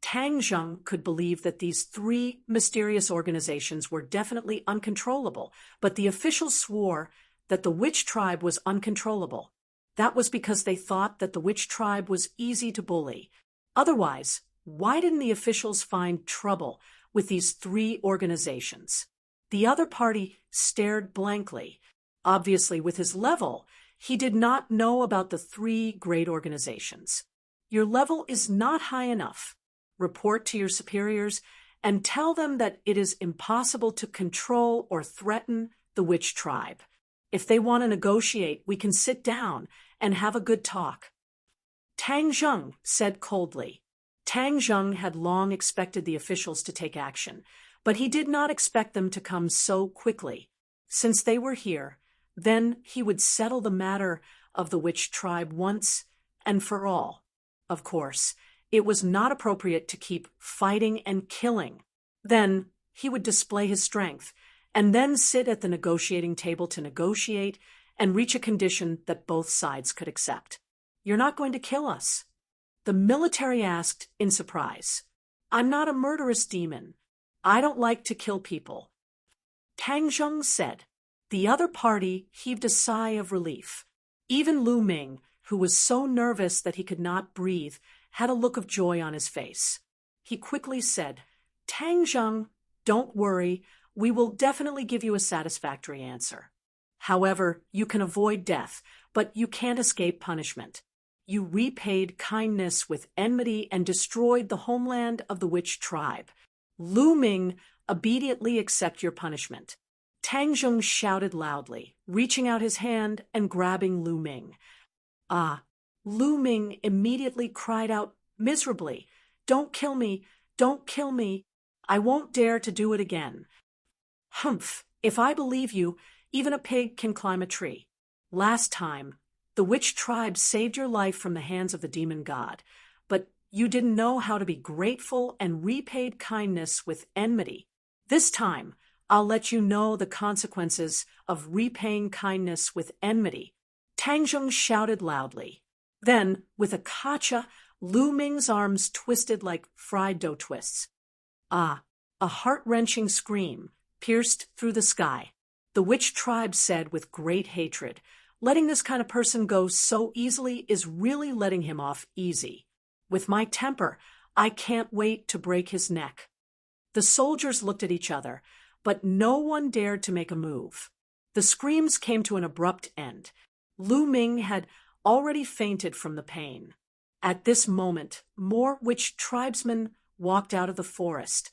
Tang Zheng could believe that these three mysterious organizations were definitely uncontrollable, but the officials swore that the witch tribe was uncontrollable. That was because they thought that the witch tribe was easy to bully. Otherwise, why didn't the officials find trouble with these three organizations? The other party stared blankly. Obviously, with his level, he did not know about the three great organizations. Your level is not high enough. Report to your superiors and tell them that it is impossible to control or threaten the witch tribe. If they want to negotiate, we can sit down and have a good talk. Tang Zheng said coldly. Tang Zheng had long expected the officials to take action, but he did not expect them to come so quickly. Since they were here, then he would settle the matter of the witch tribe once and for all. Of course, it was not appropriate to keep fighting and killing. Then he would display his strength, and then sit at the negotiating table to negotiate and reach a condition that both sides could accept. You're not going to kill us? The military asked in surprise. I'm not a murderous demon. I don't like to kill people. Tang Zheng said. The other party heaved a sigh of relief. Even Lu Ming, who was so nervous that he could not breathe, had a look of joy on his face. He quickly said, Tang Zheng, Don't worry, we will definitely give you a satisfactory answer. However, you can avoid death, but you can't escape punishment. You repaid kindness with enmity and destroyed the homeland of the witch tribe. Lu Ming, obediently accept your punishment." Tang Zheng shouted loudly, reaching out his hand and grabbing Lu Ming. Ah! Lu Ming immediately cried out miserably, "Don't kill me! Don't kill me! I won't dare to do it again." "Humph! If I believe you, even a pig can climb a tree. Last time, the witch tribe saved your life from the hands of the demon god, but you didn't know how to be grateful and repaid kindness with enmity. This time, I'll let you know the consequences of repaying kindness with enmity." Tang Zheng shouted loudly. Then, with a kacha, Lu Ming's arms twisted like fried dough twists. Ah! A heart-wrenching scream pierced through the sky. The witch tribe said with great hatred, "Letting this kind of person go so easily is really letting him off easy. With my temper, I can't wait to break his neck." The soldiers looked at each other, but no one dared to make a move. The screams came to an abrupt end. Lu Ming had already fainted from the pain. At this moment, more witch tribesmen walked out of the forest.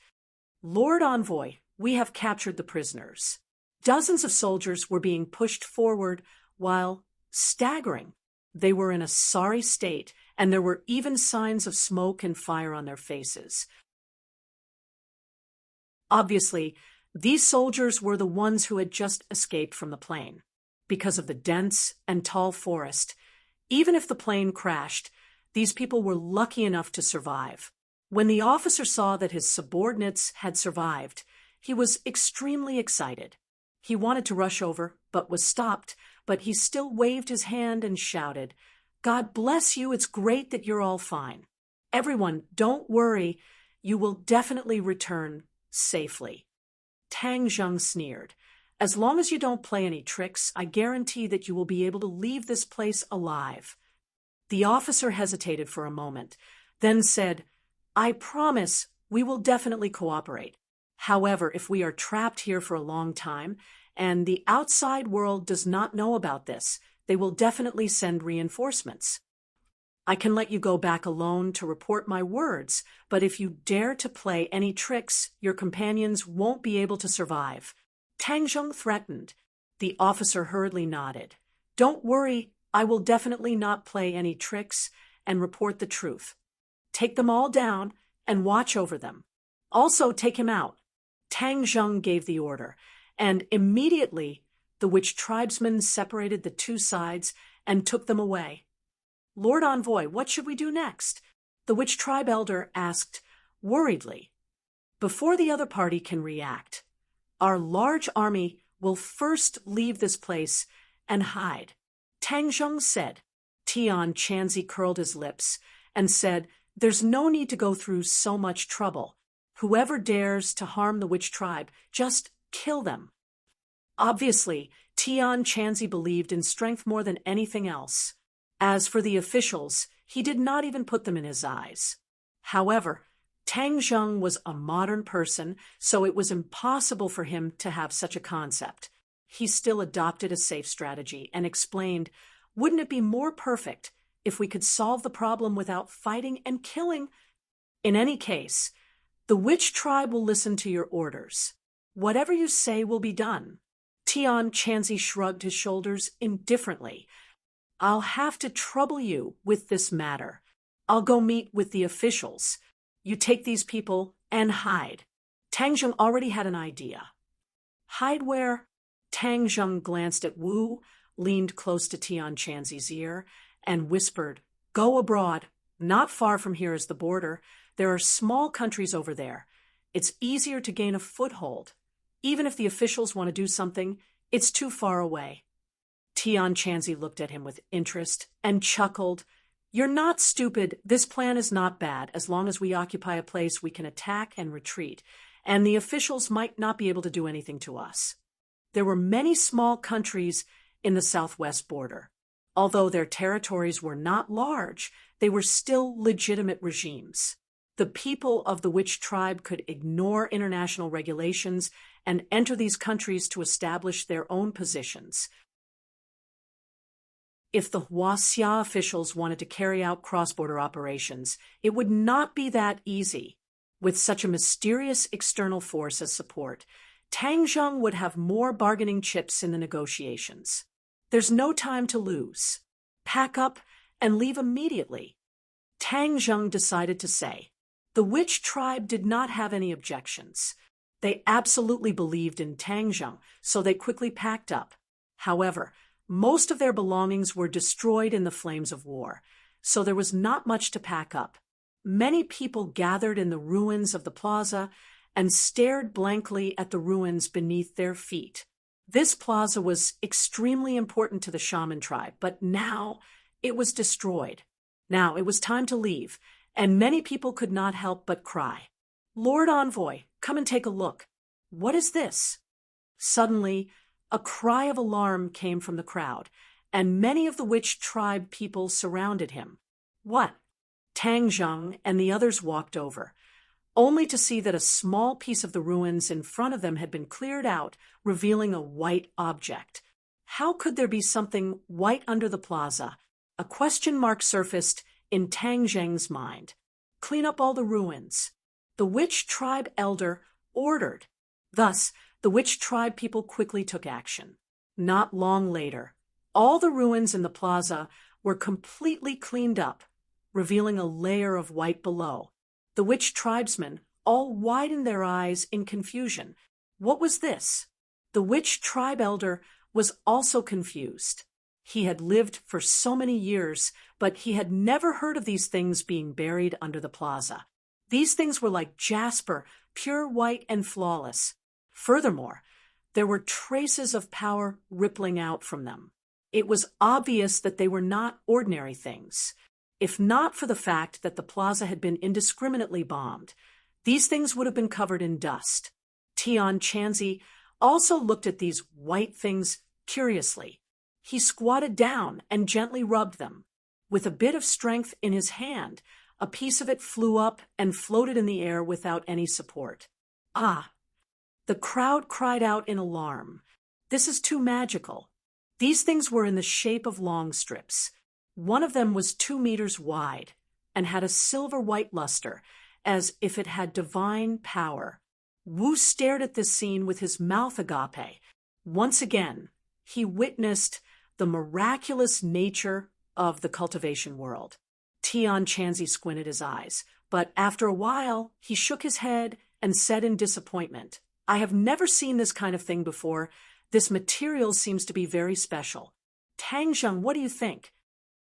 "Lord Envoy, we have captured the prisoners." Dozens of soldiers were being pushed forward while, staggering, they were in a sorry state, and there were even signs of smoke and fire on their faces. Obviously, these soldiers were the ones who had just escaped from the plane. Because of the dense and tall forest, even if the plane crashed, these people were lucky enough to survive. When the officer saw that his subordinates had survived, he was extremely excited. He wanted to rush over, but was stopped, but he still waved his hand and shouted, "God bless you, it's great that you're all fine. Everyone, don't worry, you will definitely return safely." Tang Zheng sneered, "As long as you don't play any tricks, I guarantee that you will be able to leave this place alive." The officer hesitated for a moment, then said, "I promise we will definitely cooperate. However, if we are trapped here for a long time, and the outside world does not know about this, they will definitely send reinforcements. I can let you go back alone to report my words, but if you dare to play any tricks, your companions won't be able to survive." Tang Zheng threatened. The officer hurriedly nodded. "Don't worry, I will definitely not play any tricks and report the truth. Take them all down and watch over them. Also take him out." Tang Zheng gave the order, and immediately the witch tribesmen separated the two sides and took them away. "Lord Envoy, what should we do next?" the witch tribe elder asked worriedly. "Before the other party can react, our large army will first leave this place and hide," Tang Zheng said. Tian Chanzi curled his lips and said, "There's no need to go through so much trouble. Whoever dares to harm the witch tribe, just kill them." Obviously, Tian Chanzi believed in strength more than anything else. As for the officials, he did not even put them in his eyes. However, Tang Zheng was a modern person, so it was impossible for him to have such a concept. He still adopted a safe strategy and explained, "Wouldn't it be more perfect if we could solve the problem without fighting and killing? In any case, the witch tribe will listen to your orders. Whatever you say will be done." Tian Chanzi shrugged his shoulders indifferently. "I'll have to trouble you with this matter. I'll go meet with the officials. You take these people and hide." Tang Zheng already had an idea. "Hide where?" Tang Zheng glanced at Wu, leaned close to Tian Chanzi's ear, and whispered, "Go abroad. Not far from here is the border. There are small countries over there. It's easier to gain a foothold. Even if the officials want to do something, it's too far away." Tian Chanzi looked at him with interest and chuckled. "You're not stupid. This plan is not bad as long as we occupy a place we can attack and retreat, and the officials might not be able to do anything to us." There were many small countries in the southwest border. Although their territories were not large, they were still legitimate regimes. The people of the witch tribe could ignore international regulations and enter these countries to establish their own positions. If the Huaxia officials wanted to carry out cross-border operations, it would not be that easy. With such a mysterious external force as support, Tang Zheng would have more bargaining chips in the negotiations. There's no time to lose. Pack up and leave immediately. Tang Zheng decided to say. The witch tribe did not have any objections. They absolutely believed in Tang Zheng, so they quickly packed up. However, most of their belongings were destroyed in the flames of war, so there was not much to pack up. Many people gathered in the ruins of the plaza and stared blankly at the ruins beneath their feet. This plaza was extremely important to the shaman tribe, but now it was destroyed. Now it was time to leave, and many people could not help but cry. Lord Envoy, come and take a look. What is this? Suddenly, a cry of alarm came from the crowd, and many of the witch tribe people surrounded him. What? Tang Zheng and the others walked over, only to see that a small piece of the ruins in front of them had been cleared out, revealing a white object. How could there be something white under the plaza? A question mark surfaced in Tang Zheng's mind. Clean up all the ruins. The witch tribe elder ordered. Thus, the witch tribe people quickly took action. Not long later, all the ruins in the plaza were completely cleaned up, revealing a layer of white below. The witch tribesmen all widened their eyes in confusion. What was this? The witch tribe elder was also confused. He had lived for so many years, but he had never heard of these things being buried under the plaza. These things were like jasper, pure white and flawless. Furthermore, there were traces of power rippling out from them. It was obvious that they were not ordinary things. If not for the fact that the plaza had been indiscriminately bombed, these things would have been covered in dust. Tian Chanzi also looked at these white things curiously. He squatted down and gently rubbed them. With a bit of strength in his hand, a piece of it flew up and floated in the air without any support. Ah! The crowd cried out in alarm. This is too magical. These things were in the shape of long strips. One of them was 2 meters wide and had a silver-white luster, as if it had divine power. Wu stared at this scene with his mouth agape. Once again, he witnessed the miraculous nature of the cultivation world. Tian Chanzi squinted his eyes, but after a while, he shook his head and said in disappointment, I have never seen this kind of thing before. This material seems to be very special. Tang Zheng, what do you think?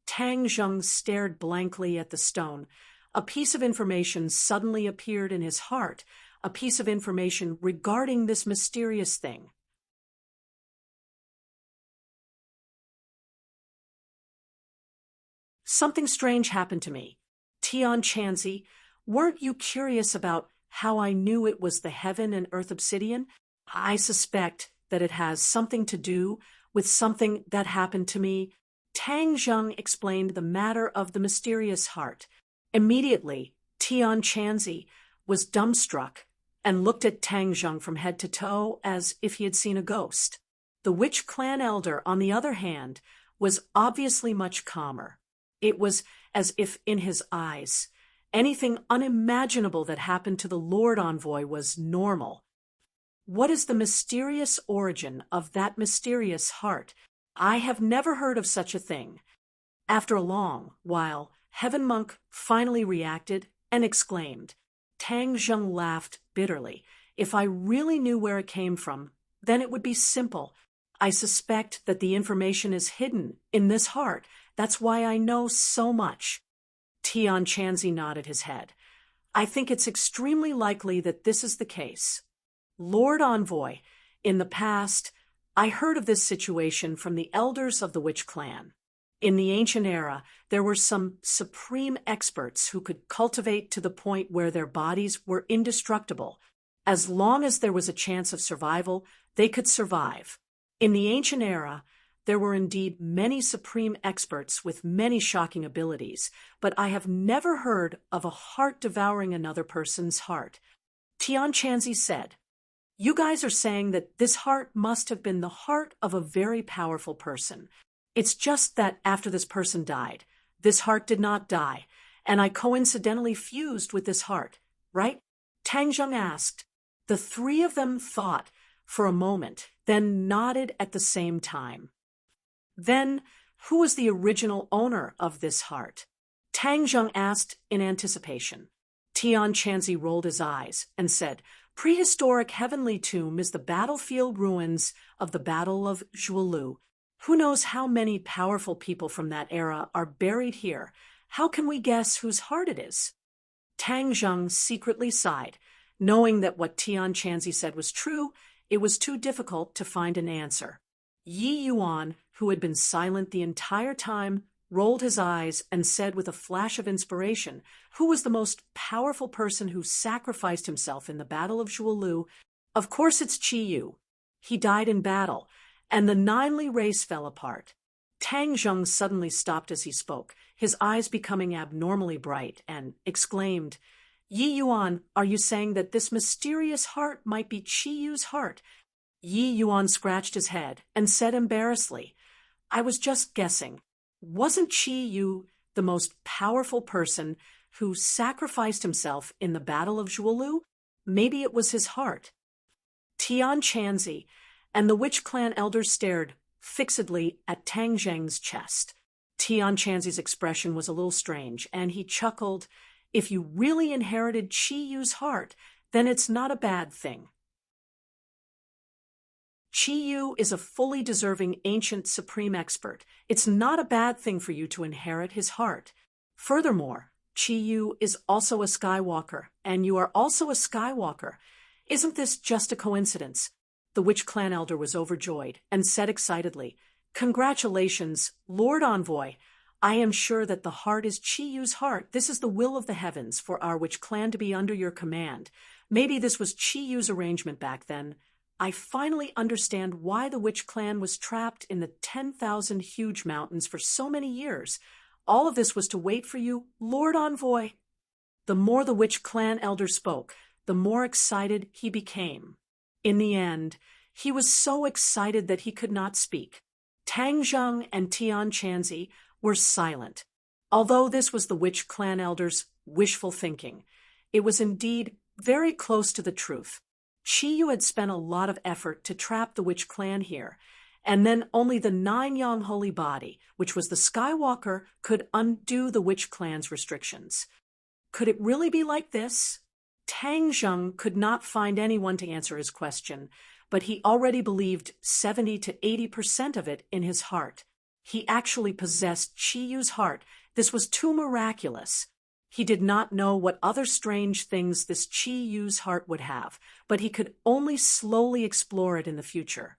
Tang Zheng stared blankly at the stone. A piece of information suddenly appeared in his heart, a piece of information regarding this mysterious thing. Something strange happened to me. Tian Chanzi, weren't you curious about how I knew it was the heaven and earth obsidian? I suspect that it has something to do with something that happened to me. Tang Zheng explained the matter of the mysterious heart. Immediately, Tian Chanzi was dumbstruck and looked at Tang Zheng from head to toe as if he had seen a ghost. The witch clan elder, on the other hand, was obviously much calmer. It was as if in his eyes, anything unimaginable that happened to the Lord Envoy was normal. What is the mysterious origin of that mysterious heart? I have never heard of such a thing. After a long while, Heaven Monk finally reacted and exclaimed. Tang Zheng laughed bitterly. If I really knew where it came from, then it would be simple. I suspect that the information is hidden in this heart. That's why I know so much. Tian Chanzi nodded his head. I think it's extremely likely that this is the case. Lord Envoy, in the past, I heard of this situation from the elders of the witch clan. In the ancient era, there were some supreme experts who could cultivate to the point where their bodies were indestructible. As long as there was a chance of survival, they could survive. In the ancient era, There were indeed many supreme experts with many shocking abilities, but I have never heard of a heart devouring another person's heart. Tian Chanzi said, "You guys are saying that this heart must have been the heart of a very powerful person. It's just that after this person died, this heart did not die, and I coincidentally fused with this heart, right?" Tang Zheng asked. The three of them thought for a moment, then nodded at the same time. "Then, who was the original owner of this heart?" Tang Zheng asked in anticipation. Tian Chanzi rolled his eyes and said, "Prehistoric heavenly tomb is the battlefield ruins of the Battle of Zhuolu. Who knows how many powerful people from that era are buried here? How can we guess whose heart it is?" Tang Zheng secretly sighed. Knowing that what Tian Chanzi said was true, it was too difficult to find an answer. Yi Yuan, who had been silent the entire time, rolled his eyes and said with a flash of inspiration, "Who was the most powerful person who sacrificed himself in the Battle of Zhuolu? Of course it's Qi Yu. He died in battle, and the Ninely race fell apart." Tang Zheng suddenly stopped as he spoke, his eyes becoming abnormally bright, and exclaimed, "Yi Yuan, are you saying that this mysterious heart might be Qi Yu's heart?" Yi Yuan scratched his head and said embarrassedly, "I was just guessing. Wasn't Qi Yu the most powerful person who sacrificed himself in the Battle of Zhuolu? Maybe it was his heart." Tian Chanzi and the witch clan elders stared fixedly at Tang Zheng's chest. Tian Chanzi's expression was a little strange, and he chuckled, "If you really inherited Qi Yu's heart, then it's not a bad thing. Qi Yu is a fully deserving ancient supreme expert. It's not a bad thing for you to inherit his heart. Furthermore, Qi Yu is also a Skywalker, and you are also a Skywalker. Isn't this just a coincidence?" The witch clan elder was overjoyed and said excitedly, "Congratulations, Lord Envoy. I am sure that the heart is Qi Yu's heart. This is the will of the heavens for our witch clan to be under your command. Maybe this was Qi Yu's arrangement back then. I finally understand why the witch clan was trapped in the 10,000 huge mountains for so many years. All of this was to wait for you, Lord Envoy." The more the witch clan elder spoke, the more excited he became. In the end, he was so excited that he could not speak. Tang Zheng and Tian Chanzi were silent. Although this was the witch clan elder's wishful thinking, it was indeed very close to the truth. Qi Yu had spent a lot of effort to trap the witch clan here, and then only the Nine-Yang Holy Body, which was the Skywalker, could undo the witch clan's restrictions. Could it really be like this? Tang Zheng could not find anyone to answer his question, but he already believed 70 to 80% of it in his heart. He actually possessed Qi Yu's heart. This was too miraculous. He did not know what other strange things this Qi Yu's heart would have, but he could only slowly explore it in the future.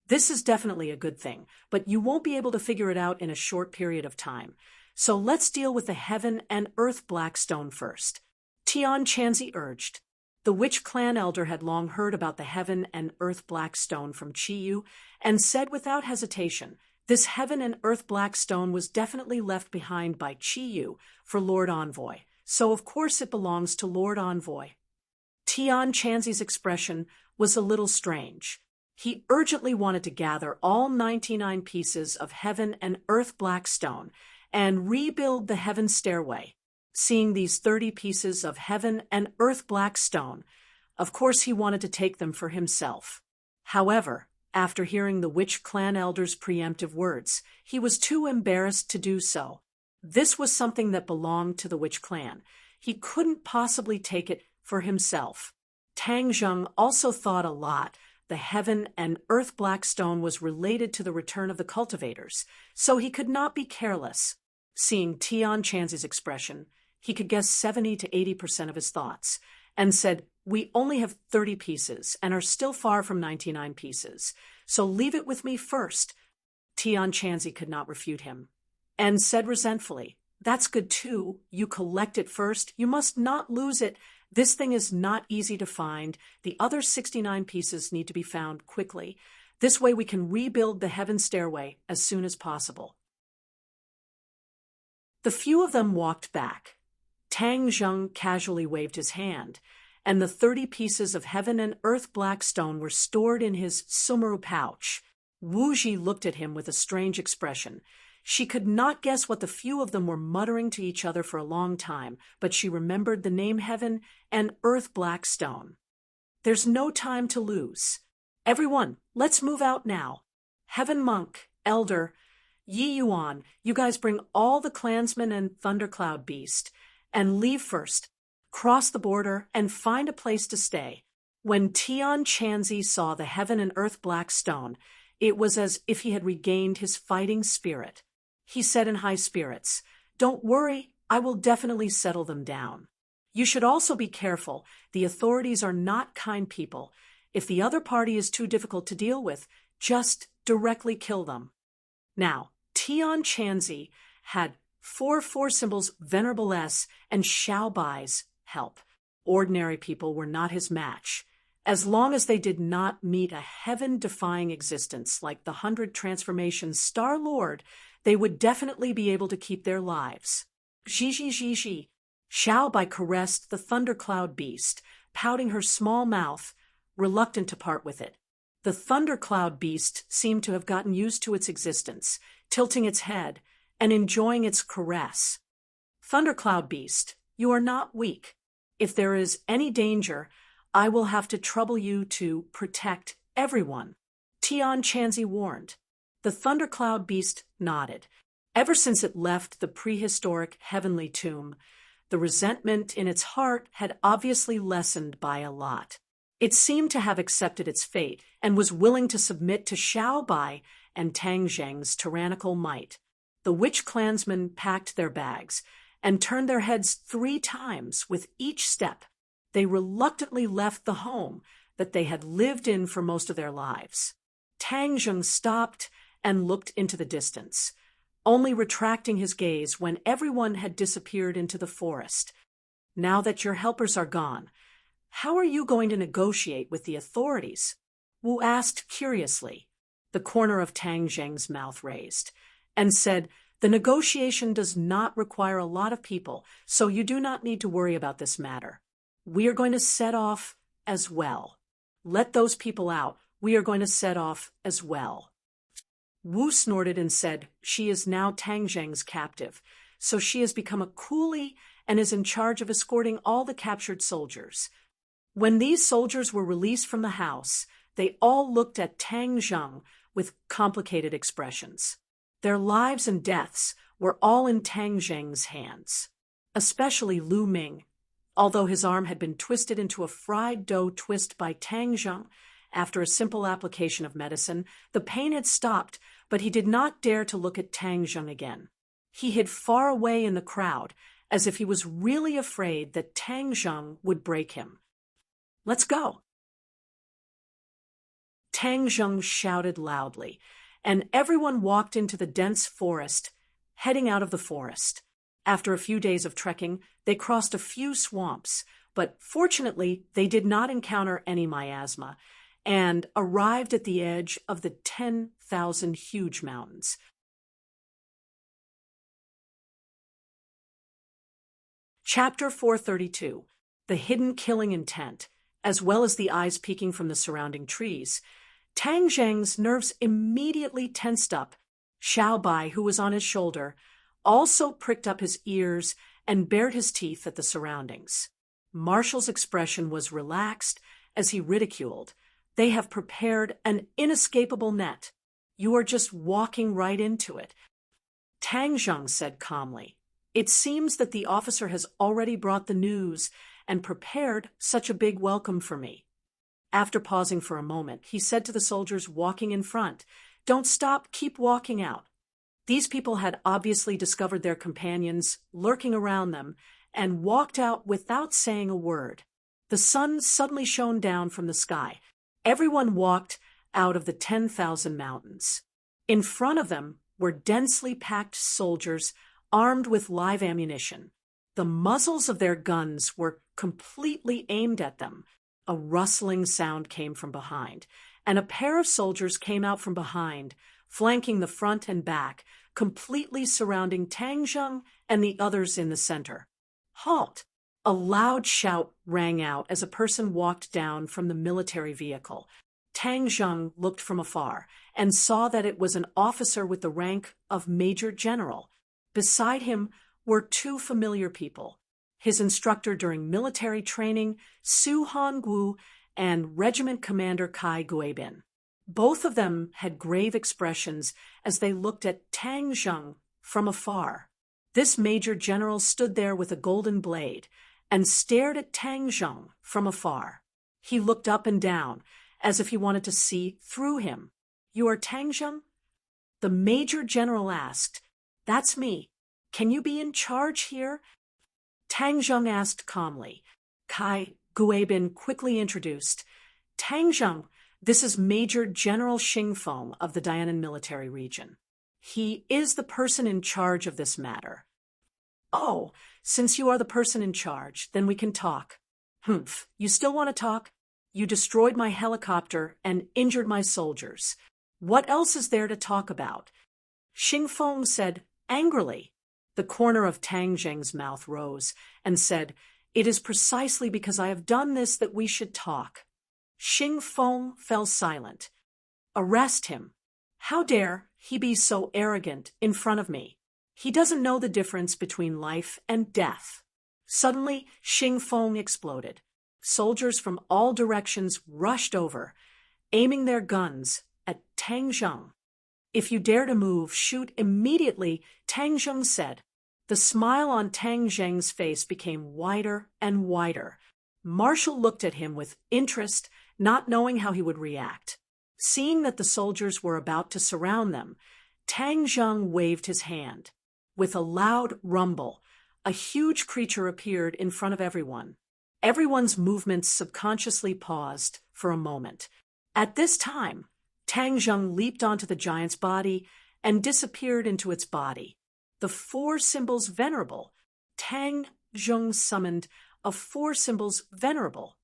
This is definitely a good thing, but you won't be able to figure it out in a short period of time. So let's deal with the Heaven and Earth Black Stone first. Tian Chanzi urged. The witch clan elder had long heard about the Heaven and Earth Black Stone from Qi Yu, and said without hesitation, "This Heaven and Earth Black Stone was definitely left behind by Qi Yu for Lord Envoy, so of course it belongs to Lord Envoy." Tian Chanzi's expression was a little strange. He urgently wanted to gather all 99 pieces of Heaven and Earth Black Stone and rebuild the Heaven Stairway. Seeing these 30 pieces of Heaven and Earth Black Stone, of course he wanted to take them for himself. However, after hearing the witch clan elder's preemptive words, he was too embarrassed to do so. This was something that belonged to the witch clan. He couldn't possibly take it for himself. Tang Zheng also thought a lot. The Heaven and Earth Black Stone was related to the return of the cultivators, so he could not be careless. Seeing Tian Chanzi's expression, he could guess 70 to 80% of his thoughts, and said, "We only have 30 pieces and are still far from 99 pieces, so leave it with me first." Tian Chanzi could not refute him, and said resentfully, "That's good too. You collect it first. You must not lose it. This thing is not easy to find. The other 69 pieces need to be found quickly. This way we can rebuild the heaven stairway as soon as possible. The few of them walked back. Tang Zheng casually waved his hand, and the 30 pieces of heaven and earth black stone were stored in his sumeru pouch. Wu Ji looked at him with a strange expression. She could not guess what the few of them were muttering to each other for a long time, but she remembered the name heaven and earth black stone. There's no time to lose. Everyone, let's move out now. Heaven Monk, Elder, Yi Yuan, you guys bring all the clansmen and Thundercloud Beast, and leave first. Cross the border and find a place to stay. When Tian Chanzi saw the heaven and earth black stone, it was as if he had regained his fighting spirit. He said in high spirits, "Don't worry, I will definitely settle them down. You should also be careful. The authorities are not kind people. If the other party is too difficult to deal with, just directly kill them." Now, Tian Chanzi had 4 symbols Venerable S and Xiao Bai's help. Ordinary people were not his match. As long as they did not meet a heaven-defying existence like the 100 Transformations Star Lord, they would definitely be able to keep their lives. Zhi. Xiao Bai caressed the Thundercloud Beast, pouting her small mouth, reluctant to part with it. The Thundercloud Beast seemed to have gotten used to its existence, tilting its head and enjoying its caress. Thundercloud Beast, you are not weak. If there is any danger, I will have to trouble you to protect everyone, Tian Chanzi warned. The Thundercloud Beast nodded. Ever since it left the prehistoric heavenly tomb, the resentment in its heart had obviously lessened by a lot. It seemed to have accepted its fate and was willing to submit to Xiao Bai and Tang Zheng's tyrannical might. The witch clansmen packed their bags and turned their heads 3 times with each step. They reluctantly left the home that they had lived in for most of their lives. Tang Zheng stopped and looked into the distance, only retracting his gaze when everyone had disappeared into the forest. Now that your helpers are gone, how are you going to negotiate with the authorities? Wu asked curiously. The corner of Tang Zheng's mouth raised, and said, "The negotiation does not require a lot of people, so you do not need to worry about this matter. We are going to set off as well. Let those people out. We are going to set off as well." Wu snorted and said, "She is now Tang Zheng's captive, so she has become a coolie and is in charge of escorting all the captured soldiers." When these soldiers were released from the house, they all looked at Tang Zheng with complicated expressions. Their lives and deaths were all in Tang Zheng's hands, especially Lu Ming. Although his arm had been twisted into a fried dough twist by Tang Zheng after a simple application of medicine, the pain had stopped, but he did not dare to look at Tang Zheng again. He hid far away in the crowd, as if he was really afraid that Tang Zheng would break him. "Let's go." Tang Zheng shouted loudly, and everyone walked into the dense forest, heading out of the forest. After a few days of trekking, they crossed a few swamps, but fortunately they did not encounter any miasma, and arrived at the edge of the 10,000 huge mountains. Chapter 432. The hidden killing intent, as well as the eyes peeking from the surrounding trees. Tang Zheng's nerves immediately tensed up. Xiao Bai, who was on his shoulder, also pricked up his ears and bared his teeth at the surroundings. Marshall's expression was relaxed as he ridiculed, "They have prepared an inescapable net. You are just walking right into it." Tang Zheng said calmly, "It seems that the officer has already brought the news and prepared such a big welcome for me." After pausing for a moment, he said to the soldiers walking in front, "Don't stop, keep walking out." These people had obviously discovered their companions lurking around them and walked out without saying a word. The sun suddenly shone down from the sky. Everyone walked out of the 10,000 mountains. In front of them were densely packed soldiers armed with live ammunition. The muzzles of their guns were completely aimed at them. A rustling sound came from behind, and a pair of soldiers came out from behind, flanking the front and back, completely surrounding Tang Zheng and the others in the center. "Halt!" A loud shout rang out as a person walked down from the military vehicle. Tang Zheng looked from afar and saw that it was an officer with the rank of Major General. Beside him were two familiar people: his instructor during military training, Su Hongwu, and Regiment Commander Kai Guibin. Both of them had grave expressions as they looked at Tang Zheng from afar. This Major General stood there with a golden blade and stared at Tang Zheng from afar. He looked up and down as if he wanted to see through him. "You are Tang Zheng?" The Major General asked. "That's me. Can you be in charge here?" Tang Zheng asked calmly. Kai Guibin quickly introduced. "Tang Zheng, this is Major General Xingfeng of the Dianan military region. He is the person in charge of this matter." "Oh, since you are the person in charge, then we can talk." "Humph, you still want to talk? You destroyed my helicopter and injured my soldiers. What else is there to talk about?" Xingfeng said angrily. The corner of Tang Zheng's mouth rose and said, "It is precisely because I have done this that we should talk." Xingfeng fell silent. "Arrest him. How dare he be so arrogant in front of me? He doesn't know the difference between life and death." Suddenly, Xingfeng exploded. Soldiers from all directions rushed over, aiming their guns at Tang Zheng. "If you dare to move, shoot immediately," Tang Zheng said. The smile on Tang Zheng's face became wider and wider. Marshall looked at him with interest, not knowing how he would react. Seeing that the soldiers were about to surround them, Tang Zheng waved his hand. With a loud rumble, a huge creature appeared in front of everyone. Everyone's movements subconsciously paused for a moment. At this time, Tang Zheng leaped onto the giant's body and disappeared into its body. The four symbols venerable. Tang Zheng summoned a four symbols venerable.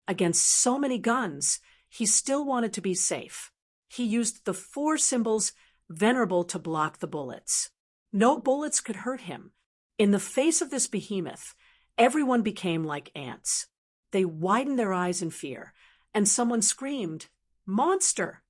Against so many guns, he still wanted to be safe. He used the four symbols venerable to block the bullets. No bullets could hurt him. In the face of this behemoth, everyone became like ants. They widened their eyes in fear, and someone screamed, "Monster!"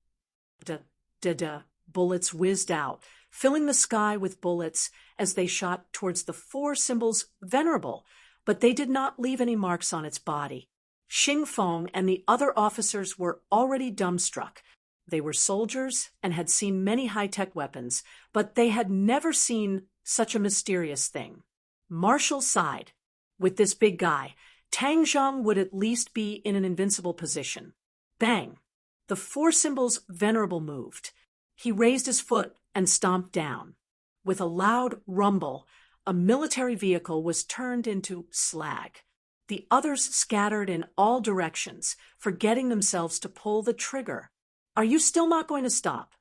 Da-da-da. Bullets whizzed out, filling the sky with bullets as they shot towards the four symbols venerable, but they did not leave any marks on its body. Xingfeng and the other officers were already dumbstruck. They were soldiers and had seen many high-tech weapons, but they had never seen such a mysterious thing. Marshall sighed. With this big guy, Tang Zheng would at least be in an invincible position. Bang! The four symbols venerable moved. He raised his foot and stomped down. With a loud rumble, a military vehicle was turned into slag. The others scattered in all directions, forgetting themselves to pull the trigger. "Are you still not going to stop?"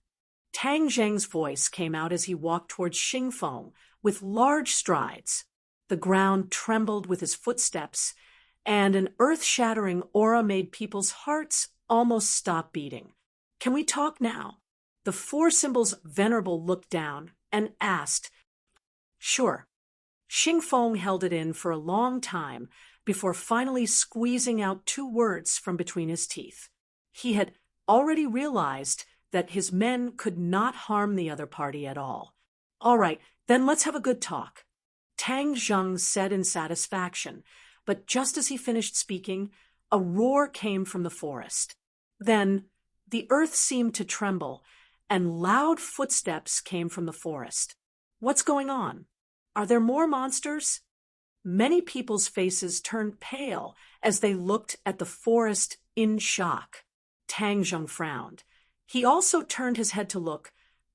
Tang Zheng's voice came out as he walked towards Xingfeng with large strides. The ground trembled with his footsteps, and an earth-shattering aura made people's hearts almost stop beating. "Can we talk now?" The four symbols venerable looked down and asked. "Sure." Xingfeng held it in for a long time before finally squeezing out two words from between his teeth. He had already realized that his men could not harm the other party at all. "All right, then let's have a good talk," Tang Zheng said in satisfaction, but just as he finished speaking, a roar came from the forest. Then the earth seemed to tremble, and loud footsteps came from the forest. "What's going on? Are there more monsters?" Many people's faces turned pale as they looked at the forest in shock. Tang Zheng frowned. He also turned his head to look,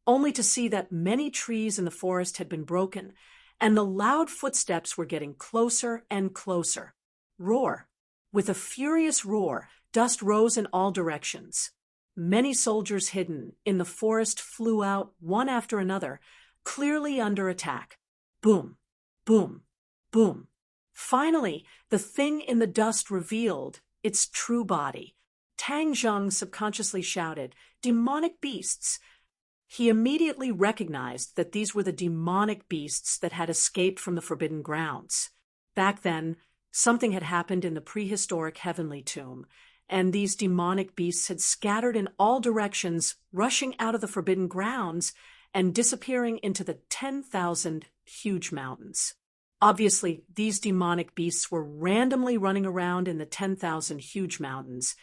only to see that many trees in the forest had been broken, and the loud footsteps were getting closer and closer. Roar! With a furious roar, dust rose in all directions. Many soldiers hidden in the forest flew out one after another, clearly under attack. Boom! Boom! Boom! Finally, the thing in the dust revealed its true body. Tang Zheng subconsciously shouted, "Demonic beasts!" He immediately recognized that these were the demonic beasts that had escaped from the Forbidden Grounds. Back then, something had happened in the prehistoric heavenly tomb, and these demonic beasts had scattered in all directions, rushing out of the Forbidden Grounds and disappearing into the 10,000 huge mountains. Obviously, these demonic beasts were randomly running around in the 10,000 huge mountains,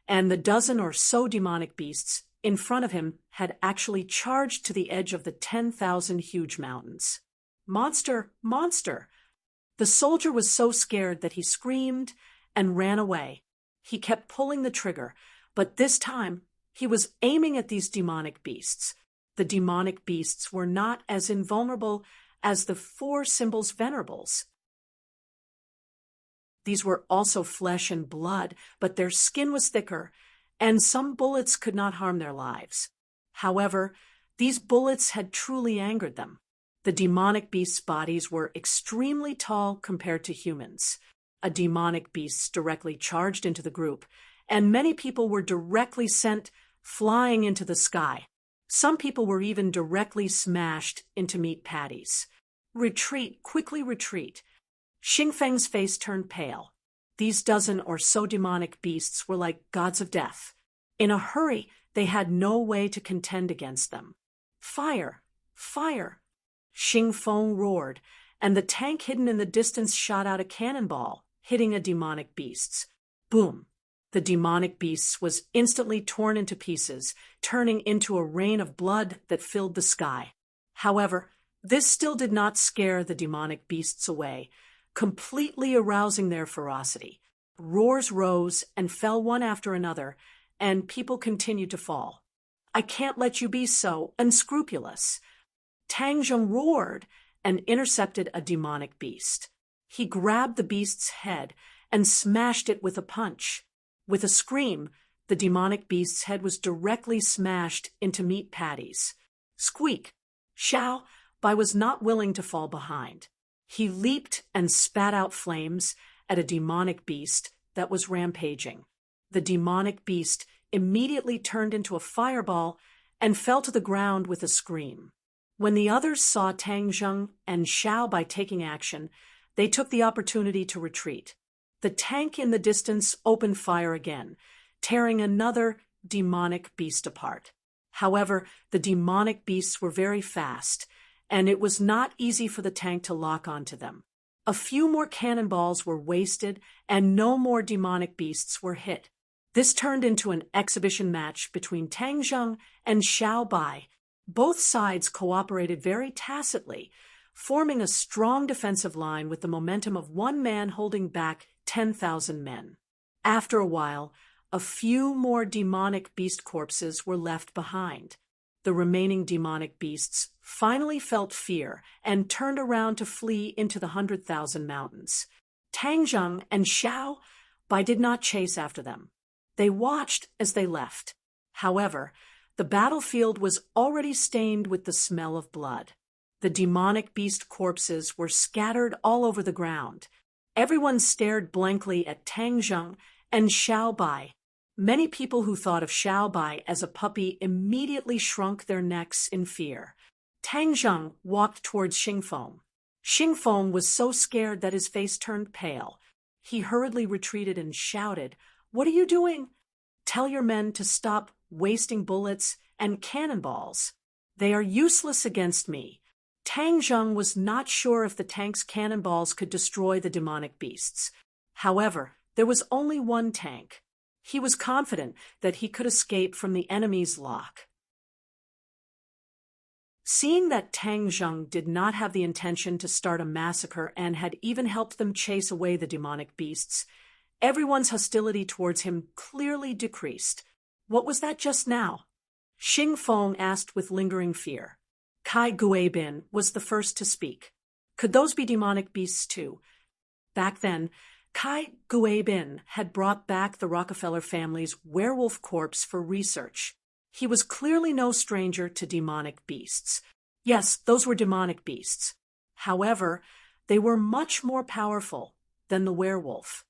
and the dozen or so demonic beasts in front of him had actually charged to the edge of the 10,000 huge mountains. "Monster! Monster!" The soldier was so scared that he screamed and ran away. He kept pulling the trigger, but this time he was aiming at these demonic beasts. The demonic beasts were not as invulnerable as the four symbols venerables. These were also flesh and blood, but their skin was thicker, and some bullets could not harm their lives. However, these bullets had truly angered them. The demonic beasts' bodies were extremely tall compared to humans. A demonic beast directly charged into the group, and many people were directly sent flying into the sky. Some people were even directly smashed into meat patties. "Retreat, quickly retreat." Xingfeng's face turned pale. These dozen or so demonic beasts were like gods of death. In a hurry, they had no way to contend against them. "Fire! Fire!" Xingfeng roared, and the tank hidden in the distance shot out a cannonball, hitting a demonic beast. Boom! The demonic beast was instantly torn into pieces, turning into a rain of blood that filled the sky. However, this still did not scare the demonic beasts away, completely arousing their ferocity. Roars rose and fell one after another, and people continued to fall. "I can't let you be so unscrupulous." Tang Zheng roared and intercepted a demonic beast. He grabbed the beast's head and smashed it with a punch. With a scream, the demonic beast's head was directly smashed into meat patties. Squeak! Xiao Bai was not willing to fall behind. He leaped and spat out flames at a demonic beast that was rampaging. The demonic beast immediately turned into a fireball and fell to the ground with a scream. When the others saw Tang Zheng and Xiao Bai taking action, they took the opportunity to retreat. The tank in the distance opened fire again, tearing another demonic beast apart. However, the demonic beasts were very fast, and it was not easy for the tank to lock onto them. A few more cannonballs were wasted, and no more demonic beasts were hit. This turned into an exhibition match between Tang Zheng and Xiao Bai. Both sides cooperated very tacitly, forming a strong defensive line with the momentum of one man holding back 10,000 men. After a while, a few more demonic beast corpses were left behind. The remaining demonic beasts finally felt fear and turned around to flee into the 100,000 mountains. Tang Zheng and Xiao Bai did not chase after them. They watched as they left. However, the battlefield was already stained with the smell of blood. The demonic beast corpses were scattered all over the ground. Everyone stared blankly at Tang Zheng and Xiao Bai. Many people who thought of Xiao Bai as a puppy immediately shrunk their necks in fear. Tang Zheng walked towards Xingfeng. Xingfeng was so scared that his face turned pale. He hurriedly retreated and shouted, "What are you doing? Tell your men to stop wasting bullets and cannonballs. They are useless against me." Tang Zheng was not sure if the tank's cannonballs could destroy the demonic beasts. However, there was only one tank. He was confident that he could escape from the enemy's lock. Seeing that Tang Zheng did not have the intention to start a massacre and had even helped them chase away the demonic beasts, everyone's hostility towards him clearly decreased. What was that just now? Xingfeng asked with lingering fear. Kai Guibin was the first to speak. Could those be demonic beasts too? Back then, Kai Guibin had brought back the Rockefeller family's werewolf corpse for research. He was clearly no stranger to demonic beasts. Yes, those were demonic beasts. However, they were much more powerful than the werewolf.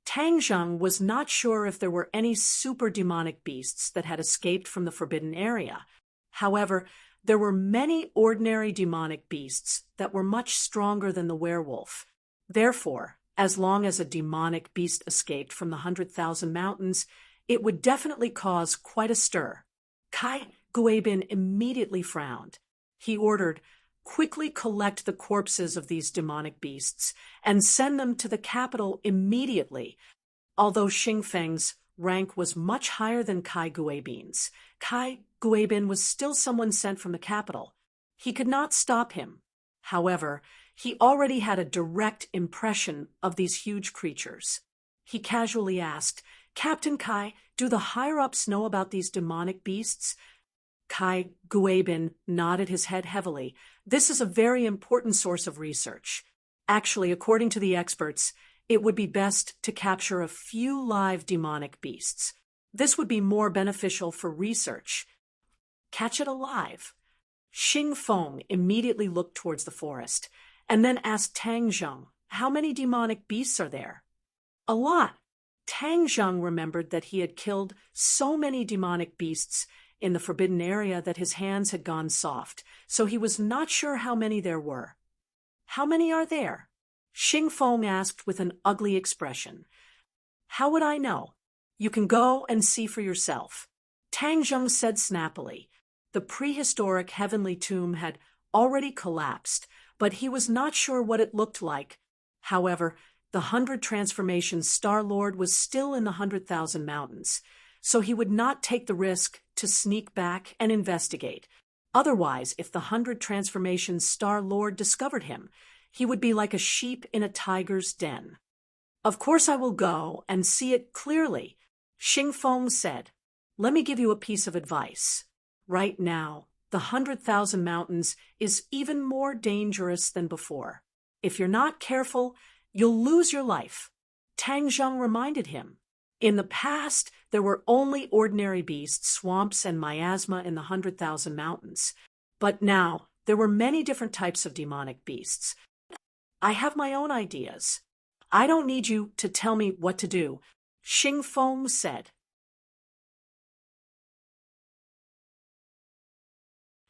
Tang Zheng was not sure if there were any super demonic beasts that had escaped from the forbidden area. However, there were many ordinary demonic beasts that were much stronger than the werewolf. Therefore, as long as a demonic beast escaped from the 100,000 Mountains, it would definitely cause quite a stir. Kai Guibin immediately frowned. He ordered, "Quickly collect the corpses of these demonic beasts and send them to the capital immediately." Although Xing Feng's rank was much higher than Kai Guibin's, Kai Guibin was still someone sent from the capital. He could not stop him. However, he already had a direct impression of these huge creatures. He casually asked, "Captain Kai, do the higher-ups know about these demonic beasts?" Kai Guibin nodded his head heavily. "This is a very important source of research. Actually, according to the experts, it would be best to capture a few live demonic beasts. This would be more beneficial for research. Catch it alive." Xing Feng immediately looked towards the forest, and then asked Tang Zheng, "How many demonic beasts are there?" "A lot." Tang Zheng remembered that he had killed so many demonic beasts in the forbidden area that his hands had gone soft, so he was not sure how many there were. "How many are there?" Xing Feng asked with an ugly expression. "How would I know? You can go and see for yourself." Tang Zheng said snappily. The prehistoric heavenly tomb had already collapsed, but he was not sure what it looked like. However, the 100 Transformations Star-Lord was still in the 100,000 Mountains, so he would not take the risk to sneak back and investigate. Otherwise, if the 100 Transformations Star-Lord discovered him, he would be like a sheep in a tiger's den. "Of course I will go and see it clearly," Xing Feng said. "Let me give you a piece of advice. Right now, the 100,000 Mountains is even more dangerous than before. If you're not careful, you'll lose your life." Tang Zheng reminded him. In the past, there were only ordinary beasts, swamps, and miasma in the 100,000 Mountains. But now, there were many different types of demonic beasts. "I have my own ideas. I don't need you to tell me what to do," Xing Feng said.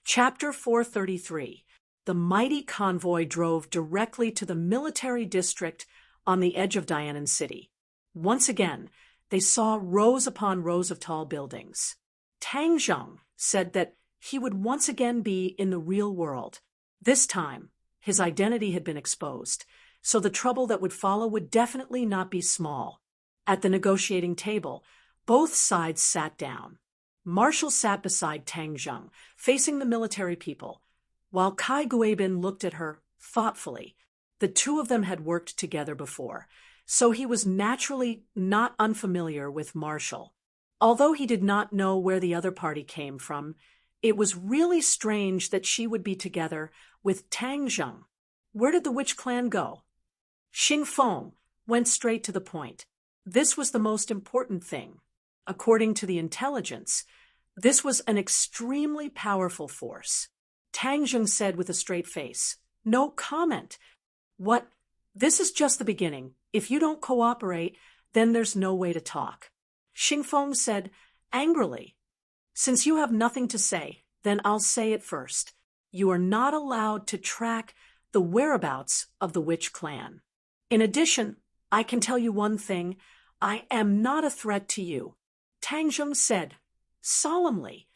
Chapter 433. The mighty convoy drove directly to the military district on the edge of Dianan City. Once again, they saw rows upon rows of tall buildings. Tang Zheng said that he would once again be in the real world. This time, his identity had been exposed, so the trouble that would follow would definitely not be small. At the negotiating table, both sides sat down. Marshall sat beside Tang Zheng, facing the military people, while Kai Guibin looked at her thoughtfully. The two of them had worked together before, so he was naturally not unfamiliar with Marshall. Although he did not know where the other party came from, it was really strange that she would be together with Tang Zheng. Where did the witch clan go? Xing Feng went straight to the point. This was the most important thing. According to the intelligence, this was an extremely powerful force. Tang Zheng said with a straight face, "No comment." "What? This is just the beginning. If you don't cooperate, then there's no way to talk." Xing Feng said angrily, "Since you have nothing to say, then I'll say it first. You are not allowed to track the whereabouts of the witch clan. In addition, I can tell you one thing. I am not a threat to you." Tang Zheng said solemnly.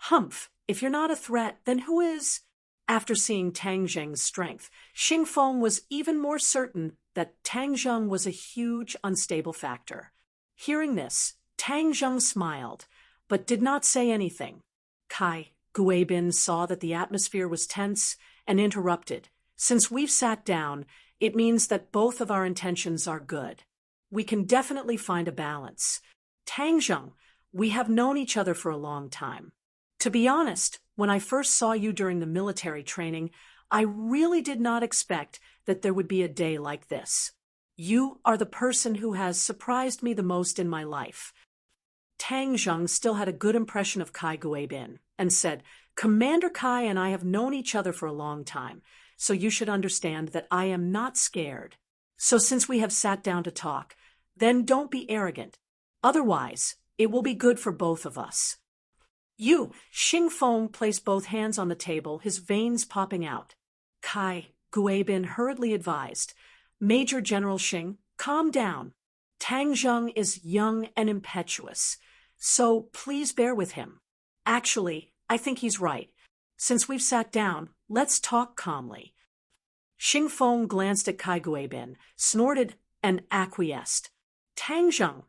"Humph, if you're not a threat, then who is?" After seeing Tang Zheng's strength, Xing Feng was even more certain that Tang Zheng was a huge, unstable factor. Hearing this, Tang Zheng smiled, but did not say anything. Kai Guibin saw that the atmosphere was tense and interrupted. "Since we've sat down, it means that both of our intentions are good. We can definitely find a balance. Tang Zheng, we have known each other for a long time. To be honest, when I first saw you during the military training, I really did not expect that there would be a day like this. You are the person who has surprised me the most in my life." Tang Zheng still had a good impression of Kai Guibin and said, "Commander Kai and I have known each other for a long time, so you should understand that I am not scared. So since we have sat down to talk, Then don't be arrogant. Otherwise, it will be good for both of us. Xing Feng placed both hands on the table, his veins popping out. Kai Guibin hurriedly advised, Major General Xing, calm down. Tang Zheng is young and impetuous, so please bear with him. Actually, I think he's right. Since we've sat down, let's talk calmly. Xing Feng glanced at Kai Guibin, snorted, and acquiesced. Tang Zheng,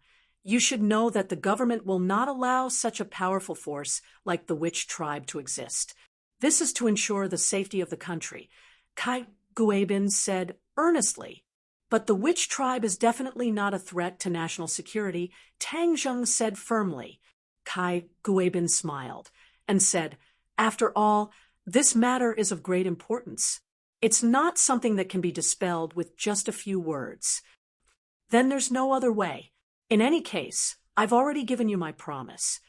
you should know that the government will not allow such a powerful force like the witch tribe to exist. This is to ensure the safety of the country, Kai Guibin said earnestly. But the witch tribe is definitely not a threat to national security, Tang Zheng said firmly. Kai Guibin smiled and said, after all, this matter is of great importance. It's not something that can be dispelled with just a few words. Then there's no other way. In any case, I've already given you my promise.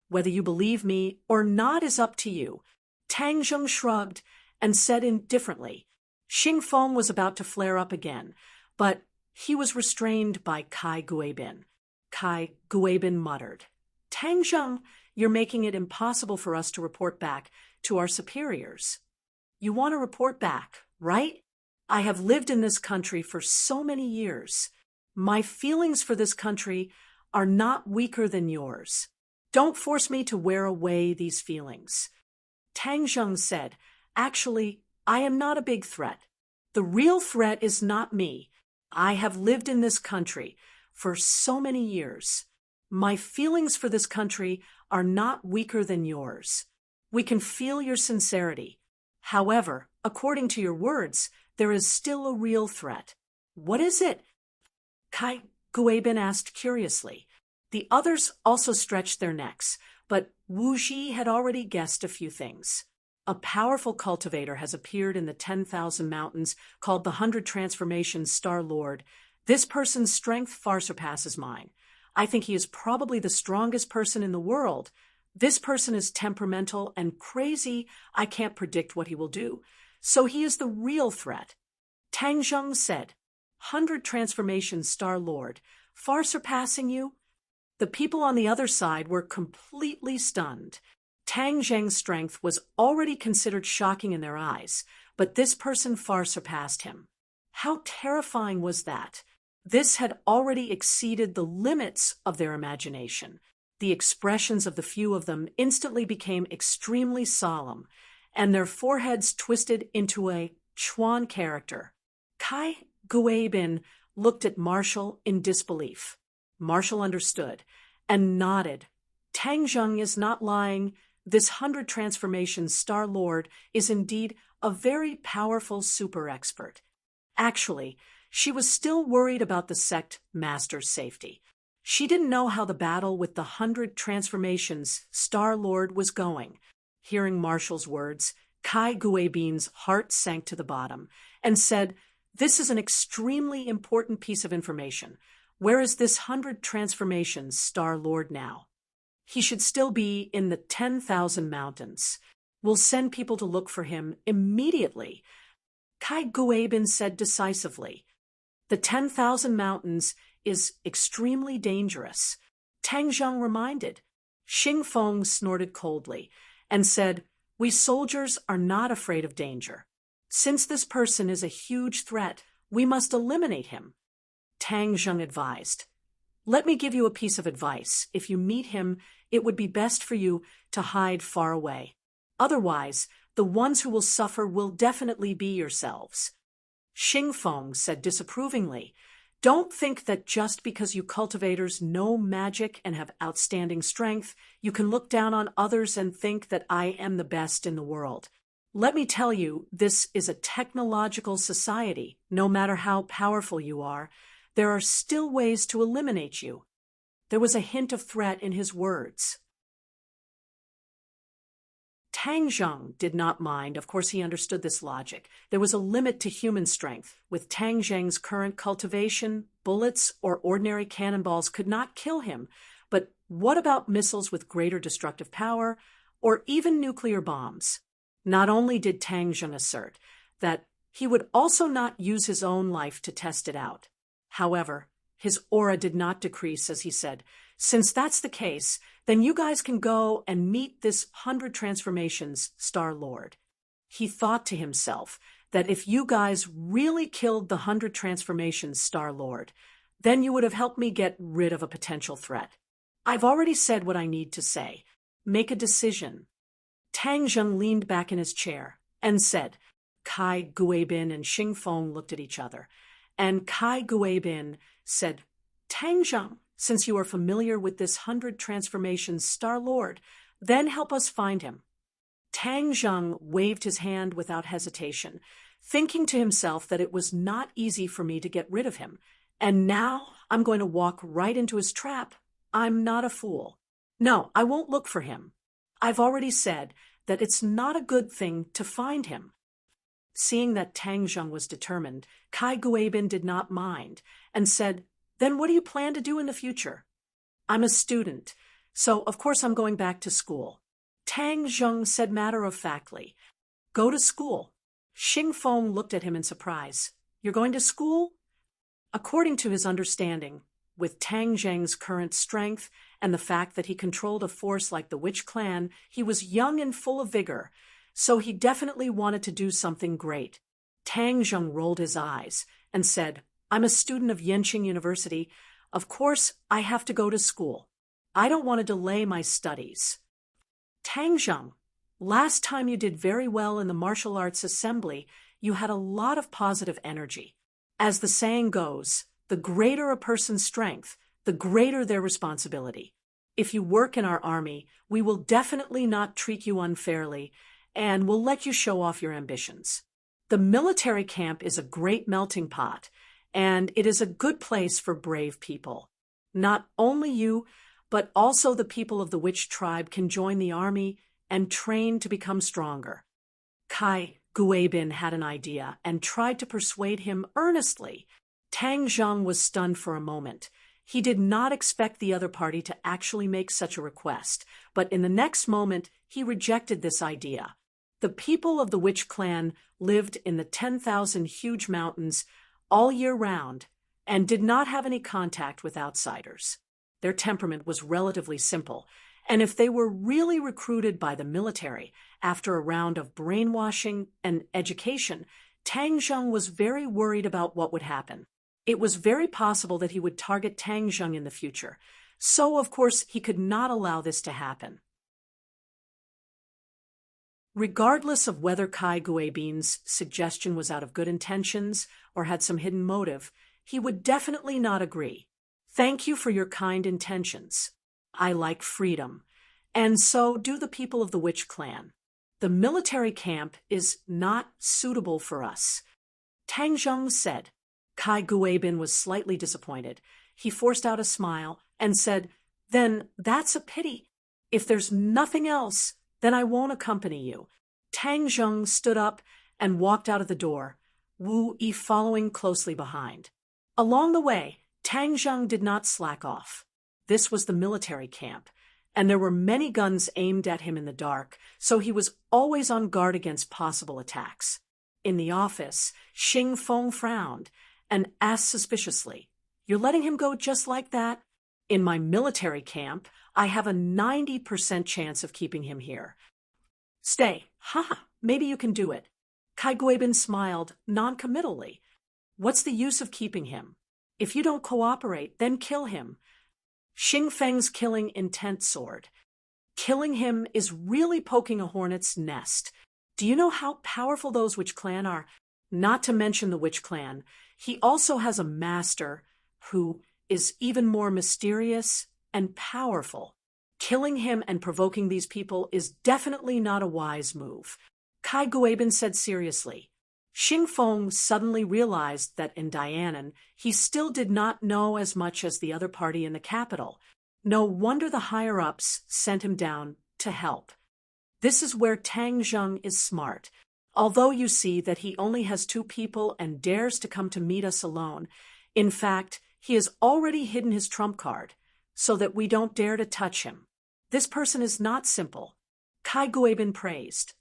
Whether you believe me or not is up to you. Tang Zheng shrugged and said indifferently. Xing Feng was about to flare up again, but he was restrained by Kai Guibin. Kai Guibin muttered, Tang Zheng, you're making it impossible for us to report back to our superiors. You want to report back, right? I have lived in this country for so many years. My feelings for this country are not weaker than yours. Don't force me to wear away these feelings. Tang Zheng said, actually, I am not a big threat. The real threat is not me. I have lived in this country for so many years. My feelings for this country are not weaker than yours. We can feel your sincerity. However, according to your words, there is still a real threat. What is it? Kai Guibin asked curiously. The others also stretched their necks, but Wu Ji had already guessed a few things. A powerful cultivator has appeared in the 10,000 mountains called the 100 Transformations Star Lord. This person's strength far surpasses mine. I think he is probably the strongest person in the world. This person is temperamental and crazy. I can't predict what he will do. So he is the real threat. Tang Zheng said, 100 Transformations Star Lord, far surpassing you? The people on the other side were completely stunned. Tang Zheng's strength was already considered shocking in their eyes, but this person far surpassed him. How terrifying was that? This had already exceeded the limits of their imagination. The expressions of the few of them instantly became extremely solemn, and their foreheads twisted into a Chuan character. Kai Guibin looked at Marshall in disbelief. Marshall understood and nodded. Tang Zheng is not lying. This 100 Transformations Star Lord is indeed a very powerful super expert. Actually, she was still worried about the sect master's safety. She didn't know how the battle with the 100 Transformations Star Lord was going. Hearing Marshall's words, Kai Guibin's heart sank to the bottom and said, this is an extremely important piece of information. Where is this 100 Transformations Star Lord now? He should still be in the 10,000 mountains. We'll send people to look for him immediately. Kai Guibin said decisively. The 10,000 mountains is extremely dangerous. Tang Zheng reminded. Xing Feng snorted coldly and said, we soldiers are not afraid of danger. Since this person is a huge threat, we must eliminate him. Tang Zheng advised. Let me give you a piece of advice. If you meet him, it would be best for you to hide far away. Otherwise, the ones who will suffer will definitely be yourselves. Xing Feng said disapprovingly, don't think that just because you cultivators know magic and have outstanding strength, you can look down on others and think that I am the best in the world. Let me tell you, this is a technological society. No matter how powerful you are, there are still ways to eliminate you. There was a hint of threat in his words. Tang Zheng did not mind. Of course, he understood this logic. There was a limit to human strength. With Tang Zheng's current cultivation, bullets or ordinary cannonballs could not kill him. But what about missiles with greater destructive power, or even nuclear bombs? Not only did Tang Zheng assert that He would also not use his own life to test it out. However, his aura did not decrease as he said, "Since that's the case, then you guys can go and meet this 100 transformations Star-Lord." He thought to himself that if you guys really killed the 100 transformations Star-Lord, then you would have helped me get rid of a potential threat. I've already said what I need to say. Make a decision. Tang Zheng leaned back in his chair and said. Kai Guibin and Xing Feng looked at each other, and Kai Guibin said, "Tang Zheng, since you are familiar with this 100 transformations Star-Lord, then help us find him." Tang Zheng waved his hand without hesitation, thinking to himself that it was not easy for me to get rid of him, and now I'm going to walk right into his trap. I'm not a fool. No, I won't look for him. I've already said that it's not a good thing to find him. Seeing that Tang Zheng was determined, Kai Guibin did not mind and said, "Then what do you plan to do in the future?" "I'm a student, so of course I'm going back to school." Tang Zheng said matter-of-factly, "Go to school." Xing Feng looked at him in surprise. "You're going to school?" According to his understanding, with Tang Zheng's current strength and the fact that he controlled a force like the Witch Clan, he was young and full of vigor, so he definitely wanted to do something great. Tang Zheng rolled his eyes and said, "I'm a student of Yenqing University. Of course, I have to go to school. I don't want to delay my studies." "Tang Zheng, last time you did very well in the martial arts assembly. You had a lot of positive energy. As the saying goes, the greater a person's strength, the greater their responsibility. If you work in our army, we will definitely not treat you unfairly, and we'll let you show off your ambitions. The military camp is a great melting pot, and it is a good place for brave people. Not only you, but also the people of the Witch tribe can join the army and train to become stronger." Kai Guibin had an idea and tried to persuade him earnestly. Tang Zheng was stunned for a moment. He did not expect the other party to actually make such a request, but in the next moment he rejected this idea. The people of the Witch Clan lived in the 10,000 huge mountains all year round and did not have any contact with outsiders. Their temperament was relatively simple, and if they were really recruited by the military after a round of brainwashing and education, Tang Zheng was very worried about what would happen. It was very possible that he would target Tang Zheng in the future, so of course he could not allow this to happen. Regardless of whether Kai Guibin's suggestion was out of good intentions or had some hidden motive, he would definitely not agree. "Thank you for your kind intentions. I like freedom, and so do the people of the Witch Clan. The military camp is not suitable for us," Tang Zheng said. Kai Guibin was slightly disappointed. He forced out a smile and said, "Then that's a pity. If there's nothing else, then I won't accompany you." Tang Zheng stood up and walked out of the door, Wu Yi following closely behind. Along the way, Tang Zheng did not slack off. This was the military camp, and there were many guns aimed at him in the dark, so he was always on guard against possible attacks. In the office, Xing Feng frowned and asked suspiciously, "You're letting him go just like that?" "In my military camp, I have a 90% chance of keeping him here." "Stay. Haha, maybe you can do it." Kai Guibin smiled non-committally. "What's the use of keeping him? If you don't cooperate, then kill him." Xing Feng's killing intent soared. Killing him is really poking a hornet's nest. Do you know how powerful those Witch Clan are? Not to mention the Witch Clan, he also has a master who is even more mysterious and powerful. Killing him and provoking these people is definitely not a wise move. Kai Guibin said seriously. Xing Feng suddenly realized that in Dianan, he still did not know as much as the other party in the capital. No wonder the higher-ups sent him down to help. This is where Tang Zheng is smart. Although you see that he only has 2 people and dares to come to meet us alone, in fact, he has already hidden his trump card, so that we don't dare to touch him. This person is not simple. Kai Guibin praised.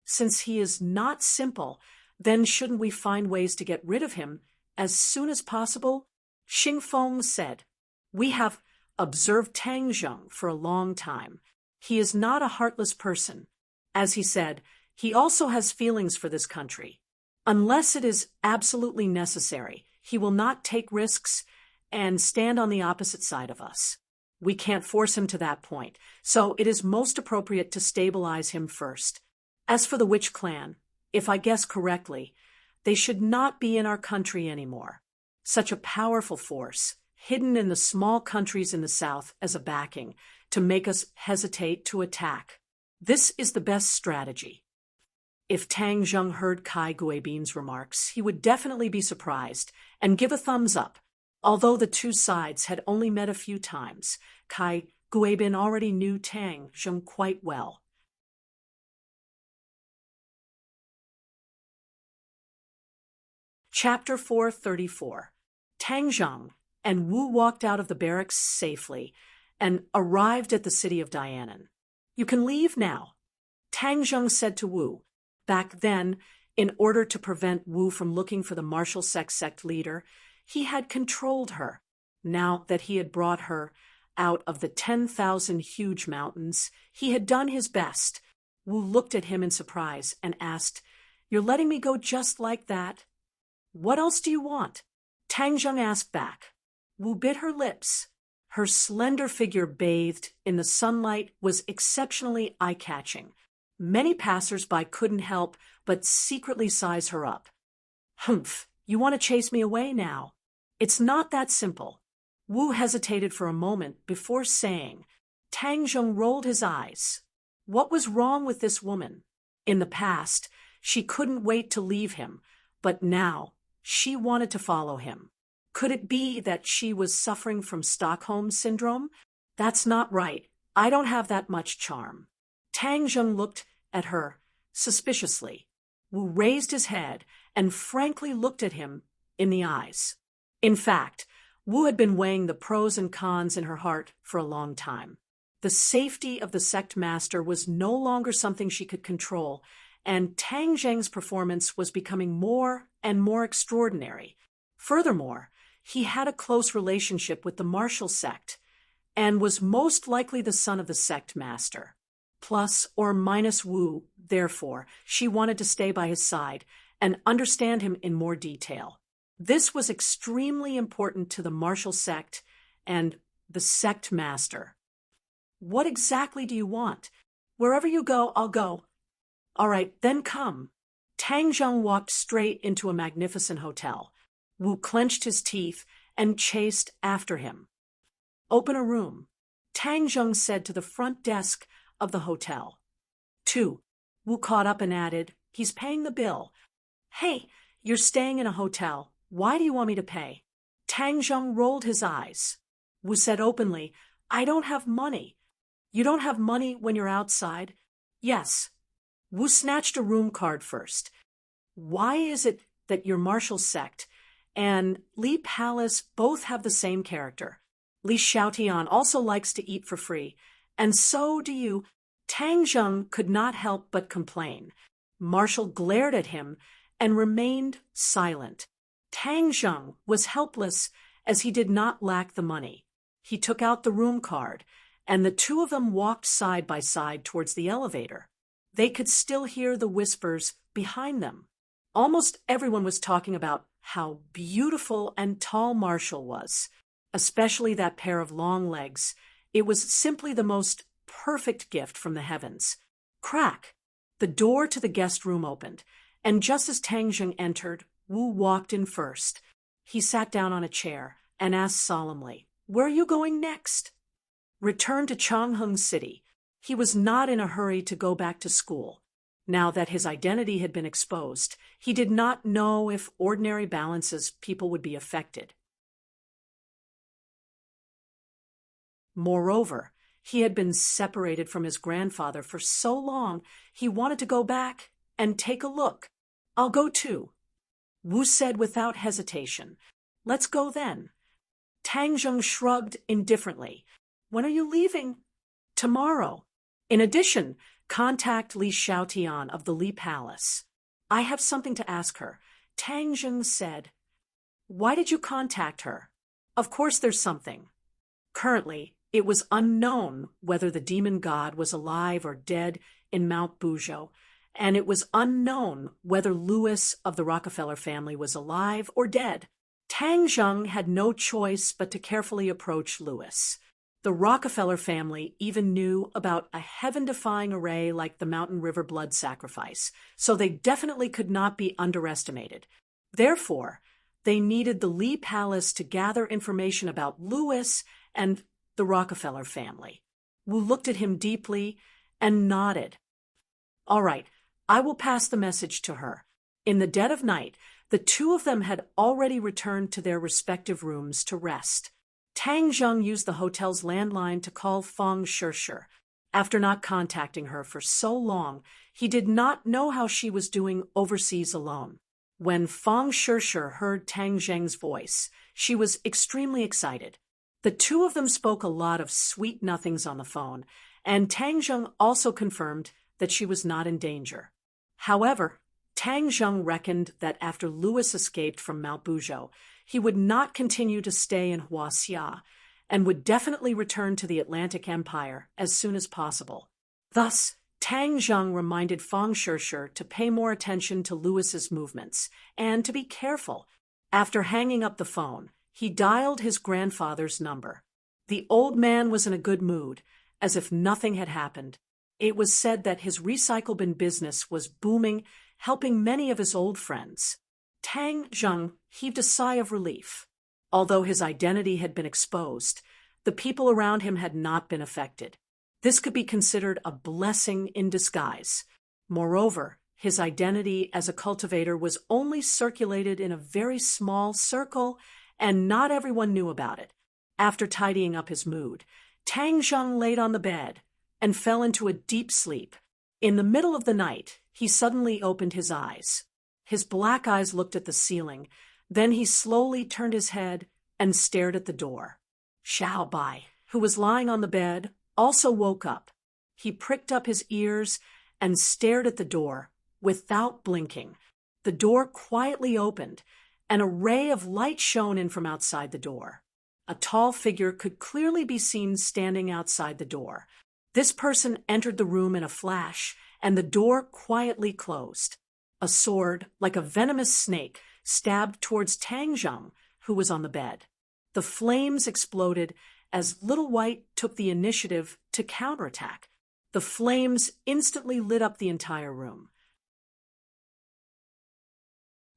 Since he is not simple, Then shouldn't we find ways to get rid of him as soon as possible? Xing Feng said. We have observed Tang Zheng for a long time. He is not a heartless person. As he said, he also has feelings for this country. Unless it is absolutely necessary, he will not take risks and stand on the opposite side of us. We can't force him to that point, so it is most appropriate to stabilize him first. As for the witch clan, if I guess correctly, they should not be in our country anymore. Such a powerful force, hidden in the small countries in the south as a backing, to make us hesitate to attack. This is the best strategy. If Tang Zheng heard Kai Guibin's remarks, he would definitely be surprised and give a thumbs up. Although the two sides had only met a few times, Kai Guibin already knew Tang Zheng quite well. Chapter 434. Tang Zheng and Wu walked out of the barracks safely and arrived at the city of Dianan. You can leave now, Tang Zheng said to Wu. Back then, in order to prevent Wu from looking for the martial sect leader, he had controlled her. Now that he had brought her out of the 10,000 huge mountains, he had done his best. Wu looked at him in surprise and asked, "You're letting me go just like that?" "What else do you want?" Tang Zheng asked back. Wu bit her lips. Her slender figure bathed in the sunlight was exceptionally eye-catching. Many passers-by couldn't help but secretly size her up. "Humph, you want to chase me away now?" "It's not that simple." Wu hesitated for a moment before saying. Tang Zheng rolled his eyes. What was wrong with this woman? In the past, she couldn't wait to leave him, but now she wanted to follow him. Could it be that she was suffering from Stockholm Syndrome? That's not right. I don't have that much charm. Tang Zheng looked at her suspiciously. Wu raised his head and frankly looked at him in the eyes. In fact, Wu had been weighing the pros and cons in her heart for a long time. The safety of the sect master was no longer something she could control, and Tang Zheng's performance was becoming more and more extraordinary. Furthermore, he had a close relationship with the martial sect, and was most likely the son of the sect master. Plus or minus Wu, therefore, she wanted to stay by his side and understand him in more detail. This was extremely important to the martial sect and the sect master. "What exactly do you want?" "Wherever you go, I'll go." "All right, then come." Tang Zheng walked straight into a magnificent hotel. Wu clenched his teeth and chased after him. "Open a room," Tang Zheng said to the front desk of the hotel. "Two." Wu caught up and added, "He's paying the bill." "Hey, you're staying in a hotel. Why do you want me to pay?" Tang Zheng rolled his eyes. Wu said openly, "I don't have money." "You don't have money when you're outside?" "Yes." Wu snatched a room card first. "Why is it that your martial sect and Li Palace both have the same character? Li Xiaotian also likes to eat for free, and so do you." Tang Zheng could not help but complain. Marshall glared at him and remained silent. Tang Zheng was helpless as he did not lack the money. He took out the room card, and the two of them walked side by side towards the elevator. They could still hear the whispers behind them. Almost everyone was talking about how beautiful and tall Marshall was, especially that pair of long legs. It was simply the most perfect gift from the heavens. Crack! The door to the guest room opened, and just as Tang Zheng entered, Wu walked in first. He sat down on a chair and asked solemnly, "Where are you going next?" "Return to Changheng City." He was not in a hurry to go back to school. Now that his identity had been exposed, he did not know if ordinary balances people would be affected. Moreover, he had been separated from his grandfather for so long, he wanted to go back and take a look. "I'll go too," Wu said without hesitation. "Let's go then." Tang Zheng shrugged indifferently. "When are you leaving?" "Tomorrow. In addition, contact Li Xiaotian of the Li Palace." I have something to ask her, Tang Zheng said. Why did you contact her? Of course there's something. Currently, it was unknown whether the demon god was alive or dead in Mount Bujo, and it was unknown whether Louis of the Rockefeller family was alive or dead. Tang Zheng had no choice but to carefully approach Louis. The Rockefeller family even knew about a heaven-defying array like the Mountain River blood sacrifice, so they definitely could not be underestimated. Therefore, they needed the Lee Palace to gather information about Louis and the Rockefeller family. Wu looked at him deeply and nodded. All right, I will pass the message to her. In the dead of night, the two of them had already returned to their respective rooms to rest. Tang Zheng used the hotel's landline to call Fang Shishir. After not contacting her for so long, he did not know how she was doing overseas alone. When Fang Shishir heard Tang Zheng's voice, she was extremely excited. The two of them spoke a lot of sweet nothings on the phone, and Tang Zheng also confirmed that she was not in danger. However, Tang Zheng reckoned that after Louis escaped from Mount Bujo, he would not continue to stay in Huaxia and would definitely return to the Atlantic Empire as soon as possible. Thus, Tang Zheng reminded Fang Shishir to pay more attention to Louis's movements and to be careful. After hanging up the phone, he dialed his grandfather's number. The old man was in a good mood, as if nothing had happened. It was said that his recycle bin business was booming, helping many of his old friends. Tang Zheng heaved a sigh of relief. Although his identity had been exposed, the people around him had not been affected. This could be considered a blessing in disguise. Moreover, his identity as a cultivator was only circulated in a very small circle, and not everyone knew about it. After tidying up his mood, Tang Zheng laid on the bed and fell into a deep sleep. In the middle of the night, he suddenly opened his eyes. His black eyes looked at the ceiling. Then he slowly turned his head and stared at the door. Xiao Bai, who was lying on the bed, also woke up. He pricked up his ears and stared at the door without blinking. The door quietly opened, and a ray of light shone in from outside the door. A tall figure could clearly be seen standing outside the door. This person entered the room in a flash, and the door quietly closed. A sword, like a venomous snake, stabbed towards Tang Zheng, who was on the bed. The flames exploded as Little White took the initiative to counterattack. The flames instantly lit up the entire room.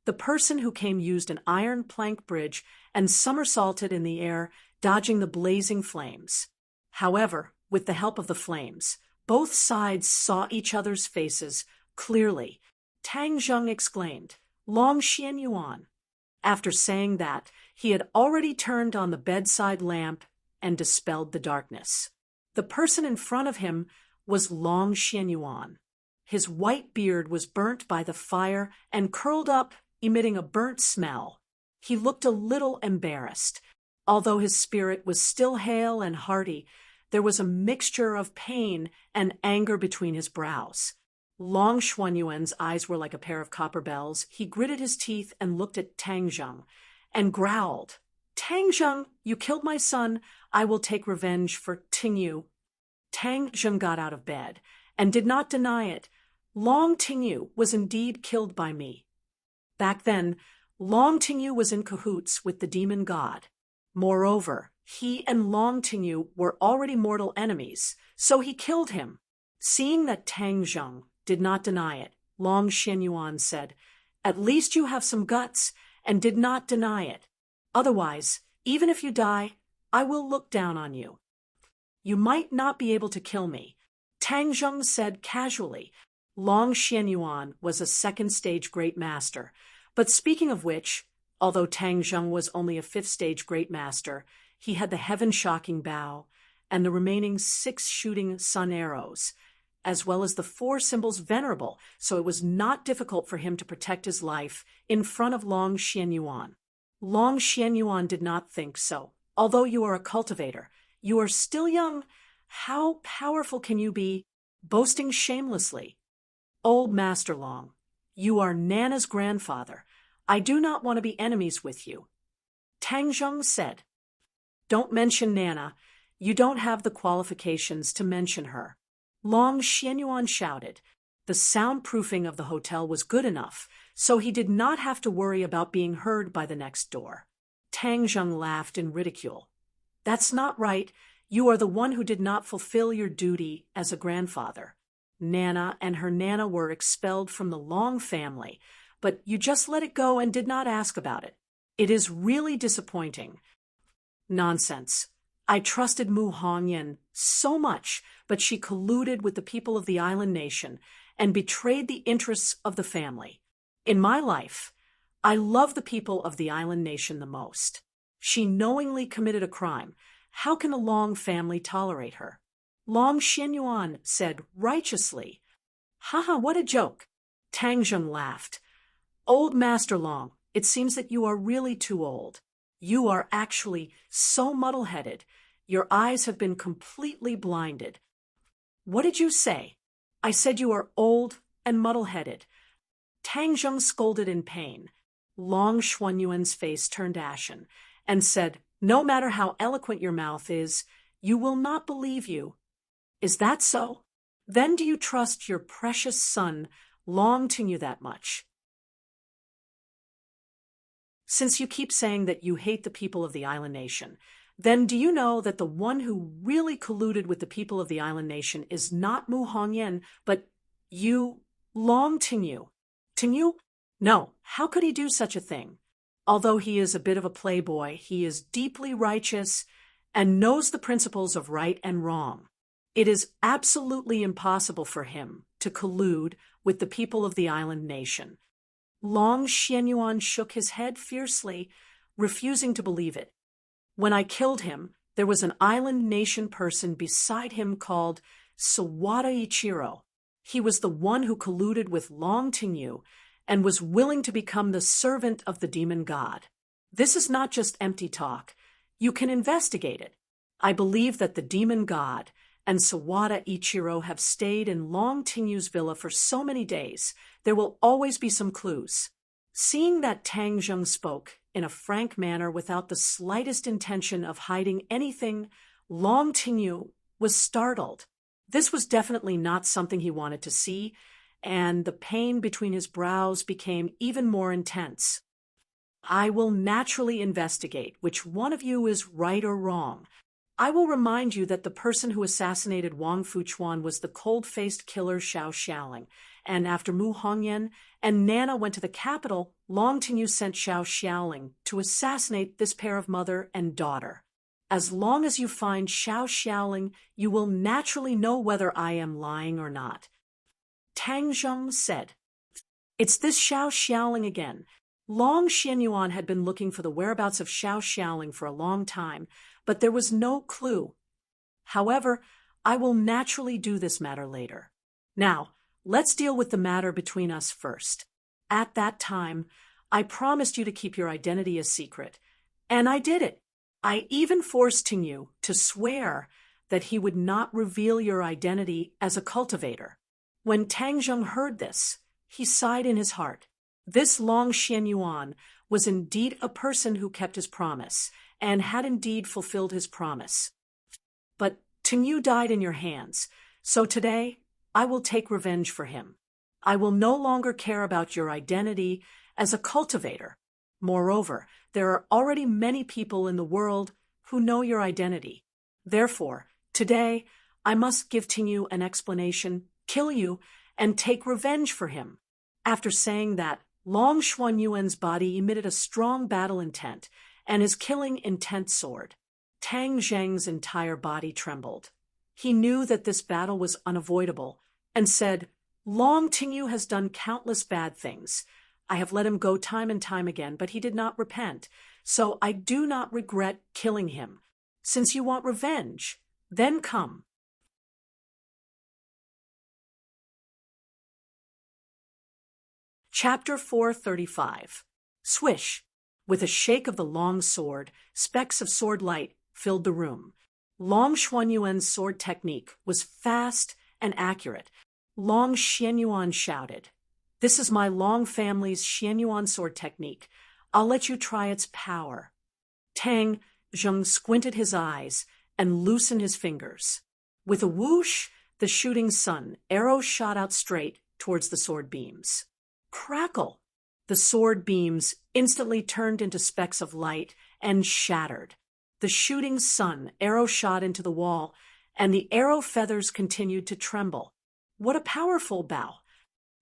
The person who came used an iron plank bridge and somersaulted in the air, dodging the blazing flames. However, with the help of the flames, both sides saw each other's faces clearly. Tang Zheng exclaimed, "Long Xian Yuan." After saying that, he had already turned on the bedside lamp and dispelled the darkness. The person in front of him was Long Xian Yuan. His white beard was burnt by the fire and curled up, emitting a burnt smell. He looked a little embarrassed. Although his spirit was still hale and hearty, there was a mixture of pain and anger between his brows. Long Xuanyuan's eyes were like a pair of copper bells. He gritted his teeth and looked at Tang Zheng and growled, "Tang Zheng, you killed my son. I will take revenge for Tingyu." Tang Zheng got out of bed and did not deny it. Long Tingyu was indeed killed by me. Back then, Long Tingyu was in cahoots with the demon god. Moreover, he and Long Tingyu were already mortal enemies, so he killed him. Seeing that Tang Zheng did not deny it, Long Xianyuan said, "At least you have some guts," and did not deny it. "Otherwise, even if you die, I will look down on you. You might not be able to kill me," Tang Zheng said casually. Long Xianyuan was a second-stage great master. But speaking of which, although Tang Zheng was only a fifth-stage great master, he had the heaven-shocking bow and the remaining 6 shooting sun arrows, as well as the 4 symbols venerable, so it was not difficult for him to protect his life in front of Long Xianyuan. Long Xianyuan did not think so. "Although you are a cultivator, you are still young. How powerful can you be, boasting shamelessly?" "Old Master Long, You are Nana's grandfather. I do not want to be enemies with you. Tang Zheng said. Don't mention Nana. You don't have the qualifications to mention her. Long Xianyuan shouted. The soundproofing of the hotel was good enough, so he did not have to worry about being heard by the next door. Tang Zheng laughed in ridicule. That's not right. You are the one who did not fulfill your duty as a grandfather. Nana and her Nana were expelled from the Long family, but you just let it go and did not ask about it. It is really disappointing. Nonsense. I trusted Mu Hongyan so much, but she colluded with the people of the island nation and betrayed the interests of the family. In my life, I love the people of the island nation the most. She knowingly committed a crime. How can the Long family tolerate her? Long Xianyuan said righteously. Haha, what a joke. Tang Zheng laughed. Old Master Long, it seems that you are really too old. You are actually so muddle-headed. Your eyes have been completely blinded. What did you say? I said you are old and muddle-headed. Tang Zheng scolded in pain. Long Xuanyuan's face turned ashen and said, no matter how eloquent your mouth is, you will not believe you. Is that so? Then do you trust your precious son, Long Tinyu, that much? Since you keep saying that you hate the people of the island nation, then do you know that the one who really colluded with the people of the island nation is not Mu Hongyan, but you, Long Tinyu? Tinyu? No, how could he do such a thing? Although he is a bit of a playboy, he is deeply righteous and knows the principles of right and wrong. It is absolutely impossible for him to collude with the people of the island nation. Long Xianyuan shook his head fiercely, refusing to believe it. When I killed him, there was an island nation person beside him called Sawada Ichiro. He was the one who colluded with Long Tinyu and was willing to become the servant of the demon god. This is not just empty talk. You can investigate it. I believe that the demon god and Sawada Ichiro have stayed in Long Tinyu's villa for so many days, there will always be some clues. Seeing that Tang Zheng spoke in a frank manner without the slightest intention of hiding anything, Long Tinyu was startled. This was definitely not something he wanted to see, and the pain between his brows became even more intense. I will naturally investigate which one of you is right or wrong. I will remind you that the person who assassinated Wang Fuchuan was the cold-faced killer Xiao Xiaoling, and after Mu Hongyan and Nana went to the capital, Long Tinyu sent Xiao Xiaoling to assassinate this pair of mother and daughter. As long as you find Xiao Xiaoling, you will naturally know whether I am lying or not. Tang Zheng said. It's this Xiao Xiaoling again. Long Xianyuan had been looking for the whereabouts of Xiao Xiaoling for a long time, but there was no clue. However, I will naturally do this matter later. Now, let's deal with the matter between us first. At that time, I promised you to keep your identity a secret, and I did it. I even forced Tinyu to swear that he would not reveal your identity as a cultivator. When Tang Zheng heard this, he sighed in his heart. This Long Xianyuan was indeed a person who kept his promise, and had indeed fulfilled his promise. But Tinyu died in your hands, so today I will take revenge for him. I will no longer care about your identity as a cultivator. Moreover, there are already many people in the world who know your identity. Therefore, today I must give Tinyu an explanation, kill you, and take revenge for him. After saying that, Long Xuanyuan's body emitted a strong battle intent, and his killing intent soared. Tang Zheng's entire body trembled. He knew that this battle was unavoidable, and said, Long Tinyu has done countless bad things. I have let him go time and time again, but he did not repent, so I do not regret killing him. Since you want revenge, then come. Chapter 435. Swish. With a shake of the long sword, specks of sword light filled the room. Long Xuanyuan's sword technique was fast and accurate. Long Xianyuan shouted, This is my Long family's Xianyuan sword technique. I'll let you try its power. Tang Zheng squinted his eyes and loosened his fingers. With a whoosh, the shooting sun arrow shot out straight towards the sword beams. Crackle! The sword beams instantly turned into specks of light and shattered. The shooting sun arrow shot into the wall, and the arrow feathers continued to tremble. What a powerful bow!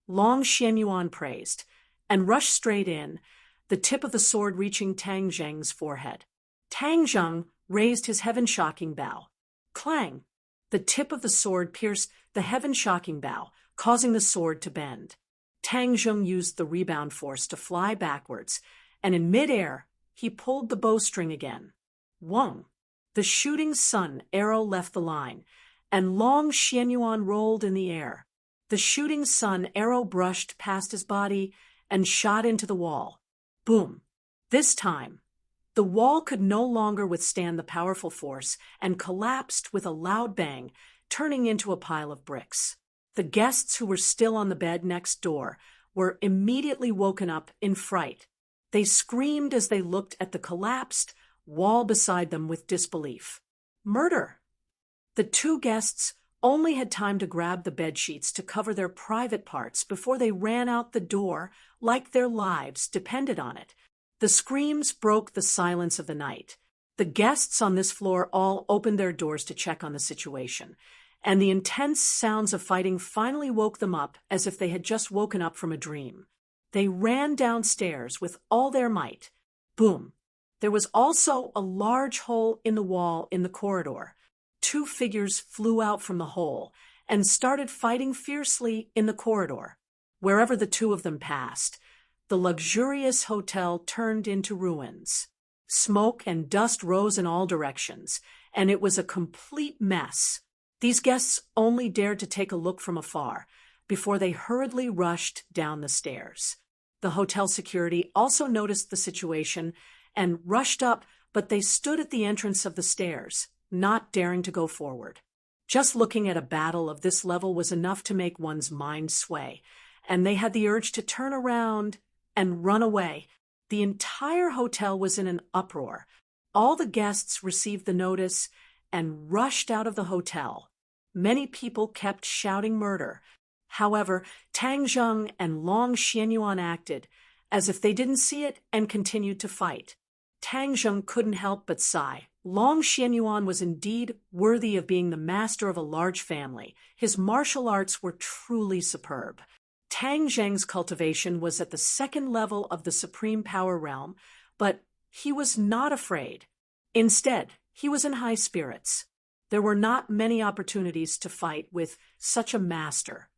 Long Xianyuan praised, and rushed straight in, the tip of the sword reaching Tang Zheng's forehead. Tang Zheng raised his heaven-shocking bow. Clang! The tip of the sword pierced the heaven-shocking bow, causing the sword to bend. Tang Zheng used the rebound force to fly backwards, and in mid-air, he pulled the bowstring again. Whong! The shooting sun arrow left the line, and Long Xianyuan rolled in the air. The shooting sun arrow brushed past his body and shot into the wall. Boom! This time, the wall could no longer withstand the powerful force and collapsed with a loud bang, turning into a pile of bricks. The guests who were still on the bed next door were immediately woken up in fright. They screamed as they looked at the collapsed wall beside them with disbelief. Murder! The two guests only had time to grab the bedsheets to cover their private parts before they ran out the door like their lives depended on it. The screams broke the silence of the night. The guests on this floor all opened their doors to check on the situation, and the intense sounds of fighting finally woke them up as if they had just woken up from a dream. They ran downstairs with all their might. Boom! There was also a large hole in the wall in the corridor. Two figures flew out from the hole and started fighting fiercely in the corridor. Wherever the two of them passed, the luxurious hotel turned into ruins. Smoke and dust rose in all directions, and it was a complete mess. These guests only dared to take a look from afar before they hurriedly rushed down the stairs. The hotel security also noticed the situation and rushed up, but they stood at the entrance of the stairs, not daring to go forward. Just looking at a battle of this level was enough to make one's mind sway, and they had the urge to turn around and run away. The entire hotel was in an uproar. All the guests received the notice and rushed out of the hotel. Many people kept shouting murder. However, Tang Zheng and Long Xianyuan acted as if they didn't see it and continued to fight. Tang Zheng couldn't help but sigh. Long Xianyuan was indeed worthy of being the master of a large family. His martial arts were truly superb. Tang Zheng's cultivation was at the second level of the supreme power realm, but he was not afraid. Instead, he was in high spirits. There were not many opportunities to fight with such a master.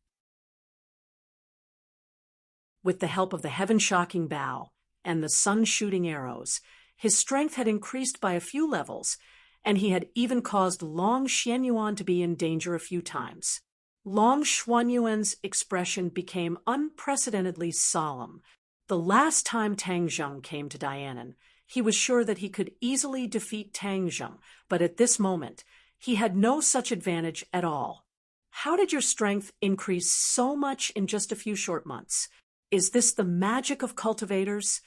With the help of the heaven-shocking bow and the sun-shooting arrows, his strength had increased by a few levels, and he had even caused Long Xianyuan to be in danger a few times. Long Xianyuan's expression became unprecedentedly solemn. The last time Tang Zheng came to Dianan, he was sure that he could easily defeat Tang Zheng, but at this moment, he had no such advantage at all. How did your strength increase so much in just a few short months? Is this the magic of cultivators?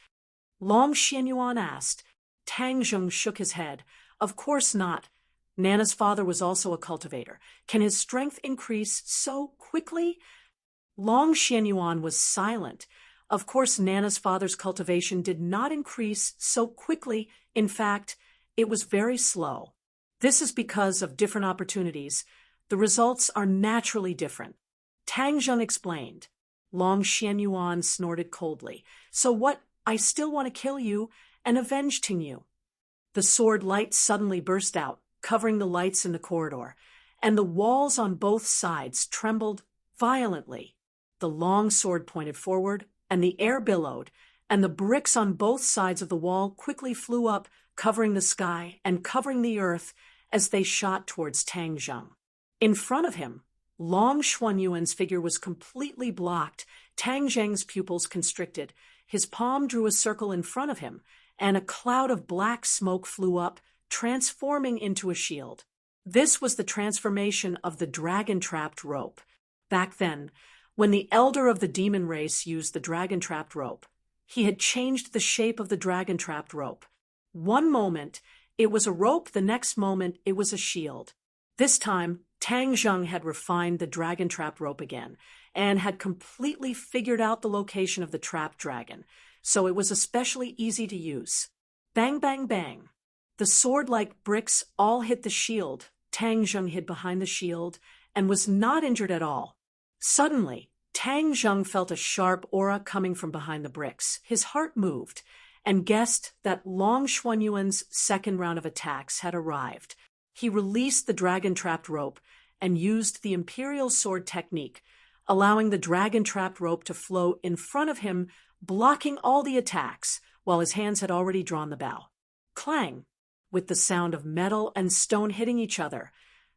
Long Xianyuan asked. Tang Zheng shook his head. Of course not. Nana's father was also a cultivator. Can his strength increase so quickly? Long Xianyuan was silent. Of course, Nana's father's cultivation did not increase so quickly. In fact, it was very slow. This is because of different opportunities. The results are naturally different. Tang Zheng explained. Long Xianyuan snorted coldly. So what? I still want to kill you and avenge Ting Yu. The sword light suddenly burst out, covering the lights in the corridor, and the walls on both sides trembled violently. The long sword pointed forward, and the air billowed, and the bricks on both sides of the wall quickly flew up, covering the sky and covering the earth as they shot towards Tang Zheng. In front of him, Long Xianyuan's figure was completely blocked. Tang Zheng's pupils constricted. His palm drew a circle in front of him, and a cloud of black smoke flew up, transforming into a shield. This was the transformation of the dragon-trapped rope. Back then, When the elder of the demon race used the dragon-trapped rope, he had changed the shape of the dragon-trapped rope. One moment, it was a rope, the next moment, it was a shield. This time, Tang Zheng had refined the dragon-trapped rope again, and had completely figured out the location of the trapped dragon, so it was especially easy to use. Bang, bang, bang. The sword-like bricks all hit the shield. Tang Zheng hid behind the shield and was not injured at all. Suddenly, Tang Zheng felt a sharp aura coming from behind the bricks. His heart moved, and guessed that Long Xuanyuan's second round of attacks had arrived. He released the dragon-trapped rope and used the imperial sword technique, allowing the dragon-trapped rope to flow in front of him, blocking all the attacks, while his hands had already drawn the bow. Clang! With the sound of metal and stone hitting each other,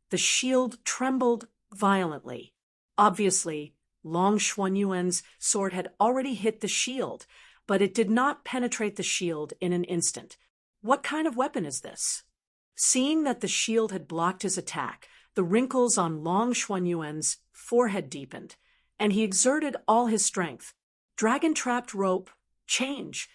the shield trembled violently. Obviously, Long Xuanyuan's sword had already hit the shield, but it did not penetrate the shield in an instant. What kind of weapon is this? Seeing that the shield had blocked his attack, the wrinkles on Long Xuanyuan's forehead deepened, and he exerted all his strength. Dragon-trapped rope, change!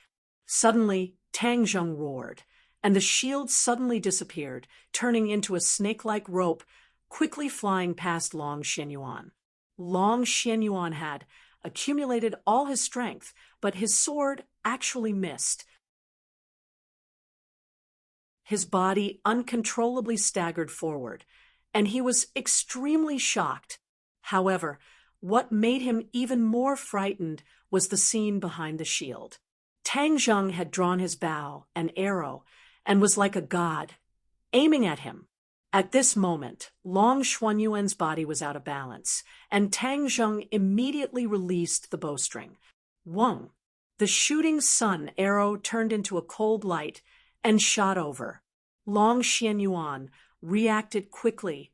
Suddenly, Tang Zheng roared, and the shield suddenly disappeared, turning into a snake-like rope, quickly flying past Long Xuanyuan. Long Xuanyuan had accumulated all his strength, but his sword actually missed. His body uncontrollably staggered forward, and he was extremely shocked. However, what made him even more frightened was the scene behind the shield. Tang Zheng had drawn his bow and arrow and was like a god, aiming at him. At this moment, Long Xuanyuan's body was out of balance, and Tang Zheng immediately released the bowstring. Wong! The shooting sun arrow turned into a cold light and shot over. Long Xuanyuan reacted quickly.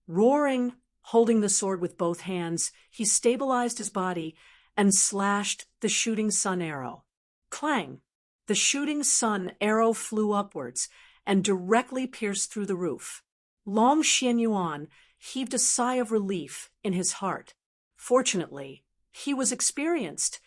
Roaring, holding the sword with both hands, he stabilized his body and slashed the shooting sun arrow. Clang! The shooting sun arrow flew upwards and directly pierced through the roof. Long Xuanyuan heaved a sigh of relief in his heart. Fortunately, he was experienced.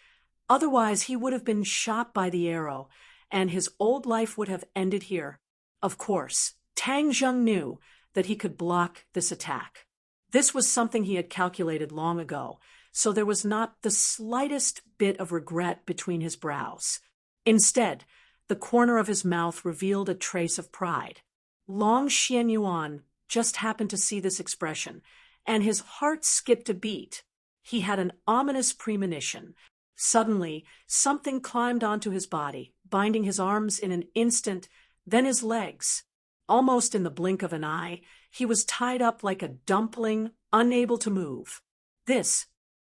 Otherwise, he would have been shot by the arrow, and his old life would have ended here. Of course, Tang Zheng knew that he could block this attack. This was something he had calculated long ago, so there was not the slightest bit of regret between his brows. Instead, the corner of his mouth revealed a trace of pride. Long Xuanyuan just happened to see this expression, and his heart skipped a beat. He had an ominous premonition. Suddenly, something climbed onto his body, binding his arms in an instant, then his legs. Almost in the blink of an eye, he was tied up like a dumpling, unable to move.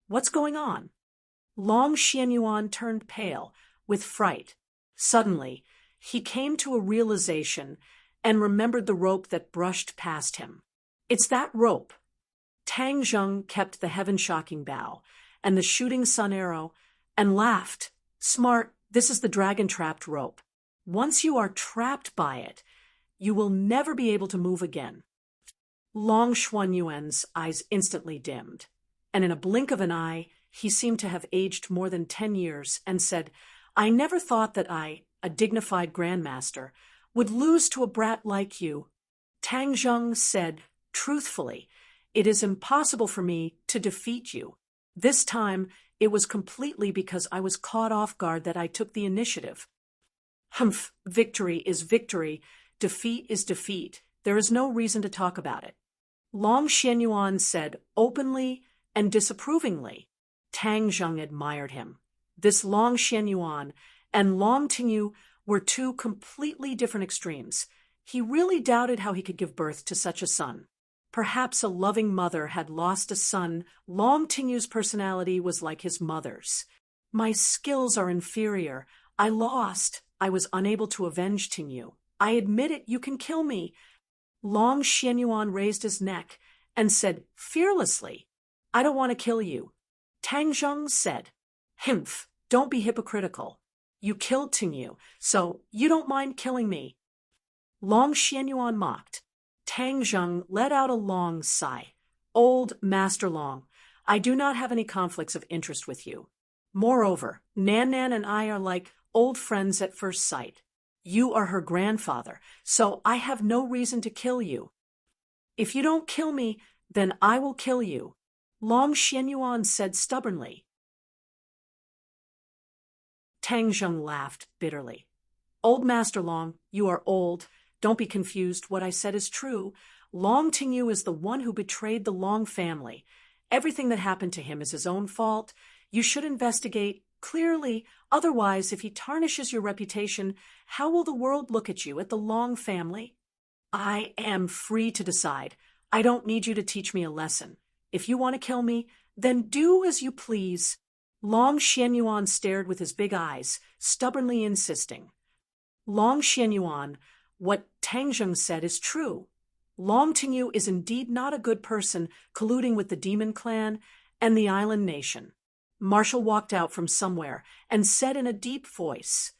What's going on? Long Xuanyuan turned pale, with fright. Suddenly, he came to a realization and remembered the rope that brushed past him. It's that rope. Tang Zheng kept the heaven-shocking bow and the shooting sun arrow and laughed. Smart, this is the dragon-trapped rope. Once you are trapped by it, you will never be able to move again. Long Xuanyuan's eyes instantly dimmed, and in a blink of an eye, he seemed to have aged more than 10 years and said, I never thought that I, a dignified grandmaster, would lose to a brat like you. Tang Zheng said, truthfully, it is impossible for me to defeat you. This time, it was completely because I was caught off guard that I took the initiative. Humph, victory is victory, defeat is defeat. There is no reason to talk about it. Long Xuanyuan said openly and disapprovingly. Tang Zheng admired him. This Long Xuanyuan and Long Tingyu were two completely different extremes. He really doubted how he could give birth to such a son. Perhaps a loving mother had lost a son. Long Tingyu's personality was like his mother's. My skills are inferior. I lost. I was unable to avenge Tingyu. I admit it, you can kill me. Long Xuanyuan raised his neck and said fearlessly, I don't want to kill you. Tang Zheng said, Humph, don't be hypocritical. You killed Tingyu, so you don't mind killing me. Long Xuanyuan mocked. Tang Zheng let out a long sigh. Old Master Long, I do not have any conflicts of interest with you. Moreover, Nan Nan and I are like old friends at first sight. You are her grandfather, so I have no reason to kill you. If you don't kill me, then I will kill you, Long Xianyuan said stubbornly. Tang Zheng laughed bitterly. Old Master Long, you are old. Don't be confused. What I said is true. Long Tingyu is the one who betrayed the Long family. Everything that happened to him is his own fault. You should investigate clearly. Otherwise, if he tarnishes your reputation, how will the world look at you, at the Long family? I am free to decide. I don't need you to teach me a lesson. If you want to kill me, then do as you please. Long Xianyuan stared with his big eyes, stubbornly insisting. Long Xianyuan, what Tang Zheng said is true. Long Tingyu is indeed not a good person, colluding with the demon clan and the island nation. Marshall walked out from somewhere and said in a deep voice,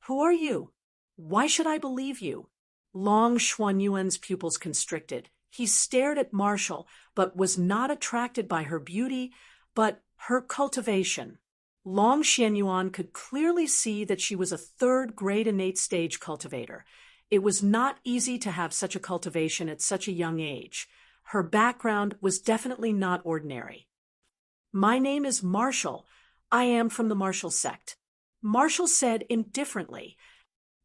Who are you? Why should I believe you? Long Xuanyuan's pupils constricted. He stared at Marshall, but was not attracted by her beauty, but her cultivation. Long Xianyuan could clearly see that she was a third-grade innate stage cultivator. It was not easy to have such a cultivation at such a young age. Her background was definitely not ordinary. My name is Marshall. I am from the Marshall sect. Marshall said indifferently.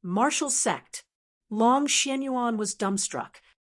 Marshall sect. Long Xianyuan was dumbstruck.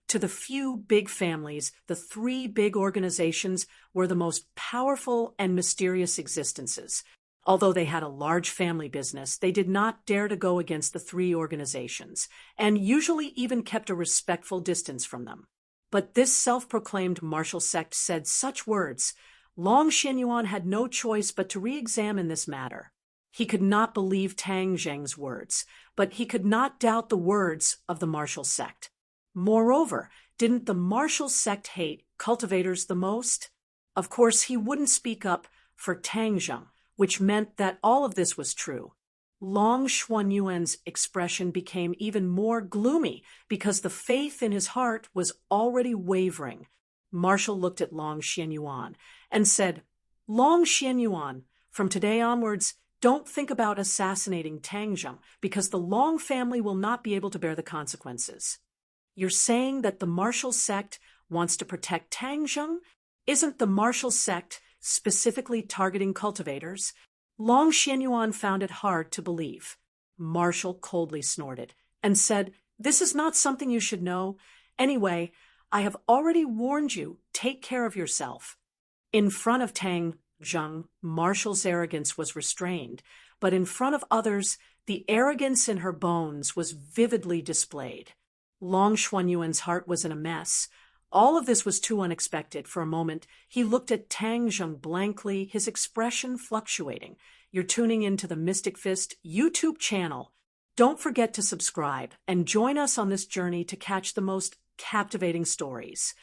To the few big families, the three big organizations were the most powerful and mysterious existences. Although they had a large family business, they did not dare to go against the three organizations, and usually even kept a respectful distance from them. But this self-proclaimed Marshall sect said such words. Long Xianyuan had no choice but to re-examine this matter. He could not believe Tang Zheng's words, but he could not doubt the words of the Marshall sect. Moreover, didn't the Marshall sect hate cultivators the most? Of course, he wouldn't speak up for Tang Zheng, which meant that all of this was true. Long Xuanyuan's expression became even more gloomy because the faith in his heart was already wavering. Marshall looked at Long Xianyuan and said, Long Xianyuan, from today onwards, don't think about assassinating Tang Zheng because the Long family will not be able to bear the consequences. You're saying that the Marshall sect wants to protect Tang Zheng? Isn't the Marshall sect specifically targeting cultivators? Long Xianyuan found it hard to believe. Marshall coldly snorted and said, This is not something you should know. Anyway, I have already warned you, take care of yourself. In front of Tang Zheng, Marshall's arrogance was restrained, but in front of others, the arrogance in her bones was vividly displayed. Long Xuanyuan's heart was in a mess. All of this was too unexpected. For a moment, he looked at Tang Zheng blankly, his expression fluctuating. You're tuning into the Mystic Fist YouTube channel. Don't forget to subscribe and join us on this journey to catch the most captivating stories.